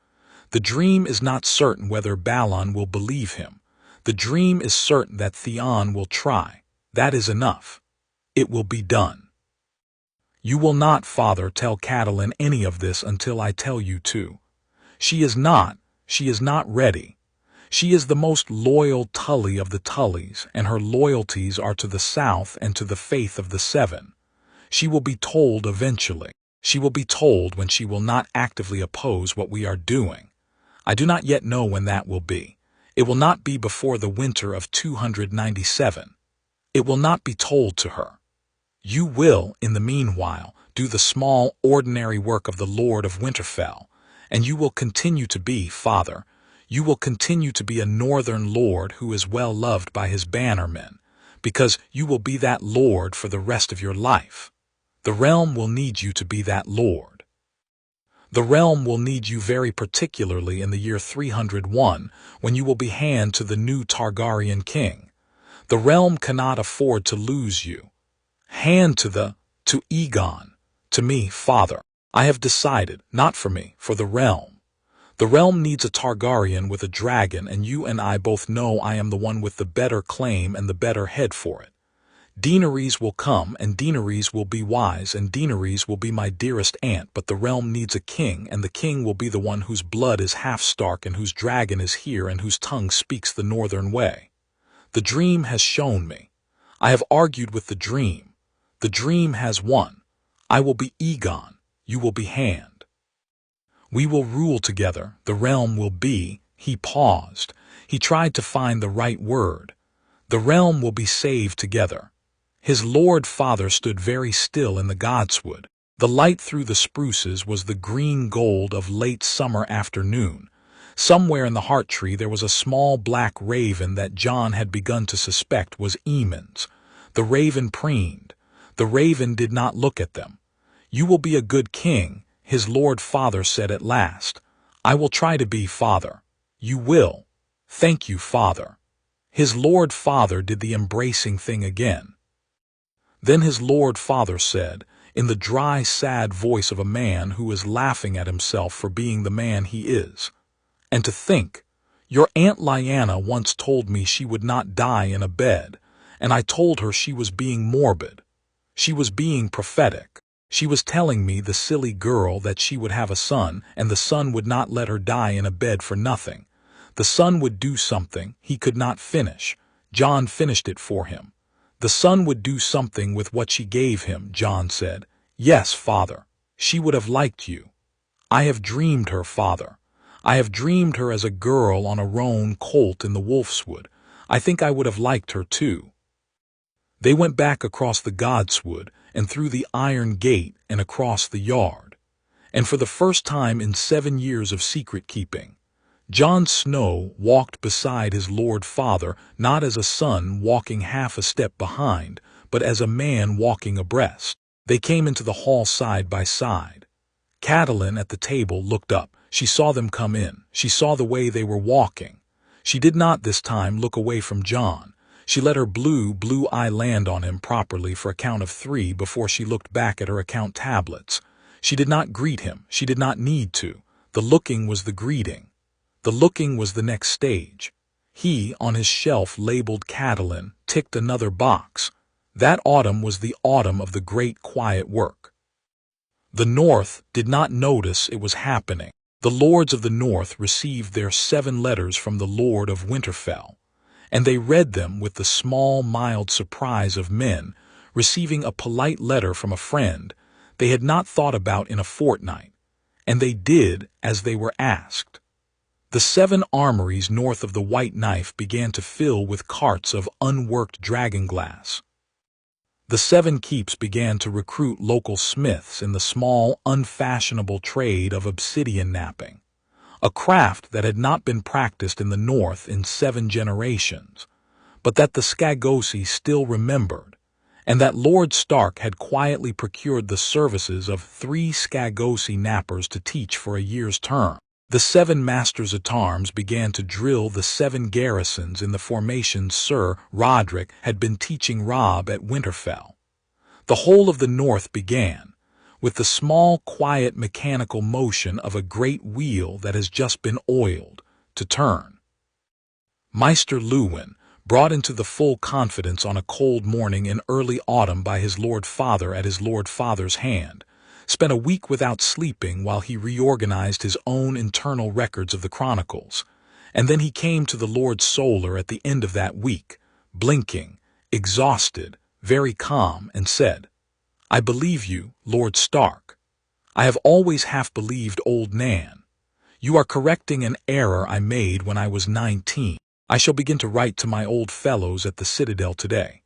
The dream is not certain whether Balon will believe him. The dream is certain that Theon will try. That is enough. It will be done. You will not, father, tell Catelyn any of this until I tell you to. She is not ready. She is the most loyal Tully of the Tullys, and her loyalties are to the South and to the faith of the Seven. She will be told eventually. She will be told when she will not actively oppose what we are doing. I do not yet know when that will be. It will not be before the winter of 297. It will not be told to her. You will, in the meanwhile, do the small, ordinary work of the Lord of Winterfell, and you will continue to be, father, you will continue to be a northern lord who is well loved by his bannermen, because you will be that lord for the rest of your life. The realm will need you to be that lord. The realm will need you very particularly in the year 301, when you will be hand to the new Targaryen king. The realm cannot afford to lose you. Hand to Aegon, to me, father. I have decided, not for me, for the realm. The realm needs a Targaryen with a dragon, and you and I both know I am the one with the better claim and the better head for it. Daenerys will come, and Daenerys will be wise, and Daenerys will be my dearest aunt, but the realm needs a king, and the king will be the one whose blood is half Stark and whose dragon is here and whose tongue speaks the northern way. The dream has shown me. I have argued with the dream. The dream has won. I will be Aegon. You will be Hand. We will rule together. The realm will be. He paused. He tried to find the right word. The realm will be saved together. His lord father stood very still in the Godswood. The light through the spruces was the green gold of late summer afternoon. Somewhere in the heart tree there was a small black raven that Jon had begun to suspect was Aemon's. The raven preened. The raven did not look at them. You will be a good king, his lord father said at last. I will try to be, father. You will. Thank you, father. His lord father did the embracing thing again. Then his lord father said, in the dry, sad voice of a man who is laughing at himself for being the man he is, and to think, your Aunt Lyanna once told me she would not die in a bed, and I told her she was being morbid. She was being prophetic. She was telling me, the silly girl, that she would have a son, and the son would not let her die in a bed for nothing. The son would do something he could not finish. Jon finished it for him. The son would do something with what she gave him, Jon said. Yes, father. She would have liked you. I have dreamed her, father. I have dreamed her as a girl on a roan colt in the Wolfswood. I think I would have liked her too. They went back across the Godswood and through the iron gate and across the yard. And for the first time in 7 years of secret-keeping, Jon Snow walked beside his lord father, not as a son walking half a step behind, but as a man walking abreast. They came into the hall side by side. Catelyn at the table looked up. She saw them come in. She saw the way they were walking. She did not this time look away from Jon. She let her blue eye land on him properly for a count of 3 before she looked back at her account tablets. She did not greet him. She did not need to. The looking was the greeting. The looking was the next stage. He, on his shelf labeled Catelyn, ticked another box. That autumn was the autumn of the great quiet work. The North did not notice it was happening. The lords of the north received their 7 letters from the Lord of Winterfell, and they read them with the small, mild surprise of men receiving a polite letter from a friend they had not thought about in a fortnight, and they did as they were asked. The 7 armories north of the White Knife began to fill with carts of unworked dragonglass. The 7 keeps began to recruit local smiths in the small, unfashionable trade of obsidian knapping, a craft that had not been practiced in the north in 7 generations, but that the Skagosi still remembered, and that Lord Stark had quietly procured the services of 3 Skagosi knappers to teach for a year's term. The 7 masters-at-arms began to drill the 7 garrisons in the formations Sir Roderick had been teaching Robb at Winterfell. The whole of the north began, with the small, quiet mechanical motion of a great wheel that has just been oiled, to turn. Maester Luwin, brought into the full confidence on a cold morning in early autumn by his Lord Father at his Lord Father's hand, spent a week without sleeping while he reorganized his own internal records of the chronicles, and then he came to the Lord Solar at the end of that week, blinking, exhausted, very calm, and said, "I believe you, Lord Stark. I have always half believed old Nan. You are correcting an error I made when I was 19. I shall begin to write to my old fellows at the Citadel today.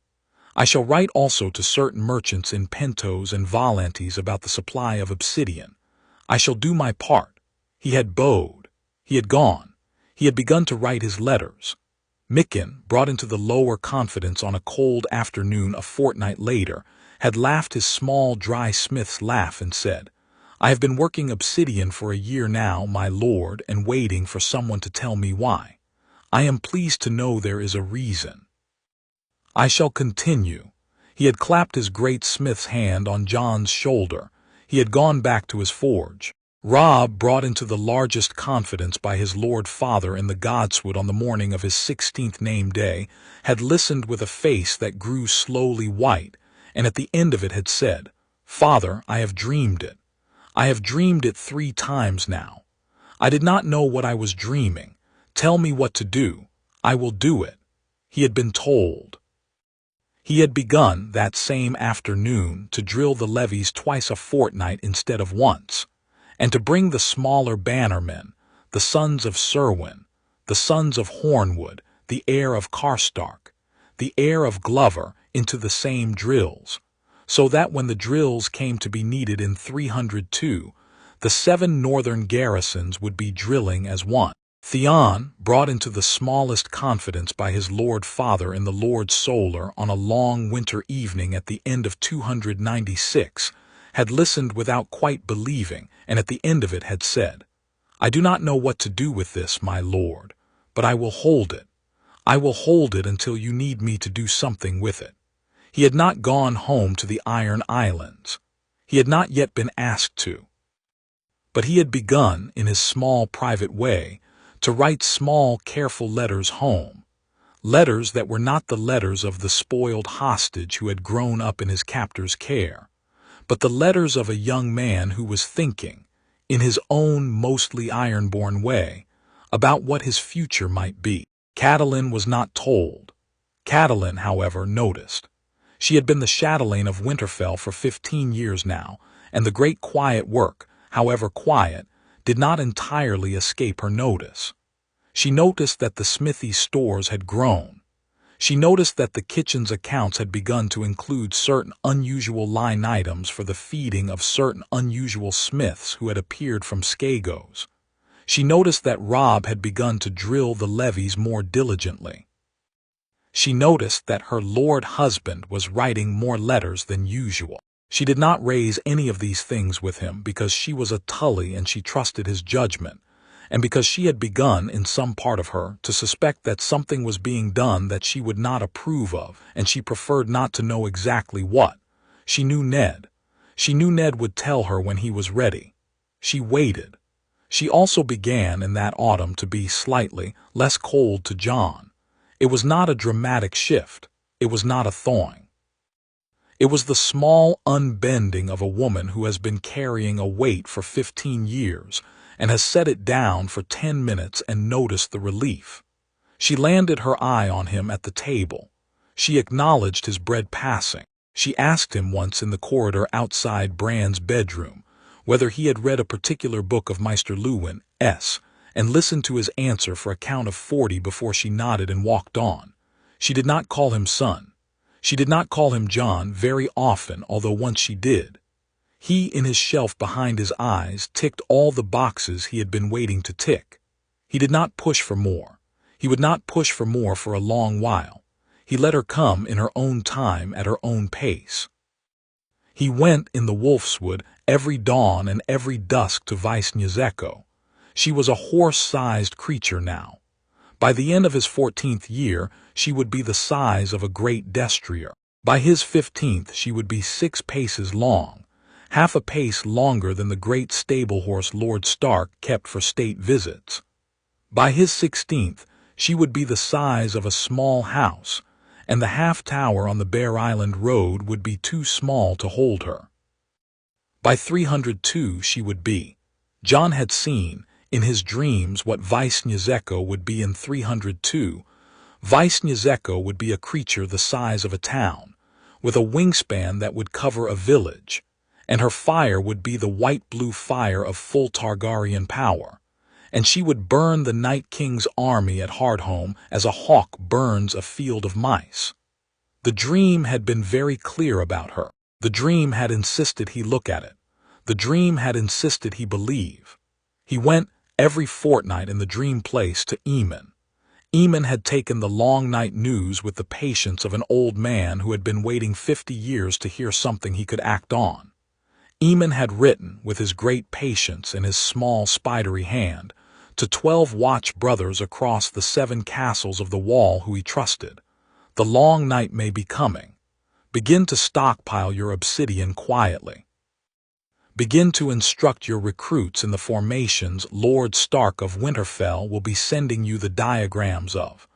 I shall write also to certain merchants in Pentos and Volantes about the supply of obsidian. I shall do my part." He had bowed. He had gone. He had begun to write his letters. Mikken, brought into the lower confidence on a cold afternoon a fortnight later, had laughed his small, dry smith's laugh and said, "I have been working obsidian for a year now, my lord, and waiting for someone to tell me why. I am pleased to know there is a reason. I shall continue." He had clapped his great smith's hand on Jon's shoulder. He had gone back to his forge. Robb, brought into the largest confidence by his Lord Father in the Godswood on the morning of his 16th name day, had listened with a face that grew slowly white, and at the end of it had said, "Father, I have dreamed it. I have dreamed it 3 times now. I did not know what I was dreaming. Tell me what to do. I will do it." He had been told. He had begun, that same afternoon, to drill the levies twice a fortnight instead of once, and to bring the smaller bannermen, the sons of Serwyn, the sons of Hornwood, the heir of Karstark, the heir of Glover, into the same drills, so that when the drills came to be needed in 302, the 7 northern garrisons would be drilling as one. Theon, brought into the smallest confidence by his Lord Father in the Lord Solar on a long winter evening at the end of 296, had listened without quite believing, and at the end of it had said, "I do not know what to do with this, my lord, but I will hold it. I will hold it until you need me to do something with it." He had not gone home to the Iron Islands. He had not yet been asked to. But he had begun, in his small private way, to write small, careful letters home, letters that were not the letters of the spoiled hostage who had grown up in his captor's care, but the letters of a young man who was thinking, in his own mostly ironborn way, about what his future might be. Catelyn was not told. Catelyn, however, noticed. She had been the chatelaine of Winterfell for 15 years now, and the great quiet work, however quiet, did not entirely escape her notice. She noticed that the smithy stores had grown. She noticed that the kitchen's accounts had begun to include certain unusual line items for the feeding of certain unusual smiths who had appeared from Skagos. She noticed that Robb had begun to drill the levies more diligently. She noticed that her lord husband was writing more letters than usual. She did not raise any of these things with him because she was a Tully and she trusted his judgment, and because she had begun, in some part of her, to suspect that something was being done that she would not approve of, and she preferred not to know exactly what. She knew Ned. She knew Ned would tell her when he was ready. She waited. She also began, in that autumn, to be slightly less cold to Jon. It was not a dramatic shift. It was not a thawing. It was the small unbending of a woman who has been carrying a weight for 15 years and has set it down for 10 minutes and noticed the relief. She landed her eye on him at the table. She acknowledged his bread passing. She asked him once in the corridor outside Bran's bedroom whether he had read a particular book of Meister Lewin's, and listened to his answer for a count of 40 before she nodded and walked on. She did not call him son. She did not call him John very often, although once she did. He, in his shelf behind his eyes, ticked all the boxes he had been waiting to tick. He did not push for more. He would not push for more for a long while. He let her come in her own time at her own pace. He went in the Wolfswood every dawn and every dusk to Weissniezeko. She was a horse-sized creature now. By the end of his 14th year, she would be the size of a great destrier. By his 15th, she would be 6 paces long, half a pace longer than the great stable horse Lord Stark kept for state visits. By his 16th, she would be the size of a small house, and the half-tower on the Bear Island Road would be too small to hold her. By 302 she would be. Jon had seen, in his dreams, what Weissniezeko would be in 302. Weissniezeko would be a creature the size of a town, with a wingspan that would cover a village, and her fire would be the white-blue fire of full Targaryen power, and she would burn the Night King's army at Hardhome as a hawk burns a field of mice. The dream had been very clear about her. The dream had insisted he look at it. The dream had insisted he believe. He went every fortnight in the dream place to Eamon. Eamon had taken the long night news with the patience of an old man who had been waiting 50 years to hear something he could act on. Eamon had written, with his great patience in his small spidery hand, to 12 watch brothers across the 7 castles of the wall who he trusted. The long night may be coming. Begin to stockpile your obsidian quietly. Begin to instruct your recruits in the formations Lord Stark of Winterfell will be sending you the diagrams of.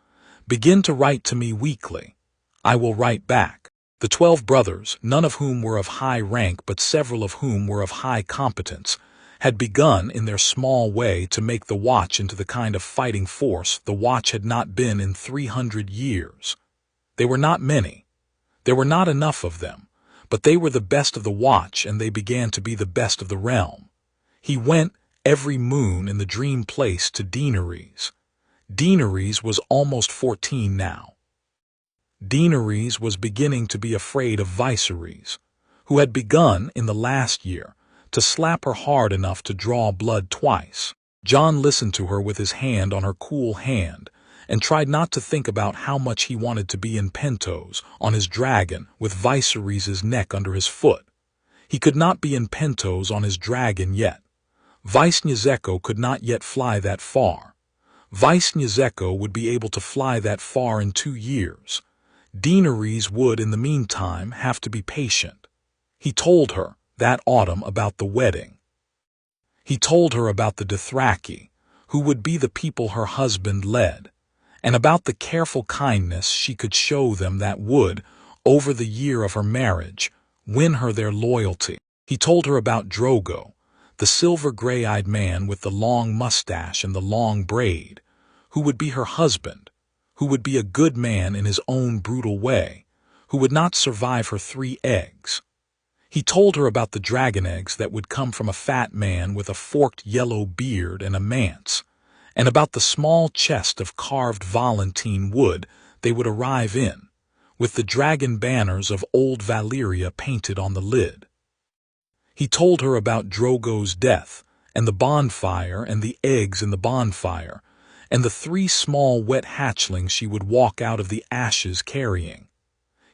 Begin to write to me weekly. I will write back. The 12 brothers, none of whom were of high rank but several of whom were of high competence, had begun in their small way to make the Watch into the kind of fighting force the Watch had not been in 300 years. They were not many. There were not enough of them, but they were the best of the Watch, and they began to be the best of the realm. He went every moon in the dream place to Daenerys. Daenerys was almost 14 now. Daenerys was beginning to be afraid of Viserys, who had begun, in the last year, to slap her hard enough to draw blood twice. Jon listened to her with his hand on her cool hand, and tried not to think about how much he wanted to be in Pentos, on his dragon, with Viserys' neck under his foot. He could not be in Pentos on his dragon yet. Weissniezeko could not yet fly that far. Weissniezeko would be able to fly that far in 2 years. Daenerys would, in the meantime, have to be patient. He told her, that autumn, about the wedding. He told her about the Dothraki, who would be the people her husband led, and about the careful kindness she could show them that would, over the year of her marriage, win her their loyalty. He told her about Drogo, the silver gray-eyed man with the long mustache and the long braid, who would be her husband, who would be a good man in his own brutal way, who would not survive her 3 eggs. He told her about the dragon eggs that would come from a fat man with a forked yellow beard and a manse, and about the small chest of carved Valentine wood they would arrive in, with the dragon banners of old Valyria painted on the lid. He told her about Drogo's death, and the bonfire and the eggs in the bonfire, and the 3 small wet hatchlings she would walk out of the ashes carrying.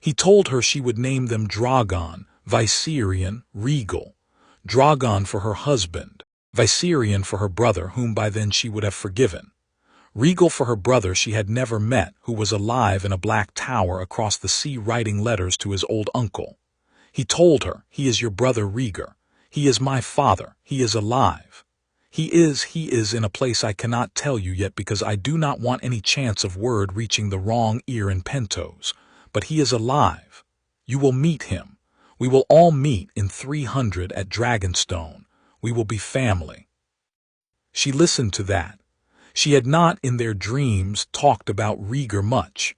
He told her she would name them Drogon, Viserion, Rhaegar. Drogon for her husband, Viserion for her brother, whom by then she would have forgiven. Rhaegar for her brother she had never met, who was alive in a black tower across the sea writing letters to his old uncle. He told her, he is your brother Rhaegar. He is my father. He is alive. He is in a place I cannot tell you yet because I do not want any chance of word reaching the wrong ear in Pentos. But he is alive. You will meet him. We will all meet in 300 at Dragonstone. We will be family. She listened to that. She had not in their dreams talked about Rhaegar much.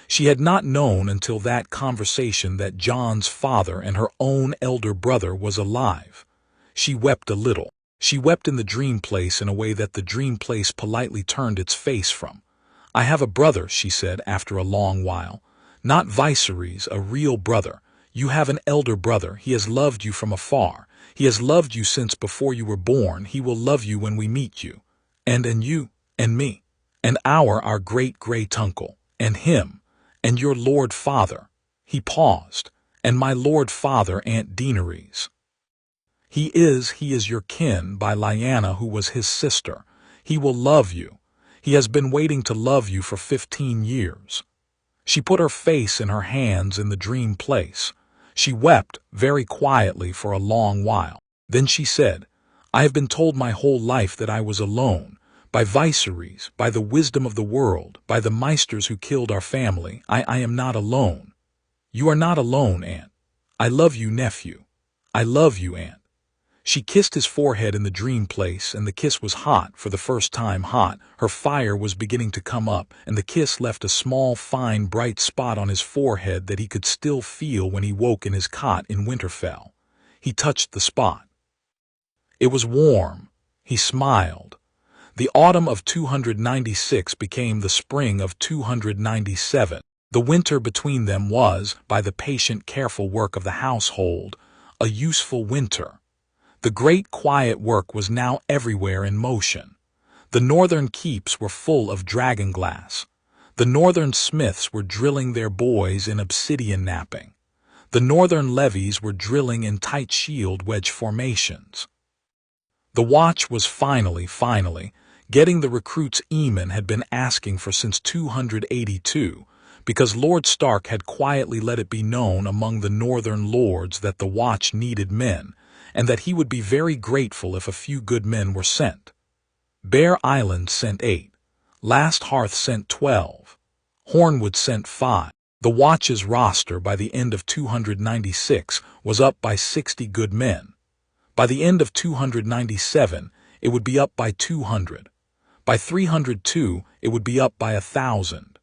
She had not known until that conversation that Jon's father and her own elder brother was alive. She wept a little. She wept in the dream place in a way that the dream place politely turned its face from. "I have a brother," she said after a long while. "Not Viserys, a real brother. You have an elder brother. He has loved you from afar. He has loved you since before you were born. He will love you when we meet you. And you, and me, and our great-great-uncle, and him, and your Lord Father." He paused. "And my Lord Father, Aunt Daenerys. He is your kin by Lyanna, who was his sister. He will love you. He has been waiting to love you for 15 years. She put her face in her hands in the dream place. She wept very quietly for a long while. Then she said, "I have been told my whole life that I was alone. By Viserys, by the wisdom of the world, by the Meisters who killed our family, I am not alone. You are not alone, Aunt. I love you, nephew. I love you, Aunt." She kissed his forehead in the dream place, and the kiss was hot, for the first time hot. Her fire was beginning to come up, and the kiss left a small, fine, bright spot on his forehead that he could still feel when he woke in his cot in Winterfell. He touched the spot. It was warm. He smiled. The autumn of 296 became the spring of 297. The winter between them was, by the patient, careful work of the household, a useful winter. The great quiet work was now everywhere in motion. The northern keeps were full of dragonglass. The northern smiths were drilling their boys in obsidian knapping. The northern levies were drilling in tight shield wedge formations. The watch was finally, getting the recruits Aemon had been asking for since 282, because Lord Stark had quietly let it be known among the northern lords that the watch needed men, and that he would be very grateful if a few good men were sent. Bear Island sent 8. Last Hearth sent 12. Hornwood sent 5. The watch's roster by the end of 296 was up by 60 good men. By the end of 297, it would be up by 200. By 302, it would be up by 1,000.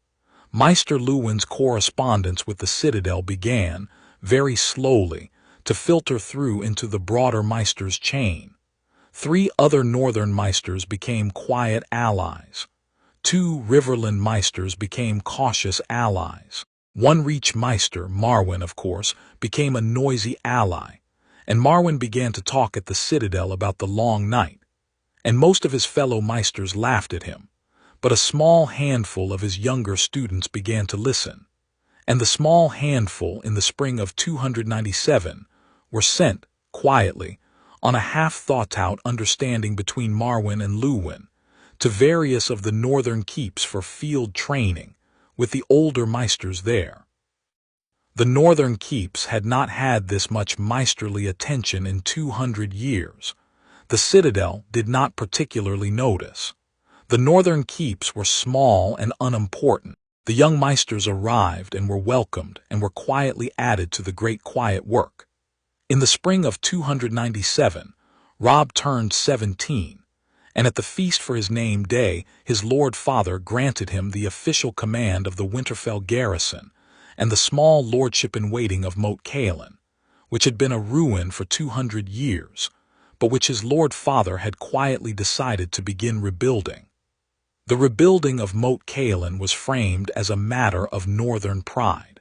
Maester Luwin's correspondence with the Citadel began, very slowly, to filter through into the broader Maester's chain. 3 other northern Maesters became quiet allies. 2 Riverland Maesters became cautious allies. 1 Reach Maester, Marwyn, of course, became a noisy ally, and Marwyn began to talk at the Citadel about the long night, and most of his fellow Maesters laughed at him, but a small handful of his younger students began to listen, and the small handful in the spring of 297 were sent, quietly, on a half-thought-out understanding between Marwyn and Luwin, to various of the northern keeps for field training, with the older Maesters there. The northern keeps had not had this much Maesterly attention in 200 years. The Citadel did not particularly notice. The northern keeps were small and unimportant. The young Maesters arrived and were welcomed and were quietly added to the great quiet work. In the spring of 297, Robb turned 17, and at the feast for his name day, his Lord Father granted him the official command of the Winterfell garrison and the small lordship-in-waiting of Moat Cailin, which had been a ruin for 200 years, but which his Lord Father had quietly decided to begin rebuilding. The rebuilding of Moat Cailin was framed as a matter of northern pride.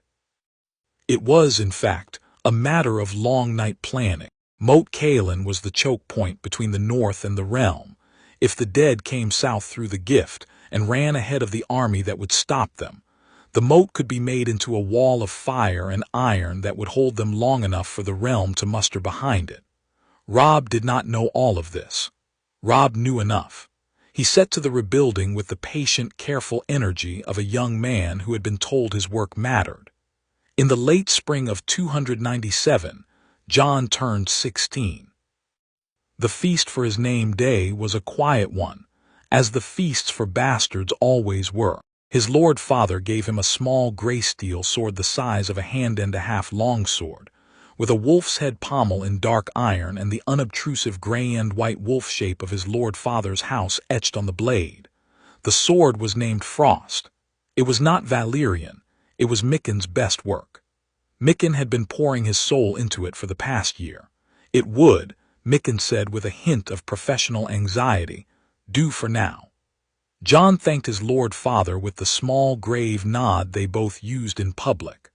It was, in fact, a matter of long night planning. Moat Cailin was the choke point between the north and the realm. If the dead came south through the Gift and ran ahead of the army that would stop them, the moat could be made into a wall of fire and iron that would hold them long enough for the realm to muster behind it. Robb did not know all of this. Robb knew enough. He set to the rebuilding with the patient, careful energy of a young man who had been told his work mattered. In the late spring of 297, Jon turned 16. The feast for his name day was a quiet one, as the feasts for bastards always were. His Lord Father gave him a small gray steel sword the size of a hand-and-a-half longsword, with a wolf's head pommel in dark iron and the unobtrusive gray and white wolf shape of his lord father's house etched on the blade. The sword was named Frost. It was not Valyrian, it was Micken's best work. Micken had been pouring his soul into it for the past year. It would, Micken said with a hint of professional anxiety, do for now. Jon thanked his lord father with the small grave nod they both used in public.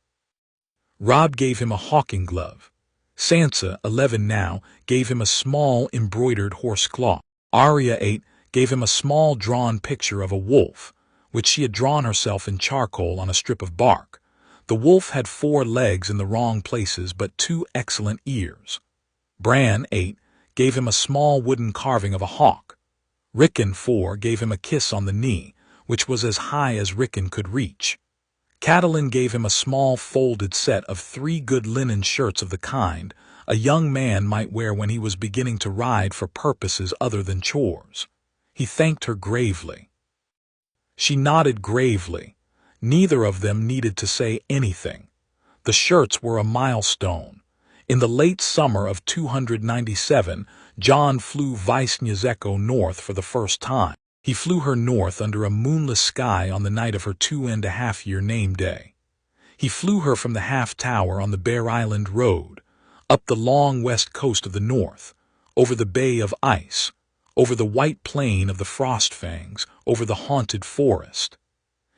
Robb gave him a hawking glove. Sansa, 11 now, gave him a small embroidered horse claw. Arya, 8, gave him a small drawn picture of a wolf, which she had drawn herself in charcoal on a strip of bark. The wolf had 4 legs in the wrong places but 2 excellent ears. Bran, 8, gave him a small wooden carving of a hawk. Rickon, 4, gave him a kiss on the knee, which was as high as Rickon could reach. Catelyn gave him a small folded set of 3 good linen shirts of the kind a young man might wear when he was beginning to ride for purposes other than chores. He thanked her gravely. She nodded gravely. Neither of them needed to say anything. The shirts were a milestone. In the late summer of 297, Jon flew Vishnjezeko north for the first time. He flew her north under a moonless sky on the night of her 2.5-year name day. He flew her from the Half Tower on the Bear Island Road, up the long west coast of the north, over the Bay of Ice, over the white plain of the Frostfangs, over the haunted forest.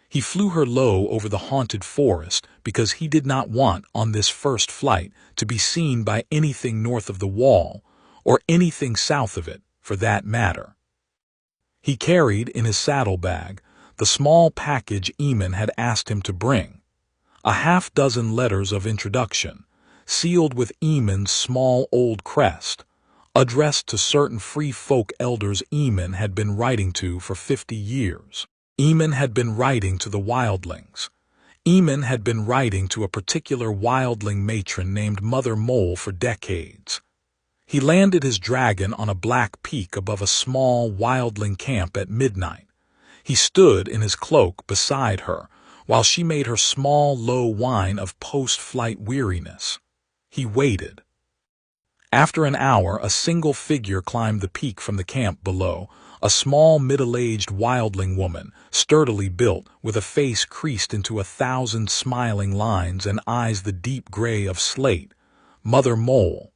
He flew her low over the haunted forest because he did not want, on this first flight, to be seen by anything north of the wall, or anything south of it, for that matter. He carried, in his saddlebag, the small package Aemon had asked him to bring, a half-dozen letters of introduction, sealed with Aemon's small old crest, addressed to certain free folk elders Aemon had been writing to for 50 years. Aemon had been writing to the wildlings. Aemon had been writing to a particular wildling matron named Mother Mole for decades. He landed his dragon on a black peak above a small wildling camp at midnight. He stood in his cloak beside her, while she made her small low whine of post-flight weariness. He waited. After an hour, a single figure climbed the peak from the camp below, a small middle-aged wildling woman, sturdily built, with a face creased into 1,000 smiling lines and eyes the deep gray of slate, Mother Mole.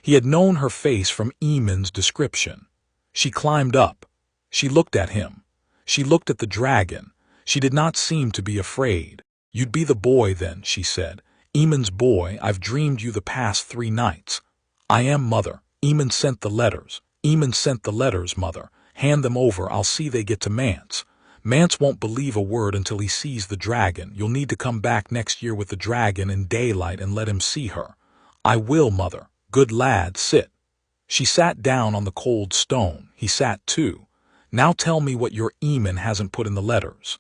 He had known her face from Aemon's description. She climbed up. She looked at him. She looked at the dragon. She did not seem to be afraid. "You'd be the boy then," she said. "Aemon's boy, I've dreamed you the past 3 nights. I am Mother. Aemon sent the letters. Aemon sent the letters, Mother. Hand them over, I'll see they get to Mance. Mance won't believe a word until he sees the dragon. You'll need to come back next year with the dragon in daylight and let him see her." "I will, Mother. Good lad, sit." She sat down on the cold stone. He sat too. "Now tell me what your Aemon hasn't put in the letters."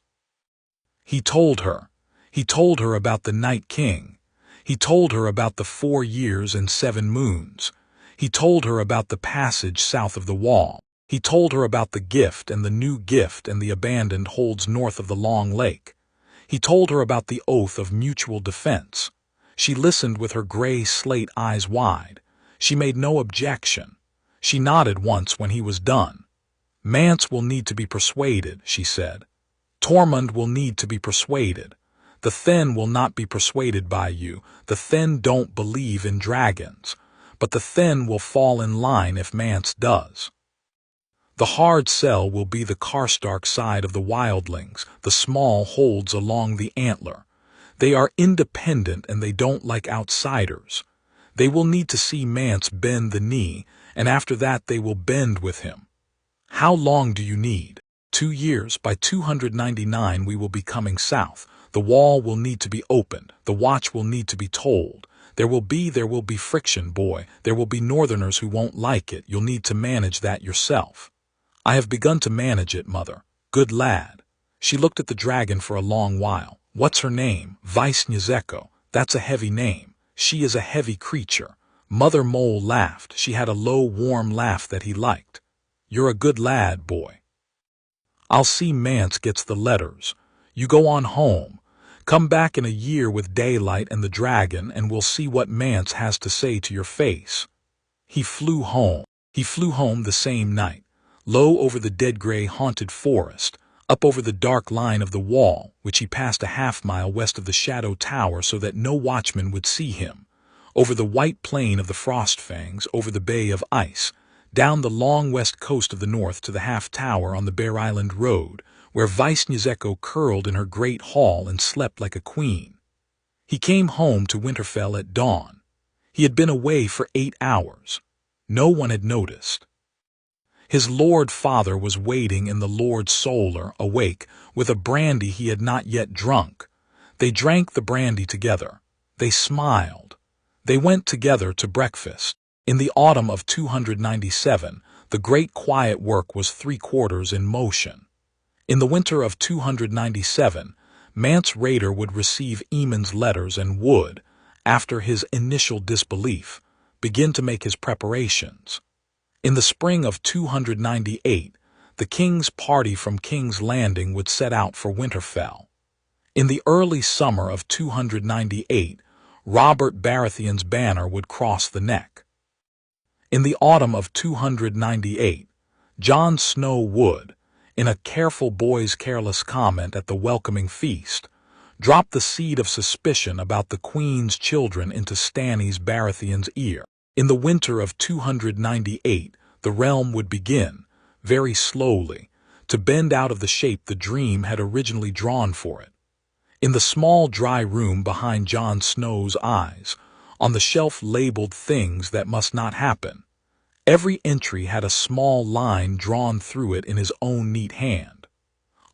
He told her. He told her about the Night King. He told her about the 4 years and 7 moons. He told her about the passage south of the wall. He told her about the gift and the new gift and the abandoned holds north of the long lake. He told her about the oath of mutual defense. She listened with her gray slate eyes wide. She made no objection. She nodded once when he was done. "Mance will need to be persuaded," she said. "Tormund will need to be persuaded. The Thenn will not be persuaded by you. The Thenn don't believe in dragons. But the Thenn will fall in line if Mance does. The hard sell will be the Karstark side of the wildlings, the small holds along the antler. They are independent and they don't like outsiders. They will need to see Mance bend the knee, and after that they will bend with him. How long do you need? 2 years. By 299 we will be coming south. The wall will need to be opened. The watch will need to be told. There will be friction, boy. There will be northerners who won't like it. You'll need to manage that yourself." "I have begun to manage it, Mother. Good lad." She looked at the dragon for a long while. "What's her name?" "Vishnjezeko. That's a heavy name. She is a heavy creature." Mother Mole laughed. She had a low, warm laugh that he liked. "You're a good lad, boy. I'll see Mance gets the letters. You go on home. Come back in a year with daylight and the dragon, and we'll see what Mance has to say to your face." He flew home. He flew home the same night, low over the dead gray haunted forest, up over the dark line of the wall, which he passed a half-mile west of the Shadow Tower so that no watchman would see him, over the white plain of the Frostfangs, over the Bay of Ice, down the long west coast of the north to the half-tower on the Bear Island Road, where Vice-Nyzeko curled in her great hall and slept like a queen. He came home to Winterfell at dawn. He had been away for 8 hours. No one had noticed. His lord father was waiting in the Lord Solar, awake, with a brandy he had not yet drunk. They drank the brandy together. They smiled. They went together to breakfast. In the autumn of 297, the great quiet work was 3/4 in motion. In the winter of 297, Mance Rayder would receive Aemon's letters and would, after his initial disbelief, begin to make his preparations. In the spring of 298, the king's party from King's Landing would set out for Winterfell. In the early summer of 298, Robert Baratheon's banner would cross the neck. In the autumn of 298, Jon Snow would, in a careful boy's careless comment at the welcoming feast, drop the seed of suspicion about the Queen's children into Stannis Baratheon's ear. In the winter of 298, the realm would begin, very slowly, to bend out of the shape the dream had originally drawn for it. In the small dry room behind Jon Snow's eyes, on the shelf labeled "Things That Must Not Happen," every entry had a small line drawn through it in his own neat hand.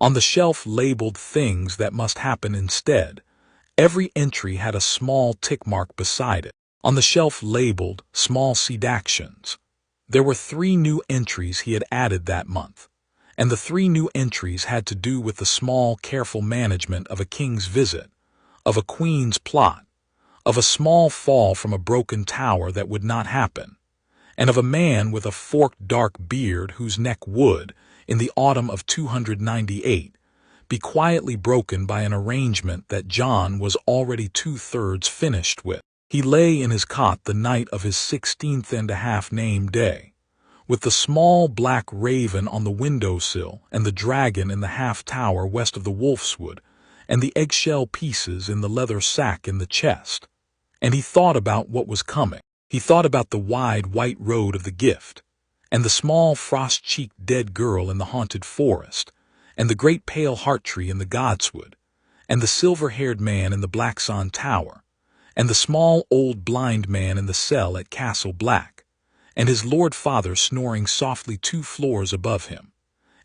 On the shelf labeled "Things That Must Happen Instead," every entry had a small tick mark beside it. On the shelf labeled "Small Seductions," there were 3 new entries he had added that month, and the 3 new entries had to do with the small, careful management of a king's visit, of a queen's plot, of a small fall from a broken tower that would not happen, and of a man with a forked dark beard whose neck would, in the autumn of 298, be quietly broken by an arrangement that Jon was already 2/3 finished with. He lay in his cot the night of his 16th name day, with the small black raven on the windowsill and the dragon in the half-tower west of the Wolfswood, and the eggshell pieces in the leather sack in the chest. And he thought about what was coming. He thought about the wide white road of the gift, and the small frost-cheeked dead girl in the haunted forest, and the great pale heart tree in the godswood, and the silver-haired man in the Blackson Tower, and the small old blind man in the cell at Castle Black, and his lord father snoring softly 2 floors above him,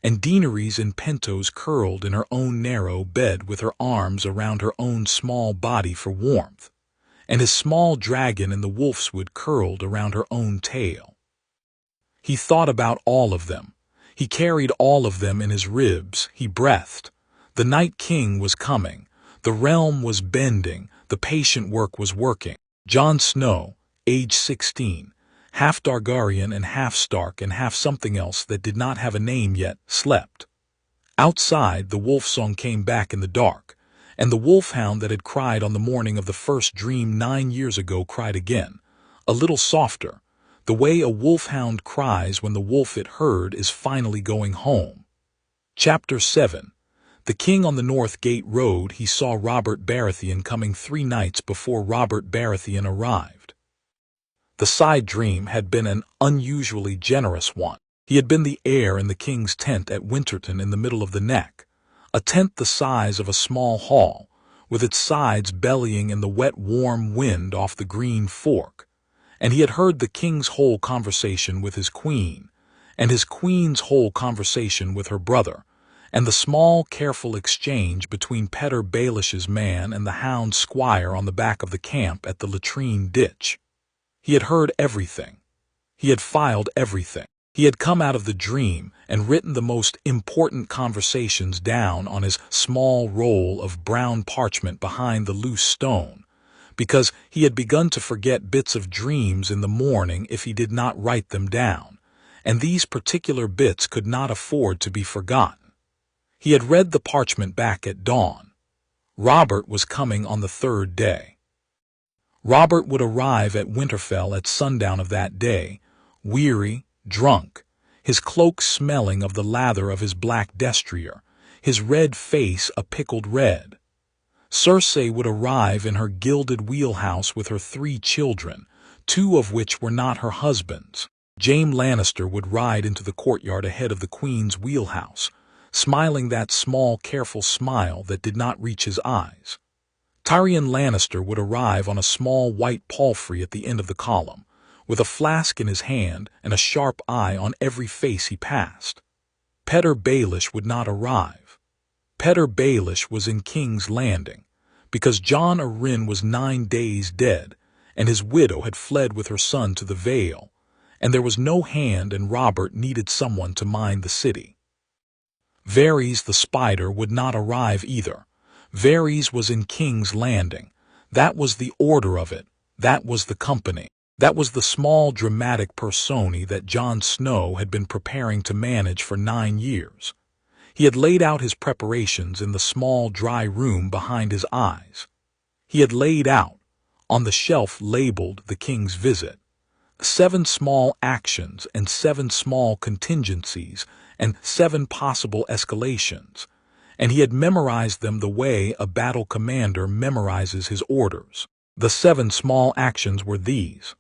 and Daenerys in Pentos curled in her own narrow bed with her arms around her own small body for warmth, and his small dragon in the Wolfswood curled around her own tail. He thought about all of them. He carried all of them in his ribs. He breathed. The Night King was coming. The realm was bending. The patient work was working. Jon Snow, age 16, half Targaryen and half Stark and half something else that did not have a name yet, slept. Outside, the wolf song came back in the dark, and the wolfhound that had cried on the morning of the first dream 9 years ago cried again, a little softer, the way a wolfhound cries when the wolf it heard is finally going home. Chapter 7. The king on the North Gate Road. He saw Robert Baratheon coming 3 nights before Robert Baratheon arrived. The side dream had been an unusually generous one. He had been the heir in the king's tent at Winterton in the middle of the neck, a tent the size of a small hall, with its sides bellying in the wet warm wind off the green fork, and he had heard the king's whole conversation with his queen, and his queen's whole conversation with her brother, and the small, careful exchange between Petter Baelish's man and the hound squire on the back of the camp at the latrine ditch. He had heard everything. He had filed everything. He had come out of the dream and written the most important conversations down on his small roll of brown parchment behind the loose stone, because he had begun to forget bits of dreams in the morning if he did not write them down, and these particular bits could not afford to be forgotten. He had read the parchment back at dawn. Robert was coming on the third day. Robert would arrive at Winterfell at sundown of that day, weary, drunk, his cloak smelling of the lather of his black destrier, his red face a pickled red. Cersei would arrive in her gilded wheelhouse with her 3 children, 2 of which were not her husbands. Jaime Lannister would ride into the courtyard ahead of the Queen's wheelhouse, smiling that small, careful smile that did not reach his eyes. Tyrion Lannister would arrive on a small white palfrey at the end of the column, with a flask in his hand and a sharp eye on every face he passed. Petyr Baelish would not arrive. Petyr Baelish was in King's Landing, because Jon Arryn was 9 days dead, and his widow had fled with her son to the Vale, and there was no hand, and Robert needed someone to mind the city. Varys the Spider would not arrive either. Varys was in King's Landing. That was the order of it. That was the company. That was the small dramatic persona that Jon Snow had been preparing to manage for 9 years. He had laid out his preparations in the small dry room behind his eyes. He had laid out, on the shelf labeled The King's Visit, 7 small actions and 7 small contingencies and 7 possible escalations, and he had memorized them the way a battle commander memorizes his orders. The 7 small actions were these.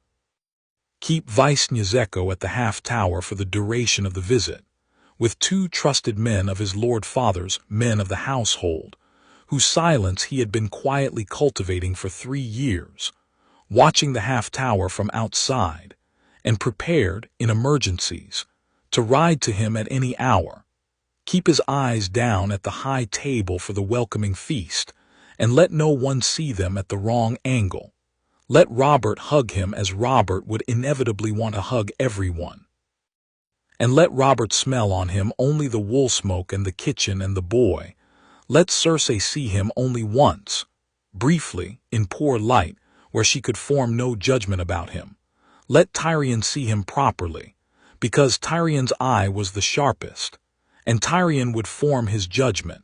Keep Vice Nyzeko at the half-tower for the duration of the visit, with 2 trusted men of his Lord Father's, men of the household, whose silence he had been quietly cultivating for 3 years, watching the half-tower from outside, and prepared, in emergencies, to ride to him at any hour. Keep his eyes down at the high table for the welcoming feast, and let no one see them at the wrong angle. Let Robert hug him as Robert would inevitably want to hug everyone. And let Robert smell on him only the wool smoke and the kitchen and the boy. Let Cersei see him only once, briefly, in poor light, where she could form no judgment about him. Let Tyrion see him properly, because Tyrion's eye was the sharpest, and Tyrion would form his judgment.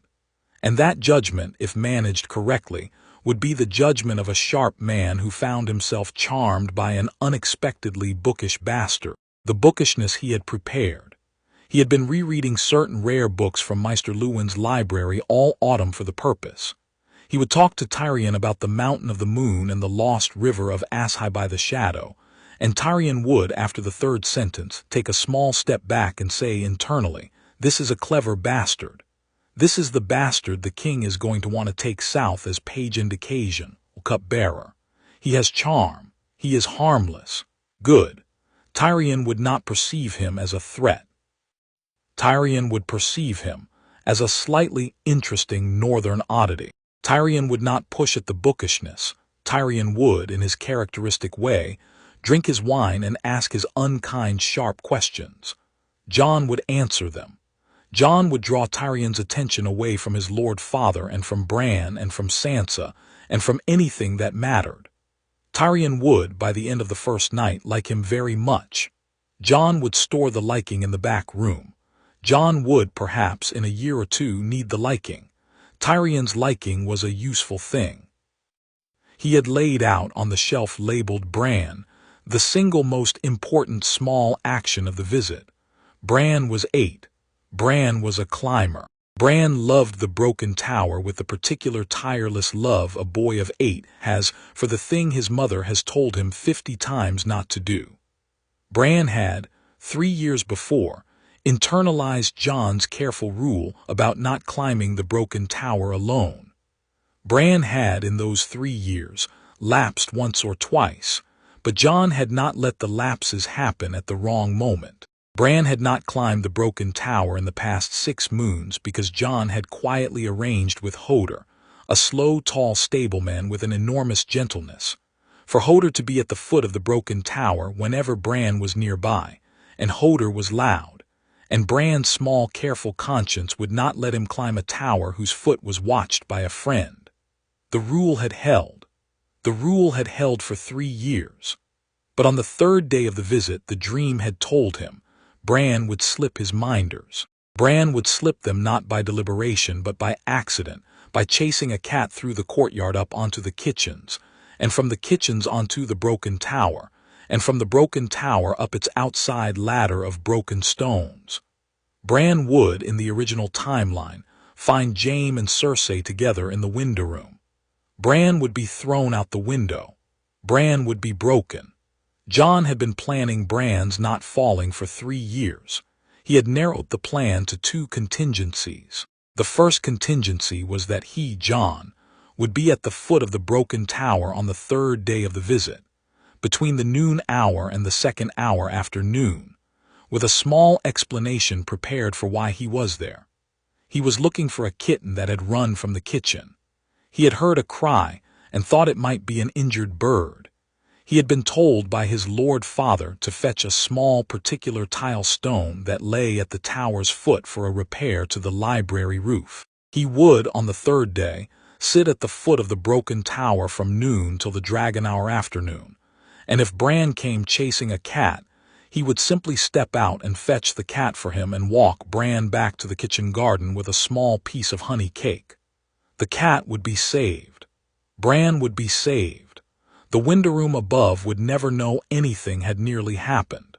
And that judgment, if managed correctly, would be the judgment of a sharp man who found himself charmed by an unexpectedly bookish bastard. The bookishness he had prepared. He had been rereading certain rare books from Maester Luwin's library all autumn for the purpose. He would talk to Tyrion about the Mountain of the Moon and the lost river of Asshai by the Shadow, and Tyrion would, after the 3rd sentence, take a small step back and say internally, "This is a clever bastard. This is the bastard the king is going to want to take south as page and occasion, cupbearer. He has charm. He is harmless. Good." Tyrion would not perceive him as a threat. Tyrion would perceive him as a slightly interesting northern oddity. Tyrion would not push at the bookishness. Tyrion would, in his characteristic way, drink his wine and ask his unkind, sharp questions. Jon would answer them. Jon would draw Tyrion's attention away from his Lord Father and from Bran and from Sansa and from anything that mattered. Tyrion would, by the end of the first night, like him very much. Jon would store the liking in the back room. Jon would, perhaps, in a year or 2, need the liking. Tyrion's liking was a useful thing. He had laid out on the shelf labeled Bran, the single most important small action of the visit. Bran was 8. Bran was a climber. Bran loved the broken tower with the particular tireless love a boy of 8 has for the thing his mother has told him 50 times not to do. Bran had, 3 years before, internalized Jon's careful rule about not climbing the broken tower alone. Bran had, in those 3 years, lapsed once or twice, but Jon had not let the lapses happen at the wrong moment. Bran had not climbed the broken tower in the past 6 moons because Jon had quietly arranged with Hodor, a slow, tall stableman with an enormous gentleness, for Hodor to be at the foot of the broken tower whenever Bran was nearby, and Hodor was loud, and Bran's small, careful conscience would not let him climb a tower whose foot was watched by a friend. The rule had held. The rule had held for 3 years. But on the 3rd day of the visit, the dream had told him Bran would slip his minders. Bran would slip them not by deliberation but by accident, by chasing a cat through the courtyard up onto the kitchens, and from the kitchens onto the broken tower, and from the broken tower up its outside ladder of broken stones. Bran would, in the original timeline, find Jaime and Cersei together in the window room. Bran would be thrown out the window. Bran would be broken. Jon had been planning Bran's not falling for 3 years. He had narrowed the plan to 2 contingencies. The first contingency was that he, Jon, would be at the foot of the broken tower on the 3rd day of the visit, between the noon hour and the 2nd hour after noon, with a small explanation prepared for why he was there. He was looking for a kitten that had run from the kitchen. He had heard a cry and thought it might be an injured bird. He had been told by his Lord Father to fetch a small particular tile stone that lay at the tower's foot for a repair to the library roof. He would, on the 3rd day, sit at the foot of the broken tower from noon till the dragon hour afternoon, and if Bran came chasing a cat, he would simply step out and fetch the cat for him and walk Bran back to the kitchen garden with a small piece of honey cake. The cat would be saved. Bran would be saved. The window room above would never know anything had nearly happened.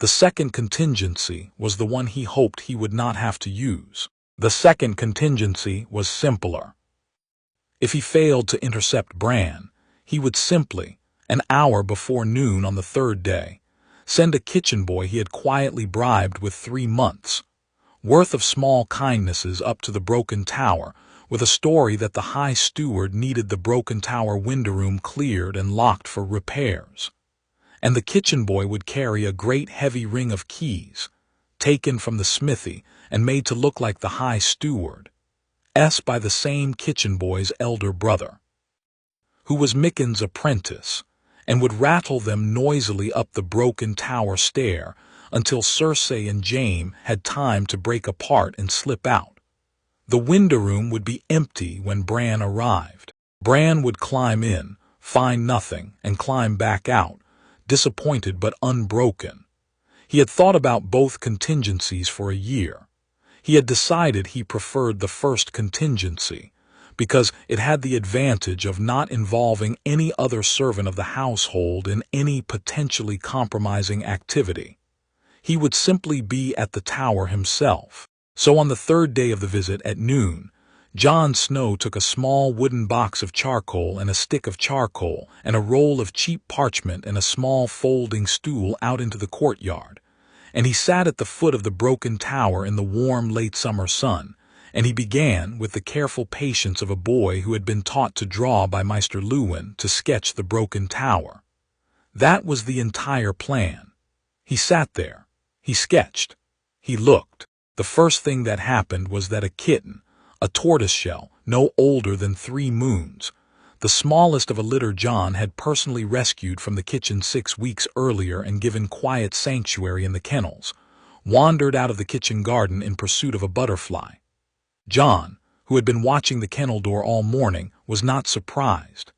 The second contingency was the one he hoped he would not have to use. The second contingency was simpler. If he failed to intercept Bran, he would simply, an hour before noon on the 3rd day, send a kitchen boy he had quietly bribed with 3 months' worth of small kindnesses up to the broken tower with a story that the High Steward needed the broken tower window room cleared and locked for repairs. And the kitchen boy would carry a great heavy ring of keys, taken from the smithy and made to look like the High Steward, by the same kitchen boy's elder brother, who was Micken's apprentice, and would rattle them noisily up the broken tower stair until Cersei and Jaime had time to break apart and slip out. The window room would be empty when Bran arrived. Bran would climb in, find nothing, and climb back out, disappointed but unbroken. He had thought about both contingencies for a year. He had decided he preferred the first contingency, because it had the advantage of not involving any other servant of the household in any potentially compromising activity. He would simply be at the tower himself. So on the 3rd day of the visit at noon, Jon Snow took a small wooden box of charcoal and a stick of charcoal and a roll of cheap parchment and a small folding stool out into the courtyard, and he sat at the foot of the broken tower in the warm late summer sun, and he began, with the careful patience of a boy who had been taught to draw by Maester Luwin, to sketch the broken tower. That was the entire plan. He sat there. He sketched. He looked. The first thing that happened was that a kitten, a tortoiseshell, no older than 3 moons, the smallest of a litter Jon had personally rescued from the kitchen 6 weeks earlier and given quiet sanctuary in the kennels, wandered out of the kitchen garden in pursuit of a butterfly. Jon, who had been watching the kennel door all morning, was not surprised.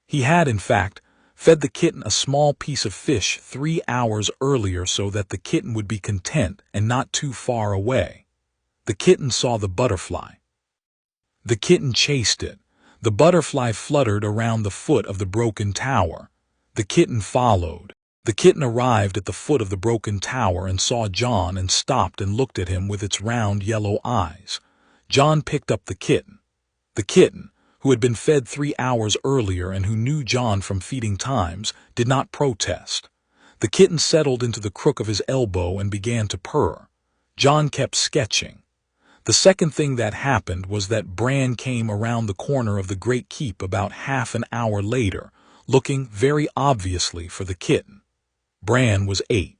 He had, in fact, fed the kitten a small piece of fish 3 hours earlier so that the kitten would be content and not too far away. The kitten saw the butterfly. The kitten chased it. The butterfly fluttered around the foot of the broken tower. The kitten followed. The kitten arrived at the foot of the broken tower and saw Jon and stopped and looked at him with its round yellow eyes. Jon picked up the kitten. The kitten, who had been fed 3 hours earlier and who knew Jon from feeding times, did not protest. The kitten settled into the crook of his elbow and began to purr. Jon kept sketching. The second thing that happened was that Bran came around the corner of the Great Keep about half an hour later, looking very obviously for the kitten. Bran was 8.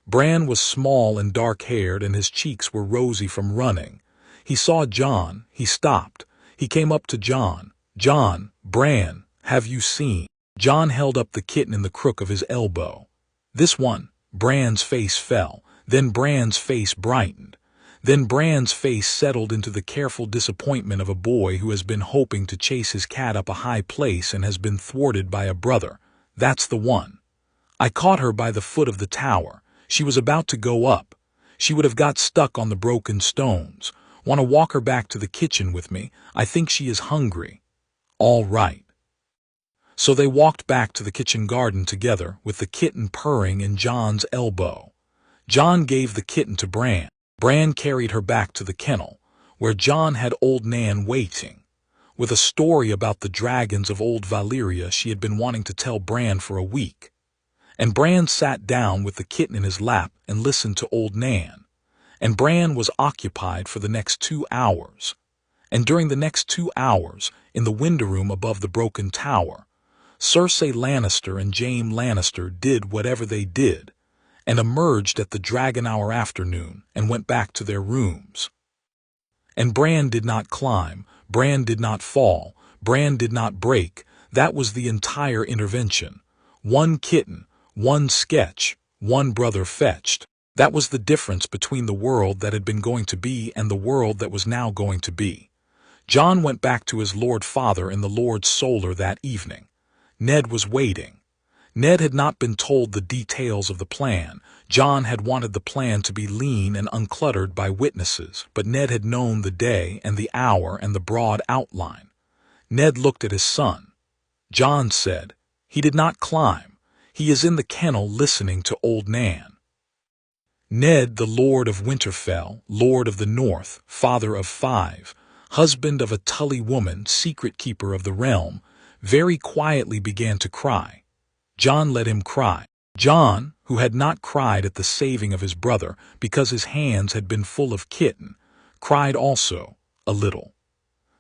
Bran was small and dark-haired, and his cheeks were rosy from running. He saw Jon. He stopped. He came up to Jon. "Jon, Bran, have you seen?" Jon held up the kitten in the crook of his elbow. "This one." Bran's face fell. Then Bran's face brightened. Then Bran's face settled into the careful disappointment of a boy who has been hoping to chase his cat up a high place and has been thwarted by a brother. "That's the one. I caught her by the foot of the tower. She was about to go up. She would have got stuck on the broken stones. Want to walk her back to the kitchen with me? I think she is hungry." "All right." So they walked back to the kitchen garden together, with the kitten purring in Jon's elbow. Jon gave the kitten to Bran. Bran carried her back to the kennel, where Jon had old Nan waiting, with a story about the dragons of old Valyria she had been wanting to tell Bran for a week. And Bran sat down with the kitten in his lap and listened to old Nan. And Bran was occupied for the next 2 hours. And during the next 2 hours, in the window room above the broken tower, Cersei Lannister and Jaime Lannister did whatever they did, and emerged at the Dragon Hour afternoon and went back to their rooms. And Bran did not climb, Bran did not fall, Bran did not break. That was the entire intervention. One kitten, one sketch, one brother fetched. That was the difference between the world that had been going to be and the world that was now going to be. Jon went back to his Lord Father in the Lord Solar that evening. Ned was waiting. Ned had not been told the details of the plan. Jon had wanted the plan to be lean and uncluttered by witnesses, but Ned had known the day and the hour and the broad outline. Ned looked at his son. Jon said, "He did not climb. He is in the kennel listening to old Nan." Ned, the Lord of Winterfell, Lord of the North, father of 5, husband of a Tully woman, secret keeper of the realm, very quietly began to cry. Jon let him cry. Jon, who had not cried at the saving of his brother because his hands had been full of kitten, cried also, a little.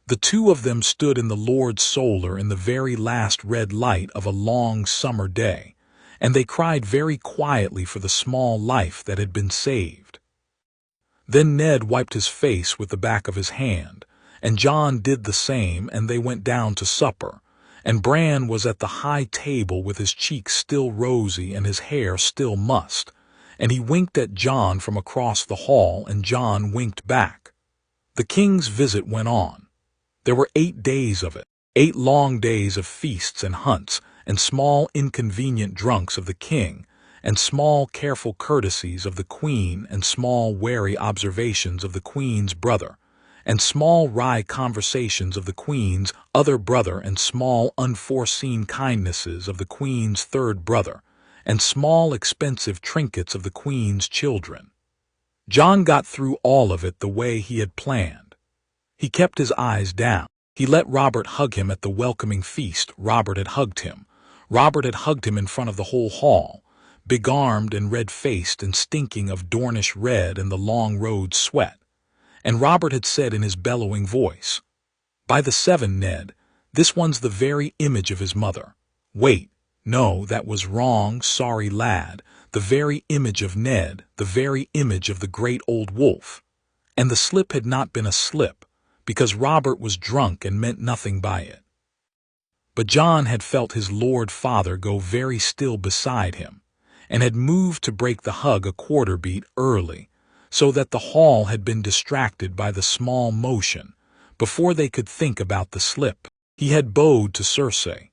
The two of them stood in the Lord Solar in the very last red light of a long summer day, and they cried very quietly for the small life that had been saved. Then Ned wiped his face with the back of his hand, and Jon did the same, and they went down to supper. And Bran was at the high table with his cheeks still rosy and his hair still mussed, and he winked at Jon from across the hall, and Jon winked back. The king's visit went on. There were 8 days of it, 8 long days of feasts and hunts, and small inconvenient drunks of the king, and small careful courtesies of the queen, and small wary observations of the queen's brother, and small wry conversations of the queen's other brother, and small unforeseen kindnesses of the queen's third brother, and small expensive trinkets of the queen's children. Jon got through all of it the way he had planned. He kept his eyes down. He let Robert hug him at the welcoming feast. Robert had hugged him. Robert had hugged him in front of the whole hall, big-armed and red-faced and stinking of Dornish red and the long road sweat. And Robert had said in his bellowing voice, "By the 7, Ned, this one's the very image of his mother. Wait, no, that was wrong, sorry lad, the very image of Ned, the very image of the great old wolf." And the slip had not been a slip, because Robert was drunk and meant nothing by it. But Jon had felt his Lord Father go very still beside him, and had moved to break the hug a quarter beat early, so that the hall had been distracted by the small motion before they could think about the slip. He had bowed to Cersei.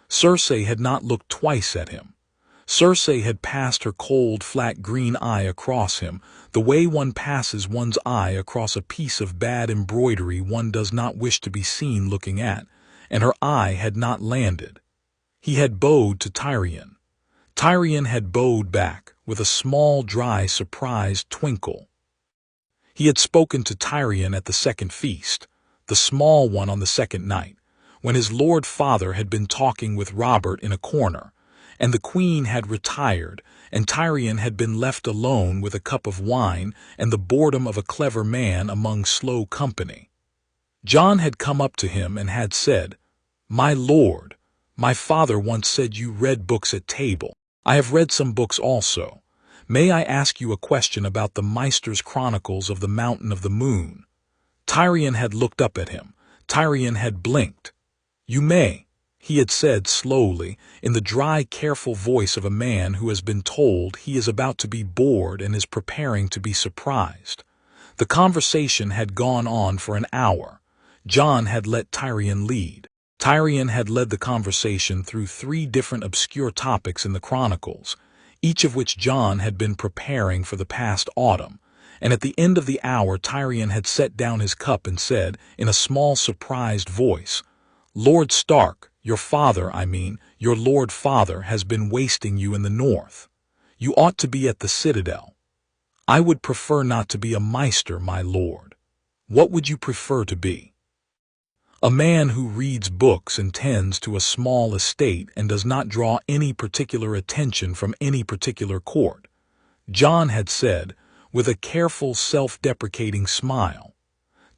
Cersei had not looked twice at him. Cersei had passed her cold, flat green eye across him, the way one passes one's eye across a piece of bad embroidery one does not wish to be seen looking at, and her eye had not landed. He had bowed to Tyrion. Tyrion had bowed back, with a small, dry, surprised twinkle. He had spoken to Tyrion at the second feast, the small one on the second night, when his Lord Father had been talking with Robert in a corner, and the Queen had retired, and Tyrion had been left alone with a cup of wine and the boredom of a clever man among slow company. Jon had come up to him and had said, "My lord, my father once said you read books at table. I have read some books also. May I ask you a question about the Meister's Chronicles of the Mountain of the Moon?" Tyrion had looked up at him. Tyrion had blinked. "You may," he had said slowly, in the dry, careful voice of a man who has been told he is about to be bored and is preparing to be surprised. The conversation had gone on for an hour. Jon had let Tyrion lead. Tyrion had led the conversation through 3 different obscure topics in the Chronicles, each of which Jon had been preparing for the past autumn, And at the end of the hour Tyrion had set down his cup and said, in a small surprised voice, "Lord Stark, your father, your Lord Father has been wasting you in the north. You ought to be at the citadel. I would prefer not to be a maester, my lord. What would you prefer to be?" "A man who reads books and tends to a small estate and does not draw any particular attention from any particular court," Jon had said, with a careful, self-deprecating smile.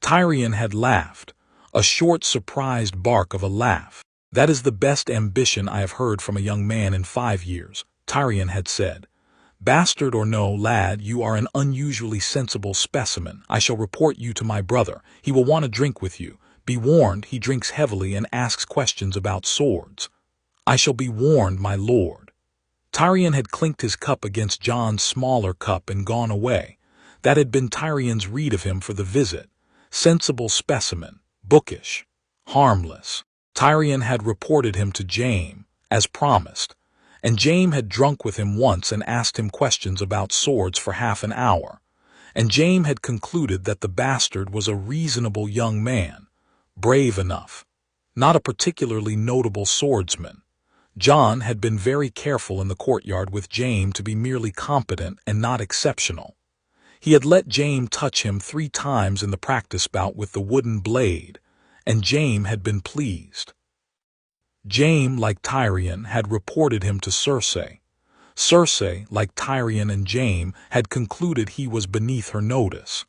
Tyrion had laughed, a short, surprised bark of a laugh. "That is the best ambition I have heard from a young man in 5 years," Tyrion had said. "Bastard or no, lad, you are an unusually sensible specimen. I shall report you to my brother. He will want to drink with you. Be warned, he drinks heavily and asks questions about swords." "I shall be warned, my lord." Tyrion had clinked his cup against Jon's smaller cup and gone away. That had been Tyrion's read of him for the visit. Sensible specimen, bookish, harmless. Tyrion had reported him to Jaime, as promised, and Jaime had drunk with him once and asked him questions about swords for half an hour, and Jaime had concluded that the bastard was a reasonable young man, brave enough, not a particularly notable swordsman. Jon had been very careful in the courtyard with Jaime to be merely competent and not exceptional. He had let Jaime touch him 3 times in the practice bout with the wooden blade, and Jaime had been pleased. Jaime, like Tyrion, had reported him to Cersei. Cersei, like Tyrion and Jaime, had concluded he was beneath her notice.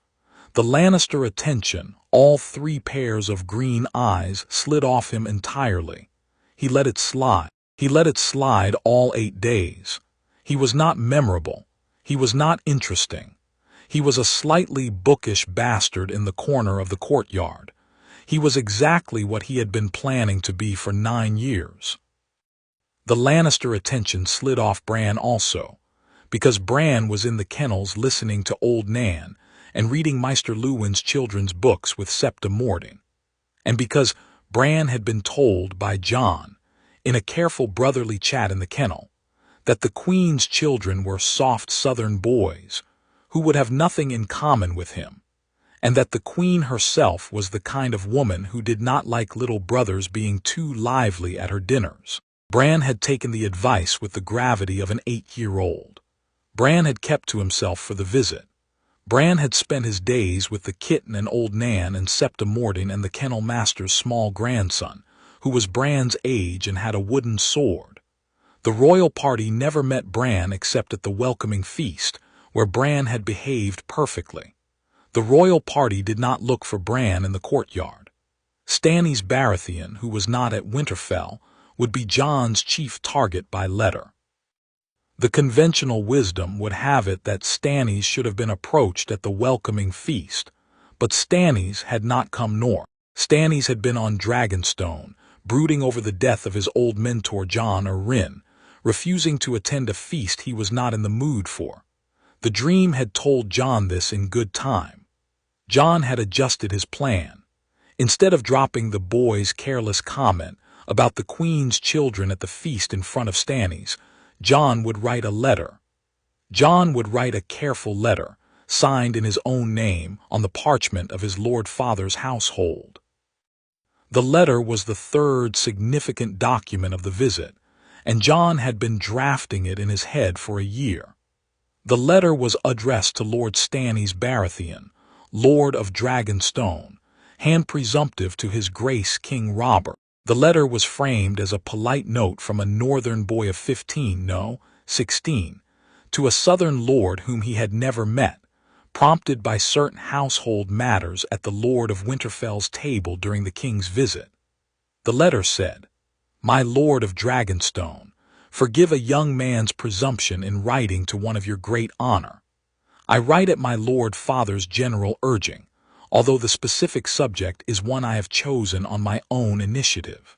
The Lannister attention, all 3 pairs of green eyes, slid off him entirely. He let it slide. He let it slide all 8 days. He was not memorable. He was not interesting. He was a slightly bookish bastard in the corner of the courtyard. He was exactly what he had been planning to be for 9 years. The Lannister attention slid off Bran also, because Bran was in the kennels listening to Old Nan and reading Maester Luwin's children's books with Septa Mording, and because Bran had been told by Jon, in a careful brotherly chat in the kennel, that the Queen's children were soft southern boys who would have nothing in common with him, and that the Queen herself was the kind of woman who did not like little brothers being too lively at her dinners. Bran had taken the advice with the gravity of an 8-year-old. Bran had kept to himself for the visit. Bran had spent his days with the kitten and Old Nan and Septa Mording and the kennel master's small grandson, who was Bran's age and had a wooden sword. The royal party never met Bran except at the welcoming feast, where Bran had behaved perfectly. The royal party did not look for Bran in the courtyard. Stannis Baratheon, who was not at Winterfell, would be Jon's chief target by letter. The conventional wisdom would have it that Stannis should have been approached at the welcoming feast, but Stannis had not come north. Stannis had been on Dragonstone, brooding over the death of his old mentor Jon Arryn, refusing to attend a feast he was not in the mood for. The dream had told Jon this in good time. Jon had adjusted his plan. Instead of dropping the boy's careless comment about the Queen's children at the feast in front of Stannis, Jon would write a letter. Jon would write a careful letter, signed in his own name on the parchment of his Lord Father's household. The letter was the 3rd significant document of the visit, and Jon had been drafting it in his head for a year. The letter was addressed to Lord Stannis Baratheon, Lord of Dragonstone, hand presumptive to his Grace King Robert. The letter was framed as a polite note from a northern boy of 15, no, 16, to a southern lord whom he had never met, prompted by certain household matters at the Lord of Winterfell's table during the king's visit. The letter said, "My Lord of Dragonstone, forgive a young man's presumption in writing to one of your great honor. I write at my Lord Father's general urging, although the specific subject is one I have chosen on my own initiative.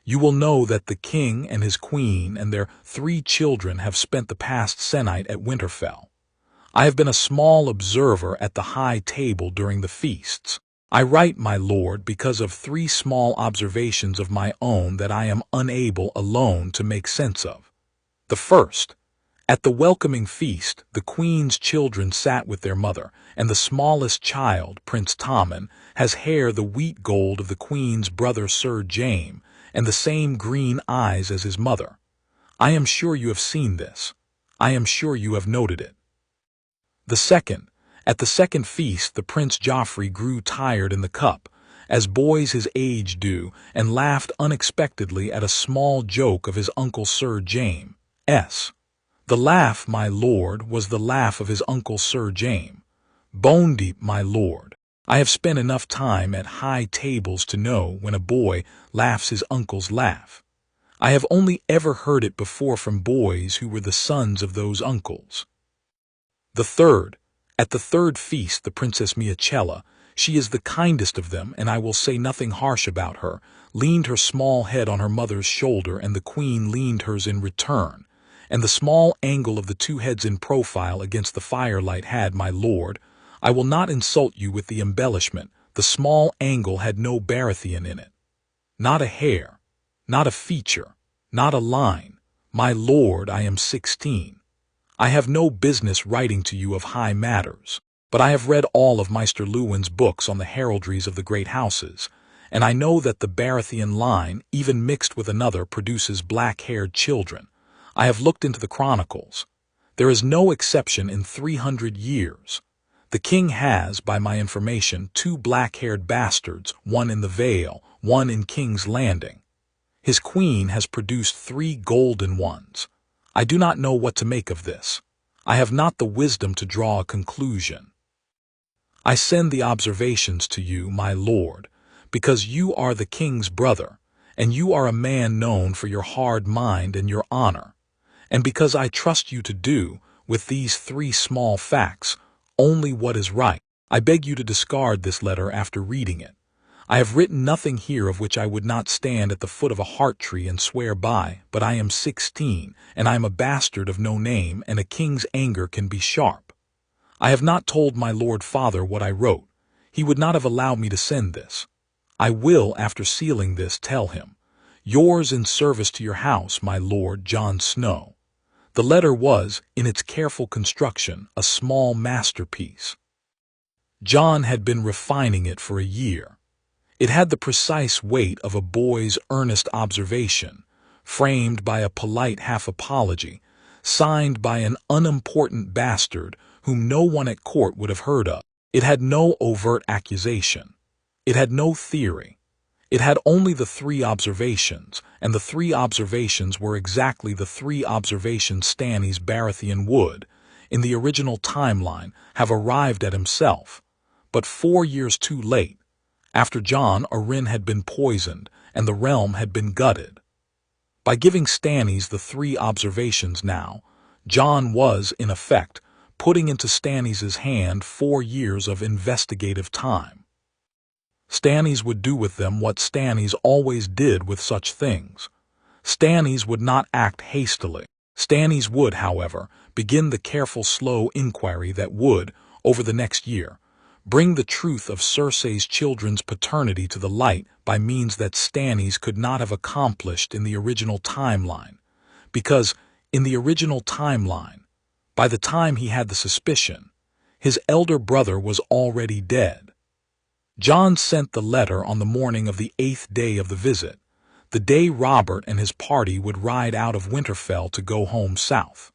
You will know that the king and his queen and their 3 children have spent the past sennight at Winterfell. I have been a small observer at the high table during the feasts. I write, my lord, because of 3 small observations of my own that I am unable alone to make sense of. The first, At the welcoming feast, the queen's children sat with their mother, and the smallest child, Prince Tommen, has hair the wheat gold of the queen's brother Sir James, and the same green eyes as his mother. I am sure you have seen this. I am sure you have noted it. At the second feast, the Prince Joffrey grew tired in the cup, as boys his age do, and laughed unexpectedly at a small joke of his uncle Sir James. The laugh, my lord, was the laugh of his uncle Sir James. Bone deep, my lord. I have spent enough time at high tables to know when a boy laughs his uncle's laugh. I have only ever heard it before from boys who were the sons of those uncles. At the third feast, the Princess Miachella, she is the kindest of them, and I will say nothing harsh about her, leaned her small head on her mother's shoulder, and the queen leaned hers in return, and the small angle of the two heads in profile against the firelight had, my lord, I will not insult you with the embellishment, the small angle had no Baratheon in it. Not a hair, not a feature, not a line. My lord, I am 16. I have no business writing to you of high matters, but I have read all of Maester Luwin's books on the heraldries of the great houses, and I know that the Baratheon line, even mixed with another, produces black-haired children. I have looked into the chronicles. There is no exception in 300 years. The king has, by my information, 2 black-haired bastards, one in the Vale, one in King's Landing. His queen has produced 3 golden ones. I do not know what to make of this. I have not the wisdom to draw a conclusion. I send the observations to you, my lord, because you are the king's brother, and you are a man known for your hard mind and your honor, and because I trust you to do, with these 3 small facts, only what is right. I beg you to discard this letter after reading it. I have written nothing here of which I would not stand at the foot of a heart tree and swear by, but I am 16, and I am a bastard of no name, and a king's anger can be sharp. I have not told my lord father what I wrote. He would not have allowed me to send this. I will, after sealing this, tell him. Yours in service to your house, my lord, Jon Snow. The letter was, in its careful construction, a small masterpiece. Jon had been refining it for a year. It had the precise weight of a boy's earnest observation, framed by a polite half-apology, signed by an unimportant bastard whom no one at court would have heard of. It had no overt accusation. It had no theory. It had only the 3 observations, and the 3 observations were exactly the 3 observations Stannis Baratheon would, in the original timeline, have arrived at himself, but 4 years too late, after Jon Arryn had been poisoned and the realm had been gutted. By giving Stannis the 3 observations now, Jon was, in effect, putting into Stannis' hand 4 years of investigative time. Stannis would do with them what Stannis always did with such things. Stannis would not act hastily. Stannis would, however, begin the careful, slow inquiry that would, over the next year, bring the truth of Cersei's children's paternity to the light by means that Stannis could not have accomplished in the original timeline, because, in the original timeline, by the time he had the suspicion, his elder brother was already dead. Jon sent the letter on the morning of the 8th day of the visit, the day Robert and his party would ride out of Winterfell to go home south.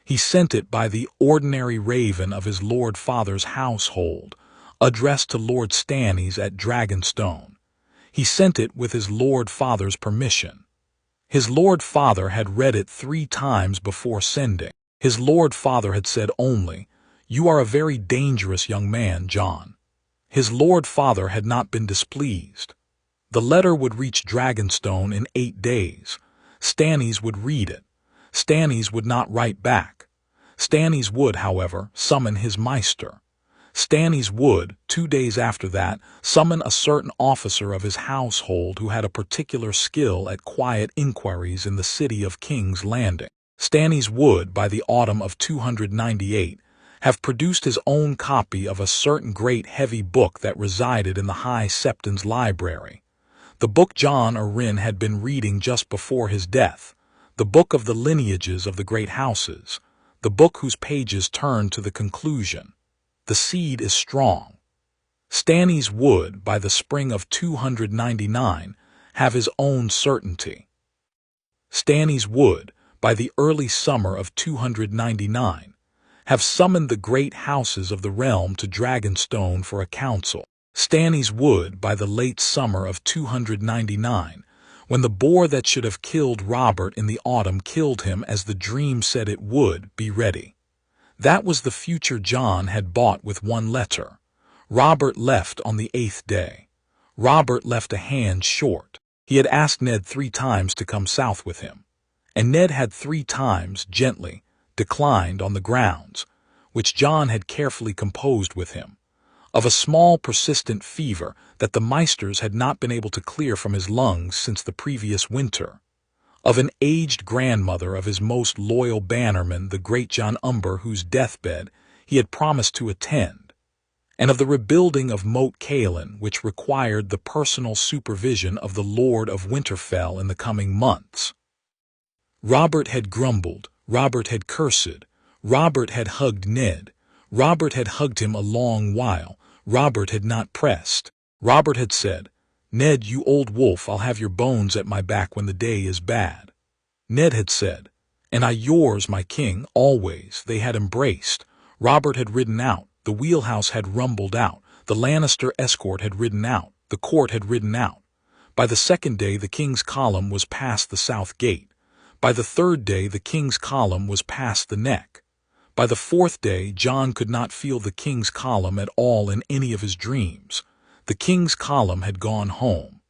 He sent it by the ordinary raven of his Lord Father's household, addressed to Lord Stannis at Dragonstone. He sent it with his Lord Father's permission. His Lord Father had read it 3 times before sending. His Lord Father had said only, "You are a very dangerous young man, Jon." His Lord Father had not been displeased. The letter would reach Dragonstone in 8 days. Stannis would read it. Stannis would not write back. Stannis would, however, summon his Maester. Stannis would, 2 days after that, summon a certain officer of his household who had a particular skill at quiet inquiries in the city of King's Landing. Stannis would, by the autumn of 298, have produced his own copy of a certain great heavy book that resided in the High Septon's library. The book Jon Arryn had been reading just before his death, the book of the lineages of the great houses, the book whose pages turn to the conclusion. The seed is strong. Stannis would, by the spring of 299, have his own certainty. Stannis would, by the early summer of 299, have summoned the great houses of the realm to Dragonstone for a council. Stannis would, by the late summer of 299, when the boar that should have killed Robert in the autumn killed him as the dream said it would, be ready. That was the future Jon had bought with one letter. Robert left on the 8th day. Robert left a hand short. He had asked Ned 3 times to come south with him, and Ned had 3 times, gently, declined on the grounds, which Jon had carefully composed with him, of a small persistent fever that the Meisters had not been able to clear from his lungs since the previous winter, of an aged grandmother of his most loyal bannerman, the great Jon Umber, whose deathbed he had promised to attend, and of the rebuilding of Moat Cailin, which required the personal supervision of the Lord of Winterfell in the coming months. Robert had grumbled, Robert had cursed, Robert had hugged Ned, Robert had hugged him a long while, Robert had not pressed. Robert had said, "Ned, you old wolf, I'll have your bones at my back when the day is bad." Ned had said, "And I yours, my king, always." They had embraced. Robert had ridden out, the wheelhouse had rumbled out, the Lannister escort had ridden out, the court had ridden out. By the 2nd day the king's column was past the south gate. By the 3rd day the king's column was past the neck. By the 4th day Jon could not feel the king's column at all in any of his dreams. The king's column had gone home.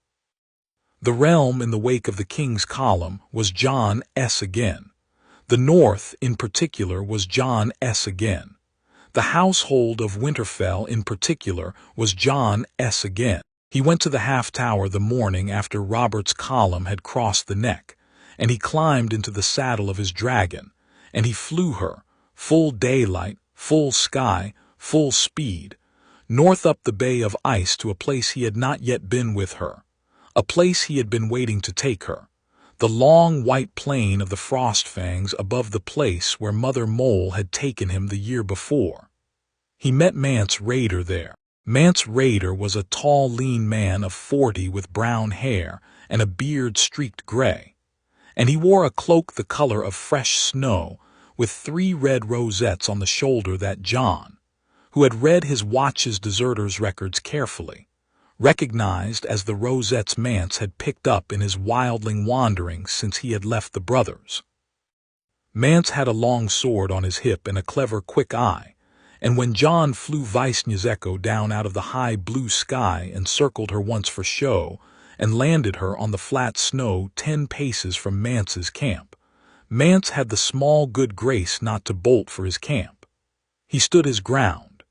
The realm in the wake of the king's column was Jon S. again. The north, in particular, was Jon S. again. The household of Winterfell, in particular, was Jon S. again. He went to the half-tower the morning after Robert's column had crossed the neck, and he climbed into the saddle of his dragon, and he flew her, full daylight, full sky, full speed, north up the Bay of Ice to a place he had not yet been with her, a place he had been waiting to take her, the long white plain of the Frostfangs above the place where Mother Mole had taken him the year before. He met Mance Rayder there. Mance Rayder was a tall, lean man of 40 with brown hair and a beard streaked gray, and he wore a cloak the color of fresh snow, with 3 red rosettes on the shoulder that Jon, who had read his watch's deserters' records carefully, recognized as the rosettes Mance had picked up in his wildling wanderings since he had left the brothers. Mance had a long sword on his hip and a clever, quick eye, and when Jon flew Vaishnya's down out of the high blue sky and circled her once for show and landed her on the flat snow 10 paces from Mance's camp, Mance had the small good grace not to bolt for his camp. He stood his ground.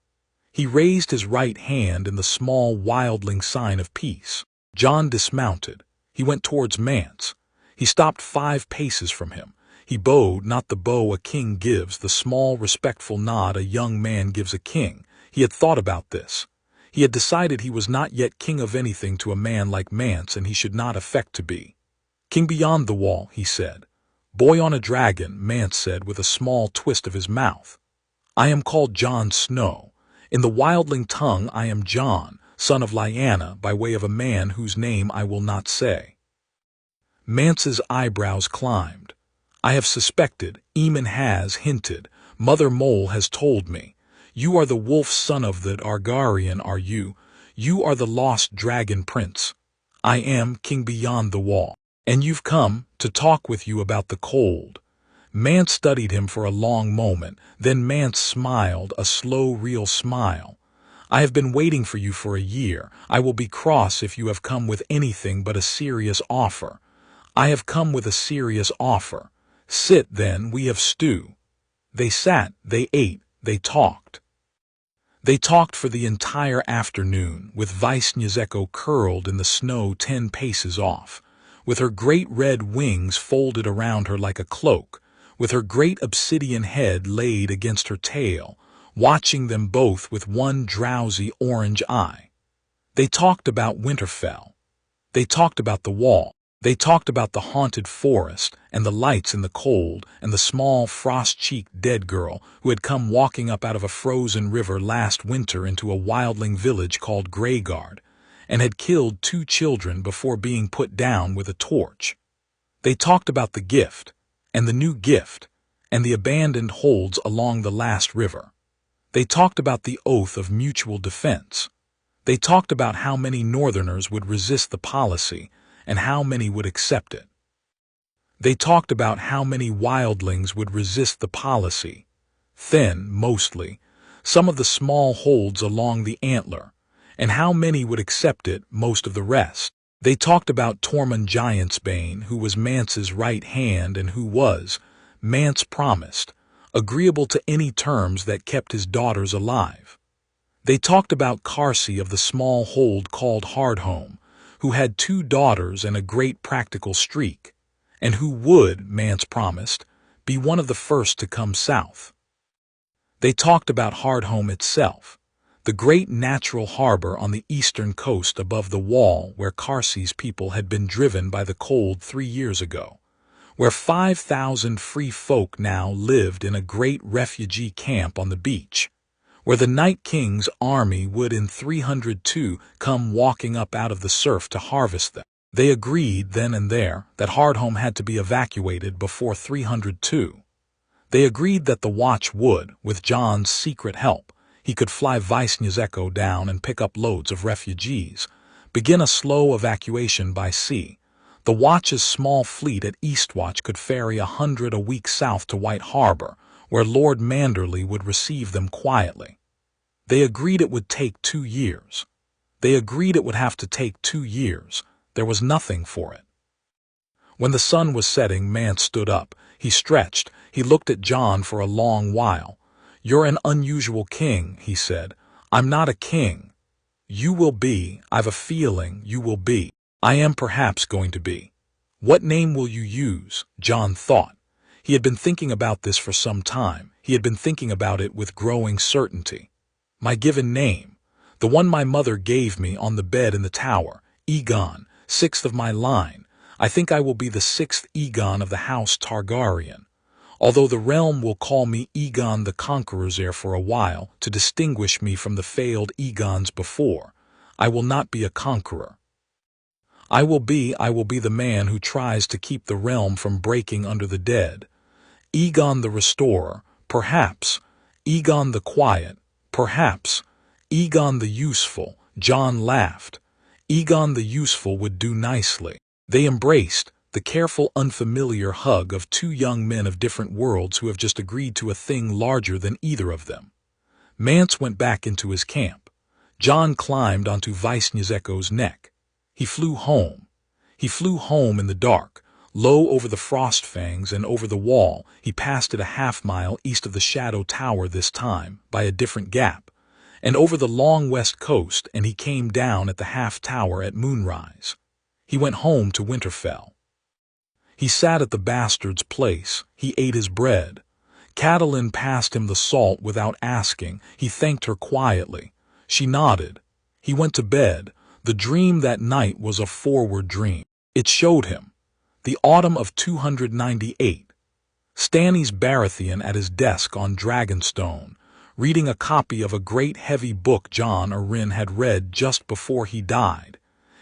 He raised his right hand in the small wildling sign of peace. Jon dismounted. He went towards Mance. He stopped 5 paces from him. He bowed, not the bow a king gives, the small respectful nod a young man gives a king. He had thought about this. He had decided he was not yet king of anything to a man like Mance, and he should not affect to be. "King beyond the wall," he said. "Boy on a dragon," Mance said with a small twist of his mouth. "I am called Jon Snow. In the wildling tongue I am Jon, son of Lyanna, by way of a man whose name I will not say." Mance's eyebrows climbed. "I have suspected, Eamon has hinted, Mother Mole has told me. You are the wolf son of the Targaryen, are you? You are the lost dragon prince. I am king beyond the wall. And you've come to talk with you about the cold." Mance studied him for a long moment, then Mance smiled, a slow, real smile. "I have been waiting for you for a year. I will be cross if you have come with anything but a serious offer. I have come with a serious offer. Sit, then, we have stew." They sat, they ate, they talked. They talked for the entire afternoon, with Vaishnya's curled in the snow 10 paces off, with her great red wings folded around her like a cloak, with her great obsidian head laid against her tail, watching them both with one drowsy orange eye. They talked about Winterfell. They talked about the wall. They talked about the haunted forest and the lights in the cold and the small frost-cheeked dead girl who had come walking up out of a frozen river last winter into a wildling village called Rhaegar and had killed 2 children before being put down with a torch. They talked about the gift and the new gift and the abandoned holds along the last river. They talked about the oath of mutual defense. They talked about how many Northerners would resist the policy and how many would accept it. They talked about how many wildlings would resist the policy, thin, mostly, some of the small holds along the antler, and how many would accept it, most of the rest. They talked about Tormund Giantsbane, who was Mance's right hand and who was, Mance promised, agreeable to any terms that kept his daughters alive. They talked about Carsey of the small hold called Hardhome, who had 2 daughters and a great practical streak, and who would, Mance promised, be one of the first to come south. They talked about Hardhome itself, the great natural harbor on the eastern coast above the wall where Carsey's people had been driven by the cold 3 years ago, where 5,000 free folk now lived in a great refugee camp on the beach, where the Night King's army would in 302 come walking up out of the surf to harvest them. They agreed then and there that Hardhome had to be evacuated before 302. They agreed that the Watch would, with Jon's secret help, he could fly Echo down and pick up loads of refugees, begin a slow evacuation by sea. The Watch's small fleet at Eastwatch could ferry 100 a week south to White Harbor, where Lord Manderley would receive them quietly. They agreed it would take 2 years. They agreed it would have to take 2 years. There was nothing for it. When the sun was setting, Mance stood up. He stretched. He looked at Jon for a long while. "You're an unusual king," he said. "I'm not a king. You will be. I've a feeling you will be. I am perhaps going to be." "What name will you use?" Jon thought. He had been thinking about this for some time. He had been thinking about it with growing certainty. "My given name. The one my mother gave me on the bed in the tower. Aegon, 6th of my line. I think I will be the 6th Aegon of the House Targaryen. Although the realm will call me Aegon the Conqueror's heir for a while, to distinguish me from the failed Aegons before, I will not be a conqueror. I will be the man who tries to keep the realm from breaking under the dead. Aegon the Restorer, perhaps. Aegon the Quiet, perhaps. Aegon the Useful." Jon laughed. Aegon the Useful would do nicely. They embraced, the careful, unfamiliar hug of 2 young men of different worlds who have just agreed to a thing larger than either of them. Mance went back into his camp. Jon climbed onto Echo's neck. He flew home. He flew home in the dark, low over the frost fangs and over the wall. He passed it a half-mile east of the Shadow Tower this time, by a different gap, and over the long west coast, and he came down at the half-tower at moonrise. He went home to Winterfell. He sat at the bastard's place. He ate his bread. Catelyn passed him the salt without asking. He thanked her quietly. She nodded. He went to bed. The dream that night was a forward dream. It showed him the autumn of 298. Stannis Baratheon at his desk on Dragonstone, reading a copy of a great heavy book Jon Arryn had read just before he died,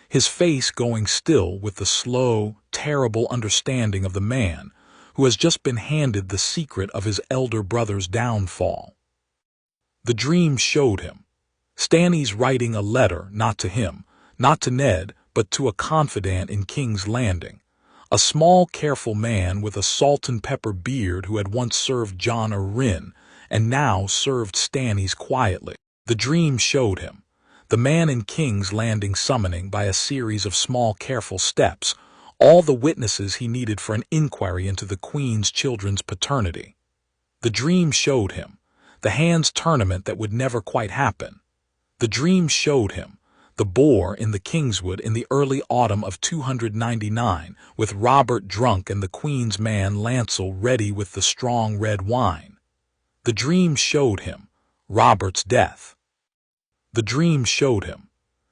his face going still with the slow, terrible understanding of the man who has just been handed the secret of his elder brother's downfall. The dream showed him Stannis writing a letter, not to him, not to Ned, but to a confidant in King's Landing, a small, careful man with a salt and pepper beard who had once served Jon Arryn and now served Stannis quietly. The dream showed him the man in King's Landing summoning, by a series of small, careful steps, all the witnesses he needed for an inquiry into the Queen's children's paternity. The dream showed him the hands tournament that would never quite happen. The dream showed him the boar in the Kingswood in the early autumn of 299, with Robert drunk and the Queen's man Lancel ready with the strong red wine. The dream showed him Robert's death. The dream showed him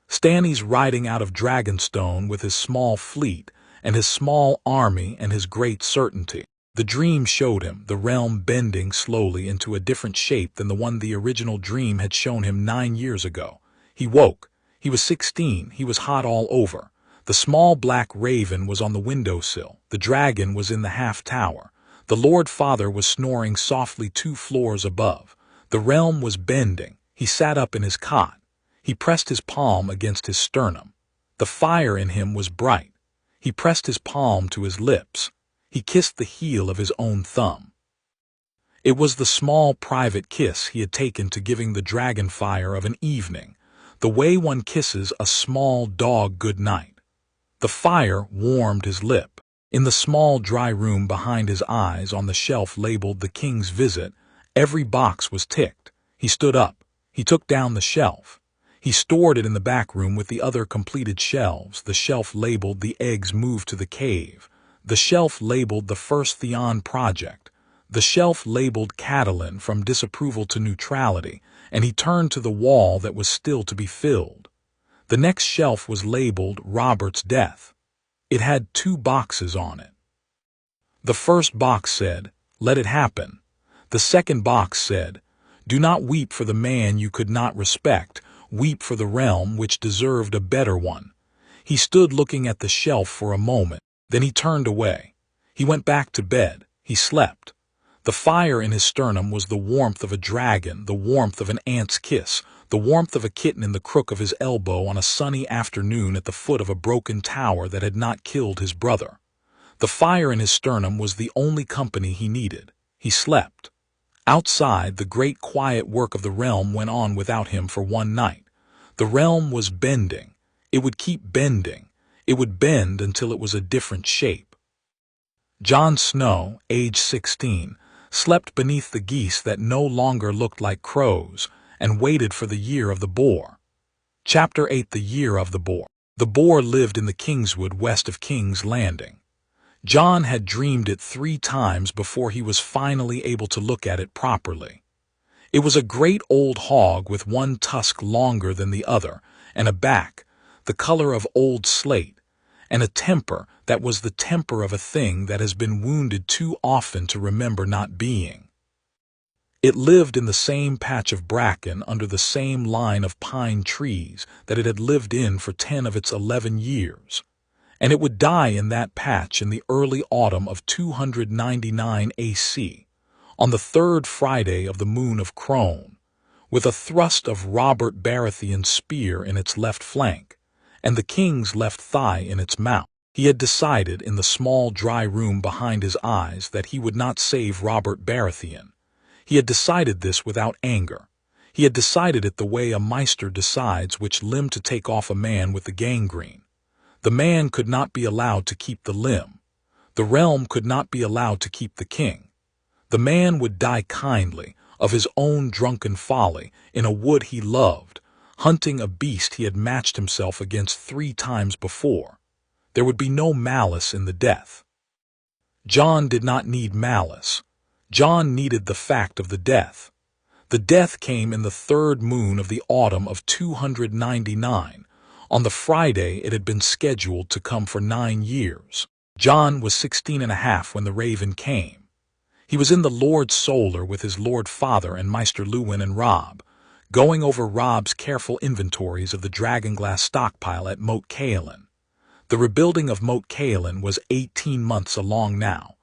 Stannis riding out of Dragonstone with his small fleet, and his small army and his great certainty. The dream showed him the realm bending slowly into a different shape than the one the original dream had shown him 9 years ago. He woke. He was 16. He was hot all over. The small black raven was on the windowsill. The dragon was in the half-tower. The Lord Father was snoring softly 2 floors above. The realm was bending. He sat up in his cot. He pressed his palm against his sternum. The fire in him was bright. He pressed his palm to his lips. He kissed the heel of his own thumb. It was the small private kiss he had taken to giving the dragon fire of an evening, the way one kisses a small dog good night. The fire warmed his lip. In the small dry room behind his eyes, on the shelf labeled "The King's Visit," every box was ticked. He stood up. He took down the shelf. He stored it in the back room with the other completed shelves. The shelf labeled "The Eggs Moved to the Cave." The shelf labeled "The First Theon Project." The shelf labeled "Catelyn from Disapproval to Neutrality," and he turned to the wall that was still to be filled. The next shelf was labeled "Robert's Death." It had 2 boxes on it. The first box said, "Let it happen." The second box said, "Do not weep for the man you could not respect. Weep for the realm which deserved a better one." He stood looking at the shelf for a moment. Then he turned away. He went back to bed. He slept. The fire in his sternum was the warmth of a dragon, the warmth of an ant's kiss, the warmth of a kitten in the crook of his elbow on a sunny afternoon at the foot of a broken tower that had not killed his brother. The fire in his sternum was the only company he needed. He slept. Outside, the great quiet work of the realm went on without him for one night. The realm was bending. It would keep bending. It would bend until it was a different shape. Jon Snow, age 16, slept beneath the geese that no longer looked like crows, and waited for the year of the boar. Chapter 8: The Year of the Boar. The boar lived in the Kingswood west of King's Landing. Jon had dreamed it 3 times before he was finally able to look at it properly. It was a great old hog with one tusk longer than the other, and a back, the color of old slate, and a temper that was the temper of a thing that has been wounded too often to remember not being. It lived in the same patch of bracken under the same line of pine trees that it had lived in for 10 of its 11 years, and it would die in that patch in the early autumn of 299 AC, on the 3rd Friday of the moon of Crone, with a thrust of Robert Baratheon's spear in its left flank, and the king's left thigh in its mouth. He had decided in the small dry room behind his eyes that he would not save Robert Baratheon. He had decided this without anger. He had decided it the way a maester decides which limb to take off a man with the gangrene. The man could not be allowed to keep the limb. The realm could not be allowed to keep the king. The man would die kindly, of his own drunken folly, in a wood he loved, hunting a beast he had matched himself against 3 times before. There would be no malice in the death. Jon did not need malice. Jon needed the fact of the death. The death came in the 3rd moon of the autumn of 299. On the Friday it had been scheduled to come for 9 years. Jon was 16 and a half when the raven came. He was in the Lord Solar with his Lord Father and Maester Luwin and Robb, going over Robb's careful inventories of the dragonglass stockpile at Moat Cailin. The rebuilding of Moat Cailin was 18 months along now.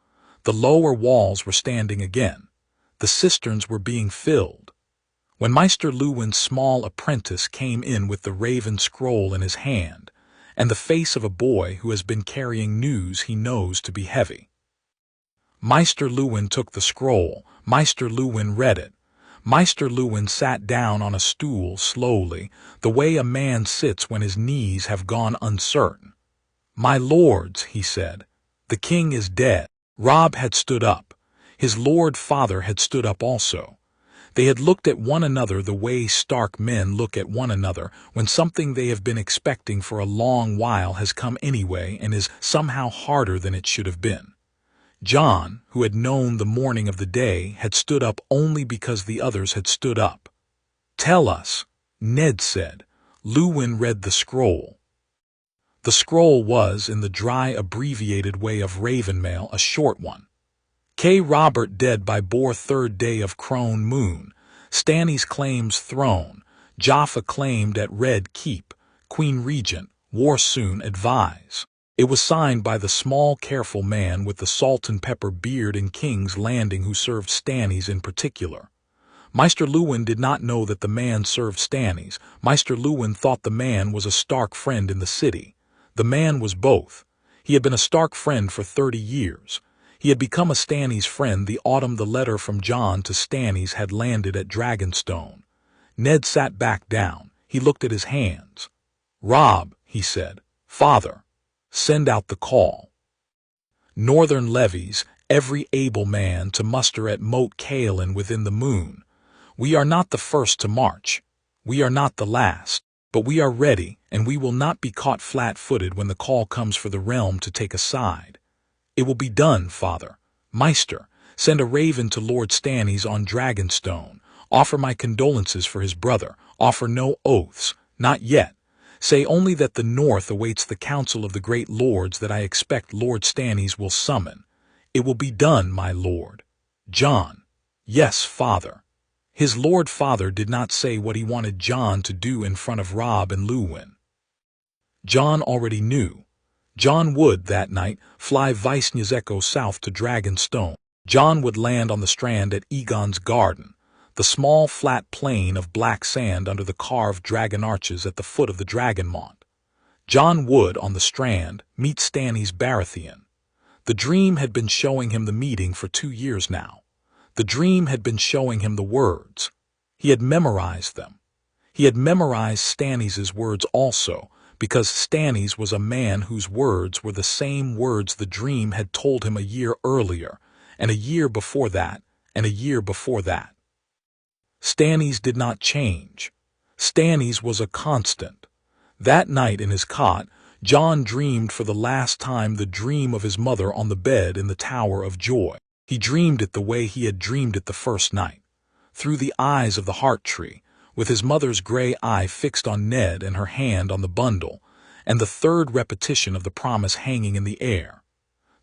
The lower walls were standing again. The cisterns were being filled. When Maester Luwin's small apprentice came in with the raven scroll in his hand, and the face of a boy who has been carrying news he knows to be heavy. Maester Luwin took the scroll. Maester Luwin read it. Maester Luwin sat down on a stool slowly, the way a man sits when his knees have gone uncertain. "My lords," he said, "the king is dead." Robb had stood up. His Lord Father had stood up also. They had looked at one another the way stark men look at one another when something they have been expecting for a long while has come anyway and is somehow harder than it should have been. Jon, who had known the morning of the day, had stood up only because the others had stood up. "Tell us," Ned said. Luwin read the scroll. The scroll was, in the dry abbreviated way of Ravenmail, a short one. K. Robert dead by bore 3rd day of crone moon. Stannis claims throne. Jaffa claimed at Red Keep. Queen Regent. War soon advise. It was signed by the small careful man with the salt and pepper beard in King's Landing who served Stannis in particular. Maester Luwin did not know that the man served Stannis. Maester Luwin thought the man was a Stark friend in the city. The man was both. He had been a Stark friend for 30 years. He had become a Stannis friend the autumn the letter from Jon to Stannis had landed at Dragonstone. Ned sat back down. He looked at his hands. "Robb," he said. "Father. Send out the call. Northern levies, every able man to muster at Moat Cailin within the moon. We are not the first to march. We are not the last. But we are ready, and we will not be caught flat-footed when the call comes for the realm to take a side. It will be done, Father. Maester, send a raven to Lord Stannis on Dragonstone. Offer my condolences for his brother. Offer no oaths. Not yet. Say only that the North awaits the council of the great lords that I expect Lord Stannis will summon. It will be done, my lord. Jon. Yes, Father. His Lord Father did not say what he wanted Jon to do in front of Robb and Luwin. Jon already knew. Jon would, that night, fly Vice-Nyzeko south to Dragonstone. Jon would land on the strand at Aegon's garden, the small flat plain of black sand under the carved dragon arches at the foot of the Dragonmont. Jon would, on the strand, meet Stannis Baratheon. The dream had been showing him the meeting for 2 years now. The dream had been showing him the words. He had memorized them. He had memorized Stannis' words also, because Stannis was a man whose words were the same words the dream had told him a year earlier, and a year before that, and a year before that. Stannis did not change. Stannis was a constant. That night in his cot, Jon dreamed for the last time the dream of his mother on the bed in the Tower of Joy. He dreamed it the way he had dreamed it the first night, through the eyes of the heart tree, with his mother's gray eye fixed on Ned and her hand on the bundle, and the third repetition of the promise hanging in the air.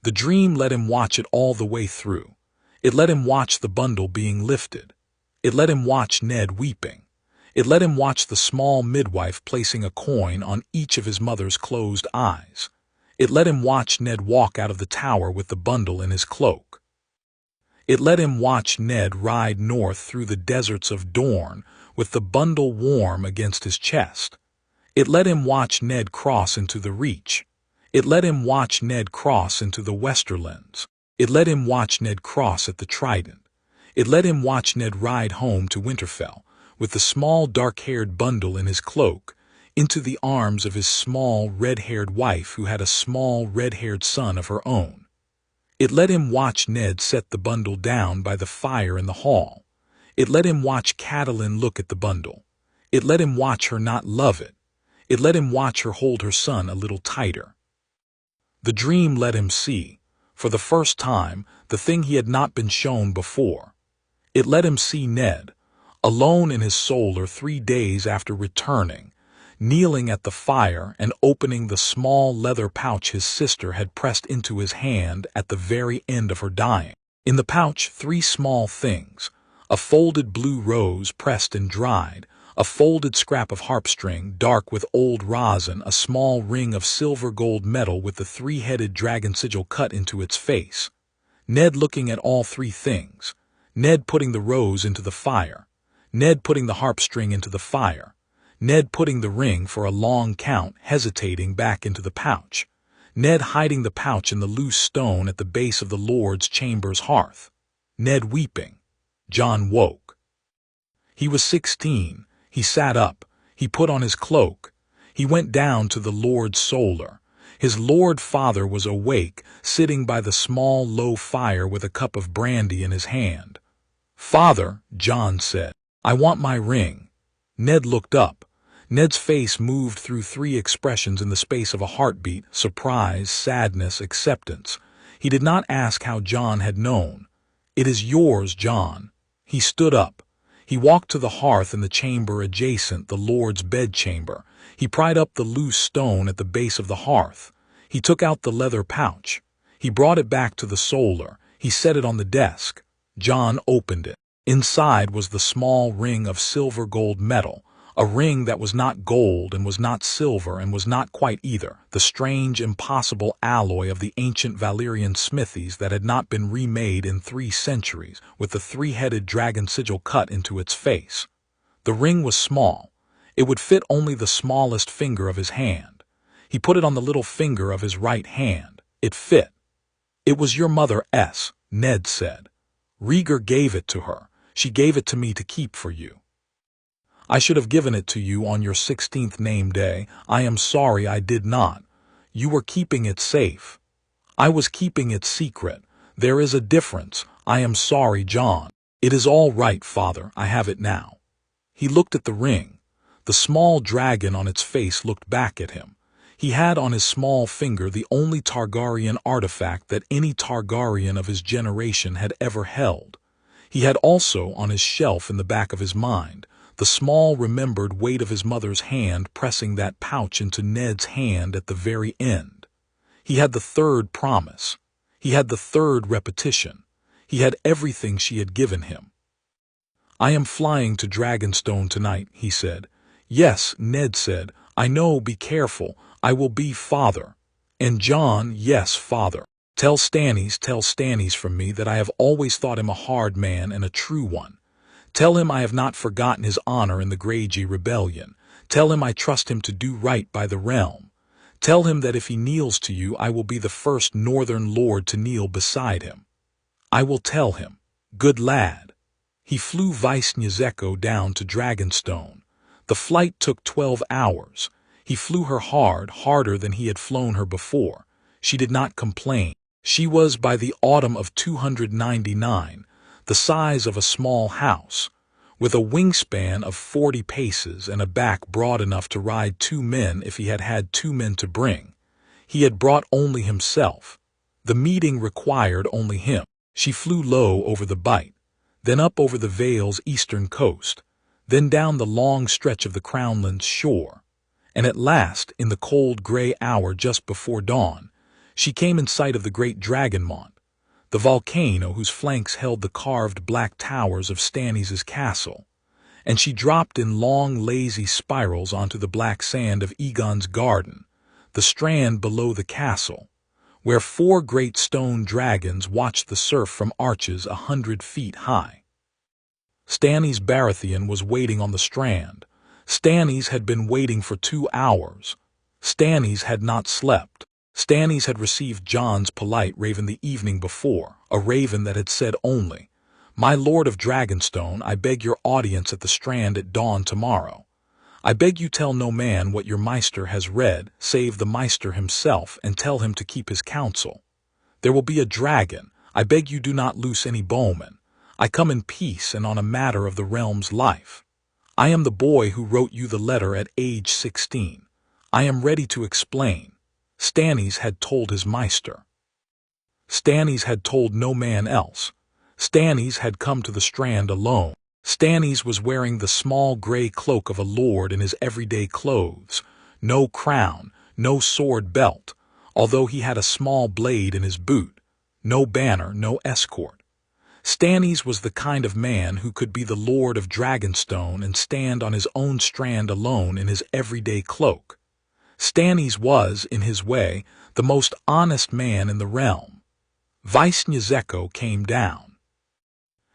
The dream let him watch it all the way through. It let him watch the bundle being lifted. It let him watch Ned weeping. It let him watch the small midwife placing a coin on each of his mother's closed eyes. It let him watch Ned walk out of the tower with the bundle in his cloak. It let him watch Ned ride north through the deserts of Dorne with the bundle warm against his chest. It let him watch Ned cross into the Reach. It let him watch Ned cross into the Westerlands. It let him watch Ned cross at the Trident. It let him watch Ned ride home to Winterfell with the small dark-haired bundle in his cloak, into the arms of his small red-haired wife who had a small red-haired son of her own. It let him watch Ned set the bundle down by the fire in the hall. It let him watch Catelyn look at the bundle. It let him watch her not love it. It let him watch her hold her son a little tighter. The dream let him see, for the first time, the thing he had not been shown before. It let him see Ned, alone in his solar 3 days after returning, kneeling at the fire and opening the small leather pouch his sister had pressed into his hand at the very end of her dying. In the pouch 3 small things: a folded blue rose pressed and dried, a folded scrap of harpstring dark with old rosin, a small ring of silver-gold metal with the 3-headed dragon sigil cut into its face. Ned looking at all 3 things. Ned putting the rose into the fire. Ned putting the harpstring into the fire. Ned putting the ring for a long count, hesitating back into the pouch. Ned hiding the pouch in the loose stone at the base of the Lord's chamber's hearth. Ned weeping. Jon woke. He was 16. He sat up. He put on his cloak. He went down to the Lord's solar. His Lord Father was awake, sitting by the small low fire with a cup of brandy in his hand. "Father," Jon said, "I want my ring." Ned looked up. Ned's face moved through 3 expressions in the space of a heartbeat: surprise, sadness, acceptance. He did not ask how Jon had known. "It is yours, Jon." He stood up. He walked to the hearth in the chamber adjacent, the Lord's bedchamber. He pried up the loose stone at the base of the hearth. He took out the leather pouch. He brought it back to the solar. He set it on the desk. Jon opened it. Inside was the small ring of silver-gold metal, a ring that was not gold and was not silver and was not quite either, the strange, impossible alloy of the ancient Valyrian smithies that had not been remade in 3 centuries, with the 3-headed dragon sigil cut into its face. The ring was small. It would fit only the smallest finger of his hand. He put it on the little finger of his right hand. It fit. "It was your mother's," Ned said. "Rhaegar gave it to her. She gave it to me to keep for you. I should have given it to you on your 16th name day. I am sorry I did not. You were keeping it safe. I was keeping it secret. There is a difference. I am sorry, Jon." "It is all right, father. I have it now." He looked at the ring. The small dragon on its face looked back at him. He had on his small finger the only Targaryen artifact that any Targaryen of his generation had ever held. He had also on his shelf in the back of his mind the small remembered weight of his mother's hand pressing that pouch into Ned's hand at the very end. He had the 3rd promise. He had the 3rd repetition. He had everything she had given him. "I am flying to Dragonstone tonight," he said. "Yes," Ned said. "I know, be careful. I will be, father." And Jon, "Yes, father. Tell Stannis from me that I have always thought him a hard man and a true one. Tell him I have not forgotten his honor in the Greyjoy rebellion. Tell him I trust him to do right by the realm. Tell him that if he kneels to you, I will be the first northern lord to kneel beside him. I will tell him. Good lad." He flew Visnyazeko down to Dragonstone. The flight took 12 hours. He flew her hard, harder than he had flown her before. She did not complain. She was, by the autumn of 299, the size of a small house, with a wingspan of 40 paces and a back broad enough to ride 2 men if he had had 2 men to bring. He had brought only himself. The meeting required only him. She flew low over the Bight, then up over the Vale's eastern coast, then down the long stretch of the Crownland's shore, and at last, in the cold gray hour just before dawn, she came in sight of the great Dragonmont, the volcano whose flanks held the carved black towers of Stannis' castle, and she dropped in long, lazy spirals onto the black sand of Aegon's garden, the strand below the castle, where 4 great stone dragons watched the surf from arches 100 feet high. Stannis Baratheon was waiting on the strand. Stannis had been waiting for 2 hours. Stannis had not slept. Stannis had received Jon's polite raven the evening before, a raven that had said only, "My lord of Dragonstone, I beg your audience at the strand at dawn tomorrow. I beg you tell no man what your Maester has read, save the Maester himself, and tell him to keep his counsel. There will be a dragon. I beg you do not loose any bowmen. I come in peace and on a matter of the realm's life. I am the boy who wrote you the letter at age 16. I am ready to explain." Stannis had told his Maester. Stannis had told no man else. Stannis had come to the strand alone. Stannis was wearing the small gray cloak of a lord in his everyday clothes, no crown, no sword belt, although he had a small blade in his boot, no banner, no escort. Stannis was the kind of man who could be the lord of Dragonstone and stand on his own strand alone in his everyday cloak. Stannis was, in his way, the most honest man in the realm. Visnyazeko came down.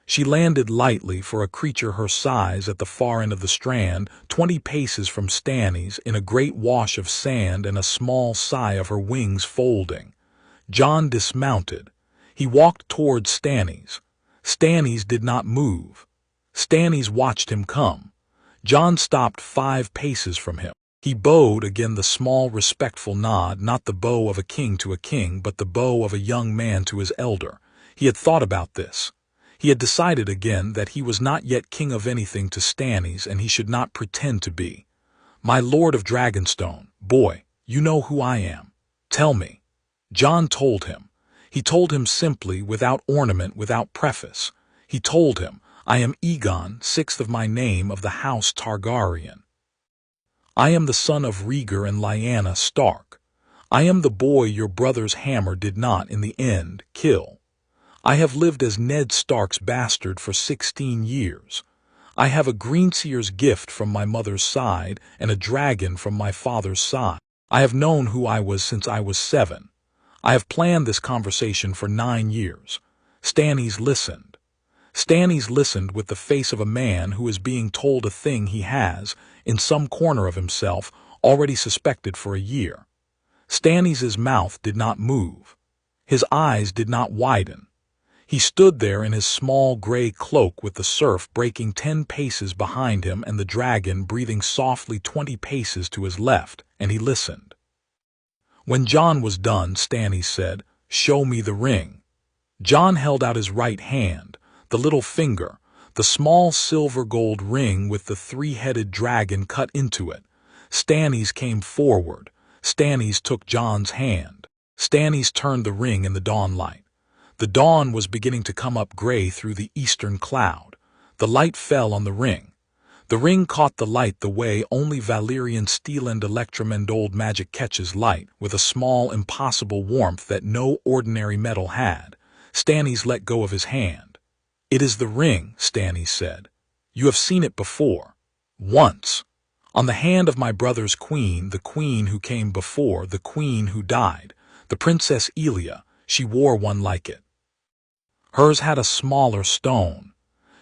She landed lightly for a creature her size at the far end of the strand, 20 paces from Stannis, in a great wash of sand and a small sigh of her wings folding. Jon dismounted. He walked towards Stannis. Stannis did not move. Stannis watched him come. Jon stopped 5 paces from him. He bowed again, the small respectful nod, not the bow of a king to a king, but the bow of a young man to his elder. He had thought about this. He had decided again that he was not yet king of anything to Stannis, and he should not pretend to be. "My lord of Dragonstone, boy, you know who I am. Tell me." Jon told him. He told him simply, without ornament, without preface. He told him, "I am Aegon, 6th of my name, of the house Targaryen." I am the son of Rhaegar and Lyanna Stark. I am the boy your brother's hammer did not, in the end, kill. I have lived as Ned Stark's bastard for 16 years. I have a Greenseer's gift from my mother's side and a dragon from my father's side. I have known who I was since I was 7. I have planned this conversation for 9 years. Stannis listened. Stannis listened with the face of a man who is being told a thing he has, in some corner of himself, already suspected for a year. Stannis' mouth did not move. His eyes did not widen. He stood there in his small gray cloak with the surf breaking 10 paces behind him and the dragon breathing softly 20 paces to his left, and he listened. When Jon was done, Stannis said, "Show me the ring." Jon held out his right hand, the little finger, the small silver-gold ring with the 3-headed dragon cut into it. Stannis came forward. Stannis took Jon's hand. Stannis turned the ring in the dawnlight. The dawn was beginning to come up gray through the eastern cloud. The light fell on the ring. The ring caught the light the way only Valyrian steel and electromendold magic catches light, with a small, impossible warmth that no ordinary metal had. Stannis let go of his hand. "It is the ring," Stannis said. "You have seen it before. Once. On the hand of my brother's queen, the queen who came before, the queen who died, the Princess Elia. She wore one like it. Hers had a smaller stone.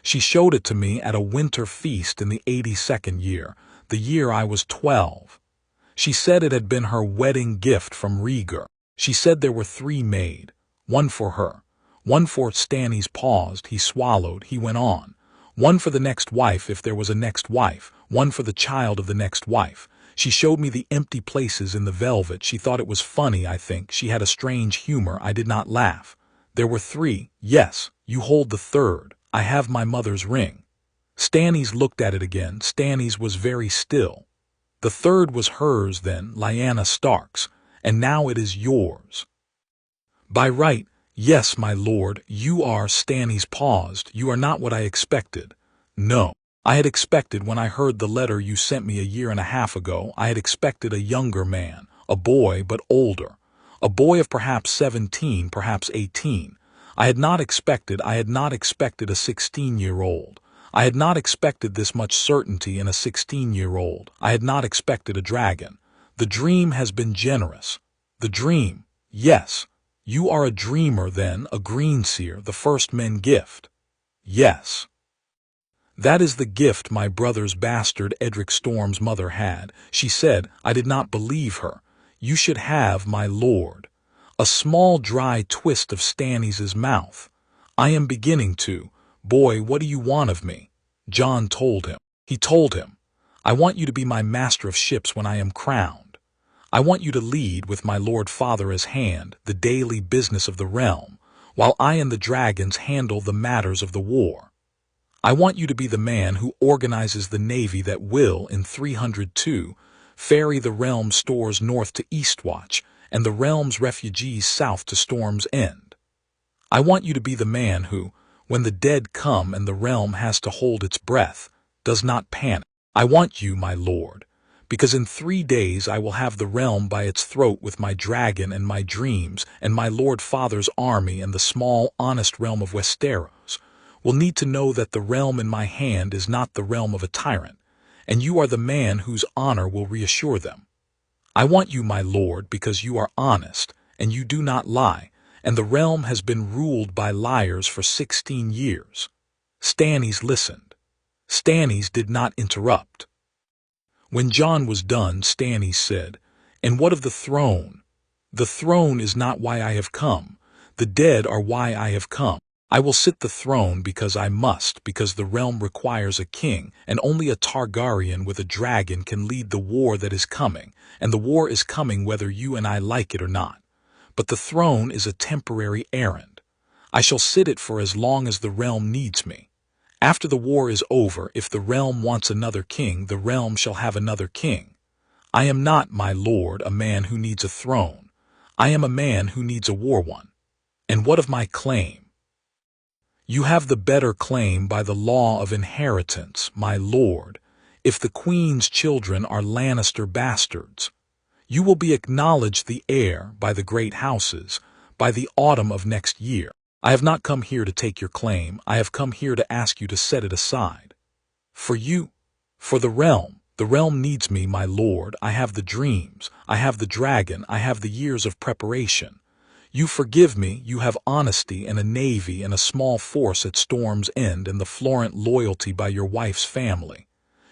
She showed it to me at a winter feast in the 82nd year, the year I was 12. She said it had been her wedding gift from Rhaegar. She said there were 3 made, one for her, one for—" Stannis paused, he swallowed, he went on, "one for the next wife if there was a next wife, one for the child of the next wife. She showed me the empty places in the velvet. She thought it was funny, I think. She had a strange humor. I did not laugh. There were 3. Yes, you hold the 3rd. I have my mother's ring." Stannis looked at it again. Stannis was very still. "The 3rd was hers then, Lyanna Stark's, and now it is yours." "By right, yes, my lord, you are—" Stannis paused. "You are not what I expected." "No. I had expected, when I heard the letter you sent me a year and a half ago, I had expected a younger man, a boy, but older. A boy of perhaps 17, perhaps 18. I had not expected a 16-year-old. I had not expected this much certainty in a 16-year-old. I had not expected a dragon. The dream has been generous. The dream, yes. You are a dreamer then, a Greenseer, the first men gift." "Yes." "That is the gift my brother's bastard Edric Storm's mother had. She said, I did not believe her. You should have, my lord." A small dry twist of Stannis' mouth. "I am beginning to. Boy, what do you want of me?" Jon told him. He told him, "I want you to be my master of ships when I am crowned. I want you to lead, with my lord father as hand, the daily business of the realm, while I and the dragons handle the matters of the war. I want you to be the man who organizes the navy that will, in 302, ferry the realm's stores north to Eastwatch, and the realm's refugees south to Storm's End. I want you to be the man who, when the dead come and the realm has to hold its breath, does not panic. I want you, my lord, because in 3 days I will have the realm by its throat with my dragon and my dreams, and my lord father's army and the small, honest realm of Westeros will need to know that the realm in my hand is not the realm of a tyrant, and you are the man whose honor will reassure them. I want you, my lord, because you are honest, and you do not lie, and the realm has been ruled by liars for 16 years. Stannis listened. Stannis did not interrupt. When Jon was done, Stannis said, "And what of the throne? The throne is not why I have come. The dead are why I have come. I will sit the throne because I must, because the realm requires a king, and only a Targaryen with a dragon can lead the war that is coming, and the war is coming whether you and I like it or not. But the throne is a temporary errand. I shall sit it for as long as the realm needs me. After the war is over, if the realm wants another king, the realm shall have another king. I am not, my lord, a man who needs a throne. I am a man who needs a war one. And what of my claim? You have the better claim by the law of inheritance, my lord. if the queen's children are Lannister bastards. You will be acknowledged the heir by the great houses by the autumn of next year. I have not come here to take your claim. I have come here to ask you to set it aside. For you, for the realm. The realm needs me, my lord. I have the dreams. I have the dragon. I have the years of preparation. You forgive me. You have honesty and a navy and a small force at Storm's End and the Florent loyalty by your wife's family.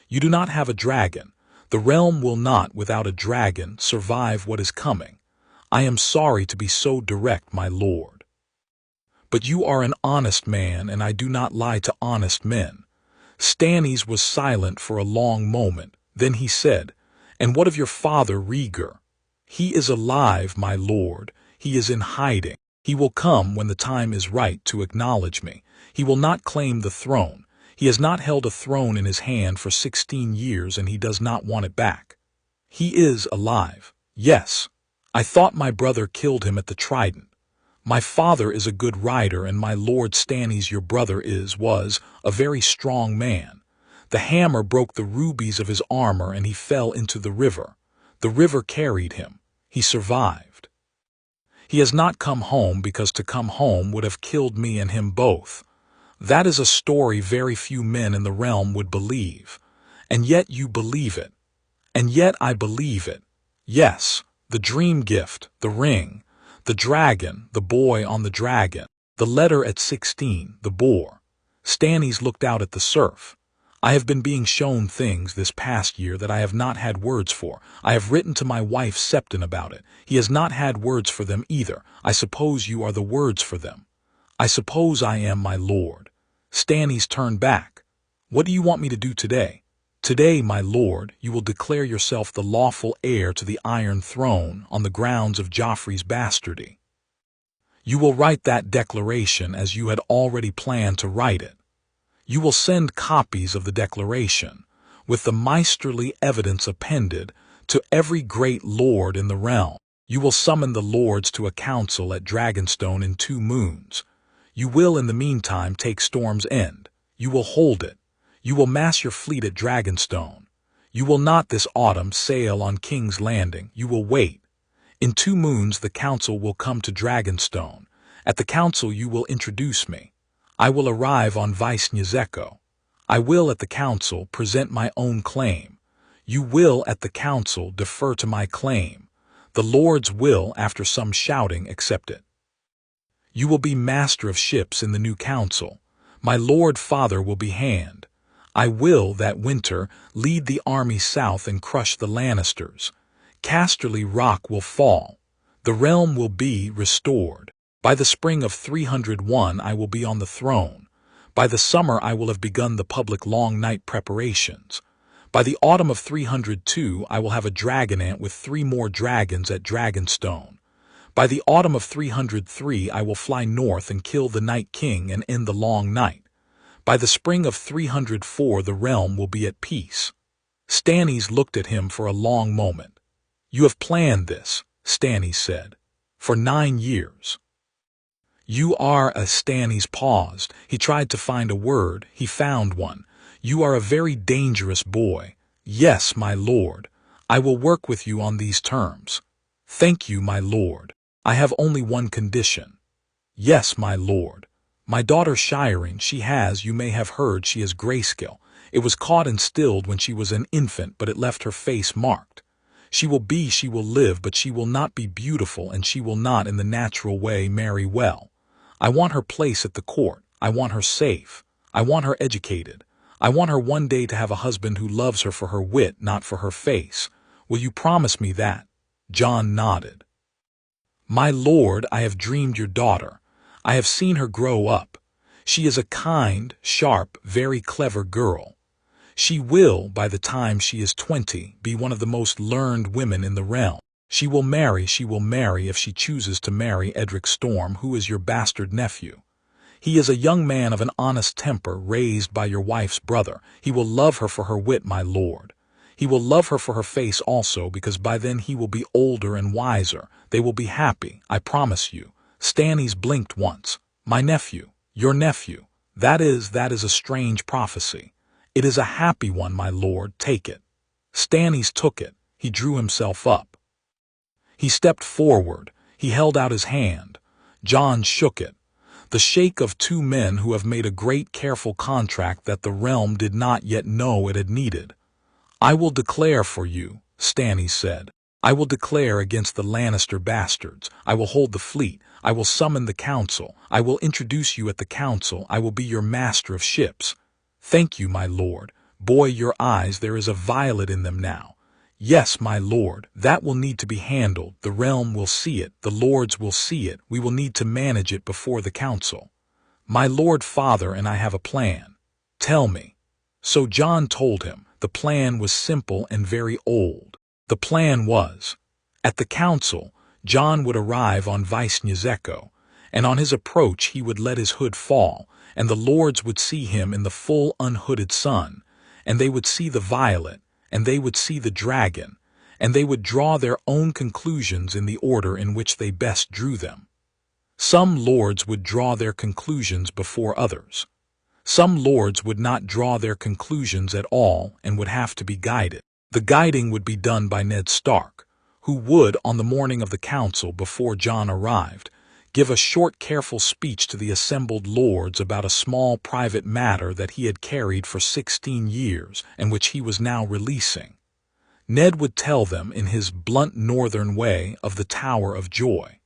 You do not have a dragon. The realm will not, without a dragon, survive what is coming. I am sorry to be so direct, my lord. But you are an honest man, and I do not lie to honest men. Stannis was silent for a long moment. Then he said, "And what of your father Rhaegar?" "He is alive, my lord. He is in hiding. He will come when the time is right to acknowledge me. He will not claim the throne. He has not held a throne in his hand for 16 years, and he does not want it back. He is alive. Yes. I thought my brother killed him at the Trident. My father is a good rider, and my lord Stannis, your brother, was a very strong man. The hammer broke the rubies of his armor, and he fell into the river. The river carried him. He survived. He has not come home because to come home would have killed me and him both. That is a story very few men in the realm would believe. And yet you believe it. And yet I believe it. Yes, the dream gift, the ring, the dragon, the boy on the dragon, the letter at 16, the boar. Stannis looked out at the surf. I have been being shown things this past year that I have not had words for. I have written to my wife Septon about it. He has not had words for them either. I suppose you are the words for them. I suppose I am, my lord. Stannis turned back. What do you want me to do today? Today, my lord, you will declare yourself the lawful heir to the Iron Throne on the grounds of Joffrey's bastardy. You will write that declaration as you had already planned to write it. You will send copies of the declaration, with the meisterly evidence appended, to every great lord in the realm. You will summon the lords to a council at Dragonstone in 2 moons. You will in the meantime take Storm's End. You will hold it. You will mass your fleet at Dragonstone. You will not this autumn sail on King's Landing. You will wait. In 2 moons the council will come to Dragonstone. At the council you will introduce me. I will arrive on Vice-Nyzeko. I will at the council present my own claim. You will at the council defer to my claim. The lords will, after some shouting, accept it. You will be master of ships in the new council. My lord father will be hand. I will, that winter, lead the army south and crush the Lannisters. Casterly Rock will fall. The realm will be restored. By the spring of 301 I will be on the throne. By the summer I will have begun the public long night preparations. By the autumn of 302 I will have a dragonant with 3 more dragons at Dragonstone. By the autumn of 303 I will fly north and kill the Night King and end the long night. By the spring of 304 the realm will be at peace. Stannis looked at him for a long moment. You have planned this, Stannis said, for 9 years. You are a Stannis paused. He tried to find a word. He found one. You are a very dangerous boy. Yes, my lord. I will work with you on these terms. Thank you, my lord. I have only one condition. Yes, my lord. My daughter Shireen, she has, you may have heard, she is grayscale. It was caught and stilled when she was an infant, but it left her face marked. She will live, but she will not be beautiful, and she will not in the natural way marry well. I want her place at the court. I want her safe. I want her educated. I want her one day to have a husband who loves her for her wit, not for her face. Will you promise me that? Jon nodded. My lord, I have dreamed your daughter. I have seen her grow up. She is a kind, sharp, very clever girl. She will, by the time she is 20, be one of the most learned women in the realm. She will marry if she chooses to marry Edric Storm, who is your bastard nephew. He is a young man of an honest temper, raised by your wife's brother. He will love her for her wit, my lord. He will love her for her face also, because by then he will be older and wiser. They will be happy, I promise you. Stannis blinked once. My nephew, your nephew. That is a strange prophecy. "It is a happy one, my lord, take it." Stannis took it. He drew himself up. He stepped forward. He held out his hand. Jon shook it. The shake of two men who have made a great careful contract that the realm did not yet know it had needed. "I will declare for you," Stannis said. "I will declare against the Lannister bastards. I will hold the fleet. I will summon the council. I will introduce you at the council. I will be your master of ships." "Thank you, my lord. Boy, your eyes, there is a violet in them now." "Yes, my lord, that will need to be handled. The realm will see it. The lords will see it. We will need to manage it before the council." "My lord father and I have a plan." "Tell me." So Jon told him. The plan was simple and very old. The plan was, at the council, Jon would arrive on Vaishnezeko, and on his approach he would let his hood fall, and the lords would see him in the full unhooded sun, and they would see the violet, and they would see the dragon, and they would draw their own conclusions in the order in which they best drew them. Some lords would draw their conclusions before others. Some lords would not draw their conclusions at all and would have to be guided. The guiding would be done by Ned Stark, who would, on the morning of the council before Jon arrived, give a short careful speech to the assembled lords about a small private matter that he had carried for 16 years and which he was now releasing. Ned would tell them in his blunt northern way of the Tower of Joy.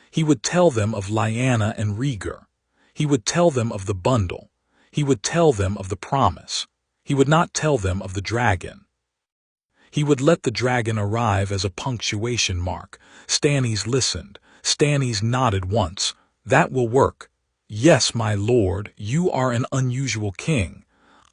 He would tell them of Lyanna and Rhaegar. He would tell them of the bundle. He would tell them of the promise. He would not tell them of the dragon. He would let the dragon arrive as a punctuation mark. Stannis listened. Stannis nodded once. "That will work." "Yes, my lord, you are an unusual king.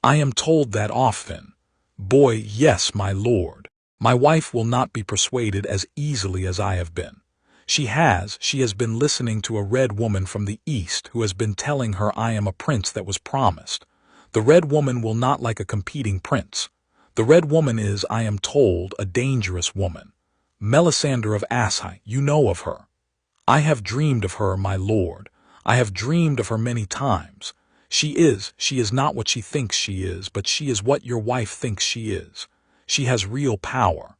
I am told that often." "Boy, yes, my lord. My wife will not be persuaded as easily as I have been. She has been listening to a red woman from the east who has been telling her I am a prince that was promised. The red woman will not like a competing prince. The red woman is, I am told, a dangerous woman. Melisandre of Asshai, you know of her." "I have dreamed of her, my lord. I have dreamed of her many times. She is not what she thinks she is, but she is what your wife thinks she is. She has real power.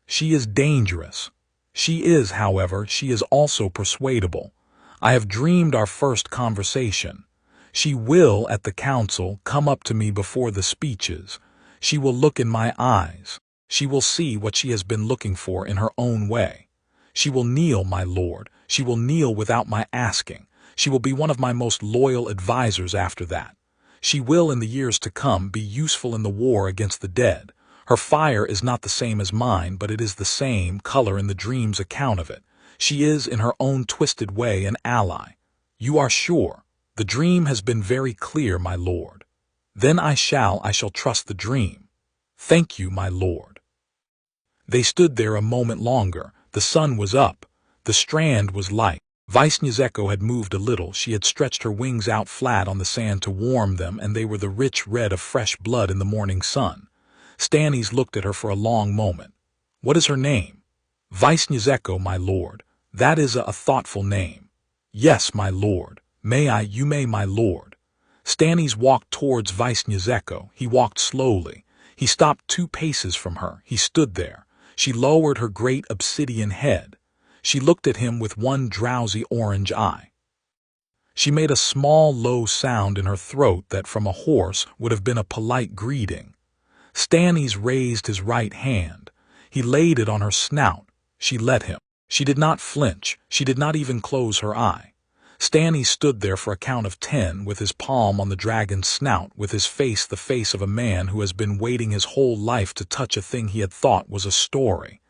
She is dangerous. She is, however, she is also persuadable. I have dreamed our first conversation. She will, at the council, come up to me before the speeches. She will look in my eyes. She will see what she has been looking for in her own way. She will kneel, my lord. She will kneel without my asking. She will be one of my most loyal advisers after that. She will, in the years to come, be useful in the war against the dead. Her fire is not the same as mine, but it is the same color in the dream's account of it. She is, in her own twisted way, an ally." "You are sure?" "The dream has been very clear, my lord." "Then I shall trust the dream." "Thank you, my lord." They stood there a moment longer. The sun was up. The strand was light. Vaishnezeko had moved a little. She had stretched her wings out flat on the sand to warm them, and they were the rich red of fresh blood in the morning sun. Stannis looked at her for a long moment. "What is her name?" "Vaishnezeko, my lord. That is a thoughtful name." "Yes, my lord. You may, my lord." Stannis walked towards Vaishnezeko. He walked slowly. He stopped 2 paces from her. He stood there. She lowered her great obsidian head. She looked at him with one drowsy orange eye. She made a small, low sound in her throat that from a horse would have been a polite greeting. Stannis raised his right hand. He laid it on her snout. She let him. She did not flinch. She did not even close her eye. Stannis stood there for a count of 10 with his palm on the dragon's snout, with his face the face of a man who has been waiting his whole life to touch a thing he had thought was a story.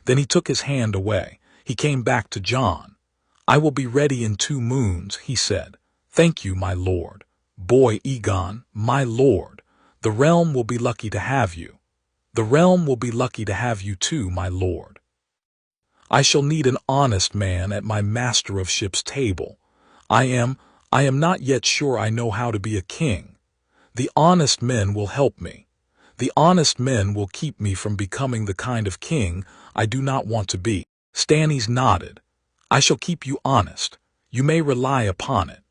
Then he took his hand away. He came back to Jon. "I will be ready in 2 moons, he said. "Thank you, my lord." "Boy Aegon, my lord. The realm will be lucky to have you." "The realm will be lucky to have you too, my lord." "I shall need an honest man at my master of ships table. I am not yet sure I know how to be a king. The honest men will help me. The honest men will keep me from becoming the kind of king I do not want to be." Stannis nodded. "I shall keep you honest. You may rely upon it."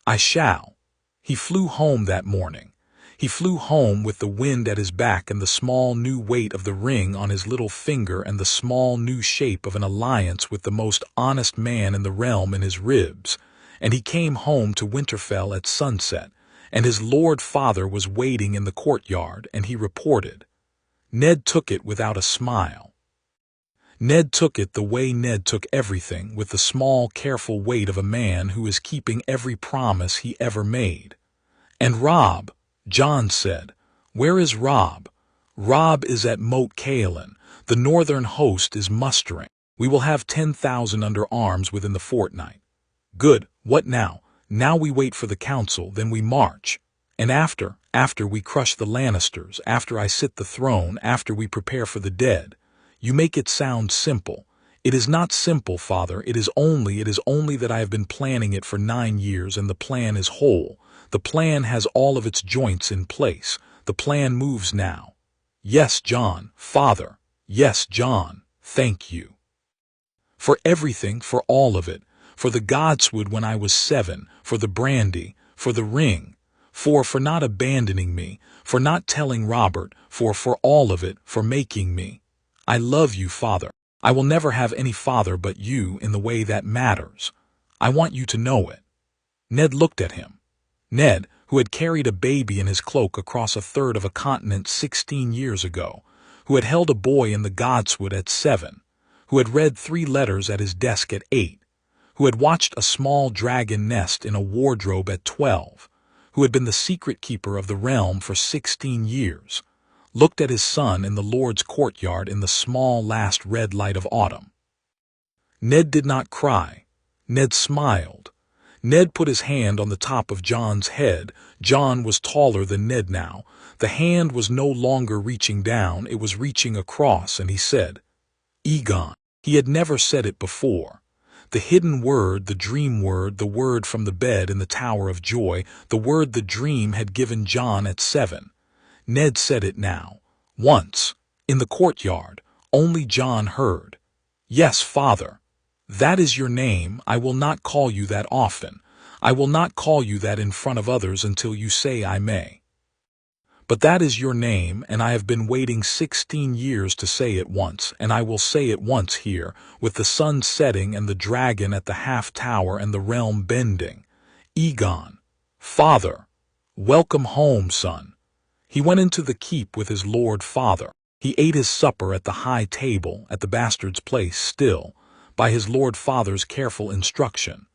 "I shall." He flew home that morning. He flew home with the wind at his back and the small new weight of the ring on his little finger and the small new shape of an alliance with the most honest man in the realm in his ribs. And he came home to Winterfell at sunset, and his lord father was waiting in the courtyard, and he reported. Ned took it without a smile. Ned took it the way Ned took everything, with the small, careful weight of a man who is keeping every promise he ever made. And Robb, Jon said, "Where is Robb?" "Robb is at Moat Cailin. The northern host is mustering. We will have 10,000 under arms within the fortnight." "Good. What now?" "Now we wait for the council, then we march. And after we crush the Lannisters, after I sit the throne, after we prepare for the dead." "You make it sound simple." "It is not simple, father. It is only that I have been planning it for 9 years, and the plan is whole. The plan has all of its joints in place. The plan moves now." "Yes, Jon, father. Yes, Jon, thank you. For everything, for all of it. For the godswood when I was 7, for the brandy, for the ring, for not abandoning me, for not telling Robert, for all of it, for making me. I love you, father. I will never have any father but you in the way that matters. I want you to know it." Ned looked at him. Ned, who had carried a baby in his cloak across a third of a continent 16 years ago, who had held a boy in the godswood at 7, who had read 3 letters at his desk at 8, who had watched a small dragon nest in a wardrobe at 12, who had been the secret keeper of the realm for 16 years, looked at his son in the Lord's courtyard in the small last red light of autumn. Ned did not cry. Ned smiled. Ned put his hand on the top of Jon's head. Jon was taller than Ned now. The hand was no longer reaching down, it was reaching across, and he said, "Egon." He had never said it before. The hidden word, the dream word, the word from the bed in the Tower of Joy, the word the dream had given Jon at 7. Ned said it now. Once, in the courtyard, only Jon heard. "Yes, father. That is your name. I will not call you that often. I will not call you that in front of others until you say I may. But that is your name, and I have been waiting 16 years to say it once, and I will say it once here, with the sun setting and the dragon at the half tower and the realm bending. Egon. Father. Welcome home, son." He went into the keep with his lord father. He ate his supper at the high table, at the bastard's place still, by his lord father's careful instruction.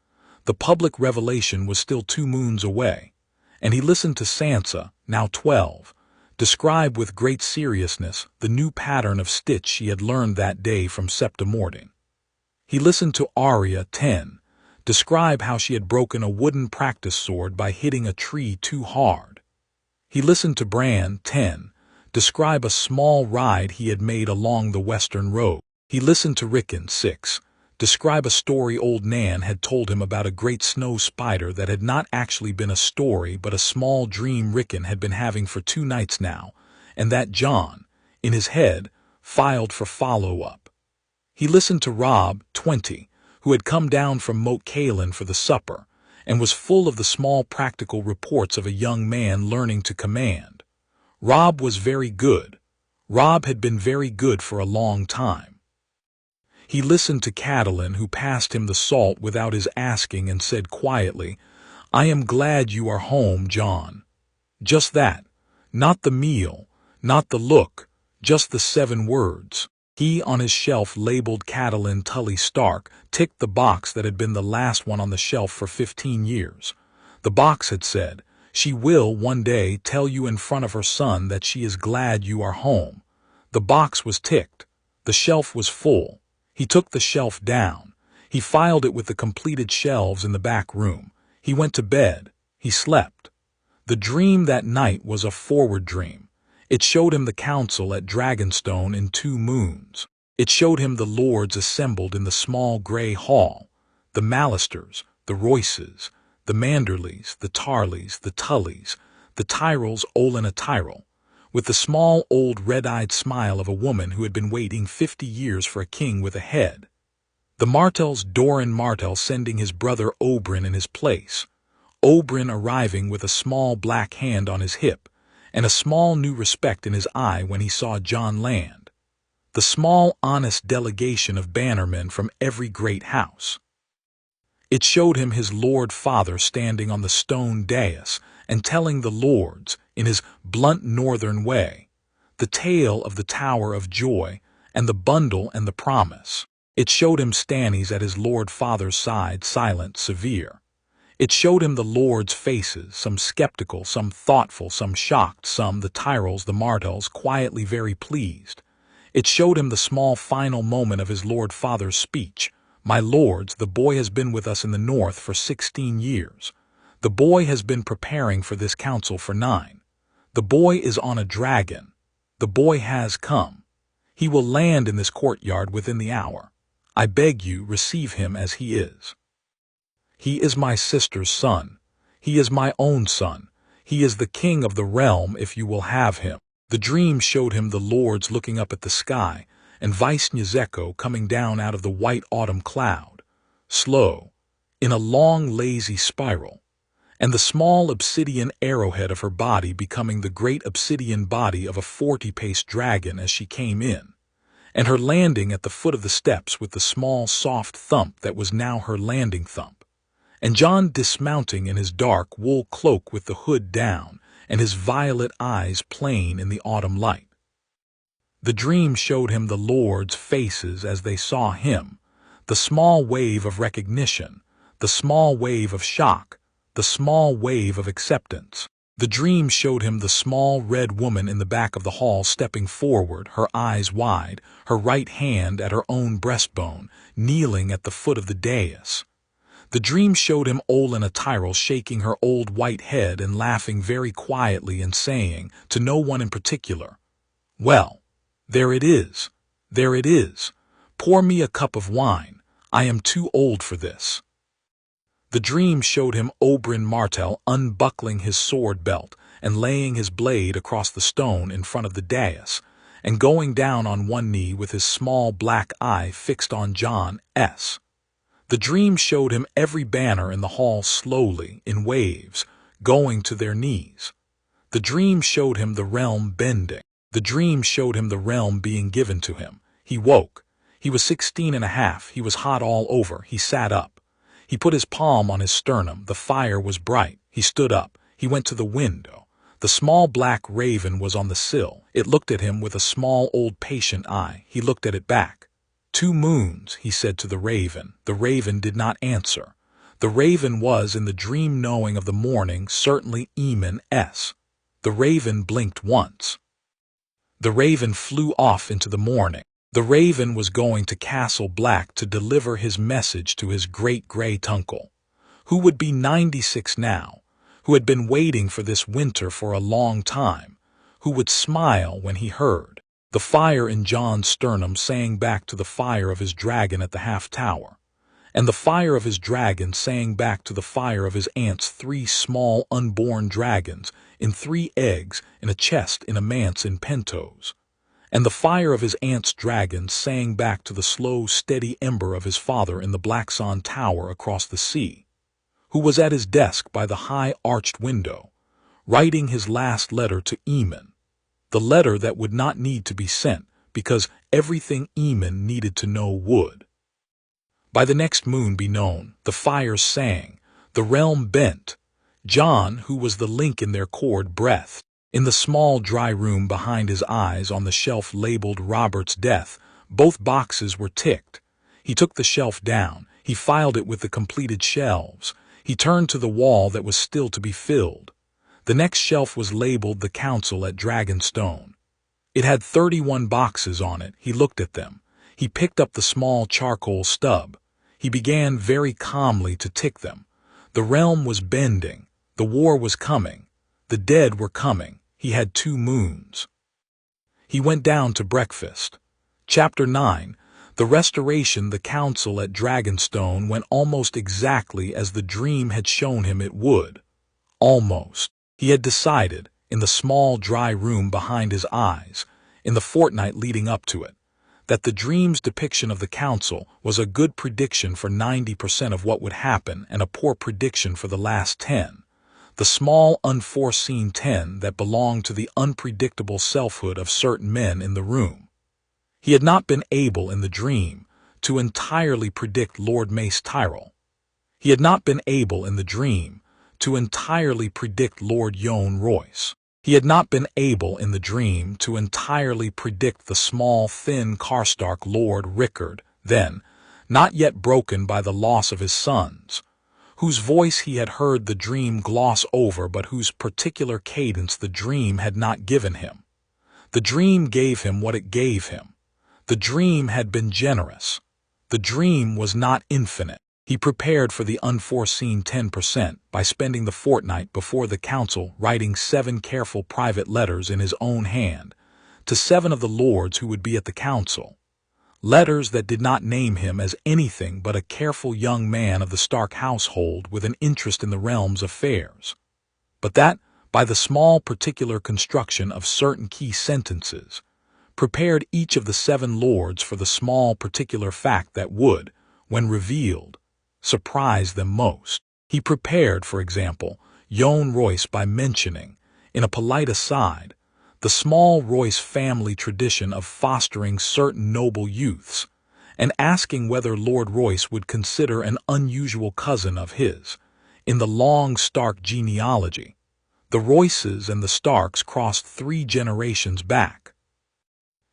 The public revelation was still 2 moons away, and he listened to Sansa, now 12, describe with great seriousness the new pattern of stitch she had learned that day from Septa Mording. He listened to Arya, 10, describe how she had broken a wooden practice sword by hitting a tree too hard. He listened to Bran, 10, describe a small ride he had made along the western road. He listened to Rickon, 6, describe a story old Nan had told him about a great snow spider that had not actually been a story but a small dream Rickon had been having for 2 nights now, and that Jon, in his head, filed for follow-up. He listened to Robb, 20, who had come down from Moat Cailin for the supper, and was full of the small practical reports of a young man learning to command. Robb was very good. Robb had been very good for a long time. He listened to Catelyn, who passed him the salt without his asking and said quietly, "I am glad you are home, Jon." Just that. Not the meal, not the look, just the 7 words. He, on his shelf labeled Catelyn Tully Stark, ticked the box that had been the last one on the shelf for 15 years. The box had said, "She will, one day, tell you in front of her son that she is glad you are home." The box was ticked. The shelf was full. He took the shelf down. He filed it with the completed shelves in the back room. He went to bed. He slept. The dream that night was a forward dream. It showed him the council at Dragonstone in 2 moons. It showed him the lords assembled in the small grey hall, the Mallisters, the Royces, the Manderleys, the Tarleys, the Tullys, the Tyrells, Olenna Tyrell, with the small old red-eyed smile of a woman who had been waiting 50 years for a king with a head. The Martells, Doran Martell sending his brother Oberyn in his place, Oberyn arriving with a small black hand on his hip, and a small new respect in his eye when he saw Jon land. The small, honest delegation of bannermen from every great house. It showed him his Lord Father standing on the stone dais and telling the lords, in his blunt northern way, the tale of the Tower of Joy and the bundle and the promise. It showed him Stannies at his Lord Father's side, silent, severe. It showed him the lords' faces, some skeptical, some thoughtful, some shocked, some, the Tyrells, the Martells, quietly very pleased. It showed him the small final moment of his Lord Father's speech. My lords, the boy has been with us in the north for 16 years. The boy has been preparing for this council for 9. The boy is on a dragon. The boy has come. He will land in this courtyard within the hour. I beg you, receive him as he is. He is my sister's son. He is my own son. He is the king of the realm if you will have him. The dream showed him the lords looking up at the sky, and Visnyazeko coming down out of the white autumn cloud, slow, in a long lazy spiral, and the small obsidian arrowhead of her body becoming the great obsidian body of a 40-paced dragon as she came in, and her landing at the foot of the steps with the small soft thump that was now her landing thump, and Jon dismounting in his dark wool cloak with the hood down, and his violet eyes plain in the autumn light. The dream showed him the lords' faces as they saw him, the small wave of recognition, the small wave of shock, the small wave of acceptance. The dream showed him the small red woman in the back of the hall stepping forward, her eyes wide, her right hand at her own breastbone, kneeling at the foot of the dais. The dream showed him Olenna Tyrell shaking her old white head and laughing very quietly and saying, to no one in particular, "Well, there it is, there it is. Pour me a cup of wine. I am too old for this." The dream showed him Oberyn Martell unbuckling his sword belt and laying his blade across the stone in front of the dais, and going down on one knee with his small black eye fixed on Jon S. The dream showed him every banner in the hall slowly, in waves, going to their knees. The dream showed him the realm bending. The dream showed him the realm being given to him. He woke. He was 16 and a half. He was hot all over. He sat up. He put his palm on his sternum. The fire was bright. He stood up. He went to the window. The small black raven was on the sill. It looked at him with a small old patient eye. He looked at it back. 2 moons, he said to the raven. The raven did not answer. The raven was, in the dream knowing of the morning, certainly Aemon S. The raven blinked once. The raven flew off into the morning. The raven was going to Castle Black to deliver his message to his great-great-uncle, who would be 96 now, who had been waiting for this winter for a long time, who would smile when he heard. The fire in Jon's sternum sang back to the fire of his dragon at the half-tower, and the fire of his dragon sang back to the fire of his aunt's 3 small unborn dragons in 3 eggs in a chest in a manse in Pentos, and the fire of his aunt's dragon sang back to the slow, steady ember of his father in the Blackson Tower across the sea, who was at his desk by the high arched window, writing his last letter to Aemon. The letter that would not need to be sent, because everything Aemon needed to know would, by the next moon, be known. The fires sang, the realm bent. Jon, who was the link in their cord, breathed. In the small dry room behind his eyes, on the shelf labeled Robert's death, both boxes were ticked. He took the shelf down. He filed it with the completed shelves. He turned to the wall that was still to be filled. The next shelf was labeled The Council at Dragonstone. It had 31 boxes on it. He looked at them. He picked up the small charcoal stub. He began very calmly to tick them. The realm was bending. The war was coming. The dead were coming. He had 2 moons. He went down to breakfast. Chapter 9. The Restoration. The Council at Dragonstone went almost exactly as the dream had shown him it would. Almost. He had decided, in the small dry room behind his eyes, in the fortnight leading up to it, that the dream's depiction of the council was a good prediction for 90% of what would happen and a poor prediction for the last 10. the small unforeseen 10 that belonged to the unpredictable selfhood of certain men in the room. He had not been able in the dream to entirely predict Lord Mace Tyrell. He had not been able in the dream to entirely predict Lord Jon Royce. He had not been able in the dream to entirely predict the small, thin Karstark Lord Rickard, then, not yet broken by the loss of his sons, whose voice he had heard the dream gloss over but whose particular cadence the dream had not given him. The dream gave him what it gave him. The dream had been generous. The dream was not infinite. He prepared for the unforeseen 10% by spending the fortnight before the council writing 7 careful private letters in his own hand to 7 of the lords who would be at the council. Letters that did not name him as anything but a careful young man of the Stark household with an interest in the realm's affairs, but that, by the small particular construction of certain key sentences, prepared each of the 7 lords for the small particular fact that would, when revealed, surprise them most. He prepared, for example, Jon Royce by mentioning, in a polite aside, the small Royce family tradition of fostering certain noble youths, and asking whether Lord Royce would consider an unusual cousin of his. In the long Stark genealogy, the Royces and the Starks crossed 3 generations back.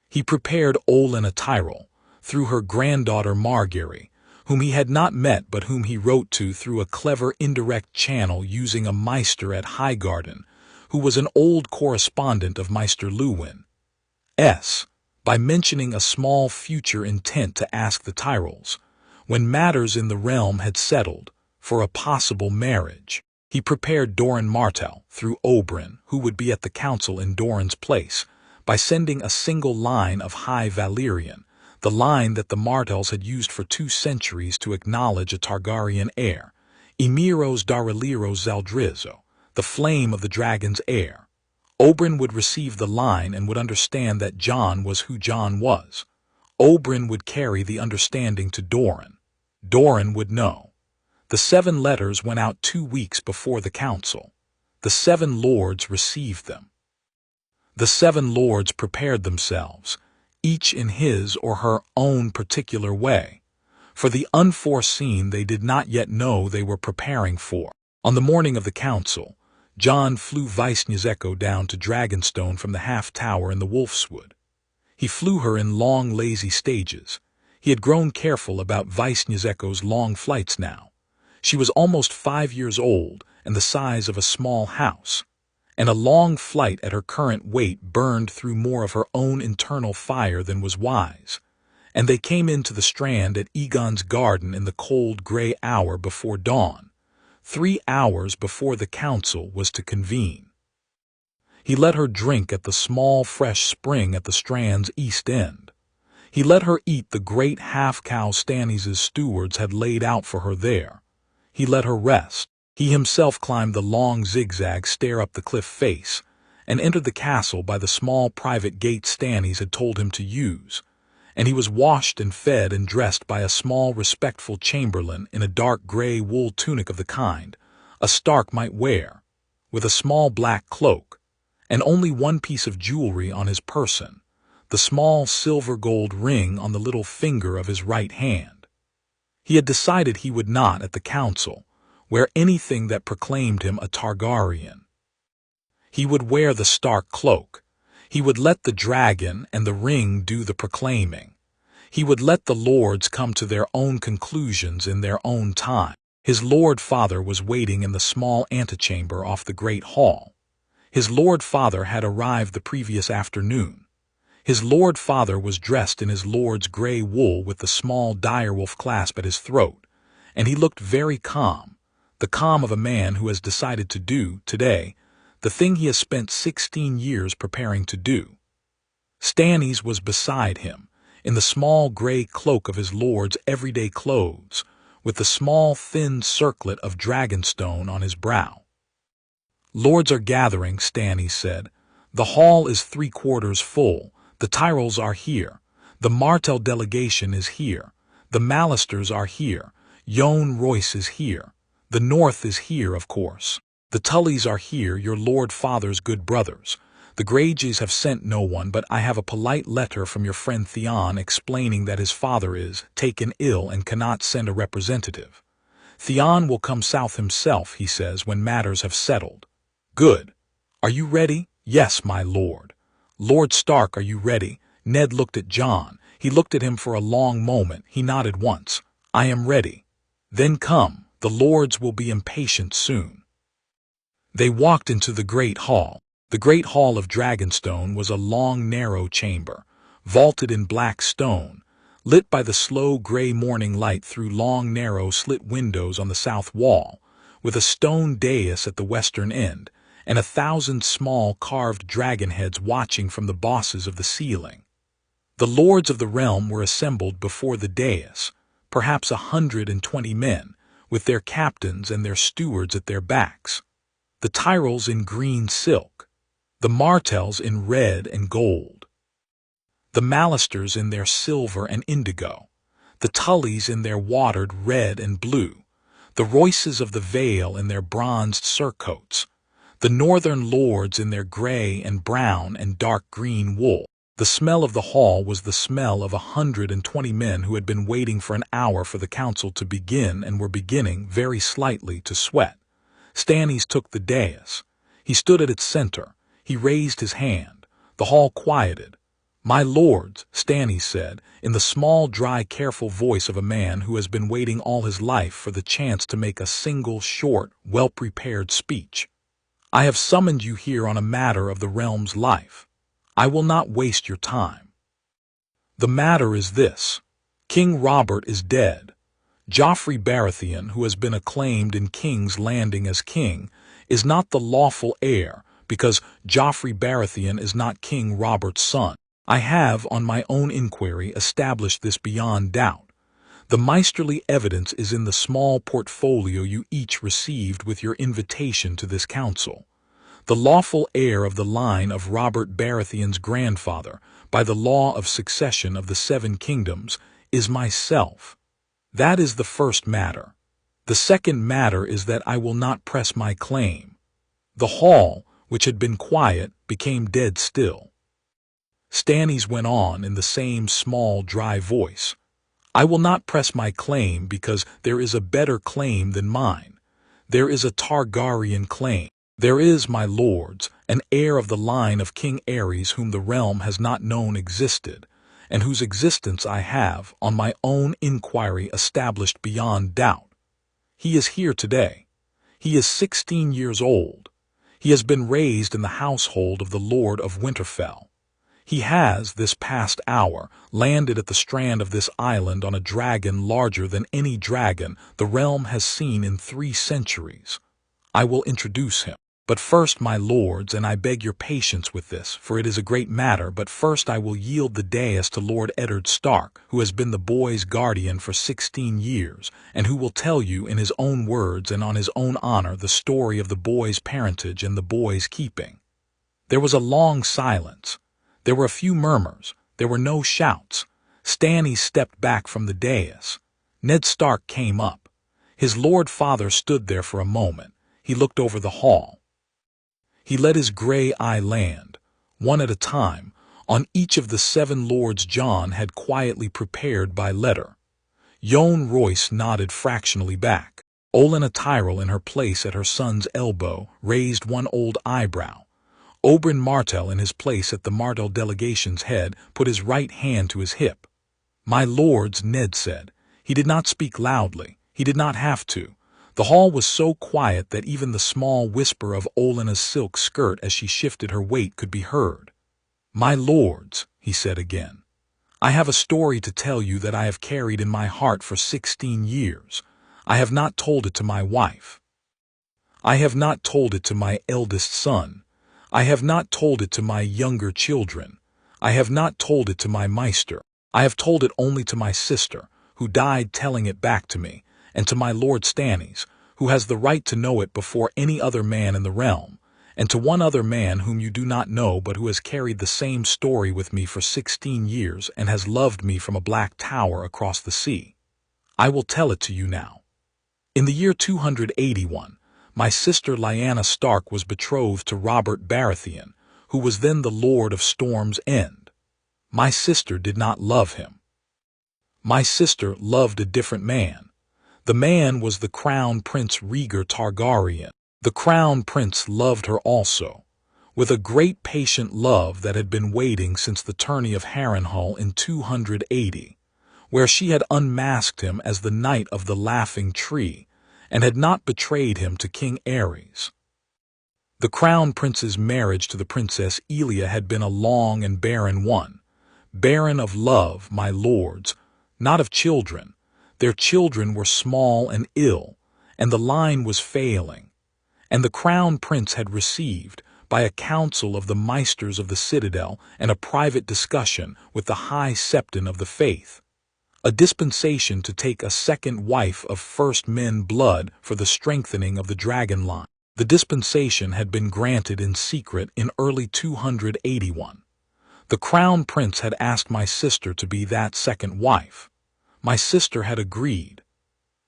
He prepared Olenna Tyrell, through her granddaughter Margaery, whom he had not met but whom he wrote to through a clever indirect channel using a Maester at Highgarden, who was an old correspondent of Maester Luwin's, by mentioning a small future intent to ask the Tyrells, when matters in the realm had settled, for a possible marriage. He prepared Doran Martell through Oberyn, who would be at the council in Doran's place, by sending a single line of High Valyrian, the line that the Martells had used for 2 centuries to acknowledge a Targaryen heir, Emiros Dariliros Zaldrizo, the flame of the dragon's heir. Oberyn would receive the line and would understand that Jon was who Jon was. Oberyn would carry the understanding to Doran. Doran would know. The 7 letters went out 2 weeks before the council. The 7 lords received them. The 7 lords prepared themselves, each in his or her own particular way, for the unforeseen they did not yet know they were preparing for. On the morning of the council, Jon flew Vaisnjezeko down to Dragonstone from the half-tower in the Wolfswood. He flew her in long, lazy stages. He had grown careful about Vaisnjezeko's long flights now. She was almost 5 years old and the size of a small house, and a long flight at her current weight burned through more of her own internal fire than was wise, and they came into the Strand at Aegon's garden in the cold grey hour before dawn, 3 hours before the council was to convene. He let her drink at the small fresh spring at the Strand's east end. He let her eat the great half-cow Stannies' stewards had laid out for her there. He let her rest. He himself climbed the long zigzag stair up the cliff face, and entered the castle by the small private gate Stannies had told him to use, and he was washed and fed and dressed by a small respectful chamberlain in a dark grey wool tunic of the kind a Stark might wear, with a small black cloak, and only 1 piece of jewelry on his person, the small silver-gold ring on the little finger of his right hand. He had decided he would not, at the council, wear anything that proclaimed him a Targaryen. He would wear the Stark cloak. He would let the dragon and the ring do the proclaiming. He would let the lords come to their own conclusions in their own time. His Lord Father was waiting in the small antechamber off the great hall. His Lord Father had arrived the previous afternoon. His Lord Father was dressed in his lord's grey wool with the small direwolf clasp at his throat, and he looked very calm, the calm of a man who has decided to do, today, the thing he has spent 16 years preparing to do. Stannies was beside him, in the small grey cloak of his lord's everyday clothes, with the small thin circlet of dragonstone on his brow. "Lords are gathering," Stannies said. "The hall is 3/4 full. The Tyrells are here. The Martell delegation is here. The Mallisters are here. Jon Royce is here. The North is here, of course." The Tullys are here, your lord father's good brothers. The Greyjoys have sent no one, but I have a polite letter from your friend Theon explaining that his father is taken ill and cannot send a representative. Theon will come south himself, he says, when matters have settled. Good. Are you ready? Yes, my lord. Lord Stark, are you ready? Ned looked at Jon. He looked at him for a long moment. He nodded once. I am ready. Then come. The lords will be impatient soon. They walked into the great hall. The great hall of Dragonstone was a long, narrow chamber, vaulted in black stone, lit by the slow gray morning light through long, narrow, slit windows on the south wall, with a stone dais at the western end, and 1,000 small carved dragon heads watching from the bosses of the ceiling. The lords of the realm were assembled before the dais, perhaps 120 men, with their captains and their stewards at their backs. The Tyrells in green silk, the Martells in red and gold, the Mallisters in their silver and indigo, the Tullys in their watered red and blue, the Royces of the Vale in their bronzed surcoats, the northern lords in their gray and brown and dark green wool. The smell of the hall was the smell of 120 men who had been waiting for an hour for the council to begin and were beginning, very slightly, to sweat. Stannis took the dais. He stood at its center. He raised his hand. The hall quieted. My lords, Stannis said, in the small, dry, careful voice of a man who has been waiting all his life for the chance to make a single, short, well-prepared speech. I have summoned you here on a matter of the realm's life. I will not waste your time. The matter is this. King Robert is dead. Joffrey Baratheon, who has been acclaimed in King's Landing as king, is not the lawful heir, because Joffrey Baratheon is not King Robert's son. I have, on my own inquiry, established this beyond doubt. The meisterly evidence is in the small portfolio you each received with your invitation to this council. The lawful heir of the line of Robert Baratheon's grandfather, by the law of succession of the 7 kingdoms, is myself. That is the first matter. The second matter is that I will not press my claim. The hall, which had been quiet, became dead still. Stannis went on in the same small, dry voice. I will not press my claim because there is a better claim than mine. There is a Targaryen claim. There is, my lords, an heir of the line of King Aerys whom the realm has not known existed, and whose existence I have, on my own inquiry, established beyond doubt. He is here today. He is 16 years old. He has been raised in the household of the Lord of Winterfell. He has, this past hour, landed at the strand of this island on a dragon larger than any dragon the realm has seen in 3 centuries. I will introduce him. But first, my lords, and I beg your patience with this, for it is a great matter, but first I will yield the dais to Lord Eddard Stark, who has been the boy's guardian for 16 years, and who will tell you in his own words and on his own honor the story of the boy's parentage and the boy's keeping. There was a long silence. There were a few murmurs. There were no shouts. Stannis stepped back from the dais. Ned Stark came up. His lord father stood there for a moment. He looked over the hall. He let his gray eye land, one at a time, on each of the 7 lords Jon had quietly prepared by letter. Jon Royce nodded fractionally back. Olenna Tyrell, in her place at her son's elbow, raised one old eyebrow. Oberyn Martell, in his place at the Martell delegation's head, put his right hand to his hip. My lords, Ned said. He did not speak loudly. He did not have to. The hall was so quiet that even the small whisper of Olenna's silk skirt as she shifted her weight could be heard. My lords, he said again, I have a story to tell you that I have carried in my heart for 16 years. I have not told it to my wife. I have not told it to my eldest son. I have not told it to my younger children. I have not told it to my maester. I have told it only to my sister, who died telling it back to me, and to my lord Stannis, who has the right to know it before any other man in the realm, and to one other man whom you do not know but who has carried the same story with me for 16 years and has loved me from a black tower across the sea. I will tell it to you now. In the year 281, My sister Lyanna Stark was betrothed to Robert Baratheon, who was then the Lord of Storm's End. My sister did not love him. My sister loved a different man. The man was the Crown Prince Rhaegar Targaryen. The Crown Prince loved her also, with a great patient love that had been waiting since the tourney of Harrenhal in 280, where she had unmasked him as the Knight of the Laughing Tree, and had not betrayed him to King Aerys. The Crown Prince's marriage to the Princess Elia had been a long and barren one, barren of love, my lords, not of children. Their children were small and ill, and the line was failing, and the Crown Prince had received, by a council of the Maesters of the Citadel and a private discussion with the High Septon of the Faith, a dispensation to take a second wife of first men blood for the strengthening of the dragon line. The dispensation had been granted in secret in early 281. The Crown Prince had asked my sister to be that second wife. My sister had agreed.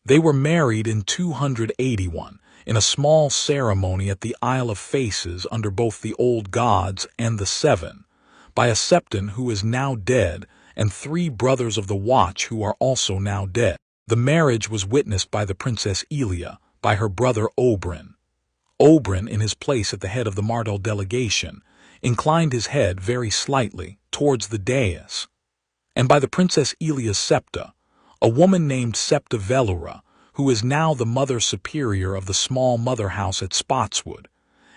They were married in 281 in a small ceremony at the Isle of Faces under both the old gods and the Seven, by a Septon who is now dead and 3 brothers of the Watch who are also now dead. The marriage was witnessed by the Princess Elia, by her brother Oberyn. Oberyn, in his place at the head of the Martell delegation, inclined his head very slightly towards the dais, and by the Princess Elia's septa, a woman named Septa Velura, who is now the Mother Superior of the small mother house at Spotswood,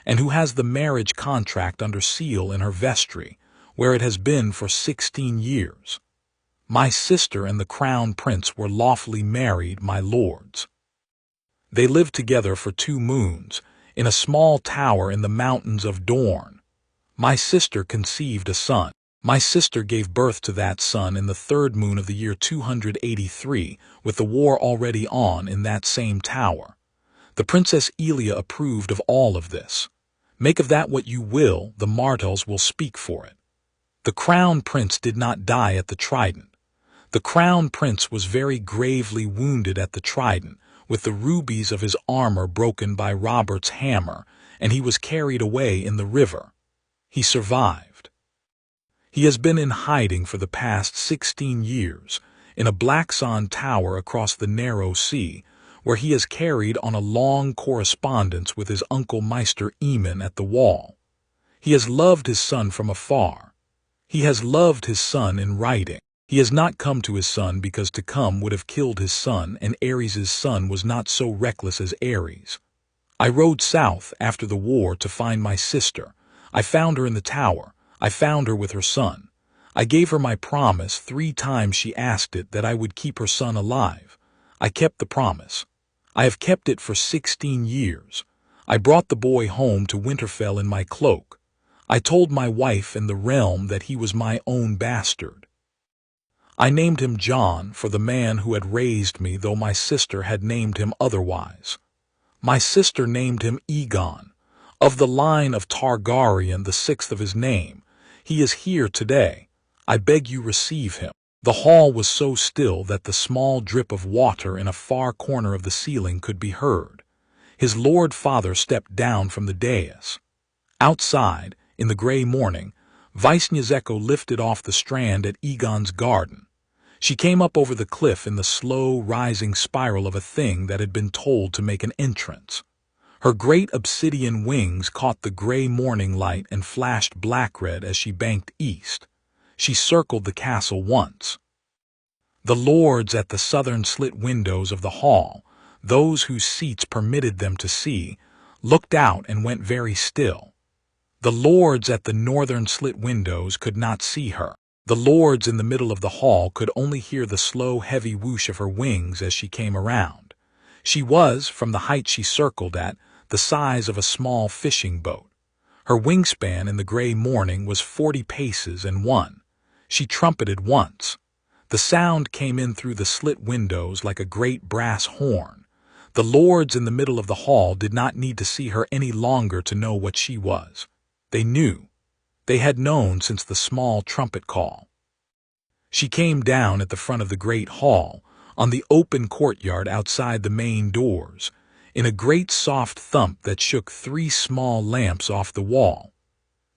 and who has the marriage contract under seal in her vestry, where it has been for 16 years. My sister and the Crown Prince were lawfully married, my lords. They lived together for 2 moons, in a small tower in the mountains of Dorne. My sister conceived a son. My sister gave birth to that son in the 3rd moon of the year 283, with the war already on in that same tower. The Princess Elia approved of all of this. Make of that what you will, the Martells will speak for it. The Crown Prince did not die at the Trident. The Crown Prince was very gravely wounded at the Trident, with the rubies of his armor broken by Robert's hammer, and he was carried away in the river. He survived. He has been in hiding for the past 16 years, in a Blacksand tower across the narrow sea, where he is carried on a long correspondence with his uncle Maester Aemon at the wall. He has loved his son from afar. He has loved his son in writing. He has not come to his son because to come would have killed his son, and Aerys' son was not so reckless as Aerys. I rode south after the war to find my sister. I found her in the tower. I found her with her son. I gave her my promise 3 times she asked it that I would keep her son alive. I kept the promise. I have kept it for 16 years. I brought the boy home to Winterfell in my cloak. I told my wife and the realm that he was my own bastard. I named him Jon for the man who had raised me, though my sister had named him otherwise. My sister named him Aegon, of the line of Targaryen, the 6th of his name. He is here today. I beg you receive him. The hall was so still that the small drip of water in a far corner of the ceiling could be heard. His lord father stepped down from the dais. Outside, in the grey morning, Visnyazeko lifted off the strand at Aegon's garden. She came up over the cliff in the slow rising spiral of a thing that had been told to make an entrance. Her great obsidian wings caught the grey morning light and flashed black-red as she banked east. She circled the castle once. The lords at the southern slit windows of the hall, those whose seats permitted them to see, looked out and went very still. The lords at the northern slit windows could not see her. The lords in the middle of the hall could only hear the slow, heavy whoosh of her wings as she came around. She was, from the height she circled at, the size of a small fishing boat. Her wingspan in the grey morning was 40 paces and 1. She trumpeted once. The sound came in through the slit windows like a great brass horn. The lords in the middle of the hall did not need to see her any longer to know what she was. They knew. They had known since the small trumpet call. She came down at the front of the great hall, on the open courtyard outside the main doors. in a great soft thump that shook 3 small lamps off the wall.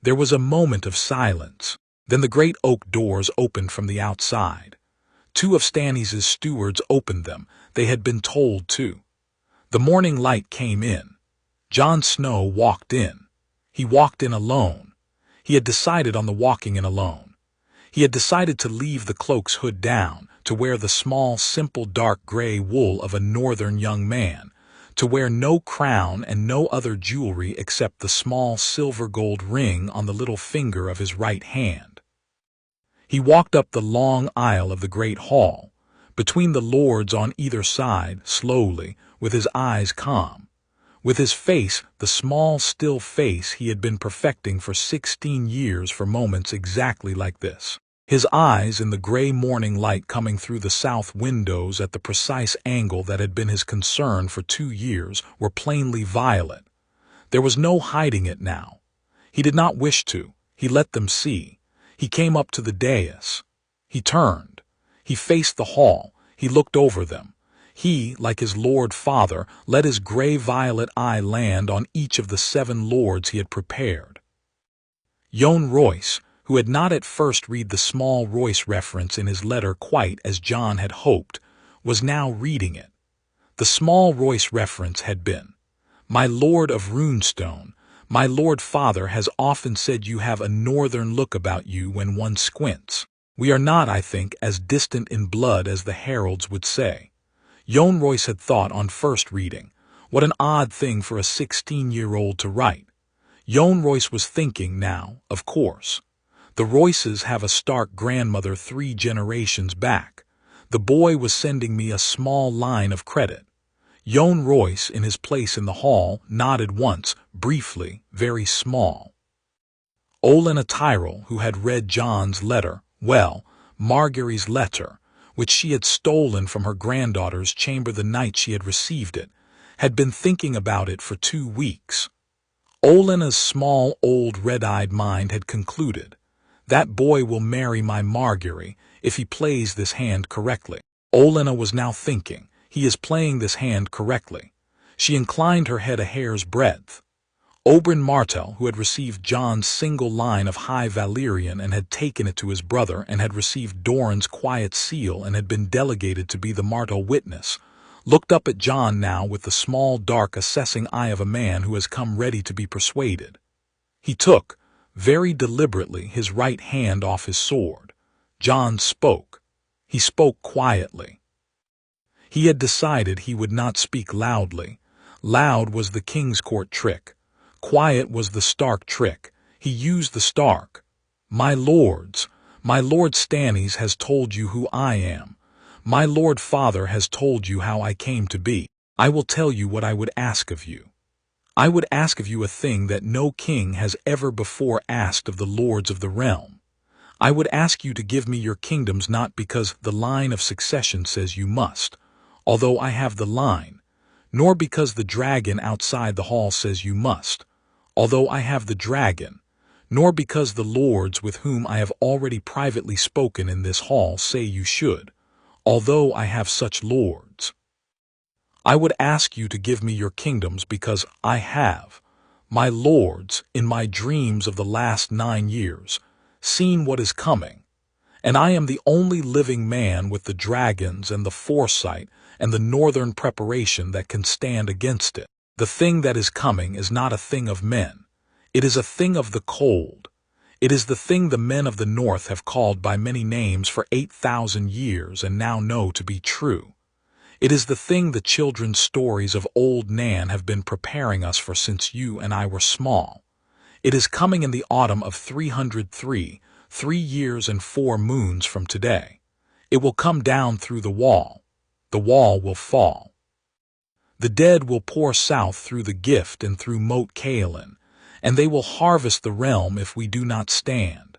There was a moment of silence. Then the great oak doors opened from the outside. 2 of Stannis' stewards opened them. They had been told to. The morning light came in. Jon Snow walked in. He walked in alone. He had decided on the walking in alone. He had decided to leave the cloak's hood down, to wear the small, simple dark gray wool of a northern young man, to wear no crown and no other jewelry except the small silver-gold ring on the little finger of his right hand. He walked up the long aisle of the great hall, between the lords on either side, slowly, with his eyes calm, with his face, the small, still face he had been perfecting for 16 years for moments exactly like this. His eyes, in the gray morning light coming through the south windows at the precise angle that had been his concern for 2 years, were plainly violet. There was no hiding it now. He did not wish to. He let them see. He came up to the dais. He turned. He faced the hall. He looked over them. He, like his Lord Father, let his gray-violet eye land on each of the 7 lords he had prepared. Jon Royce, who had not at first read the small Royce reference in his letter quite as Jon had hoped, was now reading it. The small Royce reference had been, "My Lord of Runestone, my Lord Father has often said you have a northern look about you when one squints. We are not, I think, as distant in blood as the heralds would say." Jon Royce had thought on first reading, what an odd thing for a 16-year-old to write. Jon Royce was thinking now, of course. The Royces have a Stark grandmother 3 generations back. The boy was sending me a small line of credit. Jon Royce, in his place in the hall, nodded once, briefly, very small. Olenna Tyrell, who had read Jon's letter, well, Margaery's letter, which she had stolen from her granddaughter's chamber the night she had received it, had been thinking about it for 2 weeks. Olenna's small, old, red-eyed mind had concluded, that boy will marry my Margaery if he plays this hand correctly. Olenna was now thinking, he is playing this hand correctly. She inclined her head a hair's breadth. Oberyn Martell, who had received Jon's single line of High Valyrian and had taken it to his brother, and had received Doran's quiet seal and had been delegated to be the Martell witness, looked up at Jon now with the small, dark, assessing eye of a man who has come ready to be persuaded. He took, very deliberately, his right hand off his sword. Jon spoke. He spoke quietly. He had decided he would not speak loudly. Loud was the King's Court trick. Quiet was the Stark trick. He used the Stark. My lords, my Lord Stannis has told you who I am. My Lord Father has told you how I came to be. I will tell you what I would ask of you. I would ask of you a thing that no king has ever before asked of the lords of the realm. I would ask you to give me your kingdoms not because the line of succession says you must, although I have the line, nor because the dragon outside the hall says you must, although I have the dragon, nor because the lords with whom I have already privately spoken in this hall say you should, although I have such lords. I would ask you to give me your kingdoms because I have, my lords, in my dreams of the last 9 years, seen what is coming, and I am the only living man with the dragons and the foresight and the northern preparation that can stand against it. The thing that is coming is not a thing of men. It is a thing of the cold. It is the thing the men of the north have called by many names for 8,000 years and now know to be true. It is the thing the children's stories of old Nan have been preparing us for since you and I were small. It is coming in the autumn of 303, 3 years and 4 moons from today. It will come down through the wall. The wall will fall. The dead will pour south through the Gift and through Moat Cailin, and they will harvest the realm if we do not stand.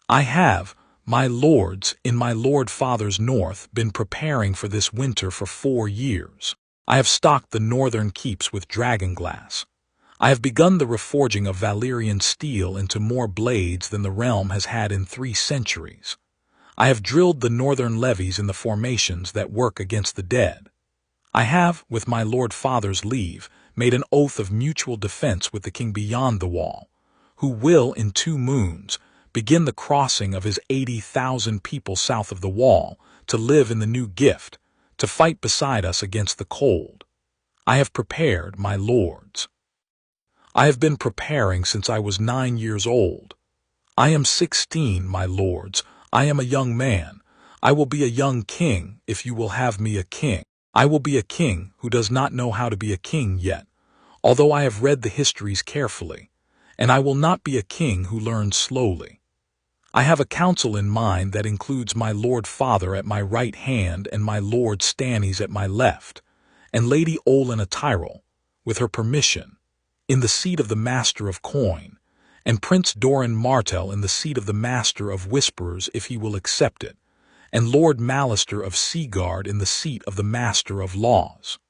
I have, my lords, in my Lord Father's north, been preparing for this winter for 4 years. I have stocked the northern keeps with dragonglass. I have begun the reforging of Valyrian steel into more blades than the realm has had in 3 centuries. I have drilled the northern levies in the formations that work against the dead. I have, with my lord father's leave, made an oath of mutual defense with the king beyond the wall, who will, in 2 moons, begin the crossing of his 80,000 people south of the wall, to live in the new gift, to fight beside us against the cold. I have prepared, my lords. I have been preparing since I was 9 years old. I am 16, my lords. I am a young man. I will be a young king if you will have me a king. I will be a king who does not know how to be a king yet, although I have read the histories carefully, and I will not be a king who learns slowly. I have a council in mind that includes my lord father at my right hand and my lord Stannis at my left, and Lady Olenna Tyrell, with her permission, in the seat of the Master of Coin, and Prince Doran Martell in the seat of the Master of Whisperers if he will accept it, and Lord Mallister of Seaguard in the seat of the Master of Laws.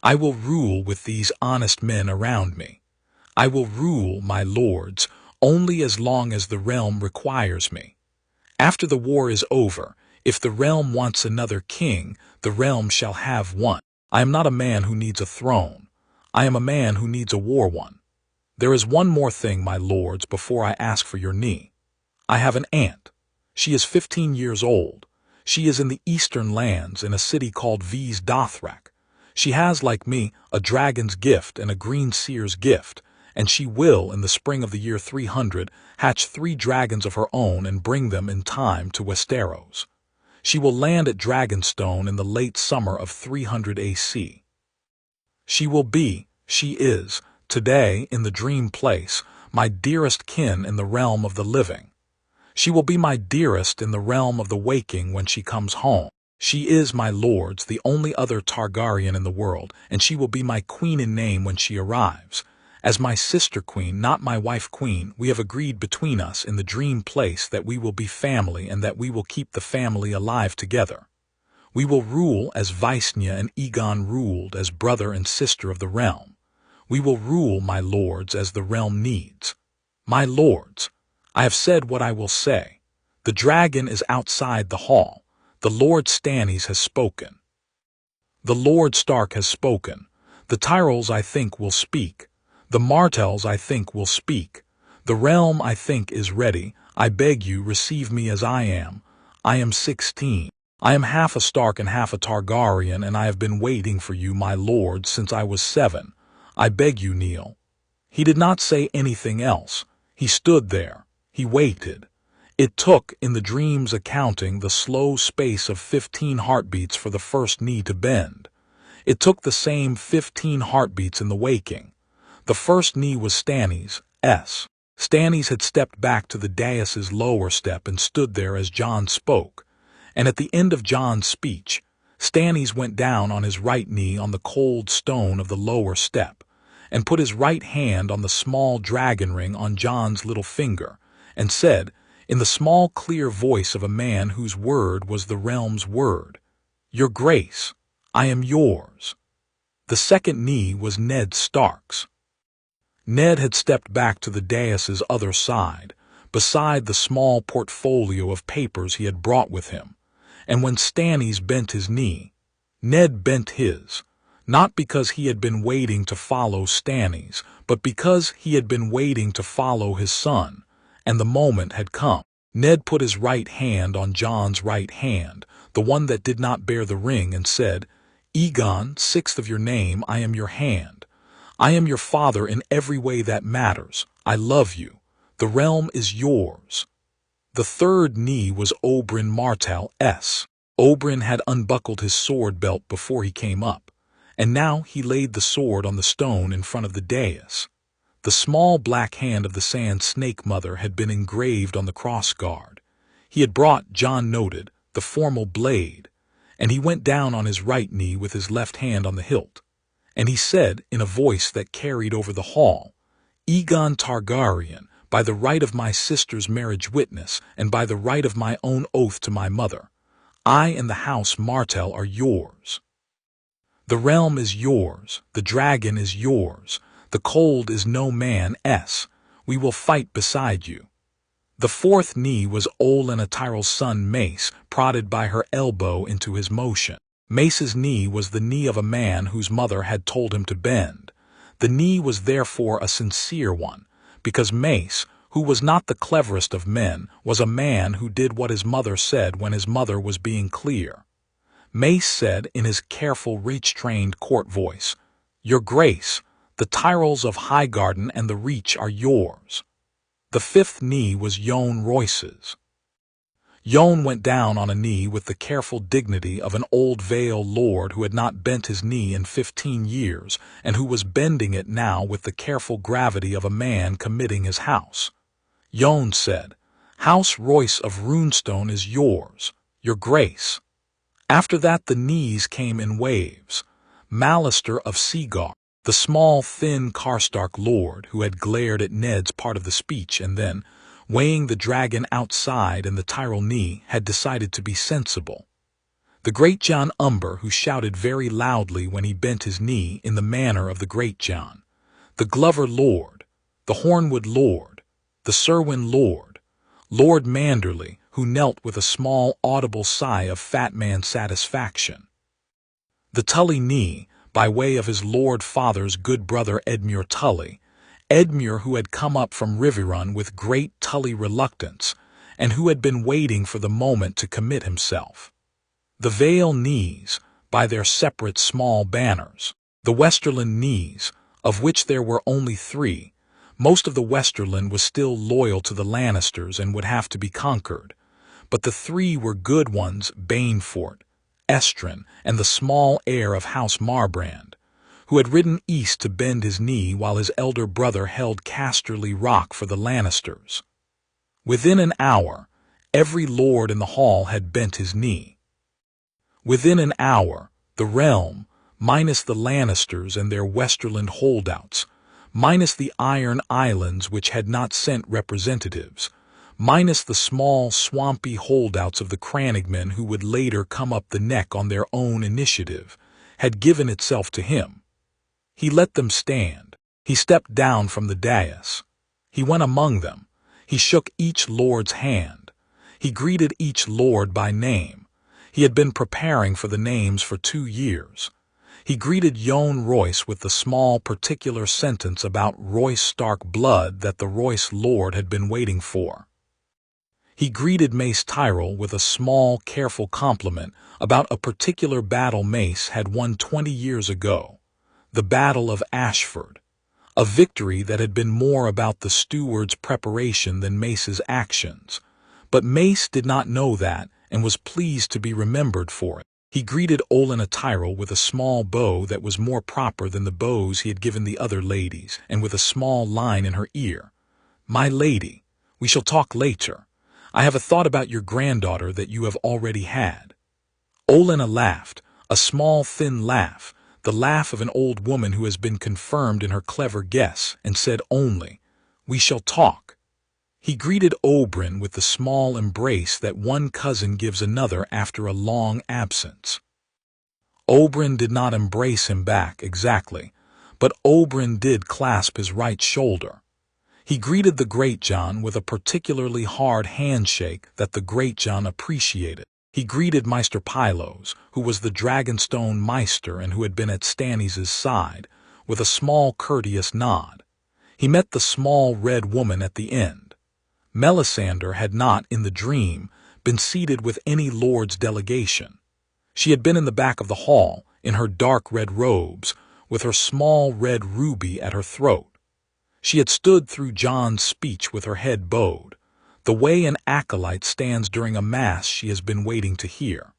I will rule with these honest men around me. I will rule, my lords, only as long as the realm requires me. After the war is over, if the realm wants another king, the realm shall have one. I am not a man who needs a throne. I am a man who needs a war one. There is one more thing, my lords, before I ask for your knee. I have an aunt. She is 15 years old. She is in the eastern lands in a city called V's Dothrak. She has, like me, a dragon's gift and a Greenseer's gift, and she will, in the spring of the year 300, hatch 3 dragons of her own and bring them in time to Westeros. She will land at Dragonstone in the late summer of 300 AC. She is, today, in the dream place, my dearest kin in the realm of the living. She will be my dearest in the realm of the waking when she comes home. She is, my lords, the only other Targaryen in the world, and she will be my queen in name when she arrives. As my sister queen, not my wife queen, we have agreed between us in the dream place that we will be family and that we will keep the family alive together. We will rule as Visenya and Aegon ruled as brother and sister of the realm. We will rule, my lords, as the realm needs. My lords, I have said what I will say. The dragon is outside the hall. The Lord Stannis has spoken. The Lord Stark has spoken. The Tyrells, I think, will speak. The Martells, I think, will speak. The realm, I think, is ready. I beg you, receive me as I am. I am 16. I am half a Stark and half a Targaryen, and I have been waiting for you, my lords, since I was 7. I beg you, kneel. He did not say anything else. He stood there. He waited. It took, in the dream's accounting, the slow space of 15 heartbeats for the first knee to bend. It took the same 15 heartbeats in the waking. The first knee was Stannis'. Stannis had stepped back to the dais' lower step and stood there as Jon spoke. And at the end of Jon's speech, Stannis went down on his right knee on the cold stone of the lower step, and put his right hand on the small dragon ring on Jon's little finger, and said, in the small clear voice of a man whose word was the realm's word, "Your Grace, I am yours." The second knee was Ned Stark's. Ned had stepped back to the dais' other side, beside the small portfolio of papers he had brought with him, and when Stannis bent his knee, Ned bent his, not because he had been waiting to follow Stannis, but because he had been waiting to follow his son, and the moment had come. Ned put his right hand on Jon's right hand, the one that did not bear the ring, and said, "Aegon, 6th of your name, I am your hand. I am your father in every way that matters. I love you. The realm is yours." The third knee was Oberyn Martell's. Oberyn had unbuckled his sword belt before he came up, and now he laid the sword on the stone in front of the dais. The small black hand of the Sand Snake Mother had been engraved on the crossguard. He had brought, Jon noted, the formal blade, and he went down on his right knee with his left hand on the hilt. And he said, in a voice that carried over the hall, "Aegon Targaryen, by the right of my sister's marriage witness, and by the right of my own oath to my mother, I and the House Martell are yours. The realm is yours, the dragon is yours, the cold is no man's. We will fight beside you." The fourth knee was Olenna Tyrell's son Mace, prodded by her elbow into his motion. Mace's knee was the knee of a man whose mother had told him to bend. The knee was therefore a sincere one, because Mace, who was not the cleverest of men, was a man who did what his mother said when his mother was being clear. Mace said in his careful, reach-trained court voice, "Your Grace, the Tyrells of Highgarden and the Reach are yours." The fifth knee was Jon Royce's. Jon went down on a knee with the careful dignity of an old Vale lord who had not bent his knee in 15 years, and who was bending it now with the careful gravity of a man committing his house. Jon said, "House Royce of Runestone is yours, Your Grace." After that the knees came in waves. Mallister of Seagar, the small, thin Karstark lord who had glared at Ned's part of the speech and then, weighing the dragon outside and the Tyrell knee, had decided to be sensible. The Great Jon Umber, who shouted very loudly when he bent his knee in the manner of the Great Jon. The Glover Lord, the Hornwood Lord, the Serwyn Lord, Lord Manderley, who knelt with a small audible sigh of fat man satisfaction. The Tully knee, by way of his Lord Father's good brother Edmure Tully, Edmure who had come up from Riverrun with great Tully reluctance, and who had been waiting for the moment to commit himself. The Vale knees, by their separate small banners. The Westerland knees, of which there were only 3. Most of the Westerland was still loyal to the Lannisters and would have to be conquered, but the 3 were good ones: Banefort, Estrin, and the small heir of House Marbrand, who had ridden east to bend his knee while his elder brother held Casterly Rock for the Lannisters. Within an hour, every lord in the hall had bent his knee. Within an hour, the realm, minus the Lannisters and their Westerland holdouts, minus the Iron Islands which had not sent representatives, minus the small, swampy holdouts of the Crannogmen who would later come up the neck on their own initiative, had given itself to him. He let them stand. He stepped down from the dais. He went among them. He shook each lord's hand. He greeted each lord by name. He had been preparing for the names for 2 years. He greeted Jon Royce with the small particular sentence about Royce Stark blood that the Royce lord had been waiting for. He greeted Mace Tyrell with a small, careful compliment about a particular battle Mace had won 20 years ago. The Battle of Ashford, a victory that had been more about the steward's preparation than Mace's actions. But Mace did not know that and was pleased to be remembered for it. He greeted Olenna Tyrell with a small bow that was more proper than the bows he had given the other ladies, and with a small line in her ear. "My lady, we shall talk later. I have a thought about your granddaughter that you have already had." Olenna laughed, a small thin laugh, the laugh of an old woman who has been confirmed in her clever guess, and said only, "We shall talk." He greeted Oberyn with the small embrace that one cousin gives another after a long absence. Oberyn did not embrace him back exactly, but Oberyn did clasp his right shoulder. He greeted the Great Jon with a particularly hard handshake that the Great Jon appreciated. He greeted Maester Pylos, who was the Dragonstone Meister and who had been at Stannis' side, with a small courteous nod. He met the small red woman at the end. Melisandre had not, in the dream, been seated with any lord's delegation. She had been in the back of the hall, in her dark red robes, with her small red ruby at her throat. She had stood through Jon's speech with her head bowed, the way an acolyte stands during a mass she has been waiting to hear.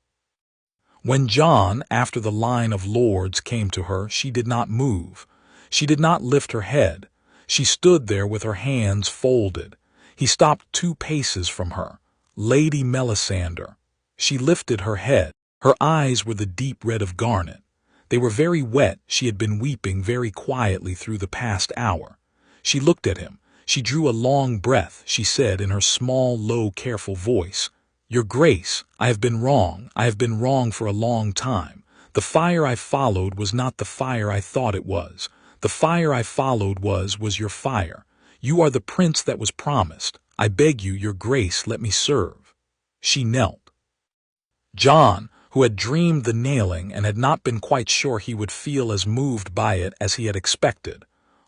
When Jon, after the line of lords came to her, she did not move. She did not lift her head. She stood there with her hands folded. He stopped 2 paces from her. "Lady Melisandre." She lifted her head. Her eyes were the deep red of garnet. They were very wet. She had been weeping very quietly through the past hour. She looked at him. She drew a long breath. She said in her small, low, careful voice, "Your Grace, I have been wrong. I have been wrong for a long time. The fire I followed was not the fire I thought it was. The fire I followed was your fire. You are the prince that was promised. I beg you, Your Grace, let me serve." She knelt. Jon, who had dreamed the nailing and had not been quite sure he would feel as moved by it as he had expected,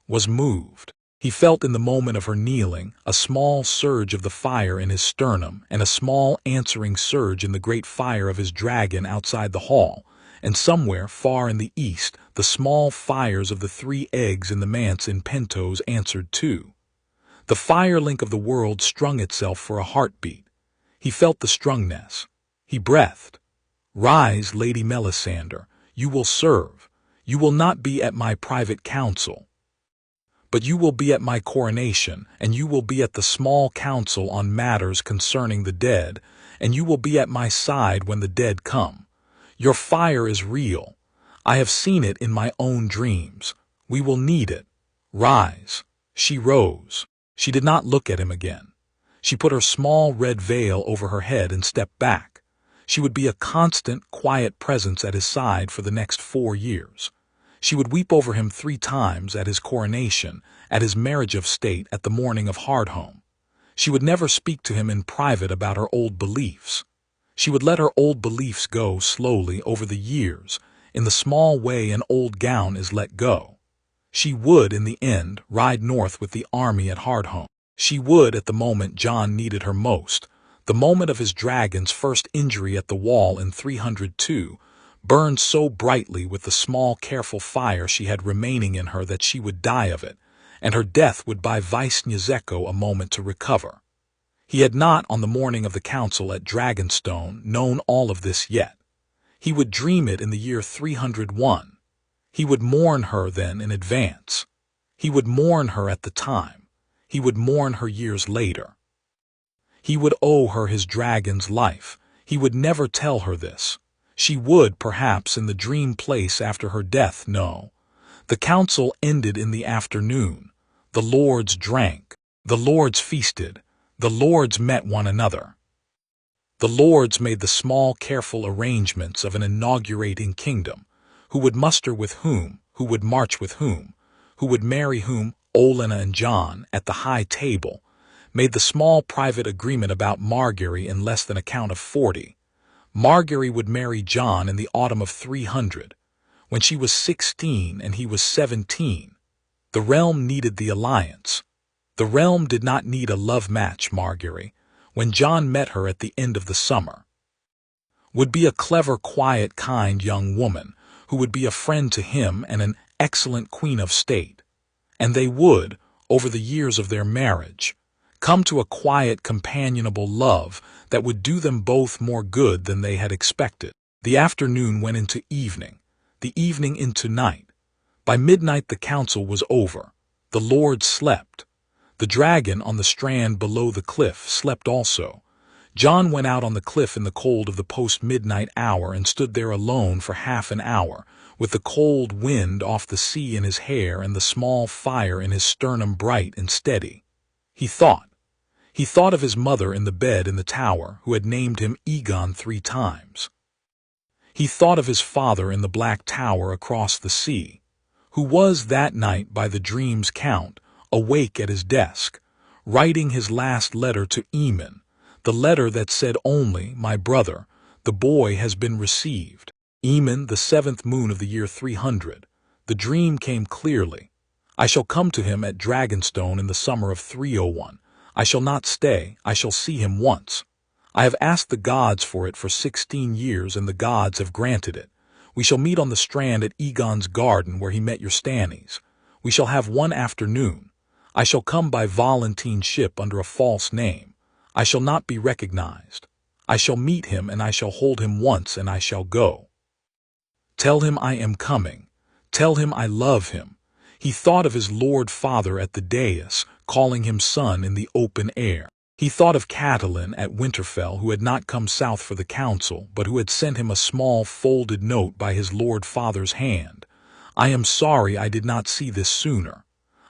was moved. He felt in the moment of her kneeling a small surge of the fire in his sternum and a small answering surge in the great fire of his dragon outside the hall, and somewhere far in the east the small fires of the 3 eggs in the manse in Pentos answered too. The fire link of the world strung itself for a heartbeat. He felt the strungness. He breathed. "Rise, Lady Melisandre, you will serve. You will not be at my private council, but you will be at my coronation, and you will be at the small council on matters concerning the dead, and you will be at my side when the dead come. Your fire is real. I have seen it in my own dreams. We will need it. Rise." She rose. She did not look at him again. She put her small red veil over her head and stepped back. She would be a constant, quiet presence at his side for the next 4 years. She would weep over him 3 times at his coronation, at his marriage of state, at the morning of Hardhome. She would never speak to him in private about her old beliefs. She would let her old beliefs go slowly over the years, in the small way an old gown is let go. She would, in the end, ride north with the army at Hardhome. She would, at the moment Jon needed her most, the moment of his dragon's first injury at the wall in 302, burned so brightly with the small careful fire she had remaining in her that she would die of it, and her death would buy Vice-Njezeko a moment to recover. He had not, on the morning of the council at Dragonstone, known all of this yet. He would dream it in the year 301. He would mourn her then in advance. He would mourn her at the time. He would mourn her years later. He would owe her his dragon's life. He would never tell her this. She would, perhaps, in the dream place after her death, know. The council ended in the afternoon. The lords drank. The lords feasted. The lords met one another. The lords made the small, careful arrangements of an inaugurating kingdom. Who would muster with whom? Who would march with whom? Who would marry whom? Olenna and Jon, at the high table, made the small private agreement about Margaery in less than a count of 40. Margaery would marry Jon in the autumn of 300, when she was 16 and he was 17. The realm needed the alliance. The realm did not need a love match, Margaery, when Jon met her at the end of the summer. Would be a clever, quiet, kind young woman, who would be a friend to him and an excellent queen of state. And they would, over the years of their marriage, come to a quiet, companionable love that would do them both more good than they had expected. The afternoon went into evening, the evening into night. By midnight the council was over. The lords slept. The dragon on the strand below the cliff slept also. Jon went out on the cliff in the cold of the post-midnight hour and stood there alone for half an hour, with the cold wind off the sea in his hair and the small fire in his sternum bright and steady. He thought. He thought of his mother in the bed in the tower, who had named him Aegon 3 times. He thought of his father in the black tower across the sea, who was that night, by the dream's count, awake at his desk, writing his last letter to Aemon, the letter that said only, "My brother, the boy has been received." Aemon, the 7th moon of the year 300. The dream came clearly. I shall come to him at Dragonstone in the summer of 301. I shall not stay. I shall see him once. I have asked the gods for it for 16 years, and the gods have granted it. We shall meet on the strand at Aegon's garden where he met your Stannies. We shall have one afternoon. I shall come by Valentine's ship under a false name. I shall not be recognized. I shall meet him, and I shall hold him once, and I shall go. Tell him I am coming. Tell him I love him. He thought of his lord father at the dais, calling him son in the open air. He thought of Catelyn at Winterfell, who had not come south for the council, but who had sent him a small folded note by his lord father's hand. I am sorry I did not see this sooner.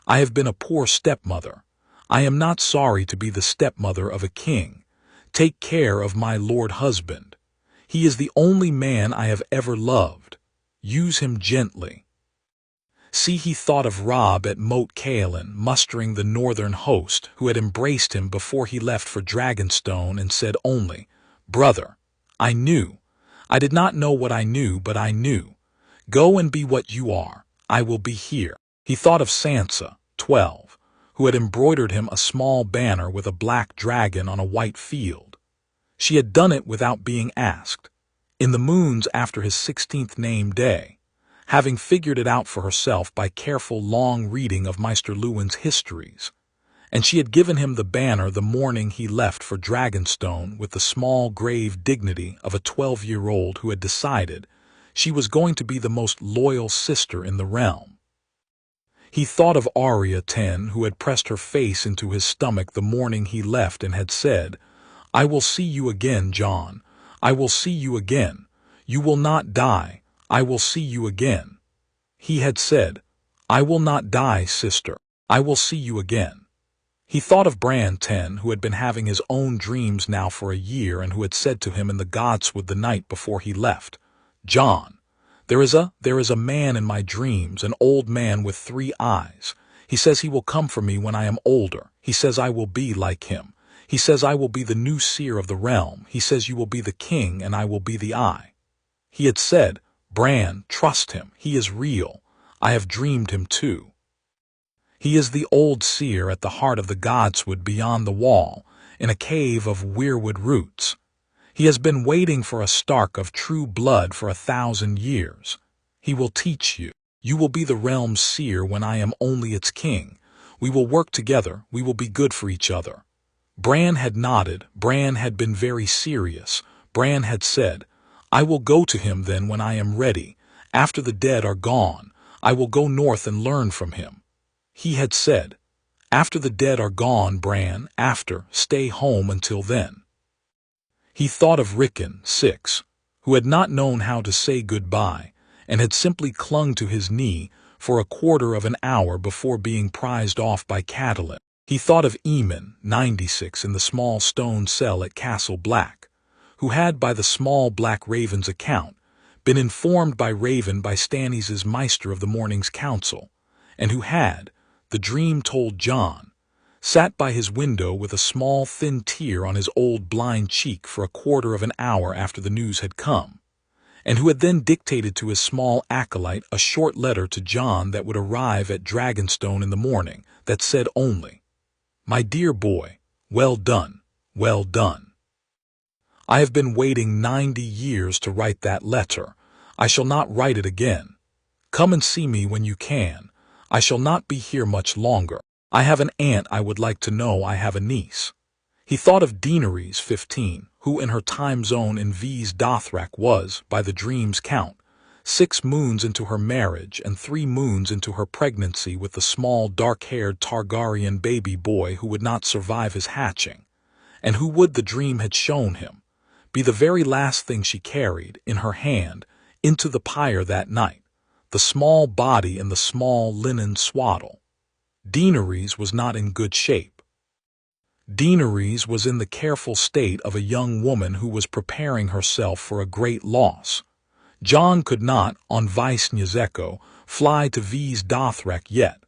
I have been a poor stepmother. I am not sorry to be the stepmother of a king. Take care of my lord husband. He is the only man I have ever loved. Use him gently. See, he thought of Robb at Moat Cailin, mustering the northern host, who had embraced him before he left for Dragonstone and said only, "Brother." I knew I did not know what I knew, but I knew. Go and be what you are. I will be here. He thought of Sansa, 12, who had embroidered him a small banner with a black dragon on a white field. She had done it without being asked, in the moons after his 16th name day, having figured it out for herself by careful long reading of Maester Luwin's histories. And she had given him the banner the morning he left for Dragonstone with the small grave dignity of a 12-year-old who had decided she was going to be the most loyal sister in the realm. He thought of Arya 10, who had pressed her face into his stomach the morning he left and had said, "I will see you again, Jon. I will see you again. You will not die. I will see you again." He had said, "I will not die, sister. I will see you again." He thought of Bran 10, who had been having his own dreams now for a year and who had said to him in the Godswood the night before he left, "Jon, there is a man in my dreams, an old man with 3 eyes. He says he will come for me when I am older. He says I will be like him. He says I will be the new seer of the realm. He says you will be the king and I will be the eye." He had said, "Bran, trust him. He is real. I have dreamed him too. He is the old seer at the heart of the Godswood beyond the wall, in a cave of weirwood roots. He has been waiting for a Stark of true blood for 1,000 years. He will teach you. You will be the realm's seer when I am only its king. We will work together. We will be good for each other." Bran had nodded. Bran had been very serious. Bran had said, "I will go to him then when I am ready. After the dead are gone, I will go north and learn from him." He had said, "After the dead are gone, Bran, after, stay home until then." He thought of Rickon, 6, who had not known how to say goodbye, and had simply clung to his knee for a quarter of an hour before being prized off by Catelyn. He thought of Aemon, 96, in the small stone cell at Castle Black, who had, by the small black raven's account, been informed by Raven by Stannis' Maester of the Morning's Council, and who had, the dream told Jon, sat by his window with a small thin tear on his old blind cheek for a quarter of an hour after the news had come, and who had then dictated to his small acolyte a short letter to Jon that would arrive at Dragonstone in the morning, that said only, "My dear boy, well done, well done. I have been waiting 90 years to write that letter. I shall not write it again. Come and see me when you can. I shall not be here much longer. I have an aunt I would like to know. I have a niece." He thought of Daenerys, 15, who in her time zone in V's Dothrak was, by the dream's count, 6 moons into her marriage and 3 moons into her pregnancy with the small dark-haired Targaryen baby boy who would not survive his hatching, and who would, the dream had shown him, be the very last thing she carried, in her hand, into the pyre that night. The small body in the small linen swaddle. Daenerys was not in good shape. Daenerys was in the careful state of a young woman who was preparing herself for a great loss. Jon could not, on Visnya's fly to V's Dothrak yet.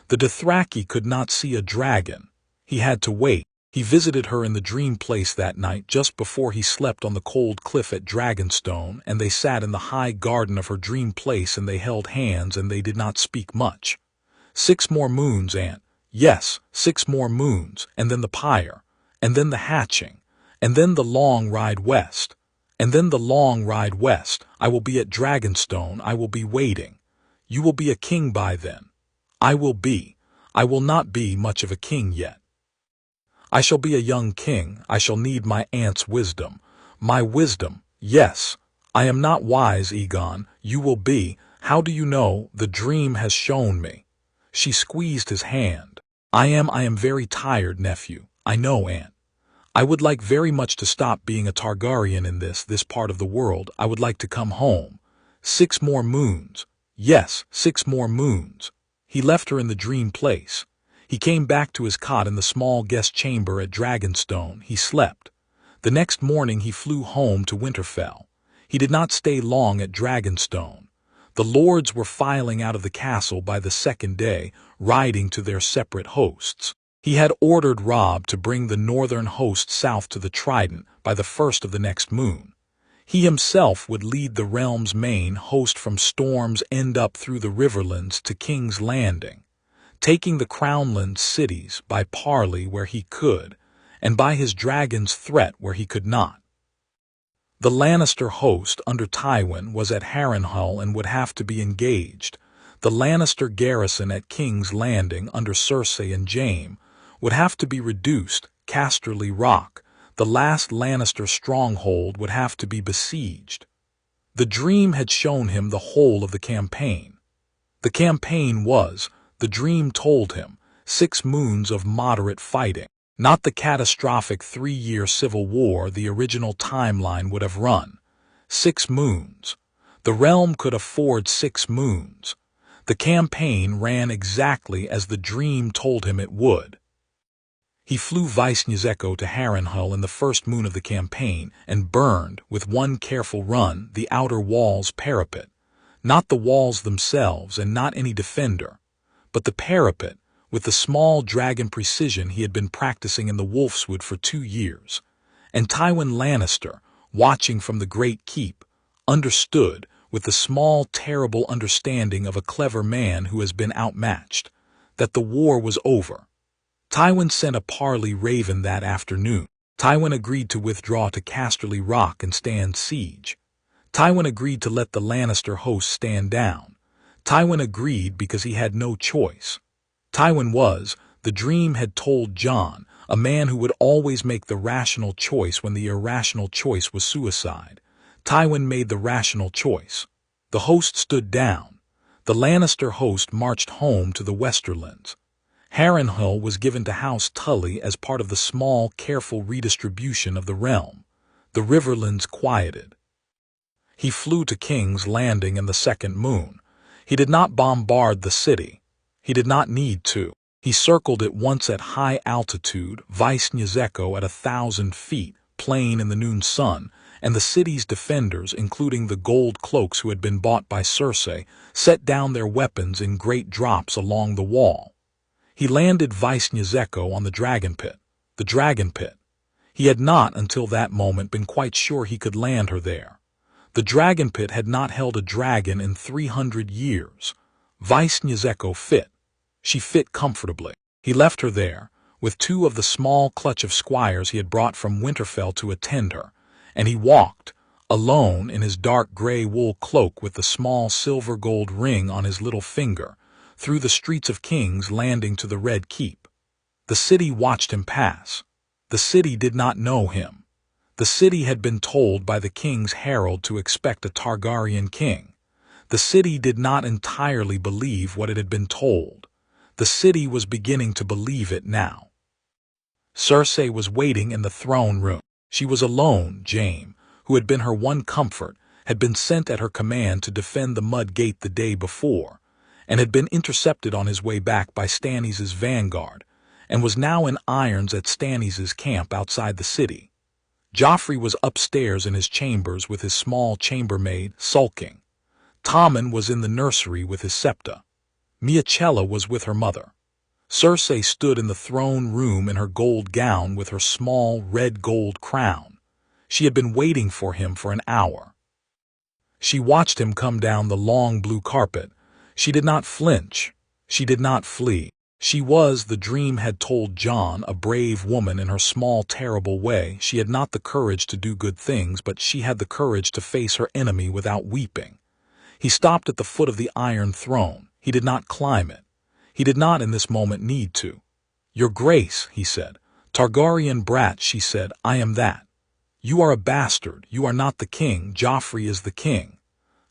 The Dothraki could not see a dragon. He had to wait. He visited her in the dream place that night just before he slept on the cold cliff at Dragonstone, and they sat in the high garden of her dream place and they held hands and they did not speak much. 6 more moons, Aunt. Yes, 6 more moons, and then the pyre, and then the hatching, and then the long ride west, and then the long ride west. I will be at Dragonstone. I will be waiting. You will be a king by then. I will be. I will not be much of a king yet. I shall be a young king. I shall need my aunt's wisdom. My wisdom, yes. I am not wise, Aegon. You will be. How do you know? The dream has shown me. She squeezed his hand. I am very tired, nephew. I know, Aunt. I would like very much to stop being a Targaryen in this part of the world. I would like to come home. 6 more moons. Yes, 6 more moons. He left her in the dream place. He came back to his cot in the small guest chamber at Dragonstone. He slept. The next morning he flew home to Winterfell. He did not stay long at Dragonstone. The lords were filing out of the castle by the 2nd day, riding to their separate hosts. He had ordered Robb to bring the northern host south to the Trident by the 1st of the next moon. He himself would lead the realm's main host from Storm's End up through the Riverlands to King's Landing, taking the Crownland cities by parley where he could, and by his dragon's threat where he could not. The Lannister host under Tywin was at Harrenhal and would have to be engaged. The Lannister garrison at King's Landing under Cersei and Jaime would have to be reduced. Casterly Rock, the last Lannister stronghold, would have to be besieged. The dream had shown him the whole of the campaign. The campaign was, the dream told him, 6 moons of moderate fighting, not the catastrophic 3-year civil war the original timeline would have run. 6 moons. The realm could afford 6 moons. The campaign ran exactly as the dream told him it would. He flew Vice-Nyzeko to Harrenhal in the first moon of the campaign and burned, with one careful run, the outer wall's parapet. Not the walls themselves and not any defender, but the parapet, with the small dragon precision he had been practicing in the Wolfswood for 2 years. And Tywin Lannister, watching from the Great Keep, understood, with the small, terrible understanding of a clever man who has been outmatched, that the war was over. Tywin sent a parley raven that afternoon. Tywin agreed to withdraw to Casterly Rock and stand siege. Tywin agreed to let the Lannister host stand down. Tywin agreed because he had no choice. Tywin was, the dream had told Jon, a man who would always make the rational choice when the irrational choice was suicide. Tywin made the rational choice. The host stood down. The Lannister host marched home to the Westerlands. Harrenhal was given to House Tully as part of the small, careful redistribution of the realm. The Riverlands quieted. He flew to King's Landing in the second moon. He did not bombard the city. He did not need to. He circled it once at high altitude, Vice-Nyzeko at 1,000 feet, plain in the noon sun, and the city's defenders, including the gold cloaks who had been bought by Cersei, set down their weapons in great drops along the wall. He landed Vice-Nyzeko on the dragon pit. The dragon pit. He had not until that moment been quite sure he could land her there. The dragon pit had not held a dragon in 300 years. Vice-Nyzeko fit. She fit comfortably. He left her there, with 2 of the small clutch of squires he had brought from Winterfell to attend her, and he walked, alone in his dark gray wool cloak with the small silver-gold ring on his little finger, through the streets of King's Landing to the Red Keep. The city watched him pass. The city did not know him. The city had been told by the king's herald to expect a Targaryen king. The city did not entirely believe what it had been told. The city was beginning to believe it now. Cersei was waiting in the throne room. She was alone. Jaime, who had been her one comfort, had been sent at her command to defend the Mud Gate the day before, and had been intercepted on his way back by Stannis's vanguard, and was now in irons at Stannis's camp outside the city. Joffrey was upstairs in his chambers with his small chambermaid, sulking. Tommen was in the nursery with his septa. Miachella was with her mother. Cersei stood in the throne room in her gold gown with her small red gold crown. She had been waiting for him for an hour. She watched him come down the long blue carpet. She did not flinch. She did not flee. She was, the dream had told Jon, a brave woman in her small, terrible way. She had not the courage to do good things, but she had the courage to face her enemy without weeping. He stopped at the foot of the Iron Throne. He did not climb it. He did not in this moment need to. "Your Grace," he said. "Targaryen brat," she said, "I am that. You are a bastard. You are not the king. Joffrey is the king.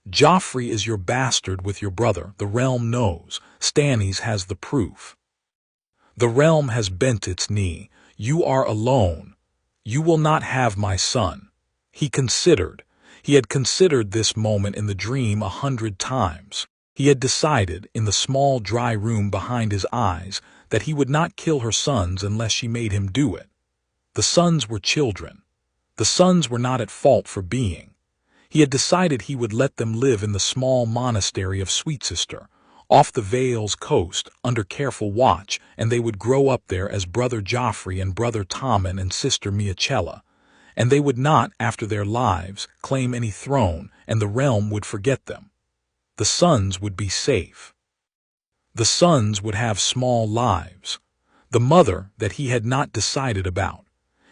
Joffrey is your bastard with your brother. The realm knows. Stannis has the proof. The realm has bent its knee. You are alone. You will not have my son." He considered. He had considered this moment in the dream 100 times. He had decided, in the small dry room behind his eyes, that he would not kill her sons unless she made him do it. The sons were children. The sons were not at fault for being. He had decided he would let them live in the small monastery of Sweetsister, off the Vale's coast, under careful watch, and they would grow up there as Brother Joffrey and Brother Tommen and Sister Miachella, and they would not, after their lives, claim any throne, and the realm would forget them. The sons would be safe. The sons would have small lives. The mother that he had not decided about.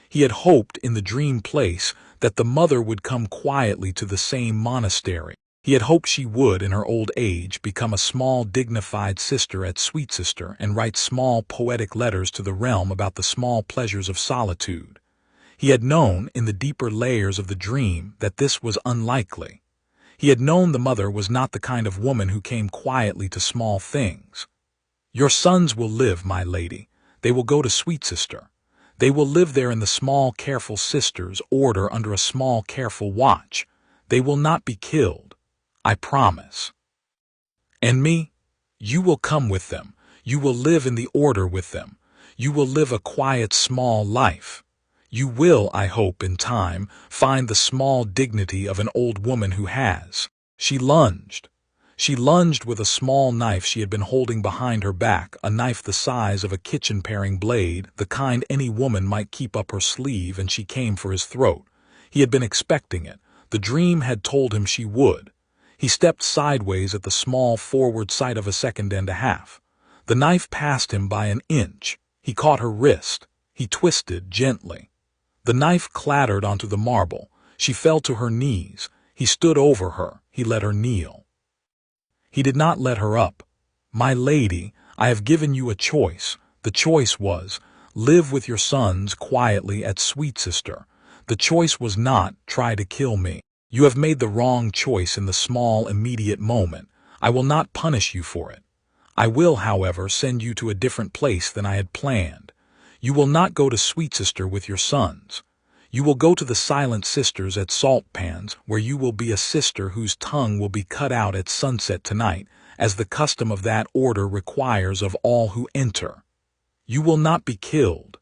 He had hoped in the dream place that the mother would come quietly to the same monastery. He had hoped she would, in her old age, become a small dignified sister at Sweet Sister and write small poetic letters to the realm about the small pleasures of solitude. He had known, in the deeper layers of the dream, that this was unlikely. He had known the mother was not the kind of woman who came quietly to small things. Your sons will live, my lady. They will go to Sweet Sister. They will live there in the small, careful sister's order under a small, careful watch. They will not be killed. I promise. And me? You will come with them. You will live in the order with them. You will live a quiet, small life. You will, I hope, in time, find the small dignity of an old woman who has. She lunged. She lunged with a small knife she had been holding behind her back, a knife the size of a kitchen-paring blade, the kind any woman might keep up her sleeve, and she came for his throat. He had been expecting it. The dream had told him she would. He stepped sideways at the small forward sight of a second and a half. The knife passed him by an inch. He caught her wrist. He twisted gently. The knife clattered onto the marble. She fell to her knees. He stood over her. He let her kneel. He did not let her up. My lady, I have given you a choice. The choice was, live with your sons quietly at Sweet Sister. The choice was not, try to kill me. You have made the wrong choice in the small, immediate moment. I will not punish you for it. I will, however, send you to a different place than I had planned. You will not go to Sweet Sister with your sons. You will go to the Silent Sisters at Salt Pans, where you will be a sister whose tongue will be cut out at sunset tonight, as the custom of that order requires of all who enter. You will not be killed.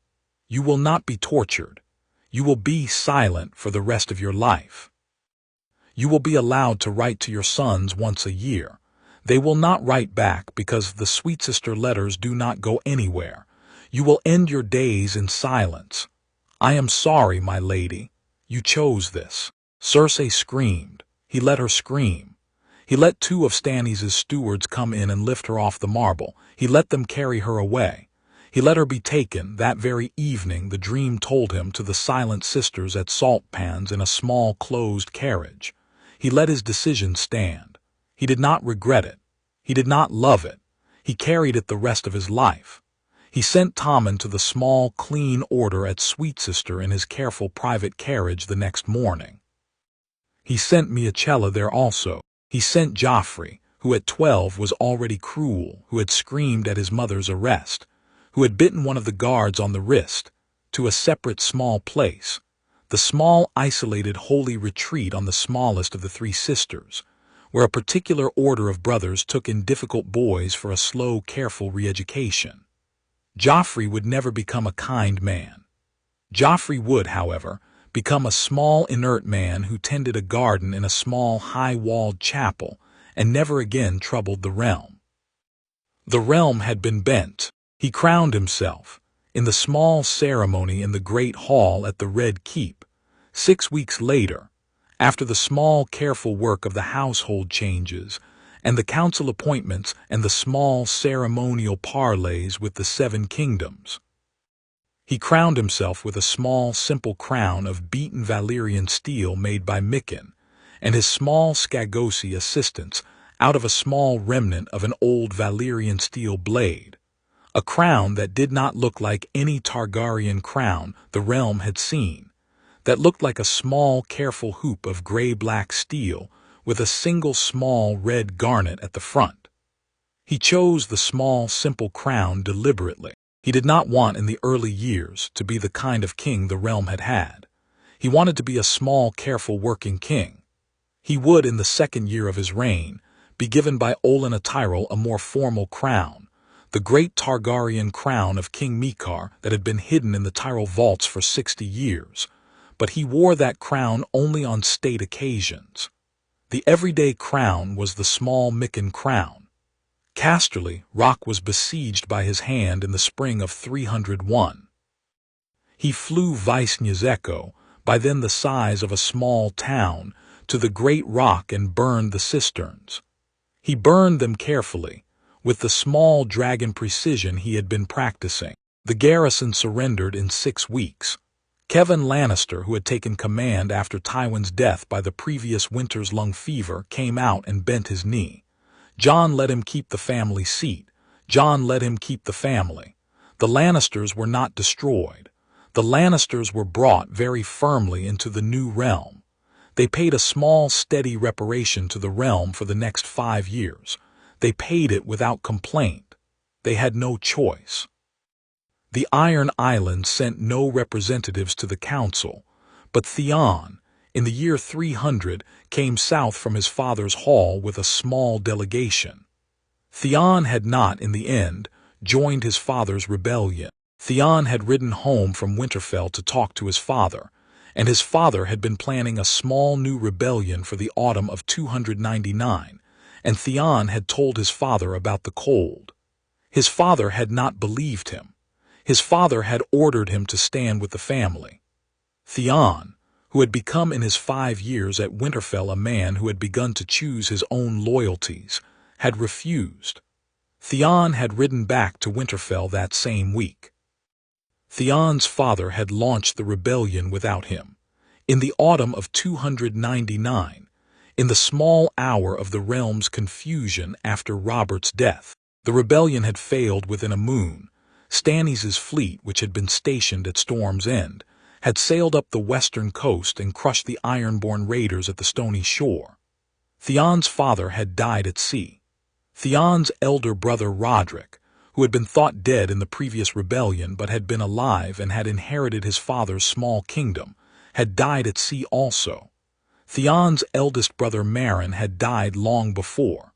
You will not be tortured. You will be silent for the rest of your life. You will be allowed to write to your sons once a year. They will not write back because the Sweet Sister letters do not go anywhere. You will end your days in silence. I am sorry, my lady. You chose this. Cersei screamed. He let her scream. He let two of Stannis' stewards come in and lift her off the marble. He let them carry her away. He let her be taken, that very evening the dream told him, to the Silent Sisters at Salt Pans in a small closed carriage. He let his decision stand. He did not regret it. He did not love it. He carried it the rest of his life. He sent Tommen to the small, clean order at Sweet Sister in his careful private carriage the next morning. He sent Miachella there also. He sent Joffrey, who at 12 was already cruel, who had screamed at his mother's arrest, who had bitten one of the guards on the wrist, to a separate small place, the small, isolated, holy retreat on the smallest of the three sisters, where a particular order of brothers took in difficult boys for a slow, careful re-education. Joffrey would never become a kind man. Joffrey would, however, become a small, inert man who tended a garden in a small, high-walled chapel and never again troubled the realm. The realm had been bent. He crowned himself, in the small ceremony in the great hall at the Red Keep, 6 weeks later, after the small, careful work of the household changes, and the council appointments and the small ceremonial parleys with the 7 kingdoms. He crowned himself with a small, simple crown of beaten Valyrian steel made by Mikken, and his small Skagosi assistants out of a small remnant of an old Valyrian steel blade, a crown that did not look like any Targaryen crown the realm had seen, that looked like a small, careful hoop of gray-black steel with a single small red garnet at the front. He chose the small, simple crown deliberately. He did not want in the early years to be the kind of king the realm had had. He wanted to be a small, careful working king. He would, in the 2nd year of his reign, be given by Olenna Tyrell a more formal crown, the great Targaryen crown of King Mikar that had been hidden in the Tyrell vaults for 60 years, but he wore that crown only on state occasions. The everyday crown was the small Mikken crown. Casterly, Rock was besieged by his hand in the spring of 301. He flew Vice Nyzeko, by then the size of a small town, to the great rock and burned the cisterns. He burned them carefully, with the small dragon precision he had been practicing. The garrison surrendered in 6 weeks. Kevin Lannister, who had taken command after Tywin's death by the previous winter's lung fever, came out and bent his knee. Jon let him keep the family seat. Jon let him keep the family. The Lannisters were not destroyed. The Lannisters were brought very firmly into the new realm. They paid a small, steady reparation to the realm for the next 5 years. They paid it without complaint. They had no choice. The Iron Islands sent no representatives to the council, but Theon, in the year 300, came south from his father's hall with a small delegation. Theon had not, in the end, joined his father's rebellion. Theon had ridden home from Winterfell to talk to his father, and his father had been planning a small new rebellion for the autumn of 299, and Theon had told his father about the cold. His father had not believed him. His father had ordered him to stand with the family. Theon, who had become in his 5 years at Winterfell a man who had begun to choose his own loyalties, had refused. Theon had ridden back to Winterfell that same week. Theon's father had launched the rebellion without him. In the autumn of 299, in the small hour of the realm's confusion after Robert's death, the rebellion had failed within a moon. Stannis' fleet, which had been stationed at Storm's End, had sailed up the western coast and crushed the Ironborn raiders at the stony shore. Theon's father had died at sea. Theon's elder brother Roderick, who had been thought dead in the previous rebellion but had been alive and had inherited his father's small kingdom, had died at sea also. Theon's eldest brother Meryn had died long before.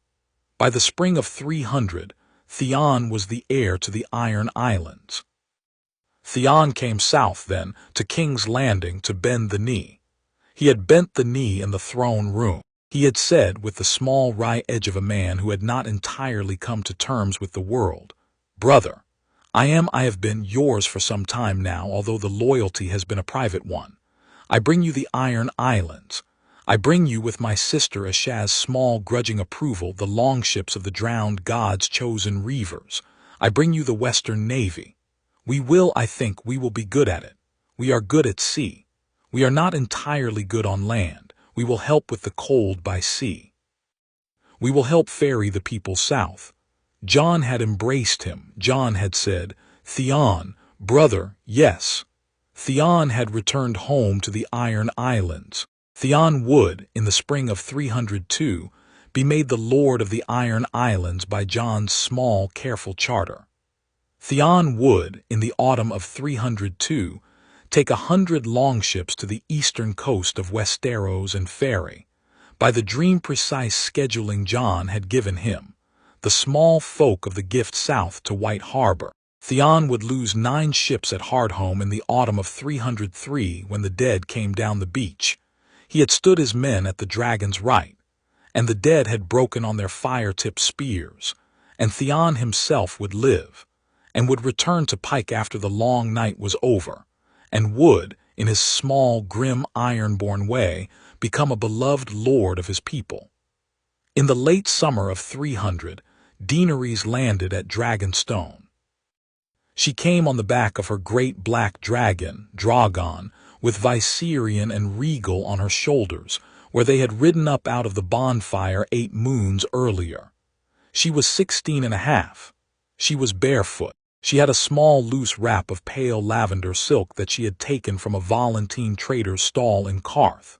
By the spring of 300, Theon was the heir to the Iron Islands. Theon came south, then, to King's Landing to bend the knee. He had bent the knee in the throne room. He had said, with the small wry edge of a man who had not entirely come to terms with the world, "Brother, I have been yours for some time now, although the loyalty has been a private one. I bring you the Iron Islands. I bring you with my sister Ashaz's small grudging approval the longships of the drowned gods' chosen reavers. I bring you the Western Navy. I think we will be good at it. We are good at sea. We are not entirely good on land. We will help with the cold by sea. We will help ferry the people south." Jon had embraced him. Jon had said, "Theon, brother, yes." Theon had returned home to the Iron Islands. Theon would, in the spring of 302, be made the lord of the Iron Islands by Jon's small, careful charter. Theon would, in the autumn of 302, take 100 longships to the eastern coast of Westeros and ferry, by the dream-precise scheduling Jon had given him, the small folk of the Gift south to White Harbor. Theon would lose 9 ships at Hardhome in the autumn of 303 when the dead came down the beach. He had stood his men at the dragon's right, and the dead had broken on their fire-tipped spears, and Theon himself would live, and would return to Pike after the long night was over, and would, in his small, grim, ironborn way, become a beloved lord of his people. In the late summer of 300, Daenerys landed at Dragonstone. She came on the back of her great black dragon, Drogon, with Viserion and Rhaegar on her shoulders, where they had ridden up out of the bonfire 8 moons earlier. She was 16.5. She was barefoot. She had a small loose wrap of pale lavender silk that she had taken from a Volantene trader's stall in Karth.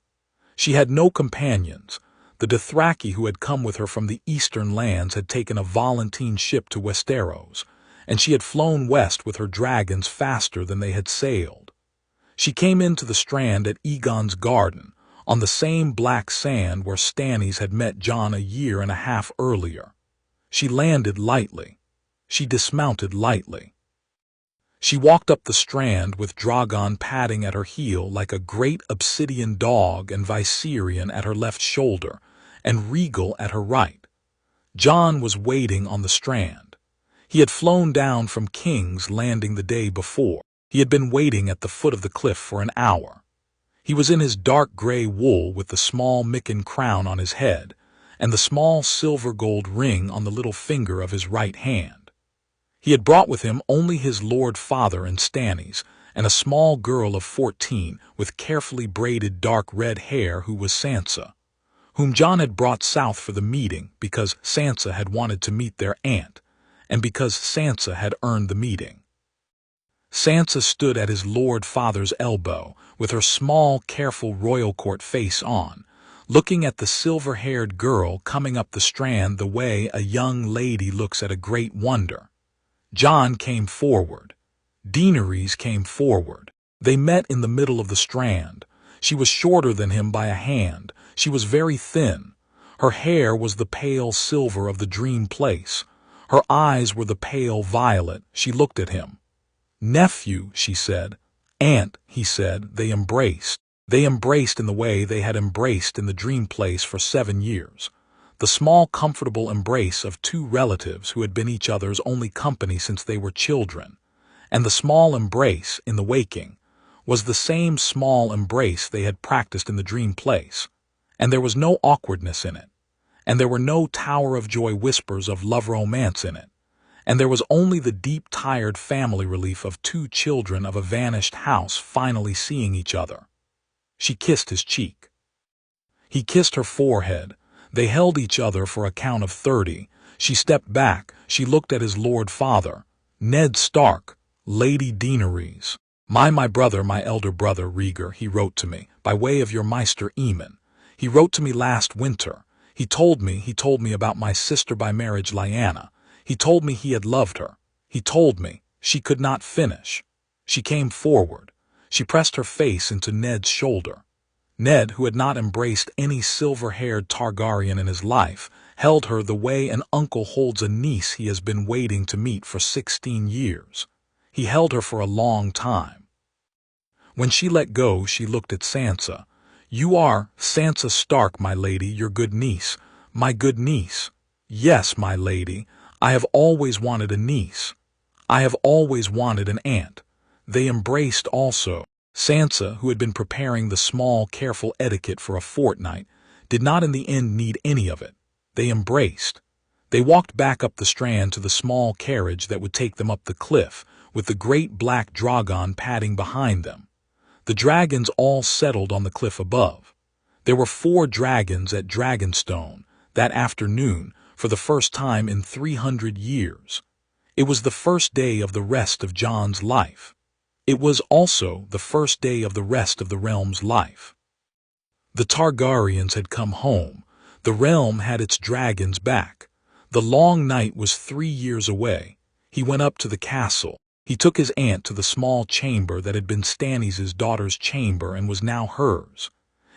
She had no companions. The Dothraki who had come with her from the eastern lands had taken a Volantene ship to Westeros, and she had flown west with her dragons faster than they had sailed. She came into the strand at Aegon's garden, on the same black sand where Stannis had met Jon a year and a half earlier. She landed lightly. She dismounted lightly. She walked up the strand with Drogon padding at her heel like a great obsidian dog and Viserion at her left shoulder, and Rhaegar at her right. Jon was waiting on the strand. He had flown down from King's Landing the day before. He had been waiting at the foot of the cliff for an hour. He was in his dark gray wool with the small Micken crown on his head, and the small silver-gold ring on the little finger of his right hand. He had brought with him only his lord father and Stannies, and a small girl of 14 with carefully braided dark red hair who was Sansa, whom Jon had brought south for the meeting because Sansa had wanted to meet their aunt, and because Sansa had earned the meeting. Sansa stood at his lord father's elbow, with her small, careful royal court face on, looking at the silver-haired girl coming up the strand the way a young lady looks at a great wonder. Jon came forward. Daenerys came forward. They met in the middle of the strand. She was shorter than him by a hand. She was very thin. Her hair was the pale silver of the dream place. Her eyes were the pale violet. She looked at him. "Nephew," she said. "Aunt," he said. They embraced. They embraced in the way they had embraced in the dream place for 7 years. The small, comfortable embrace of two relatives who had been each other's only company since they were children. And the small embrace, in the waking, was the same small embrace they had practiced in the dream place. And there was no awkwardness in it. And there were no Tower of Joy whispers of love romance in it. And there was only the deep, tired family relief of two children of a vanished house finally seeing each other. She kissed his cheek. He kissed her forehead. They held each other for a count of 30. She stepped back. She looked at his lord father. "Ned Stark, Lady Daenerys. My brother, my elder brother, Rhaegar, he wrote to me, by way of your Maester Aemon. He wrote to me last winter. He told me about my sister by marriage, Lyanna. He told me he had loved her. He told me." She could not finish. She came forward. She pressed her face into Ned's shoulder. Ned, who had not embraced any silver-haired Targaryen in his life, held her the way an uncle holds a niece he has been waiting to meet for 16 years. He held her for a long time. When she let go, she looked at Sansa. "You are Sansa Stark, my lady, your good niece. My good niece. Yes, my lady. I have always wanted a niece. I have always wanted an aunt." They embraced also. Sansa, who had been preparing the small, careful etiquette for a fortnight, did not in the end need any of it. They embraced. They walked back up the strand to the small carriage that would take them up the cliff, with the great black dragon padding behind them. The dragons all settled on the cliff above. There were 4 dragons at Dragonstone that afternoon for the first time in 300 years. It was the first day of the rest of Jon's life. It was also the first day of the rest of the realm's life. The Targaryens had come home. The realm had its dragons back. The long night was 3 years away. He went up to the castle. He took his aunt to the small chamber that had been Stannies' daughter's chamber and was now hers.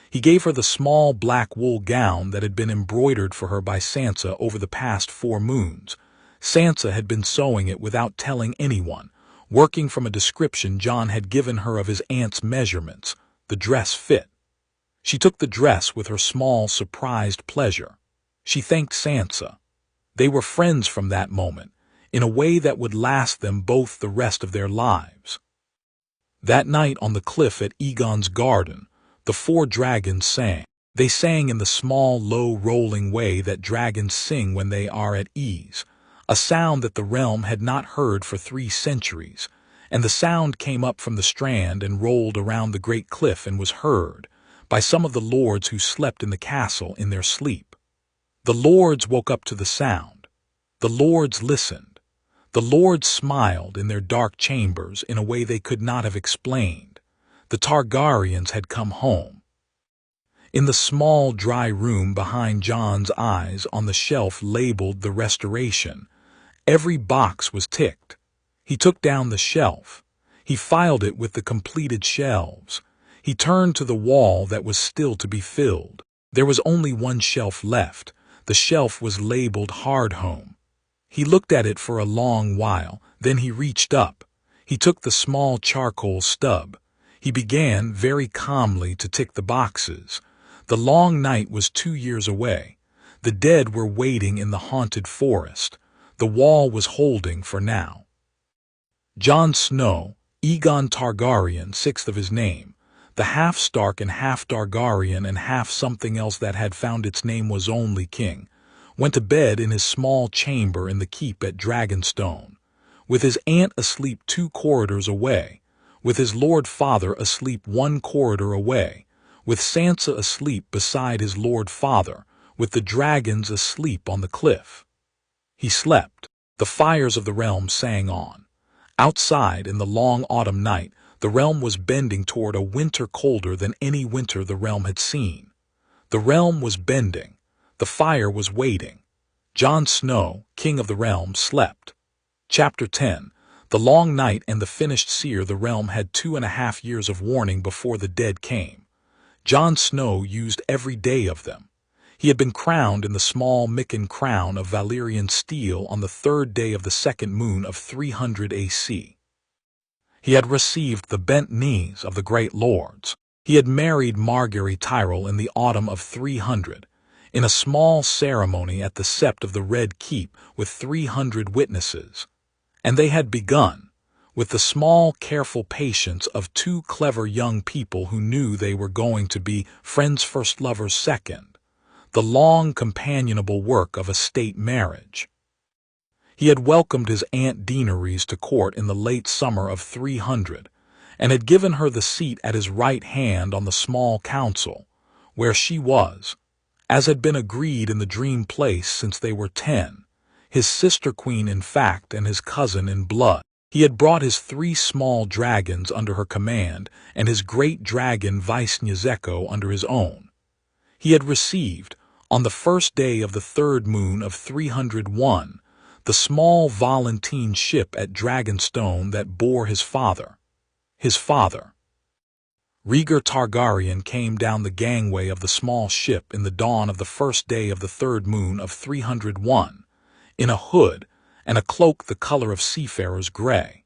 He gave her the small black wool gown that had been embroidered for her by Sansa over the past 4 moons. Sansa had been sewing it without telling anyone, working from a description Jon had given her of his aunt's measurements. The dress fit. She took the dress with her small, surprised pleasure. She thanked Sansa. They were friends from that moment, in a way that would last them both the rest of their lives. That night on the cliff at Aegon's garden, the 4 dragons sang. They sang in the small, low, rolling way that dragons sing when they are at ease, a sound that the realm had not heard for 3 centuries, and the sound came up from the strand and rolled around the great cliff and was heard by some of the lords who slept in the castle in their sleep. The lords woke up to the sound. The lords listened. The lords smiled in their dark chambers in a way they could not have explained. The Targaryens had come home. In the small, dry room behind Jon's eyes on the shelf labeled The Restoration, every box was ticked. He took down the shelf. He filed it with the completed shelves. He turned to the wall that was still to be filled. There was only one shelf left. The shelf was labeled Hardhome. He looked at it for a long while, then he reached up. He took the small charcoal stub. He began, very calmly, to tick the boxes. The long night was 2 years away. The dead were waiting in the haunted forest. The wall was holding for now. Jon Snow, Aegon Targaryen, 6th of his name, the half Stark and half Targaryen and half something else that had found its name was only king, went to bed in his small chamber in the keep at Dragonstone, with his aunt asleep 2 corridors away, with his lord father asleep 1 corridor away, with Sansa asleep beside his lord father, with the dragons asleep on the cliff. He slept. The fires of the realm sang on. Outside, in the long autumn night, the realm was bending toward a winter colder than any winter the realm had seen. The realm was bending. The fire was waiting. Jon Snow, king of the realm, slept. Chapter 10. The long night and the finished seer. The realm had 2.5 years of warning before the dead came. Jon Snow used every day of them. He had been crowned in the small Mikan crown of Valyrian steel on the 3rd day of the 2nd moon of 300 AC. He had received the bent knees of the great lords. He had married Margaery Tyrell in the autumn of 300, in a small ceremony at the sept of the Red Keep with 300 witnesses. And they had begun, with the small, careful patience of 2 clever young people who knew they were going to be friends first, lovers second, the long, companionable work of a state marriage. He had welcomed his Aunt Daenerys to court in the late summer of 300, and had given her the seat at his right hand on the small council, where she was, as had been agreed in the dream place since they were 10, his sister queen in fact and his cousin in blood. He had brought his 3 small dragons under her command and his great dragon Visnyazeko under his own. He had received, on the 1st day of the 3rd moon of 301, the small Volantene ship at Dragonstone that bore his father. Rhaegar Targaryen came down the gangway of the small ship in the dawn of the 1st day of the 3rd moon of 301, in a hood and a cloak the color of seafarer's gray,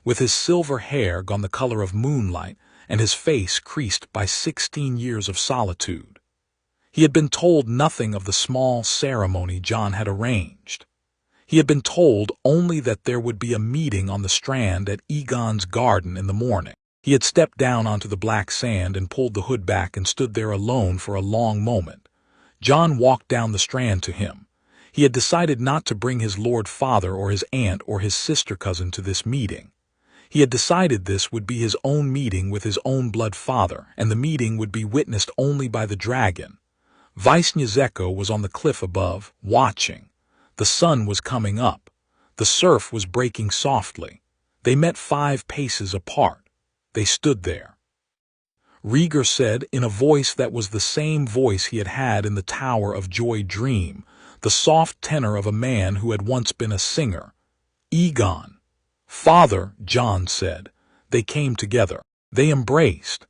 with his silver hair gone the color of moonlight and his face creased by 16 years of solitude. He had been told nothing of the small ceremony Jon had arranged. He had been told only that there would be a meeting on the strand at Aegon's garden in the morning. He had stepped down onto the black sand and pulled the hood back and stood there alone for a long moment. Jon walked down the strand to him. He had decided not to bring his lord father or his aunt or his sister cousin to this meeting. He had decided this would be his own meeting with his own blood father, and the meeting would be witnessed only by the dragon. Visnyazeko was on the cliff above, watching. The sun was coming up. The surf was breaking softly. They met 5 paces apart. They stood there. Rhaegar said, in a voice that was the same voice he had had in the Tower of Joy dream, the soft tenor of a man who had once been a singer. "Aegon." "Father," Jon said. They came together. They embraced.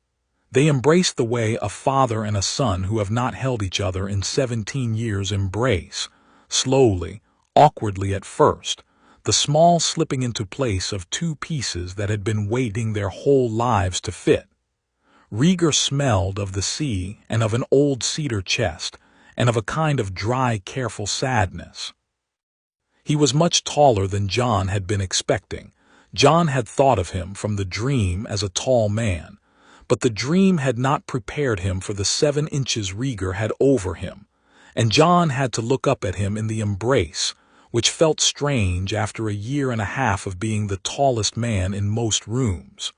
They embraced the way a father and a son who have not held each other in 17 years embrace, slowly, awkwardly at first, the small slipping into place of 2 pieces that had been waiting their whole lives to fit. Rhaegar smelled of the sea and of an old cedar chest and of a kind of dry, careful sadness. He was much taller than Jon had been expecting. Jon had thought of him from the dream as a tall man, but the dream had not prepared him for the 7 inches Rhaegar had over him, and Jon had to look up at him in the embrace, which felt strange after a 1.5 years of being the tallest man in most rooms.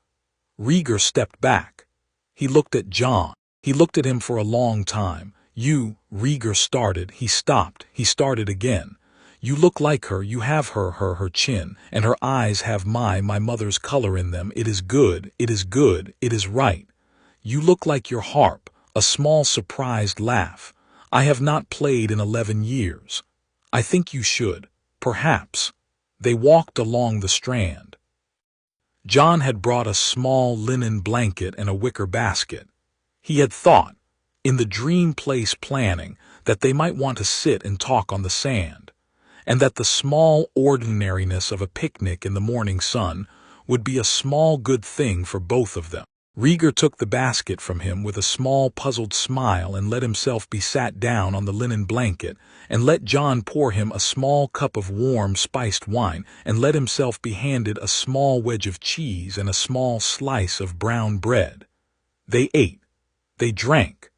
Rhaegar stepped back. He looked at Jon. He looked at him for a long time. Rhaegar started. He stopped. He started again. "You look like her. You have her chin, and her eyes have my mother's color in them. It is good. It is good. It is right. You look like your harp." A small surprised laugh. "I have not played in 11 years. I think you should. Perhaps." They walked along the strand. Jon had brought a small linen blanket and a wicker basket. He had thought, in the dream place planning, that they might want to sit and talk on the sand, and that the small ordinariness of a picnic in the morning sun would be a small good thing for both of them. Rhaegar took the basket from him with a small puzzled smile and let himself be sat down on the linen blanket, and let Jon pour him a small cup of warm spiced wine, and let himself be handed a small wedge of cheese and a small slice of brown bread. They ate. They drank.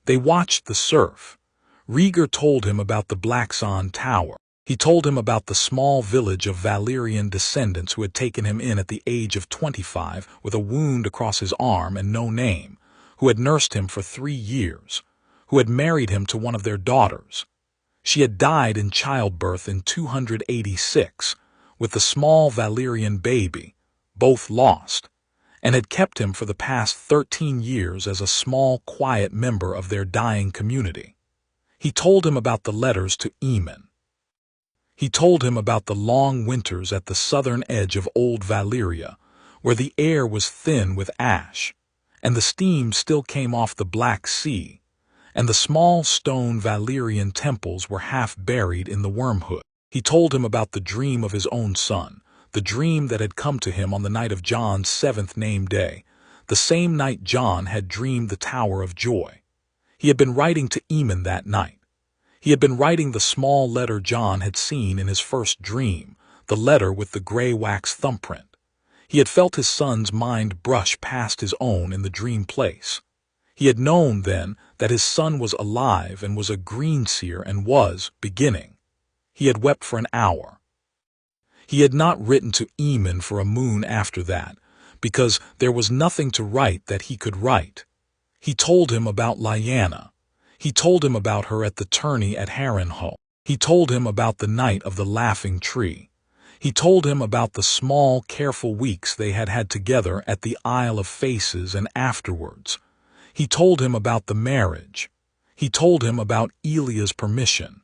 They watched the surf. Rhaegar told him about the Blackson Tower. He told him about the small village of Valyrian descendants who had taken him in at the age of 25 with a wound across his arm and no name, who had nursed him for 3 years, who had married him to one of their daughters. She had died in childbirth in 286, with the small Valyrian baby, both lost, and had kept him for the past 13 years as a small, quiet member of their dying community. He told him about the letters to Aemon. He told him about the long winters at the southern edge of old Valyria, where the air was thin with ash, and the steam still came off the Black Sea, and the small stone Valyrian temples were half buried in the wormwood. He told him about the dream of his own son, the dream that had come to him on the night of Jon's 7th name day, the same night Jon had dreamed the Tower of Joy. He had been writing to Aemon that night. He had been writing the small letter Jon had seen in his first dream, the letter with the gray wax thumbprint. He had felt his son's mind brush past his own in the dream place. He had known then that his son was alive and was a Greenseer and was beginning. He had wept for an hour. He had not written to Aemon for a moon after that, because there was nothing to write that he could write. He told him about Lyanna. He told him about her at the tourney at Harrenhal. He told him about the night of the laughing tree. He told him about the small, careful weeks they had had together at the Isle of Faces and afterwards. He told him about the marriage. He told him about Elia's permission.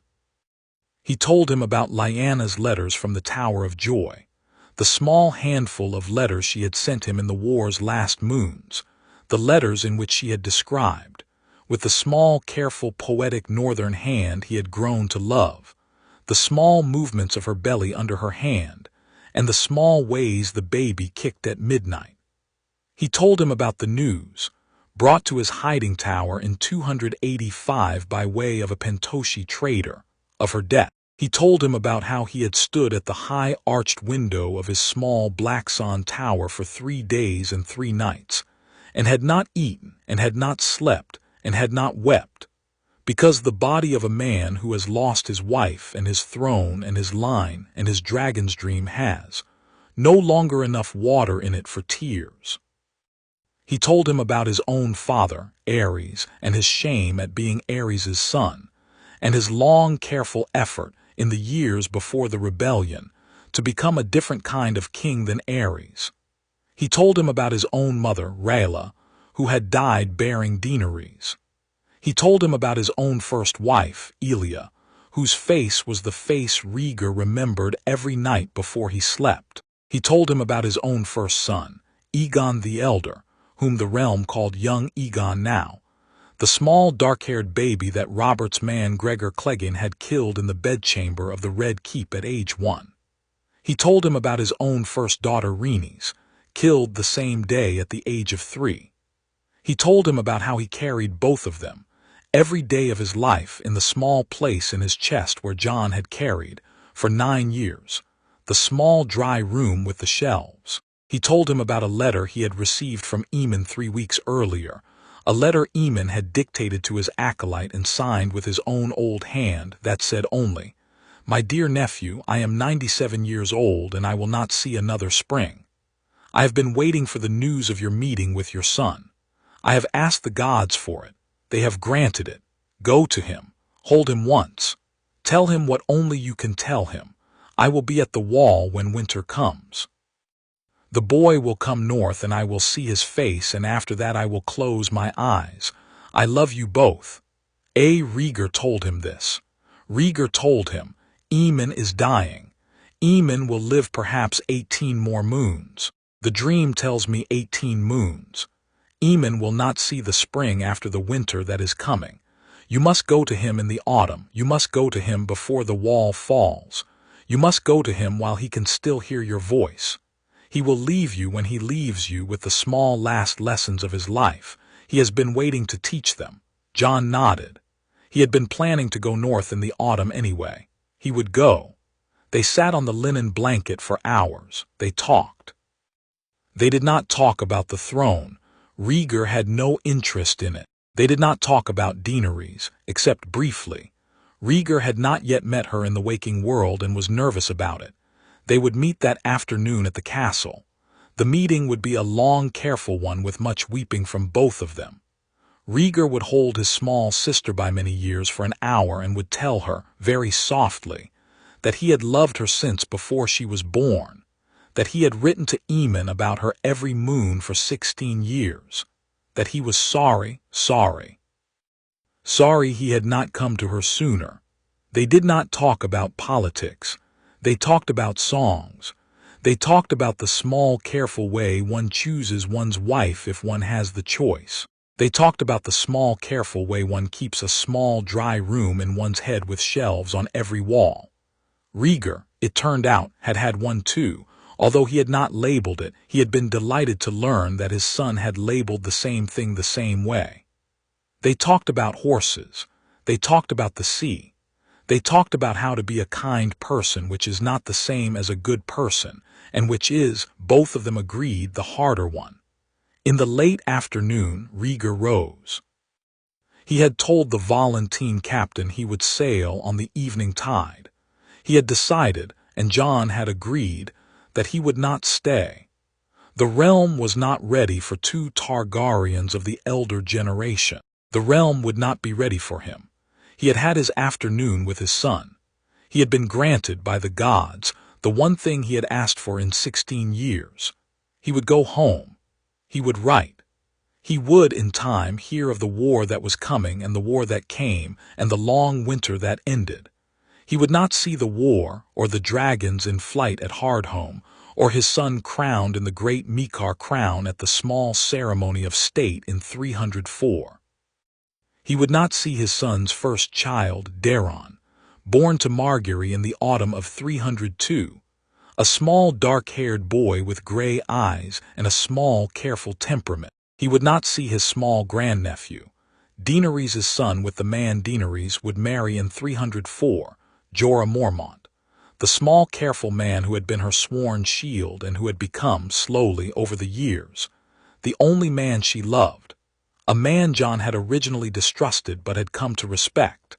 He told him about Lyanna's letters from the Tower of Joy, the small handful of letters she had sent him in the war's last moons, the letters in which she had described, with the small, careful, poetic northern hand he had grown to love, the small movements of her belly under her hand, and the small ways the baby kicked at midnight. He told him about the news, brought to his hiding tower in 285 by way of a Pentoshi trader, of her death. He told him about how he had stood at the high arched window of his small Blackson tower for 3 days and 3 nights, and had not eaten, and had not slept, and had not wept, because the body of a man who has lost his wife and his throne and his line and his dragon's dream has no longer enough water in it for tears. He told him about his own father, Ares, and his shame at being Ares's son, and his long, careful effort in the years before the rebellion to become a different kind of king than Ares. He told him about his own mother, Rhaegar, who had died bearing Daenerys. He told him about his own first wife, Elia, whose face was the face Rhaegar remembered every night before he slept. He told him about his own first son, Aegon the Elder, whom the realm called young Aegon now, the small dark-haired baby that Robert's man Gregor Clegane had killed in the bedchamber of the Red Keep at age 1. He told him about his own first daughter Rhaenys, killed the same day at the age of 3. He told him about how he carried both of them, every day of his life in the small place in his chest where Jon had carried, for 9 years, the small dry room with the shelves. He told him about a letter he had received from Aemon 3 weeks earlier, a letter Aemon had dictated to his acolyte and signed with his own old hand that said only, "My dear nephew, I am 97 years old and I will not see another spring. I have been waiting for the news of your meeting with your son. I have asked the gods for it. They have granted it. Go to him. Hold him once. Tell him what only you can tell him. I will be at the wall when winter comes. The boy will come north and I will see his face, and after that I will close my eyes. I love you both." Rhaegar told him this. Rhaegar told him, "Aemon is dying. Aemon will live perhaps 18 more moons. The dream tells me 18 moons. Aemon will not see the spring after the winter that is coming. You must go to him in the autumn. You must go to him before the wall falls. You must go to him while he can still hear your voice. He will leave you when he leaves you with the small last lessons of his life. He has been waiting to teach them." Jon nodded. He had been planning to go north in the autumn anyway. He would go. They sat on the linen blanket for hours. They talked. They did not talk about the throne. Rhaegar had no interest in it. They did not talk about Daenerys, except briefly. Rhaegar had not yet met her in the waking world and was nervous about it. They would meet that afternoon at the castle. The meeting would be a long, careful one with much weeping from both of them. Rhaegar would hold his small sister by many years for an hour and would tell her, very softly, that he had loved her since before she was born, that he had written to Aemon about her every moon for 16 years, that he was sorry he had not come to her sooner. They did not talk about politics. They talked about songs. They talked about the small, careful way one chooses one's wife if one has the choice. They talked about the small, careful way one keeps a small, dry room in one's head with shelves on every wall. Rhaegar, it turned out, had had one too. Although he had not labeled it, he had been delighted to learn that his son had labeled the same thing the same way. They talked about horses. They talked about the sea. They talked about how to be a kind person, which is not the same as a good person, and which is, both of them agreed, the harder one. In the late afternoon, Rhaegar rose. He had told the Volantene captain he would sail on the evening tide. He had decided, and Jon had agreed, that he would not stay. The realm was not ready for 2 Targaryens of the elder generation. The realm would not be ready for him. He had had his afternoon with his son. He had been granted by the gods the one thing he had asked for in 16 years. He would go home. He would write. He would, in time, hear of the war that was coming and the war that came and the long winter that ended. He would not see the war or the dragons in flight at Hardhome or his son crowned in the great Mekar crown at the small ceremony of state in 304. He would not see his son's first child, Daeron, born to Margaery in the autumn of 302, a small dark-haired boy with gray eyes and a small, careful temperament. He would not see his small grandnephew. Daenerys' son with the man Daenerys would marry in 304, Jorah Mormont, the small, careful man who had been her sworn shield and who had become, slowly, over the years, the only man she loved, a man Jon had originally distrusted but had come to respect,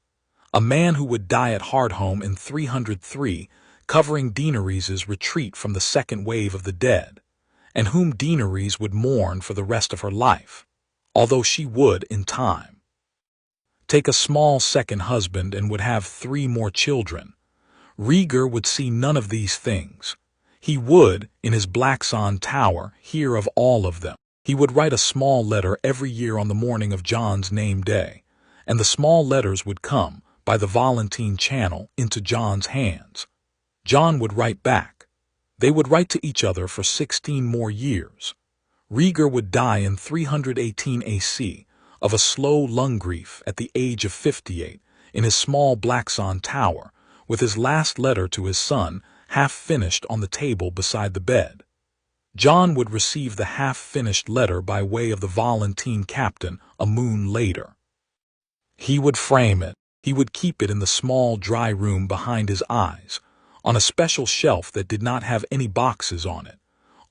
a man who would die at Hardhome in 303, covering Daenerys' retreat from the second wave of the dead, and whom Daenerys would mourn for the rest of her life, although she would, in time, take a small second husband and would have 3 more children. Rhaegar would see none of these things. He would, in his Blackson Tower, hear of all of them. He would write a small letter every year on the morning of Jon's name day, and the small letters would come, by the Volantene Channel, into Jon's hands. Jon would write back. They would write to each other for 16 more years. Rhaegar would die in 318 AC of a slow lung grief at the age of 58 in his small Blackson Tower, with his last letter to his son half-finished on the table beside the bed. Jon would receive the half-finished letter by way of the Volantene captain a moon later. He would frame it. He would keep it in the small dry room behind his eyes, on a special shelf that did not have any boxes on it.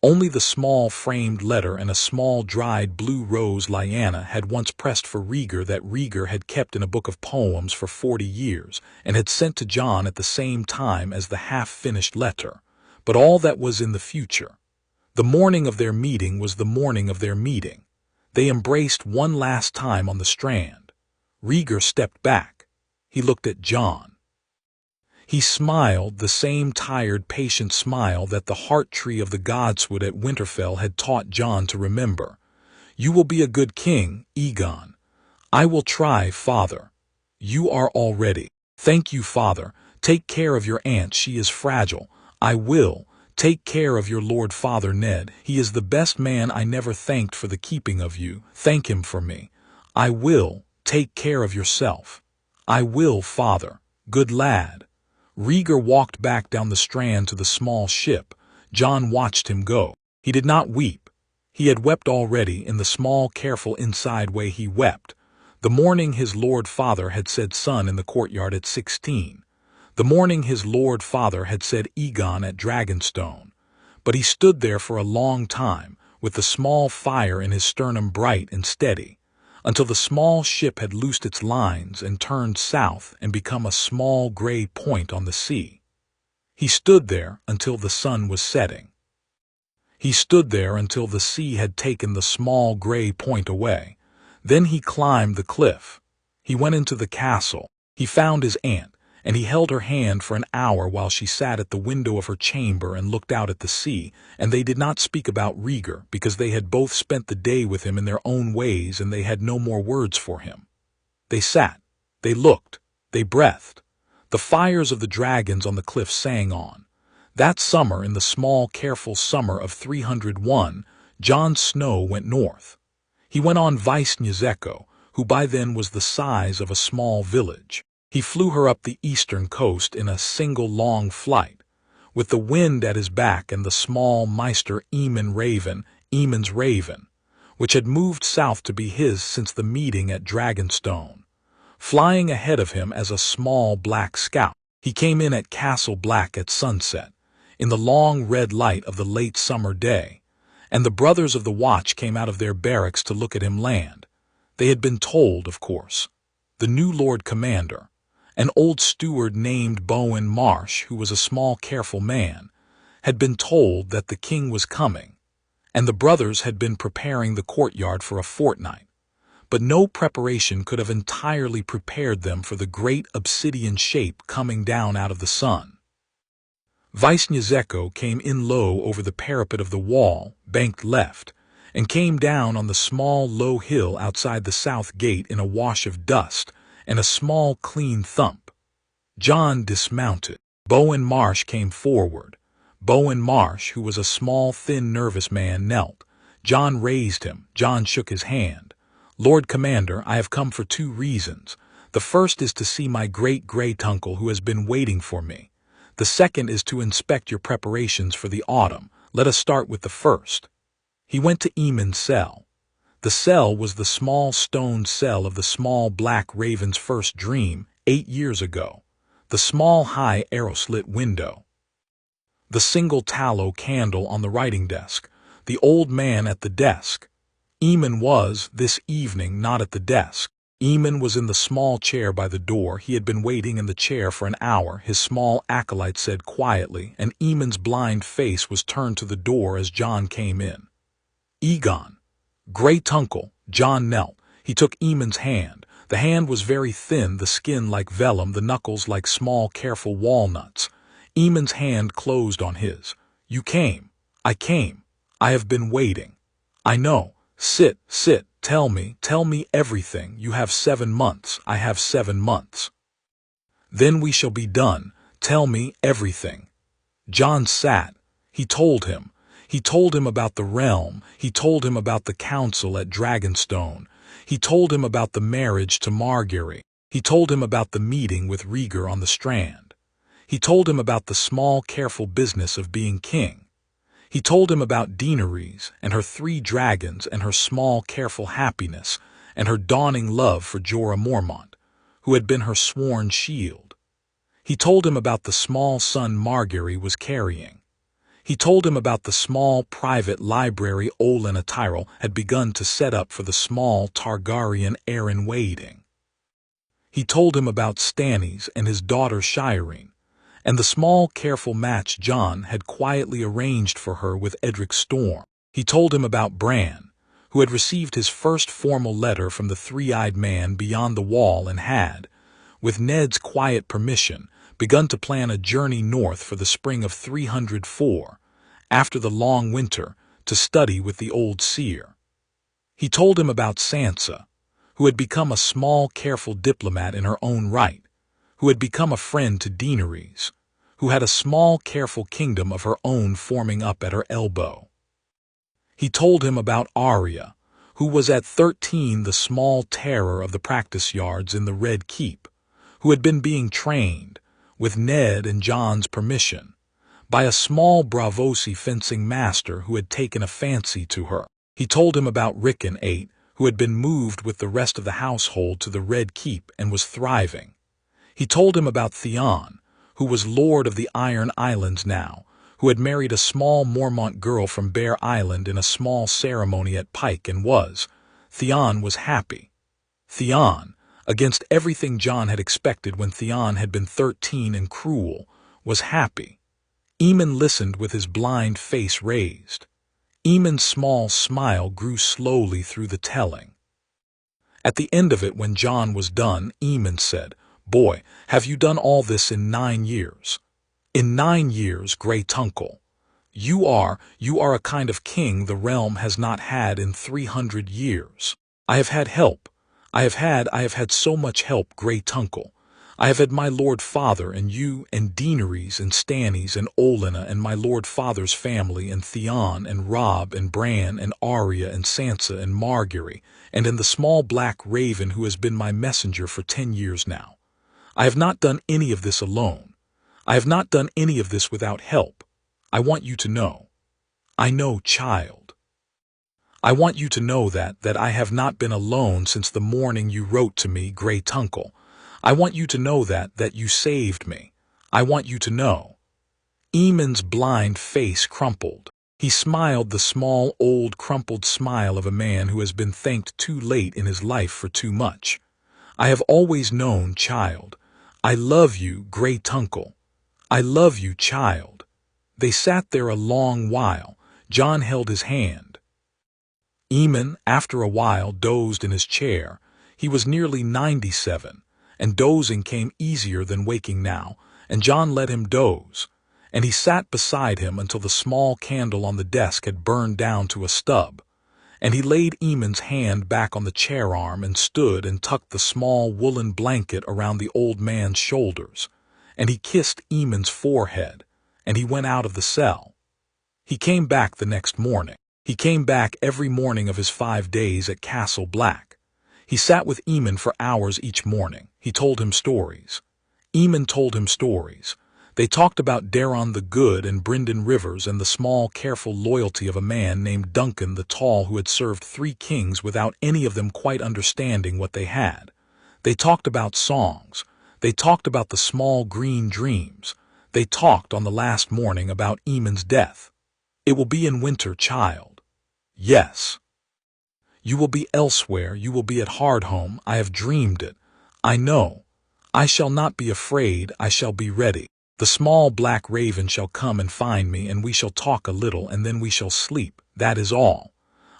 Only the small framed letter and a small dried blue rose Lyanna had once pressed for Rhaegar that Rhaegar had kept in a book of poems for 40 years and had sent to Jon at the same time as the half-finished letter, but all that was in the future. The morning of their meeting was the morning of their meeting. They embraced one last time on the strand. Rhaegar stepped back. He looked at Jon. He smiled the same tired, patient smile that the heart tree of the godswood at Winterfell had taught Jon to remember. "You will be a good king, Aegon." "I will try, father." "You are all ready." "Thank you, father. Take care of your aunt, she is fragile." "I will. Take care of your lord father Ned. He is the best man. I never thanked for the keeping of you. Thank him for me." "I will. Take care of yourself." "I will, father." "Good lad." Rhaegar walked back down the strand to the small ship. Jon watched him go. He did not weep. He had wept already in the small, careful inside way he wept. The morning his lord father had said son in the courtyard at 16. The morning his lord father had said Aegon at Dragonstone. But he stood there for a long time, with the small fire in his sternum bright and steady, until the small ship had loosed its lines and turned south and become a small gray point on the sea. He stood there until the sun was setting. He stood there until the sea had taken the small gray point away. Then he climbed the cliff. He went into the castle. He found his aunt, and he held her hand for an hour while she sat at the window of her chamber and looked out at the sea, and they did not speak about Rhaegar because they had both spent the day with him in their own ways and they had no more words for him. They sat, they looked, they breathed. The fires of the dragons on the cliff sang on. That summer, in the small, careful summer of 301, Jon Snow went north. He went on Visnyazeko, who by then was the size of a small village. He flew her up the eastern coast in a single long flight, with the wind at his back and the small Meister Aemon's raven, which had moved south to be his since the meeting at Dragonstone. Flying ahead of him as a small black scout, he came in at Castle Black at sunset, in the long red light of the late summer day, and the brothers of the watch came out of their barracks to look at him land. They had been told, of course. The new Lord Commander, an old steward named Bowen Marsh, who was a small, careful man, had been told that the king was coming, and the brothers had been preparing the courtyard for a fortnight. But no preparation could have entirely prepared them for the great obsidian shape coming down out of the sun. Visnyazeko came in low over the parapet of the wall, banked left, and came down on the small, low hill outside the south gate in a wash of dust and a small, clean thump. Jon dismounted. Bowen Marsh came forward. Bowen Marsh, who was a small, thin, nervous man, knelt. Jon raised him. Jon shook his hand. "Lord Commander, I have come for 2 reasons. The first is to see my great-great-uncle who has been waiting for me. The second is to inspect your preparations for the autumn. Let us start with the first." He went to Aemon's cell. The cell was the small stone cell of the small black raven's first dream, 8 years ago. The small high arrow-slit window. The single tallow candle on the writing desk. The old man at the desk. Aemon was, this evening, not at the desk. Aemon was in the small chair by the door. He had been waiting in the chair for an hour, his small acolyte said quietly, and Aemon's blind face was turned to the door as Jon came in. "Egon." "Great-uncle." Jon knelt. He took Aemon's hand. The hand was very thin, the skin like vellum, the knuckles like small, careful walnuts. Aemon's hand closed on his. "You came." "I came. I have been waiting." "I know. Sit, sit. Tell me everything. You have 7 months. I have 7 months. Then we shall be done. Tell me everything." Jon sat. He told him. He told him about the realm. He told him about the council at Dragonstone. He told him about the marriage to Margaery. He told him about the meeting with Rhaegar on the strand. He told him about the small, careful business of being king. He told him about Daenerys and her 3 dragons and her small, careful happiness and her dawning love for Jorah Mormont, who had been her sworn shield. He told him about the small son Margaery was carrying. He told him about the small private library Olenna Tyrell had begun to set up for the small Targaryen heir in waiting. He told him about Stannis and his daughter Shireen, and the small careful match Jon had quietly arranged for her with Edric Storm. He told him about Bran, who had received his first formal letter from the 3-eyed man beyond the wall and had, with Ned's quiet permission, begun to plan a journey north for the spring of 304, after the long winter, to study with the old seer. He told him about Sansa, who had become a small, careful diplomat in her own right, who had become a friend to Daenerys, who had a small, careful kingdom of her own forming up at her elbow. He told him about Arya, who was at 13 the small terror of the practice yards in the Red Keep, who had been being trained, with Ned and Jon's permission, by a small Braavosi fencing master who had taken a fancy to her. He told him about Rickon 8, who had been moved with the rest of the household to the Red Keep and was thriving. He told him about Theon, who was lord of the Iron Islands now, who had married a small Mormont girl from Bear Island in a small ceremony at Pike and Theon was happy. Theon, against everything Jon had expected when Theon had been 13 and cruel, was happy. Aemon listened with his blind face raised. Aemon's small smile grew slowly through the telling. At the end of it, when Jon was done, Aemon said, "Boy, have you done all this in 9 years? In 9 years, Grey Tuncle. You are a kind of king the realm has not had in 300 years. I have had help. I have had so much help, Grey Tuncle. I have had my Lord Father and you and Daenerys and Stannis and Olenna and my Lord Father's family and Theon and Robb and Bran and Arya and Sansa and Margaery and the small black raven who has been my messenger for 10 years now. I have not done any of this alone. I have not done any of this without help. I want you to know. I know, child. I want you to know that I have not been alone since the morning you wrote to me, Grey Tuncle. I want you to know that you saved me. I want you to know." Aemon's blind face crumpled. He smiled the small, old, crumpled smile of a man who has been thanked too late in his life for too much. "I have always known, child. I love you, Grey Tuncle. I love you, child." They sat there a long while. Jon held his hand. Aemon, after a while, dozed in his chair. He was nearly 97, and dozing came easier than waking now, and Jon let him doze, and he sat beside him until the small candle on the desk had burned down to a stub, and he laid Aemon's hand back on the chair arm and stood and tucked the small woolen blanket around the old man's shoulders, and he kissed Aemon's forehead, and he went out of the cell. He came back the next morning. He came back every morning of his 5 days at Castle Black. He sat with Aemon for hours each morning. He told him stories. Aemon told him stories. They talked about Daeron the Good and Brynden Rivers and the small, careful loyalty of a man named Duncan the Tall who had served 3 kings without any of them quite understanding what they had. They talked about songs. They talked about the small green dreams. They talked on the last morning about Aemon's death. "It will be in winter, child." "Yes." "You will be elsewhere. You will be at Hardhome. I have dreamed it. I know. I shall not be afraid. I shall be ready. The small black raven shall come and find me, and we shall talk a little, and then we shall sleep. That is all.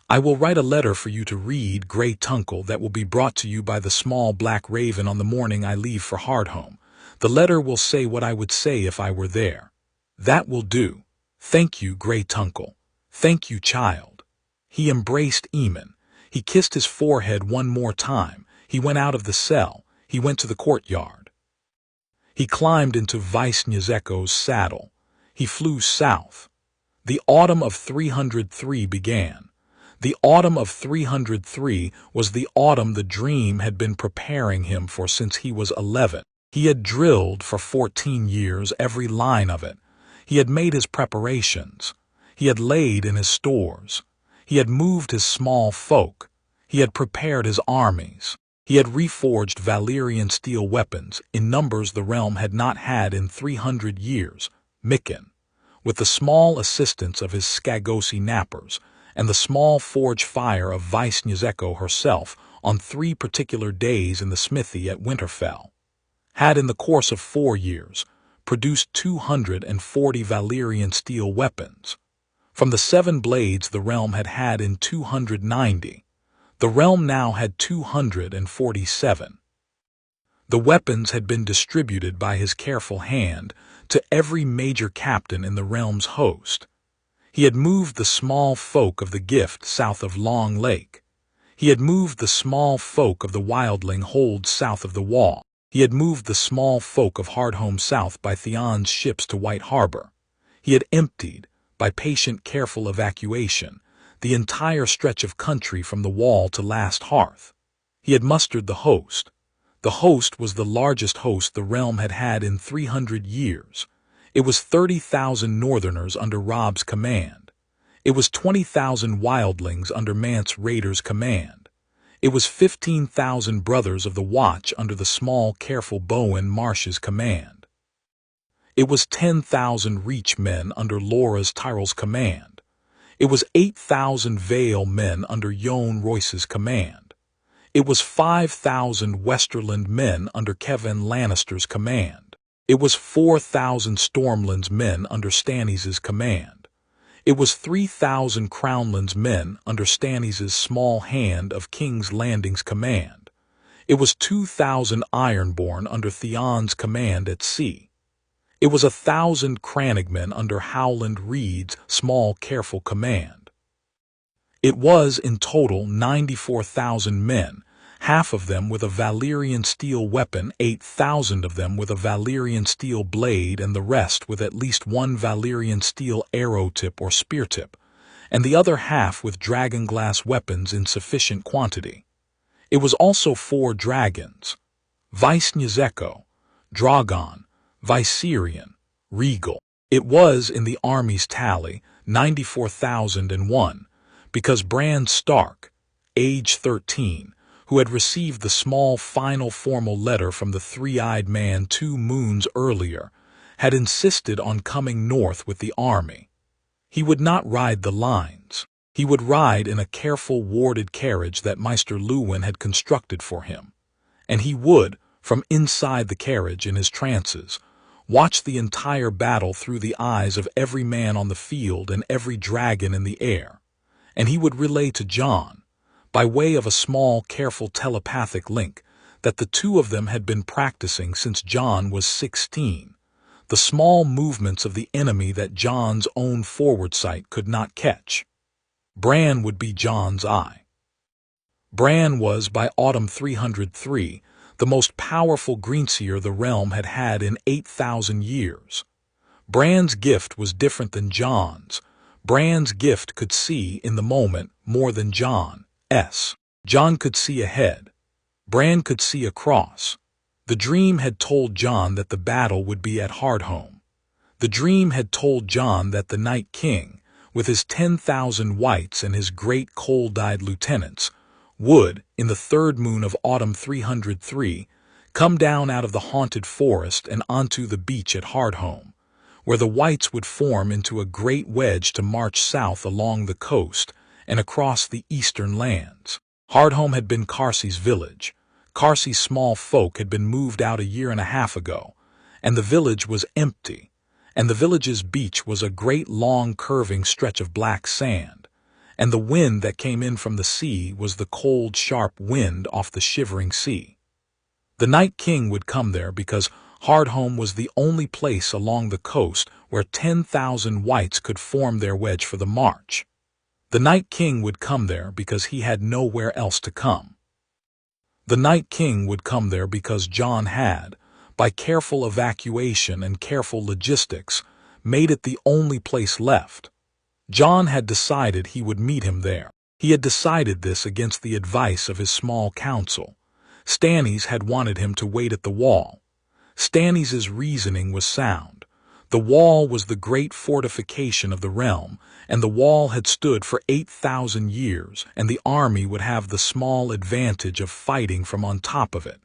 I will write a letter for you to read, Grey Tuncle, that will be brought to you by the small black raven on the morning I leave for Hardhome. The letter will say what I would say if I were there. That will do. Thank you, Grey Tuncle. Thank you, child." He embraced Aemon. He kissed his forehead one more time. He went out of the cell. He went to the courtyard. He climbed into Visnyazeko's saddle. He flew south. The autumn of 303 began. The autumn of 303 was the autumn the dream had been preparing him for since he was 11. He had drilled for 14 years every line of it. He had made his preparations. He had laid in his stores. He had moved his small folk. He had prepared his armies. He had reforged Valyrian steel weapons in numbers the realm had not had in 300 years, Mikken, with the small assistance of his Skagosi nappers, and the small forge fire of Visnyazeko herself on 3 particular days in the smithy at Winterfell, had in the course of 4 years produced 240 Valyrian steel weapons. From the 7 blades the realm had had in 290, the realm now had 247. The weapons had been distributed by his careful hand to every major captain in the realm's host. He had moved the small folk of the Gift south of Long Lake. He had moved the small folk of the Wildling Hold south of the Wall. He had moved the small folk of Hardhome south by Theon's ships to White Harbor. He had emptied, by patient, careful evacuation, the entire stretch of country from the Wall to Last Hearth. He had mustered the host. The host was the largest host the realm had had in 300 years. It was 30,000 Northerners under Robb's command. It was 20,000 Wildlings under Mance Rayder's command. It was 15,000 Brothers of the Watch under the small, careful Bowen Marsh's command. It was 10,000 Reach men under Loras Tyril's command. It was 8,000 Vale men under Jon Royce's command. It was 5,000 Westerland men under Kevin Lannister's command. It was 4,000 Stormlands men under Stannis's command. It was 3,000 Crownlands men under Stannis's small hand of King's Landing's command. It was 2,000 Ironborn under Theon's command at sea. It was 1,000 Crannogmen under Howland Reed's small careful command. It was in total 94,000 men, half of them with a Valyrian steel weapon, 8,000 of them with a Valyrian steel blade, and the rest with at least one Valyrian steel arrow tip or spear tip, and the other half with dragonglass weapons in sufficient quantity. It was also 4 dragons: Vaisnjezeko, Drogon, Viserion, Rhaegar. It was, in the army's tally, 94,001, because Bran Stark, age 13, who had received the small final formal letter from the three-eyed man 2 moons earlier, had insisted on coming north with the army. He would not ride the lines. He would ride in a careful warded carriage that Maester Luwin had constructed for him, and he would, from inside the carriage in his trances, watch the entire battle through the eyes of every man on the field and every dragon in the air, and he would relay to Jon, by way of a small, careful telepathic link, that the 2 of them had been practicing since Jon was 16, the small movements of the enemy that Jon's own forward sight could not catch. Bran would be Jon's eye. Bran was, by autumn 303, the most powerful Greenseer the realm had had in 8,000 years. Bran's gift was different than Jon's. Bran's gift could see, in the moment, more than Jon's. Jon could see ahead. Bran could see across. The dream had told Jon that the battle would be at Hardhome. The dream had told Jon that the Night King, with his 10,000 whites and his great cold-eyed lieutenants, would, in the 3rd moon of autumn 303, come down out of the haunted forest and onto the beach at Hardhome, where the whites would form into a great wedge to march south along the coast and across the eastern lands. Hardhome had been Carsey's village. Carsey's small folk had been moved out a year and a half ago, and the village was empty, and the village's beach was a great long curving stretch of black sand, and the wind that came in from the sea was the cold, sharp wind off the shivering sea. The Night King would come there because Hardhome was the only place along the coast where 10,000 whites could form their wedge for the march. The Night King would come there because he had nowhere else to come. The Night King would come there because Jon had, by careful evacuation and careful logistics, made it the only place left. Jon had decided he would meet him there. He had decided this against the advice of his small council. Stannis had wanted him to wait at the wall. Stannis's reasoning was sound. The wall was the great fortification of the realm, and the wall had stood for 8,000 years, and the army would have the small advantage of fighting from on top of it.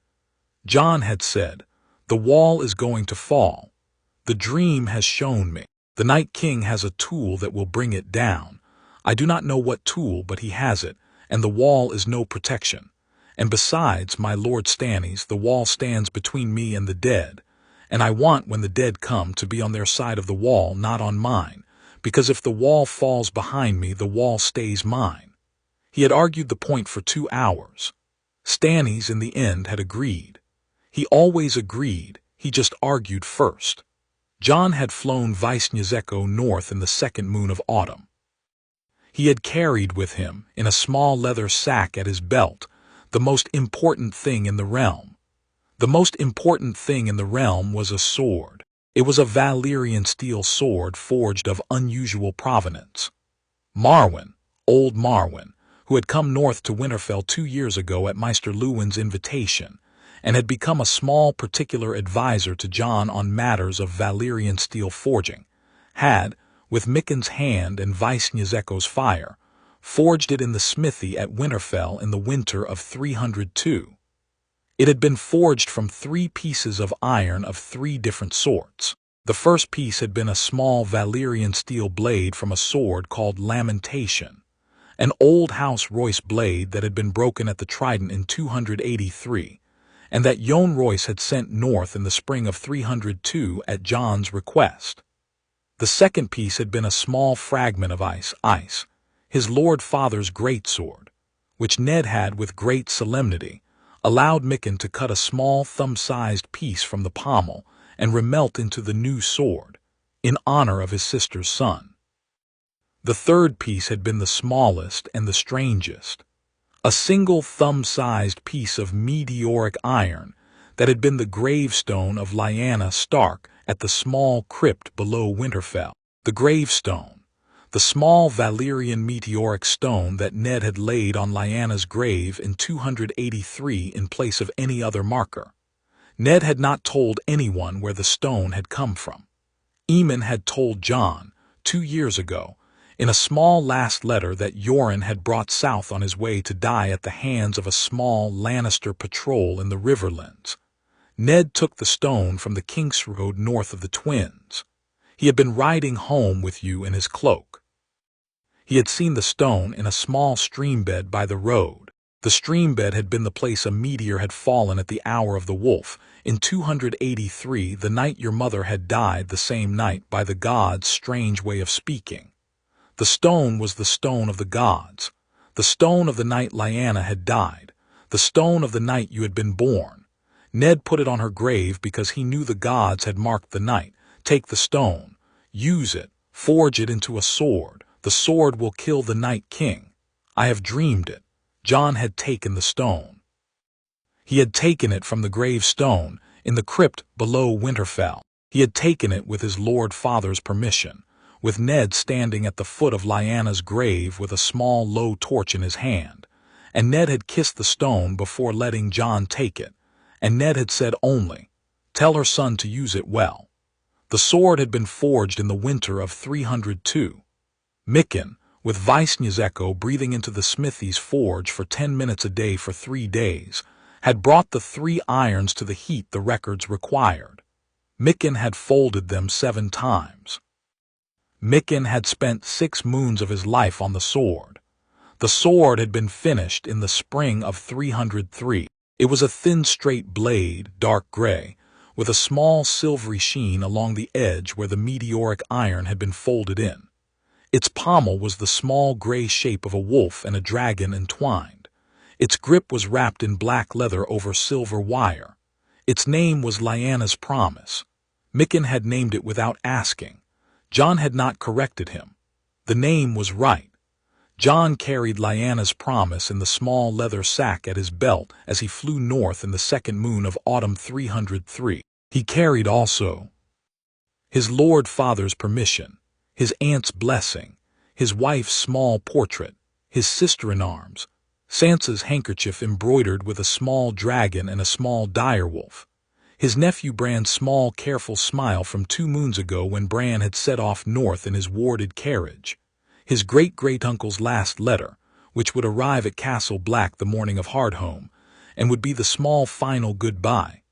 Jon had said, "The wall is going to fall. The dream has shown me. The Night King has a tool that will bring it down. I do not know what tool, but he has it, and the wall is no protection. And besides, my Lord Stannis, the wall stands between me and the dead, and I want, when the dead come, to be on their side of the wall, not on mine, because if the wall falls behind me, the wall stays mine." He had argued the point for 2 hours. Stannis, in the end, had agreed. He always agreed, he just argued first. Jon had flown Vaisnjezeko north in the 2nd moon of autumn. He had carried with him, in a small leather sack at his belt, the most important thing in the realm. The most important thing in the realm was a sword. It was a Valyrian steel sword forged of unusual provenance. Marwyn, old Marwyn, who had come north to Winterfell 2 years ago at Maester Luwin's invitation, and had become a small particular advisor to Jon on matters of Valyrian steel forging, had, with Mikken's hand and Vaisnjezeko's fire, forged it in the smithy at Winterfell in the winter of 302. It had been forged from 3 pieces of iron of 3 different sorts. The first piece had been a small Valyrian steel blade from a sword called Lamentation, an old House Royce blade that had been broken at the Trident in 283, and that Jon Royce had sent north in the spring of 302 at Jon's request. The second piece had been a small fragment of ice, his Lord Father's greatsword, which Ned had with great solemnity allowed Mikken to cut a small thumb-sized piece from the pommel and remelt into the new sword, in honor of his sister's son. The third piece had been the smallest and the strangest, a single thumb-sized piece of meteoric iron that had been the gravestone of Lyanna Stark at the small crypt below Winterfell. The gravestone, the small Valyrian meteoric stone that Ned had laid on Lyanna's grave in 283 in place of any other marker. Ned had not told anyone where the stone had come from. Aemon had told Jon, 2 years ago, in a small last letter that Yoren had brought south on his way to die at the hands of a small Lannister patrol in the Riverlands. Ned took the stone from the King's Road north of the Twins. He had been riding home with you in his cloak. He had seen the stone in a small streambed by the road. The streambed had been the place a meteor had fallen at the hour of the wolf, in 283, the night your mother had died, the same night, by the gods' strange way of speaking. The stone was the stone of the gods, the stone of the night Lyanna had died, the stone of the night you had been born. Ned put it on her grave because he knew the gods had marked the night. Take the stone, use it, forge it into a sword. The sword will kill the Night King. I have dreamed it. Jon had taken the stone. He had taken it from the gravestone in the crypt below Winterfell. He had taken it with his Lord Father's permission, with Ned standing at the foot of Lyanna's grave with a small low torch in his hand, and Ned had kissed the stone before letting Jon take it, and Ned had said only, "Tell her son to use it well." The sword had been forged in the winter of 302. Mikken, with Visnya's breathing into the smithy's forge for 10 minutes a day for 3 days, had brought the 3 irons to the heat the records required. Mikken had folded them 7 times. Mikken had spent 6 moons of his life on the sword. The sword had been finished in the spring of 303. It was a thin straight blade, dark gray, with a small silvery sheen along the edge where the meteoric iron had been folded in. Its pommel was the small gray shape of a wolf and a dragon entwined. Its grip was wrapped in black leather over silver wire. Its name was Lyanna's Promise. Mikken had named it without asking. Jon had not corrected him. The name was right. Jon carried Lyanna's Promise in the small leather sack at his belt as he flew north in the second moon of autumn 303. He carried also his Lord Father's permission, his aunt's blessing, his wife's small portrait, his sister-in-arms, Sansa's handkerchief embroidered with a small dragon and a small direwolf, his nephew Bran's small careful smile from 2 moons ago when Bran had set off north in his warded carriage, his great-great-uncle's last letter, which would arrive at Castle Black the morning of Hardhome, and would be the small final goodbye,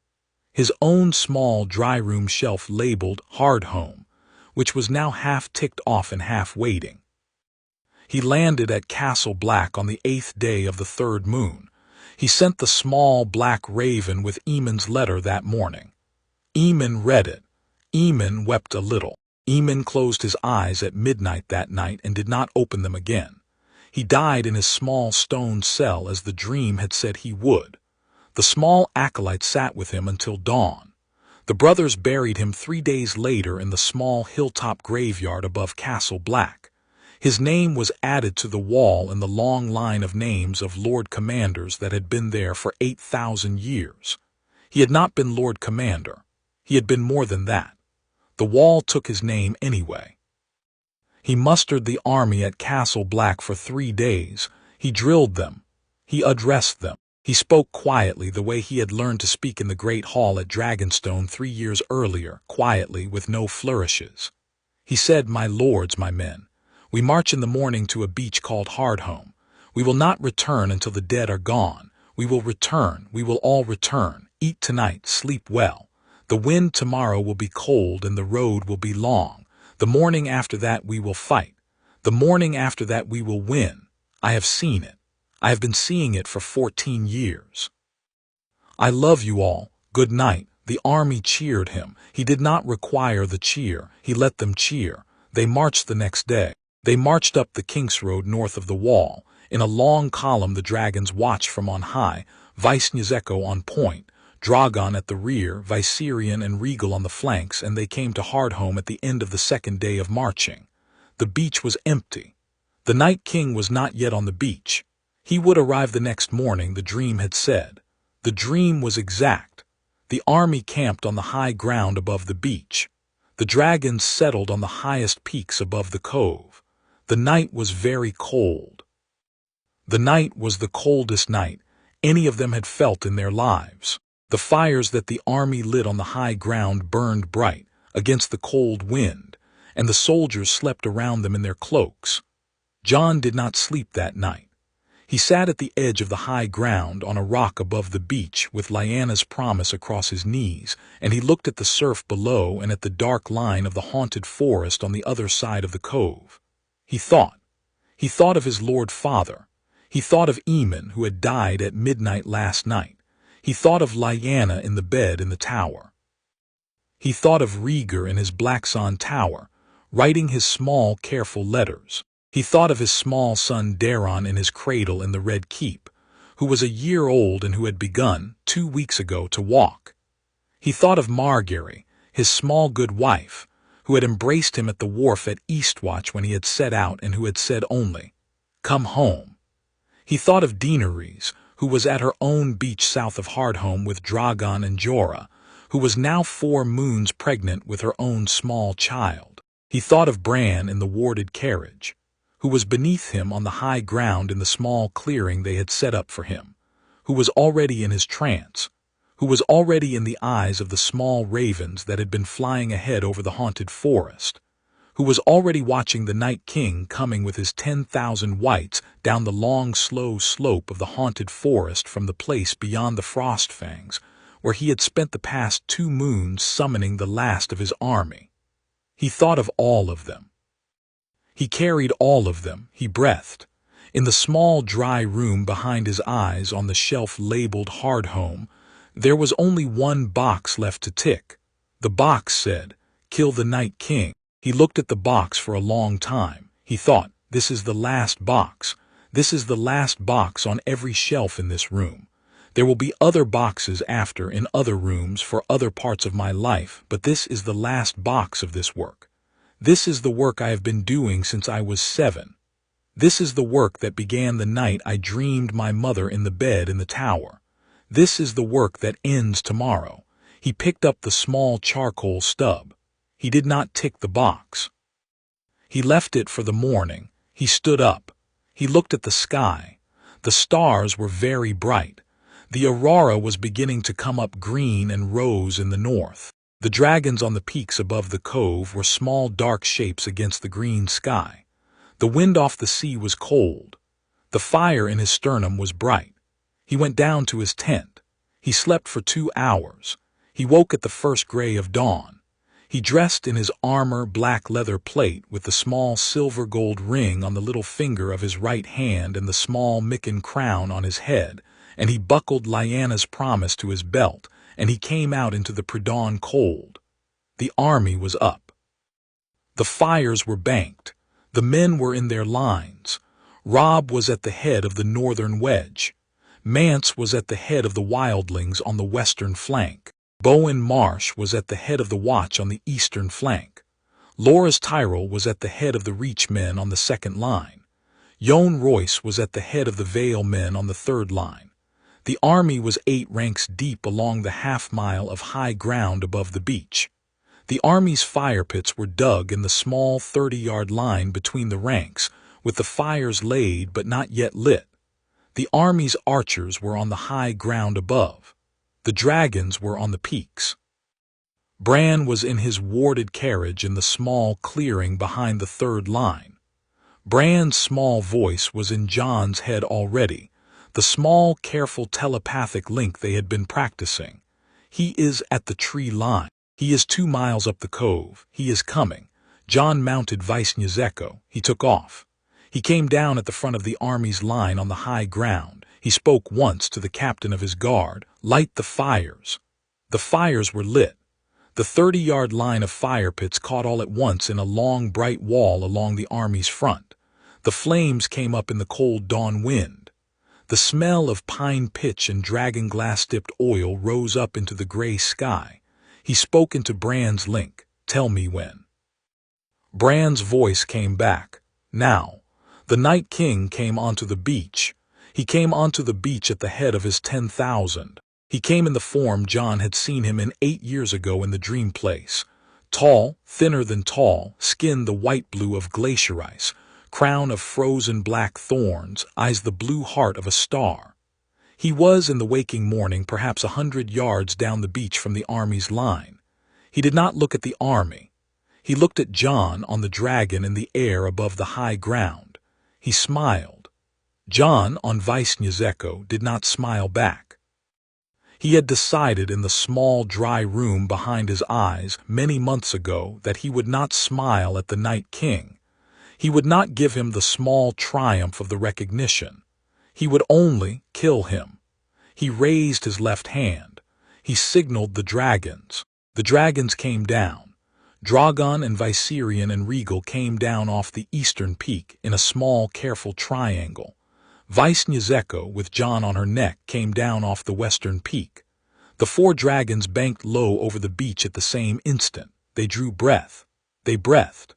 his own small dry-room shelf labeled Hardhome, which was now half ticked off and half waiting. He landed at Castle Black on the 8th day of the 3rd moon. He sent the small black raven with Aemon's letter that morning. Aemon read it. Aemon wept a little. Aemon closed his eyes at midnight that night and did not open them again. He died in his small stone cell as the dream had said he would. The small acolyte sat with him until dawn. The brothers buried him 3 days later in the small hilltop graveyard above Castle Black. His name was added to the wall in the long line of names of Lord Commanders that had been there for 8,000 years. He had not been Lord Commander. He had been more than that. The wall took his name anyway. He mustered the army at Castle Black for 3 days. He drilled them. He addressed them. He spoke quietly the way he had learned to speak in the great hall at Dragonstone 3 years earlier, quietly, with no flourishes. He said, "My lords, my men, we march in the morning to a beach called Hardhome. We will not return until the dead are gone. We will return. We will all return. Eat tonight. Sleep well. The wind tomorrow will be cold and the road will be long. The morning after that we will fight. The morning after that we will win. I have seen it. I have been seeing it for 14 years. I love you all. Good night. The army cheered him. He did not require the cheer. He let them cheer. They marched the next day. They marched up the King's Road north of the wall. In a long column the dragons watched from on high, Visnyazecho on point, Drogon at the rear, Viserion and Rhaegar on the flanks, and they came to Hardhome at the end of the second day of marching. The beach was empty. The Night King was not yet on the beach. He would arrive the next morning, the dream had said. The dream was exact. The army camped on the high ground above the beach. The dragons settled on the highest peaks above the cove. The night was very cold. The night was the coldest night any of them had felt in their lives. The fires that the army lit on the high ground burned bright against the cold wind, and the soldiers slept around them in their cloaks. Jon did not sleep that night. He sat at the edge of the high ground on a rock above the beach with Lyanna's promise across his knees, and he looked at the surf below and at the dark line of the haunted forest on the other side of the cove. He thought. He thought of his Lord Father. He thought of Aemon, who had died at midnight last night. He thought of Lyanna in the bed in the tower. He thought of Rhaegar in his Blackson tower, writing his small, careful letters. He thought of his small son Daeron in his cradle in the Red Keep, who was a year old and who had begun, 2 weeks ago, to walk. He thought of Margaery, his small good wife, who had embraced him at the wharf at Eastwatch when he had set out and who had said only, "Come home." He thought of Daenerys, who was at her own beach south of Hardhome with Drogon and Jorah, who was now 4 moons pregnant with her own small child. He thought of Bran in the warded carriage, who was beneath him on the high ground in the small clearing they had set up for him, who was already in his trance, who was already in the eyes of the small ravens that had been flying ahead over the haunted forest, who was already watching the Night King coming with his 10,000 wights down the long, slow slope of the haunted forest from the place beyond the Frostfangs, where he had spent the past 2 moons summoning the last of his army. He thought of all of them. He carried all of them, he breathed. In the small, dry room behind his eyes on the shelf labeled Hardhome, there was only 1 box left to tick. The box said, "Kill the Night King." He looked at the box for a long time. He thought, this is the last box. This is the last box on every shelf in this room. There will be other boxes after in other rooms for other parts of my life, but this is the last box of this work. This is the work I have been doing since I was 7. This is the work that began the night I dreamed my mother in the bed in the tower. This is the work that ends tomorrow. He picked up the small charcoal stub. He did not tick the box. He left it for the morning. He stood up. He looked at the sky. The stars were very bright. The aurora was beginning to come up green and rose in the north. The dragons on the peaks above the cove were small dark shapes against the green sky. The wind off the sea was cold. The fire in his sternum was bright. He went down to his tent. He slept for 2 hours. He woke at the first gray of dawn. He dressed in his armor black leather plate with the small silver gold ring on the little finger of his right hand and the small Micken crown on his head, and he buckled Lyanna's promise to his belt, and he came out into the pre-dawn cold. The army was up. The fires were banked. The men were in their lines. Robb was at the head of the northern wedge. Mance was at the head of the wildlings on the western flank. Bowen Marsh was at the head of the watch on the eastern flank. Loras Tyrell was at the head of the Reach men on the second line. Jon Royce was at the head of the Vale men on the third line. The army was 8 ranks deep along the half-mile of high ground above the beach. The army's fire pits were dug in the small 30-yard line between the ranks, with the fires laid but not yet lit. The army's archers were on the high ground above. The dragons were on the peaks. Bran was in his warded carriage in the small clearing behind the third line. Bran's small voice was in Jon's head already, the small, careful telepathic link they had been practicing. He is at the tree line. He is 2 miles up the cove. He is coming. Jon mounted Visnyazeko. He took off. He came down at the front of the army's line on the high ground. He spoke once to the captain of his guard. Light the fires. The fires were lit. The 30-yard line of fire pits caught all at once in a long, bright wall along the army's front. The flames came up in the cold dawn wind. The smell of pine pitch and dragon glass-dipped oil rose up into the gray sky. He spoke into Bran's link. Tell me when. Bran's voice came back. Now. The Night King came onto the beach. He came onto the beach at the head of his 10,000. He came in the form Jon had seen him in 8 years ago in the dream place. Tall, thinner than tall, skin the white blue of glacier ice, crown of frozen black thorns, eyes the blue heart of a star. He was in the waking morning perhaps 100 yards down the beach from the army's line. He did not look at the army. He looked at Jon on the dragon in the air above the high ground. He smiled. Jon on Visnyazeko did not smile back. He had decided in the small, dry room behind his eyes many months ago that he would not smile at the Night King. He would not give him the small triumph of the recognition. He would only kill him. He raised his left hand. He signaled the dragons. The dragons came down. Drogon and Viserion and Rhaegar came down off the eastern peak in a small, careful triangle. Visnyazeko, with Jon on her neck, came down off the western peak. The 4 dragons banked low over the beach at the same instant. They drew breath. They breathed.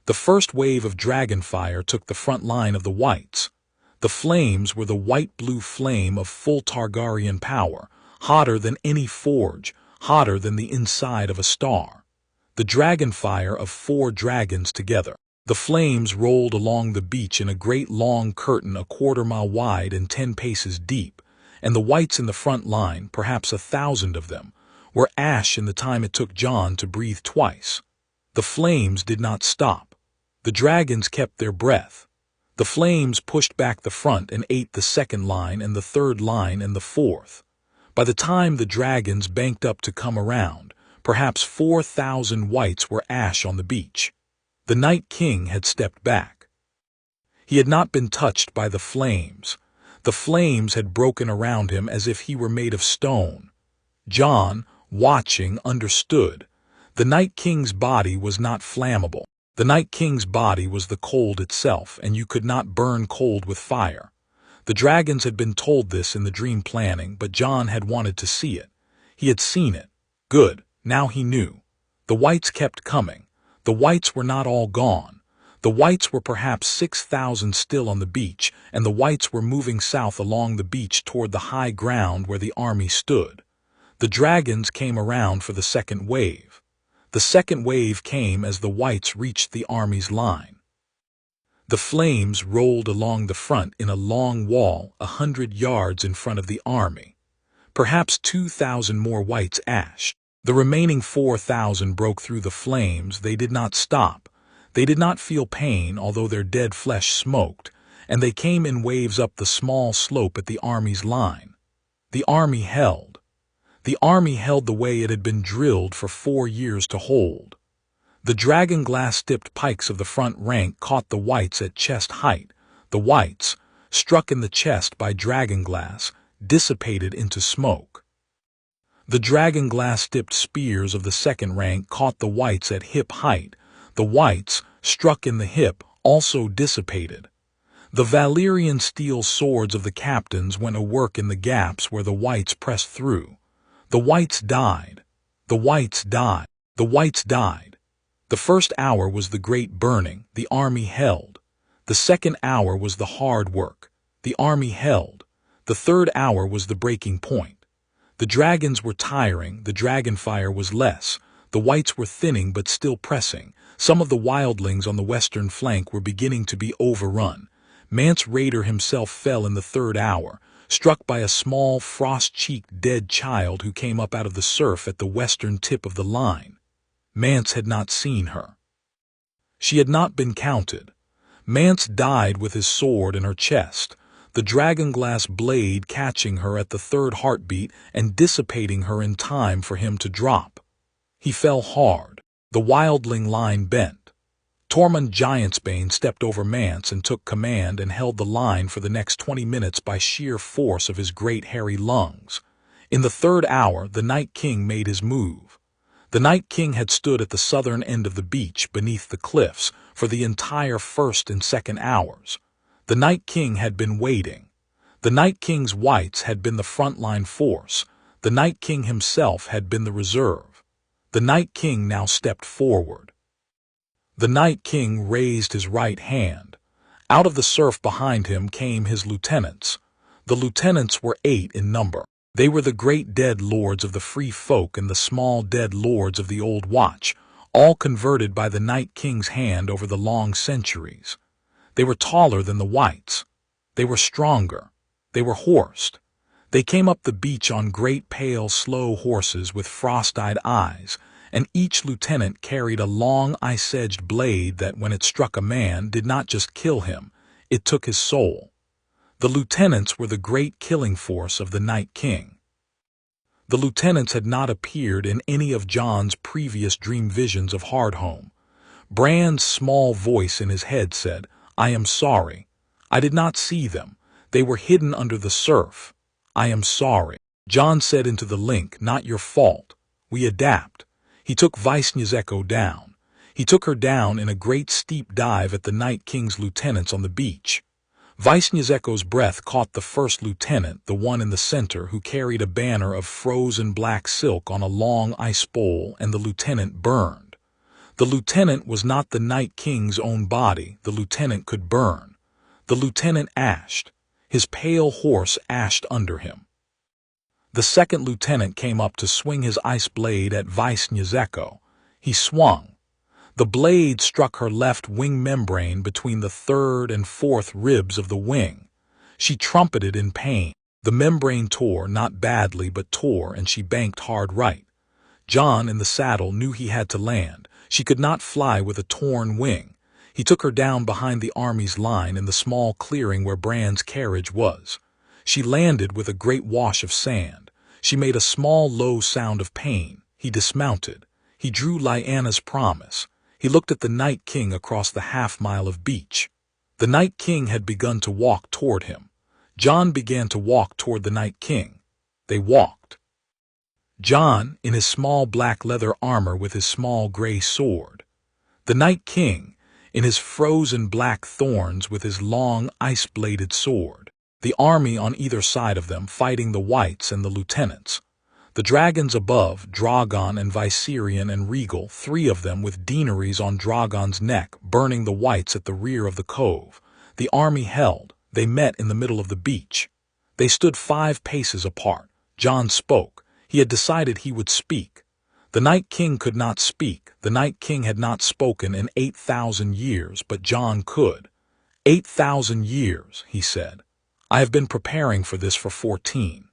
The first wave of dragon fire took the front line of the whites. The flames were the white-blue flame of full Targaryen power, hotter than any forge, hotter than the inside of a star. The dragon fire of 4 dragons together. The flames rolled along the beach in a great long curtain 1/4 mile wide and 10 paces deep, and the whites in the front line, perhaps 1,000 of them, were ash in the time it took Jon to breathe twice. The flames did not stop. The dragons kept their breath. The flames pushed back the front and ate the second line and the third line and the fourth. By the time the dragons banked up to come around, perhaps 4,000 whites were ash on the beach. The Night King had stepped back. He had not been touched by the flames. The flames had broken around him as if he were made of stone. Jon, watching, understood. The Night King's body was not flammable. The Night King's body was the cold itself, and you could not burn cold with fire. The dragons had been told this in the dream planning, but Jon had wanted to see it. He had seen it. Good, now he knew. The whites kept coming. The whites were not all gone. The whites were perhaps 6,000 still on the beach, and the whites were moving south along the beach toward the high ground where the army stood. The dragons came around for the second wave. The second wave came as the whites reached the army's line. The flames rolled along the front in a long wall 100 yards in front of the army. Perhaps 2,000 more whites ashed. The remaining 4,000 broke through the flames. They did not stop. They did not feel pain, although their dead flesh smoked, and they came in waves up the small slope at the army's line. The army held. The army held the way it had been drilled for 4 years to hold. The dragon glass-dipped pikes of the front rank caught the whites at chest height. The whites, struck in the chest by dragon glass, dissipated into smoke. The dragon glass-dipped spears of the second rank caught the whites at hip height. The whites, struck in the hip, also dissipated. The Valyrian steel swords of the captains went a work in the gaps where the whites pressed through. The whites died. The whites died. The whites died. The first hour was the great burning. The army held. The second hour was the hard work. The army held. The third hour was the breaking point. The dragons were tiring. The dragon fire was less. The whites were thinning but still pressing. Some of the wildlings on the western flank were beginning to be overrun. Mance Rayder himself fell in the third hour, struck by a small, frost-cheeked dead child who came up out of the surf at the western tip of the line. Mance had not seen her. She had not been counted. Mance died with his sword in her chest. the dragonglass blade catching her at the third heartbeat and dissipating her in time for him to drop. He fell hard. The wildling line bent. Tormund Giantsbane stepped over Mance and took command and held the line for the next 20 minutes by sheer force of his great hairy lungs. In the third hour, the Night King made his move. The Night King had stood at the southern end of the beach beneath the cliffs for the entire first and second hours. The Night King had been waiting. The Night King's whites had been the frontline force. The Night King himself had been the reserve. The Night King now stepped forward. The Night King raised his right hand. Out of the surf behind him came his lieutenants. The lieutenants were 8 in number. They were the great dead lords of the free folk and the small dead lords of the Old Watch, all converted by the Night King's hand over the long centuries. They were taller than the whites. They were stronger. They were horsed. They came up the beach on great pale, slow horses with frost-eyed eyes, and each lieutenant carried a long ice-edged blade that, when it struck a man, did not just kill him, it took his soul. The lieutenants were the great killing force of the Night King. The lieutenants had not appeared in any of Jon's previous dream visions of Hardhome. Bran's small voice in his head said, "I am sorry. I did not see them. They were hidden under the surf. I am sorry." Jon said into the link, "Not your fault. We adapt." He took Vaishnya's down. He took her down in a great steep dive at the Night King's lieutenants on the beach. Vaishnya's breath caught the first lieutenant, the one in the center, who carried a banner of frozen black silk on a long ice pole, and the lieutenant burned. The lieutenant was not the Night King's own body. The lieutenant could burn. The lieutenant ashed. His pale horse ashed under him. The second lieutenant came up to swing his ice blade at Vaishnya's. He swung. The blade struck her left wing membrane between the third and fourth ribs of the wing. She trumpeted in pain. The membrane tore, not badly, but tore, and she banked hard right. Jon, in the saddle, knew he had to land. She could not fly with a torn wing. He took her down behind the army's line in the small clearing where Bran's carriage was. She landed with a great wash of sand. She made a small, low sound of pain. He dismounted. He drew Lyanna's promise. He looked at the Night King across the half-mile of beach. The Night King had begun to walk toward him. Jon began to walk toward the Night King. They walked. Jon, in his small black leather armor with his small gray sword. The Night King, in his frozen black thorns with his long ice-bladed sword. The army on either side of them fighting the whites and the lieutenants. The dragons above, Drogon and Viserion and Rhaegar, 3 of them with deaneries on Drogon's neck, burning the whites at the rear of the cove. The army held. They met in the middle of the beach. They stood 5 paces apart. Jon spoke. He had decided he would speak. The Night King could not speak. The Night King had not spoken in 8,000 years, but Jon could. 8,000 years, he said. I have been preparing for this for 14.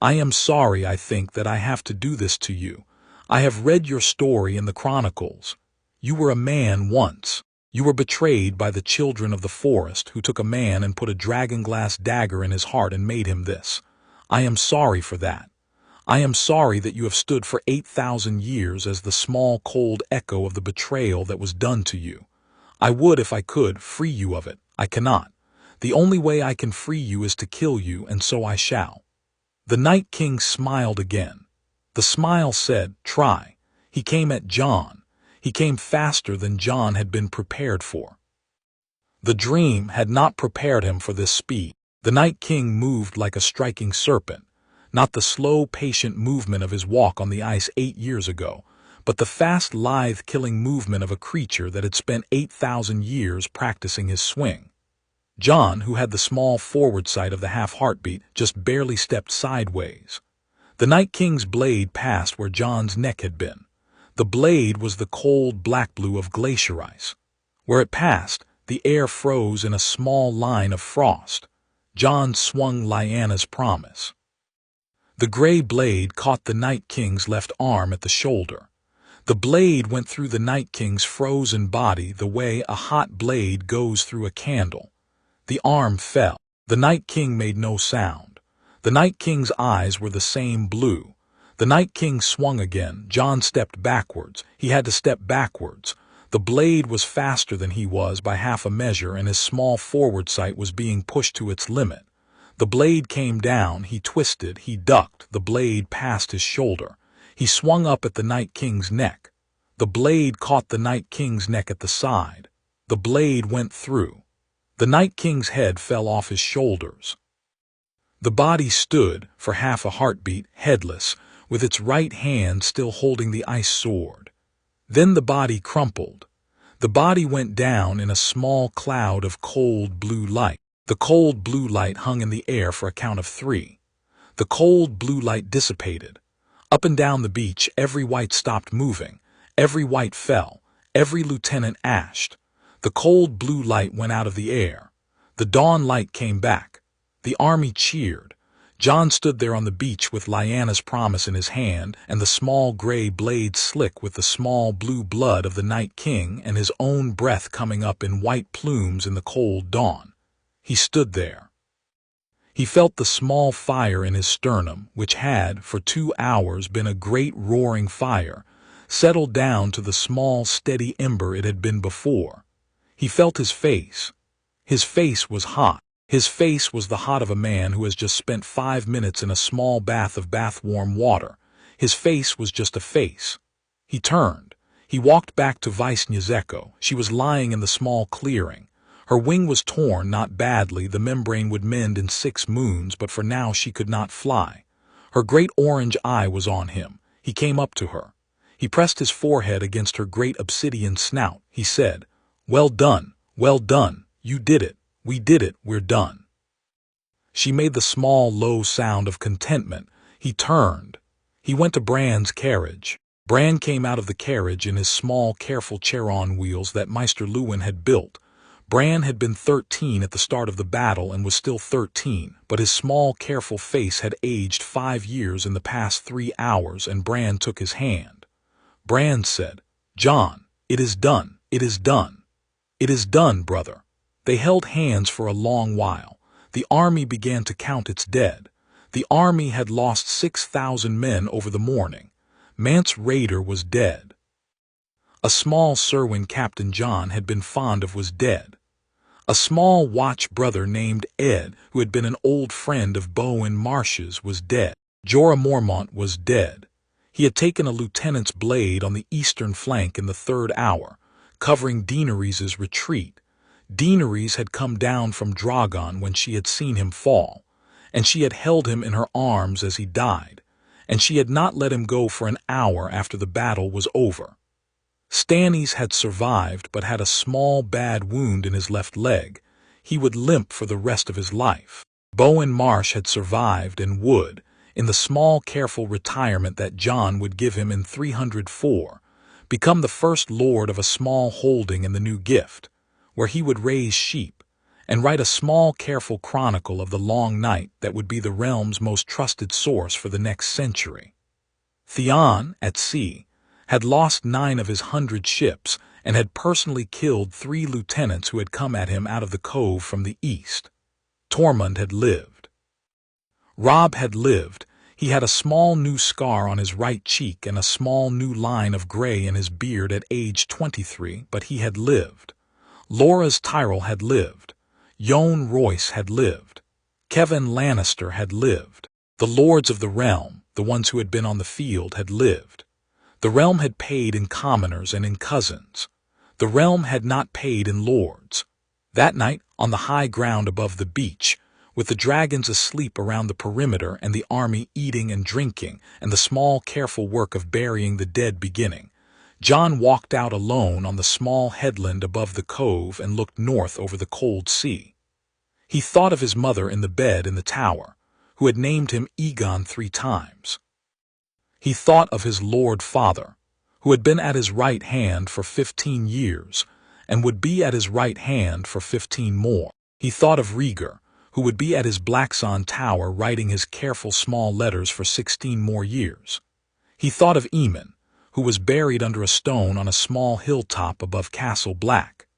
I am sorry, I think, that I have to do this to you. I have read your story in the chronicles. You were a man once. You were betrayed by the children of the forest, who took a man and put a dragonglass dagger in his heart and made him this. I am sorry for that. I am sorry that you have stood for 8,000 years as the small, cold echo of the betrayal that was done to you. I would, if I could, free you of it. I cannot. The only way I can free you is to kill you, and so I shall. The Night King smiled again. The smile said, "Try." He came at Jon. He came faster than Jon had been prepared for. The dream had not prepared him for this speed. The Night King moved like a striking serpent, not the slow, patient movement of his walk on the ice 8 years ago, but the fast, lithe, killing movement of a creature that had spent 8,000 years practicing his swing. Jon, who had the small forward sight of the half-heartbeat, just barely stepped sideways. The Night King's blade passed where Jon's neck had been. The blade was the cold black blue of glacier ice. Where it passed, the air froze in a small line of frost. Jon swung Lyanna's promise. The gray blade caught the Night King's left arm at the shoulder. The blade went through the Night King's frozen body the way a hot blade goes through a candle. The arm fell. The Night King made no sound. The Night King's eyes were the same blue. The Night King swung again. Jon stepped backwards. He had to step backwards. The blade was faster than he was by half a measure, and his small forward sight was being pushed to its limit. The blade came down. He twisted. He ducked. The blade passed his shoulder. He swung up at the Night King's neck. The blade caught the Night King's neck at the side. The blade went through. The Night King's head fell off his shoulders. The body stood, for half a heartbeat, headless, with its right hand still holding the ice sword. Then the body crumpled. The body went down in a small cloud of cold blue light. The cold blue light hung in the air for a count of 3. The cold blue light dissipated. Up and down the beach, every white stopped moving. Every white fell. Every lieutenant ashed. The cold blue light went out of the air. The dawn light came back. The army cheered. Jon stood there on the beach with Lyanna's promise in his hand, and the small gray blade slick with the small blue blood of the Night King, and his own breath coming up in white plumes in the cold dawn. He stood there. He felt the small fire in his sternum, which had, for 2 hours, been a great roaring fire, settled down to the small steady ember it had been before. He felt his face. His face was hot. His face was the hot of a man who has just spent 5 minutes in a small bath of bath-warm water. His face was just a face. He turned. He walked back to Vishnya's. She was lying in the small clearing. Her wing was torn, not badly. The membrane would mend in 6 moons, but for now she could not fly. Her great orange eye was on him. He came up to her. He pressed his forehead against her great obsidian snout. He said, "Well done, well done. You did it. We did it. We're done." She made the small, low sound of contentment. He turned. He went to Bran's carriage. Bran came out of the carriage in his small, careful chair-on wheels that Maester Luwin had built. Bran had been 13 at the start of the battle and was still 13, but his small, careful face had aged 5 years in the past 3 hours, and Bran took his hand. Bran said, "Jon, it is done. It is done. It is done, brother." They held hands for a long while. The army began to count its dead. The army had lost 6,000 men over the morning. Mance Raider was dead. A small Serwyn Captain Jon had been fond of was dead. A small watch brother named Ed, who had been an old friend of Bowen Marsh's, was dead. Jorah Mormont was dead. He had taken a lieutenant's blade on the eastern flank in the 3rd hour, covering Daenerys's retreat. Daenerys had come down from Drogon when she had seen him fall, and she had held him in her arms as he died, and she had not let him go for an hour after the battle was over. Stannis had survived but had a small bad wound in his left leg. He would limp for the rest of his life. Bowen Marsh had survived and would, in the small careful retirement that Jon would give him in 304, become the first lord of a small holding in the new gift, where he would raise sheep, and write a small careful chronicle of the long night that would be the realm's most trusted source for the next century. Theon, at sea, had lost 9 of his 100 ships and had personally killed 3 lieutenants who had come at him out of the cove from the east. Tormund had lived. Robb had lived. He had a small new scar on his right cheek and a small new line of gray in his beard at age 23, but he had lived. Loras Tyrell had lived. Jon Royce had lived. Kevin Lannister had lived. The lords of the realm, the ones who had been on the field, had lived. The realm had paid in commoners and in cousins. The realm had not paid in lords. That night, on the high ground above the beach, with the dragons asleep around the perimeter and the army eating and drinking, and the small careful work of burying the dead beginning, Jon walked out alone on the small headland above the cove and looked north over the cold sea. He thought of his mother in the bed in the tower, who had named him Aegon 3 times. He thought of his Lord Father, who had been at his right hand for 15 years, and would be at his right hand for 15 more. He thought of Rhaegar, who would be at his Blackson Tower writing his careful small letters for 16 more years. He thought of Aemon, who was buried under a stone on a small hilltop above Castle Black.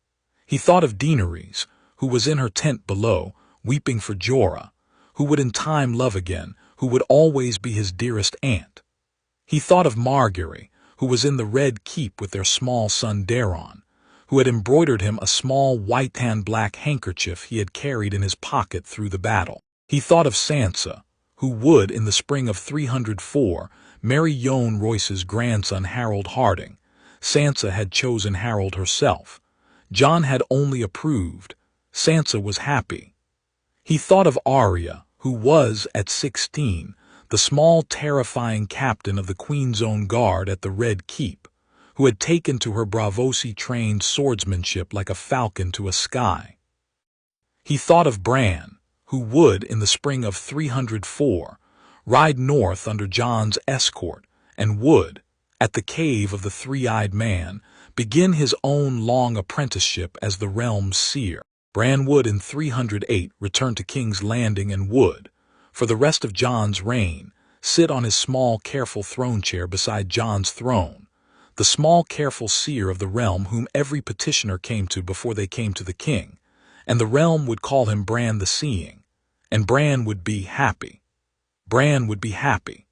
He thought of Daenerys, who was in her tent below, weeping for Jorah, who would in time love again, who would always be his dearest aunt. He thought of Margaery, who was in the Red Keep with their small son Daeron, who had embroidered him a small white-and-black handkerchief he had carried in his pocket through the battle. He thought of Sansa, who would, in the spring of 304, marry Yohn Royce's grandson Harold Harding. Sansa had chosen Harold herself. Jon had only approved. Sansa was happy. He thought of Arya, who was, at 16, the small terrifying captain of the Queen's Own Guard at the Red Keep, who had taken to her Braavosi-trained swordsmanship like a falcon to a sky. He thought of Bran, who would, in the spring of 304, ride north under Jon's escort and would, at the cave of the Three-Eyed Man, begin his own long apprenticeship as the realm's seer. Bran would, in 308, return to King's Landing and would, for the rest of Jon's reign, sit on his small, careful throne chair beside Jon's throne, the small, careful seer of the realm whom every petitioner came to before they came to the king, and the realm would call him Bran the Seeing, and Bran would be happy. Bran would be happy.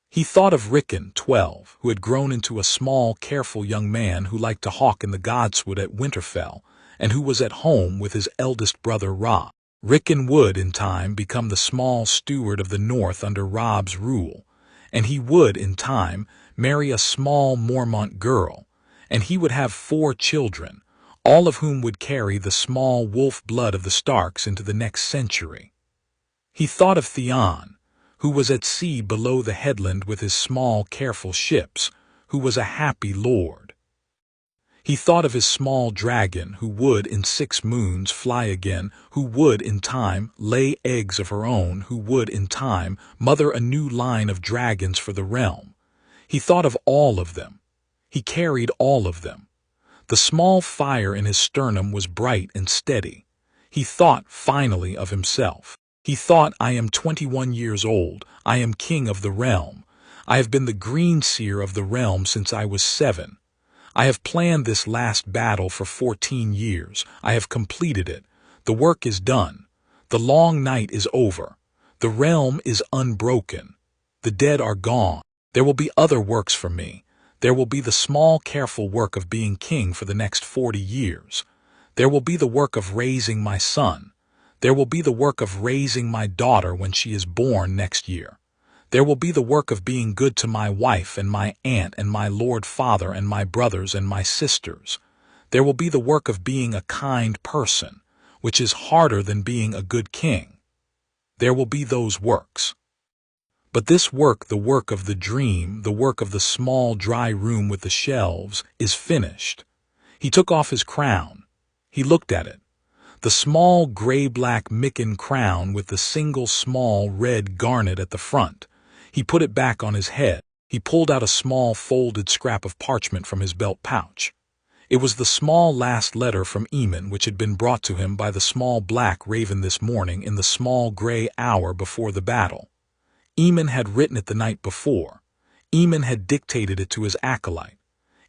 He thought of Rickon, 12, who had grown into a small, careful young man who liked to hawk in the Godswood at Winterfell, and who was at home with his eldest brother Robb. Rickon would, in time, become the small steward of the North under Robb's rule, and he would, in time, marry a small Mormont girl, and he would have 4 children, all of whom would carry the small wolf blood of the Starks into the next century. He thought of Theon, who was at sea below the headland with his small, careful ships, who was a happy lord. He thought of his small dragon, who would, in 6 moons, fly again, who would, in time, lay eggs of her own, who would, in time, mother a new line of dragons for the realm. He thought of all of them. He carried all of them. The small fire in his sternum was bright and steady. He thought, finally, of himself. He thought, I am 21 years old. I am king of the realm. I have been the Greenseer of the realm since I was 7. I have planned this last battle for 14 years. I have completed it. The work is done. The long night is over. The realm is unbroken. The dead are gone. There will be other works for me. There will be the small, careful work of being king for the next 40 years. There will be the work of raising my son. There will be the work of raising my daughter when she is born next year. There will be the work of being good to my wife and my aunt and my lord father and my brothers and my sisters. There will be the work of being a kind person, which is harder than being a good king. There will be those works. But this work, the work of the dream, the work of the small dry room with the shelves, is finished. He took off his crown. He looked at it. The small gray-black Micken crown with the single small red garnet at the front. He put it back on his head. He pulled out a small folded scrap of parchment from his belt pouch. It was the small last letter from Aemon which had been brought to him by the small black raven this morning in the small gray hour before the battle. Aemon had written it the night before. Aemon had dictated it to his acolyte.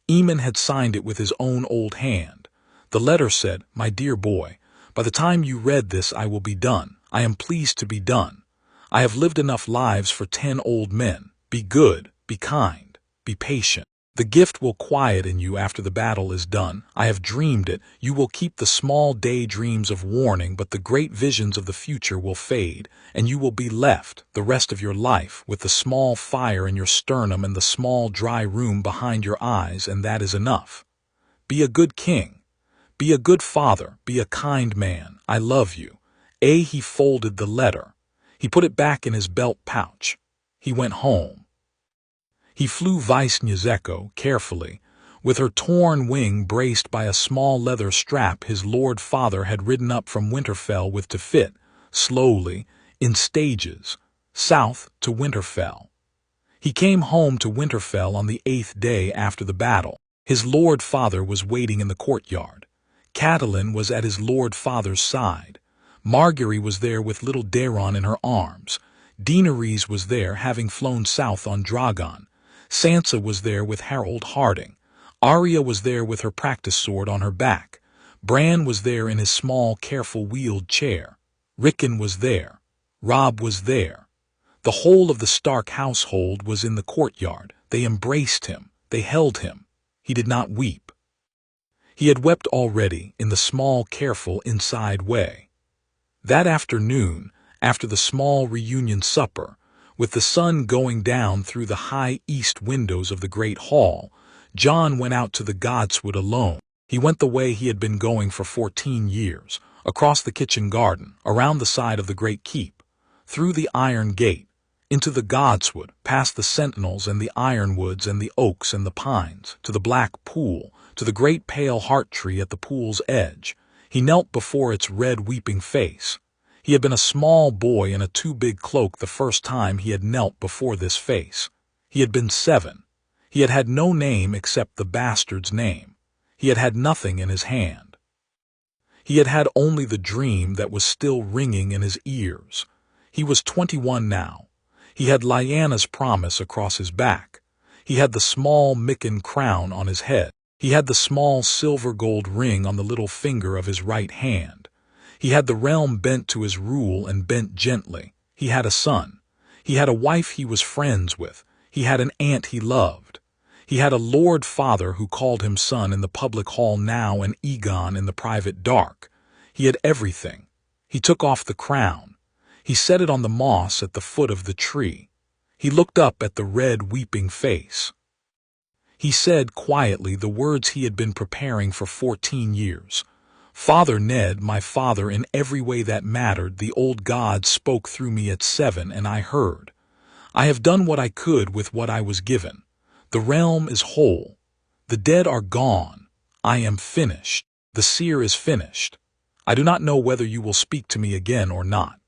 Aemon had signed it with his own old hand. The letter said, "My dear boy, by the time you read this I will be done. I am pleased to be done. I have lived enough lives for 10 old men. Be good, be kind, be patient. The gift will quiet in you after the battle is done. I have dreamed it. You will keep the small daydreams of warning, but the great visions of the future will fade, and you will be left, the rest of your life, with the small fire in your sternum and the small dry room behind your eyes, and that is enough. Be a good king. Be a good father. Be a kind man. I love you." He folded the letter. He put it back in his belt pouch. He went home. He flew Vaisnjezeko carefully, with her torn wing braced by a small leather strap his lord father had ridden up from Winterfell with to fit, slowly, in stages, south to Winterfell. He came home to Winterfell on the 8th day after the battle. His lord father was waiting in the courtyard. Catelyn was at his lord father's side. Margaery was there with little Daeron in her arms. Daenerys was there, having flown south on Drogon. Sansa was there with Harold Harding. Arya was there with her practice sword on her back. Bran was there in his small, careful wheeled chair. Rickon was there. Robb was there. The whole of the Stark household was in the courtyard. They embraced him. They held him. He did not weep. He had wept already in the small, careful, inside way. That afternoon, after the small reunion supper, with the sun going down through the high east windows of the great hall, Jon went out to the godswood alone. He went the way he had been going for 14 years, across the kitchen garden, around the side of the great keep, through the iron gate, into the godswood, past the sentinels and the ironwoods and the oaks and the pines, to the black pool, to the great pale heart tree at the pool's edge. He knelt before its red weeping face. He had been a small boy in a too-big cloak the first time he had knelt before this face. He had been 7. He had had no name except the bastard's name. He had had nothing in his hand. He had had only the dream that was still ringing in his ears. He was 21 now. He had Lyanna's promise across his back. He had the small Micken crown on his head. He had the small silver-gold ring on the little finger of his right hand. He had the realm bent to his rule and bent gently. He had a son. He had a wife he was friends with. He had an aunt he loved. He had a lord father who called him son in the public hall now and Aegon in the private dark. He had everything. He took off the crown. He set it on the moss at the foot of the tree. He looked up at the red weeping face. He said quietly the words he had been preparing for 14 years. Father Ned, my father in every way that mattered, the old god spoke through me at 7 and I heard. I have done what I could with what I was given. The realm is whole. The dead are gone. I am finished. The seer is finished. I do not know whether you will speak to me again or not.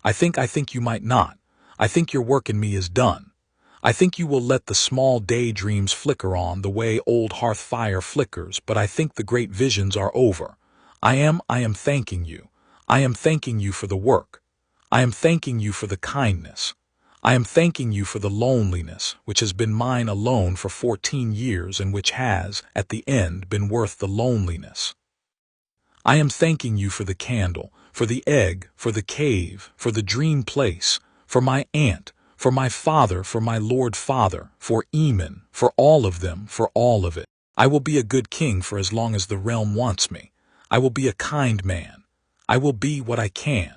I think you might not. I think your work in me is done. I think you will let the small daydreams flicker on the way old hearth fire flickers, but I think the great visions are over. I am thanking you. I am thanking you for the work. I am thanking you for the kindness. I am thanking you for the loneliness, which has been mine alone for 14 years and which has, at the end, been worth the loneliness. I am thanking you for the candle, for the egg, for the cave, for the dream place, for my aunt, for my father, for my lord father, for Aemon, for all of them, for all of it. I will be a good king for as long as the realm wants me. I will be a kind man. I will be what I can.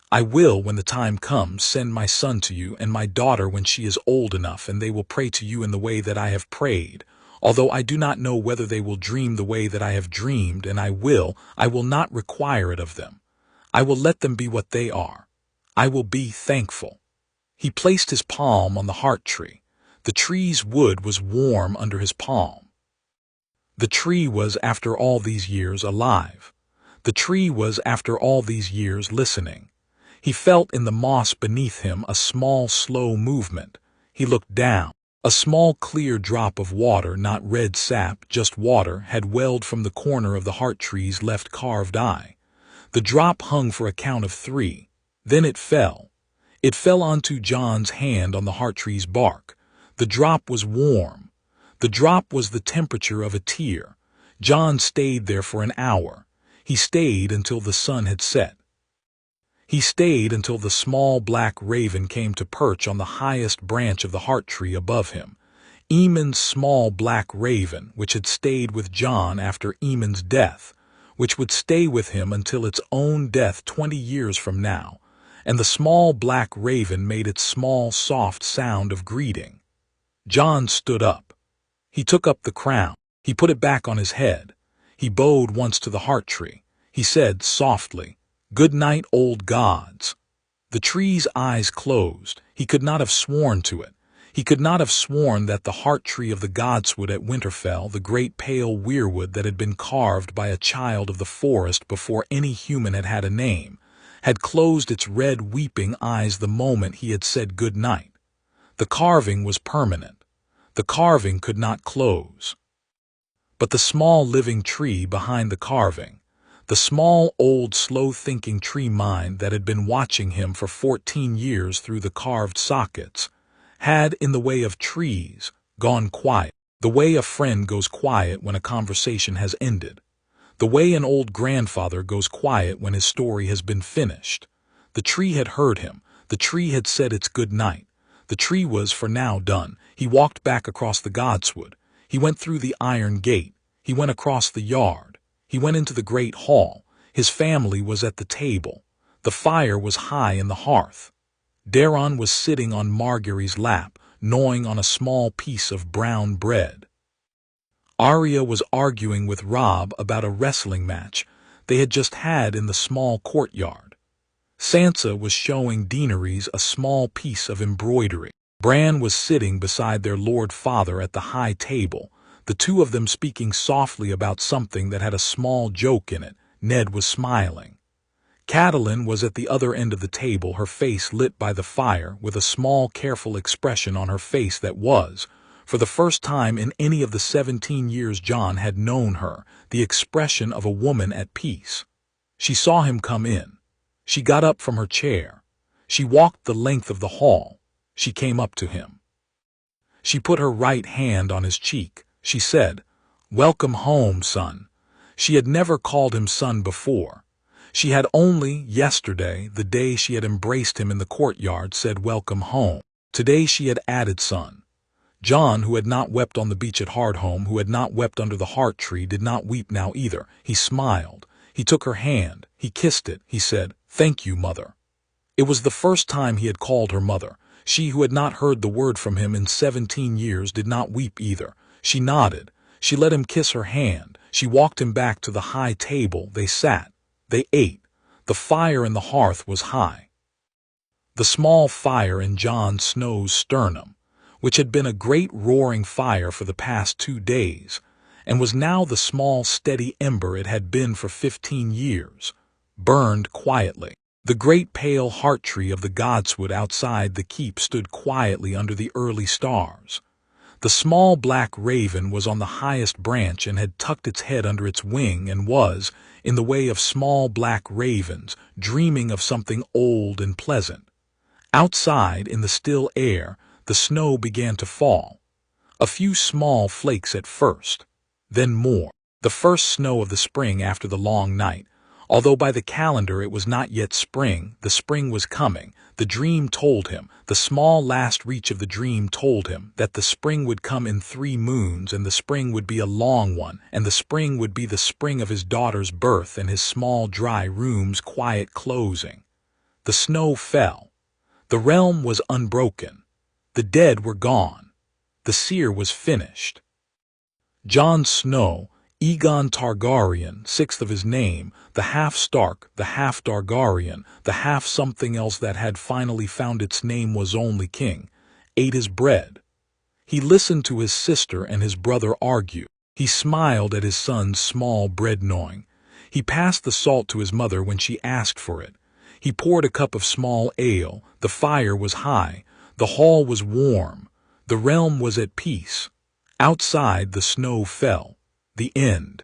I will, when the time comes, send my son to you and my daughter when she is old enough, and they will pray to you in the way that I have prayed, although I do not know whether they will dream the way that I have dreamed, and I will not require it of them. I will let them be what they are. I will be thankful. He placed his palm on the heart tree. The tree's wood was warm under his palm. The tree was, after all these years, alive. The tree was, after all these years, listening. He felt in the moss beneath him a small, slow movement. He looked down. A small, clear drop of water, not red sap, just water, had welled from the corner of the heart tree's left carved eye. The drop hung for a count of 3. Then it fell. It fell onto Jon's hand on the heart tree's bark. The drop was warm. The drop was the temperature of a tear. Jon stayed there for an hour. He stayed until the sun had set. He stayed until the small black raven came to perch on the highest branch of the heart tree above him. Aemon's small black raven, which had stayed with Jon after Aemon's death, which would stay with him until its own death 20 years from now, and the small black raven made its small soft sound of greeting. Jon stood up. He took up the crown. He put it back on his head. He bowed once to the heart tree. He said softly, "Good night, old gods." The tree's eyes closed. He could not have sworn to it. He could not have sworn that the heart tree of the godswood at Winterfell, the great pale weirwood that had been carved by a child of the forest before any human had had a name, had closed its red weeping eyes the moment he had said good night. The carving was permanent. The carving could not close. But the small living tree behind the carving, the small, old, slow-thinking tree mind that had been watching him for 14 years through the carved sockets, had, in the way of trees, gone quiet, the way a friend goes quiet when a conversation has ended, the way an old grandfather goes quiet when his story has been finished, The tree had heard him. The tree had said its good night. The tree was for now done. He walked back across the godswood. He went through the iron gate. He went across the yard. He went into the great hall. His family was at the table. The fire was high in the hearth. Daron was sitting on Margaery's lap, gnawing on a small piece of brown bread. Arya was arguing with Robb about a wrestling match they had just had in the small courtyard. Sansa was showing Daenerys a small piece of embroidery. Bran was sitting beside their Lord Father at the high table, the two of them speaking softly about something that had a small joke in it. Ned was smiling. Catelyn was at the other end of the table, her face lit by the fire, with a small, careful expression on her face that was, for the first time in any of the 17 years Jon had known her, the expression of a woman at peace. She saw him come in. She got up from her chair. She walked the length of the hall. She came up to him. She put her right hand on his cheek. She said, "Welcome home, son." She had never called him son before. She had only, yesterday, the day she had embraced him in the courtyard, said welcome home. Today she had added son. Jon, who had not wept on the beach at Hardhome, who had not wept under the heart tree, did not weep now either. He smiled. He took her hand. He kissed it. He said, "Thank you, mother." It was the first time he had called her mother. She, who had not heard the word from him in 17 years, did not weep either. She nodded. She let him kiss her hand. She walked him back to the high table. They sat. They ate. The fire in the hearth was high. The small fire in Jon Snow's sternum, which had been a great roaring fire for the past 2 days, and was now the small steady ember it had been for 15 years, burned quietly. The great pale heart tree of the godswood outside the keep stood quietly under the early stars. The small black raven was on the highest branch and had tucked its head under its wing and was, in the way of small black ravens, dreaming of something old and pleasant. Outside, in the still air, the snow began to fall. A few small flakes at first, then more. The first snow of the spring after the long night. Although by the calendar it was not yet spring, the spring was coming. The dream told him, the small last reach of the dream told him, that the spring would come in 3 moons, and the spring would be a long one, and the spring would be the spring of his daughter's birth and his small dry room's quiet closing. The snow fell. The realm was unbroken. The dead were gone. The seer was finished. Jon Snow, Aegon Targaryen, 6th of his name, the half Stark, the half Targaryen, the half something else that had finally found its name was only king, ate his bread. He listened to his sister and his brother argue. He smiled at his son's small bread gnawing. He passed the salt to his mother when she asked for it. He poured a cup of small ale. The fire was high. The hall was warm. The realm was at peace. Outside the snow fell. The end.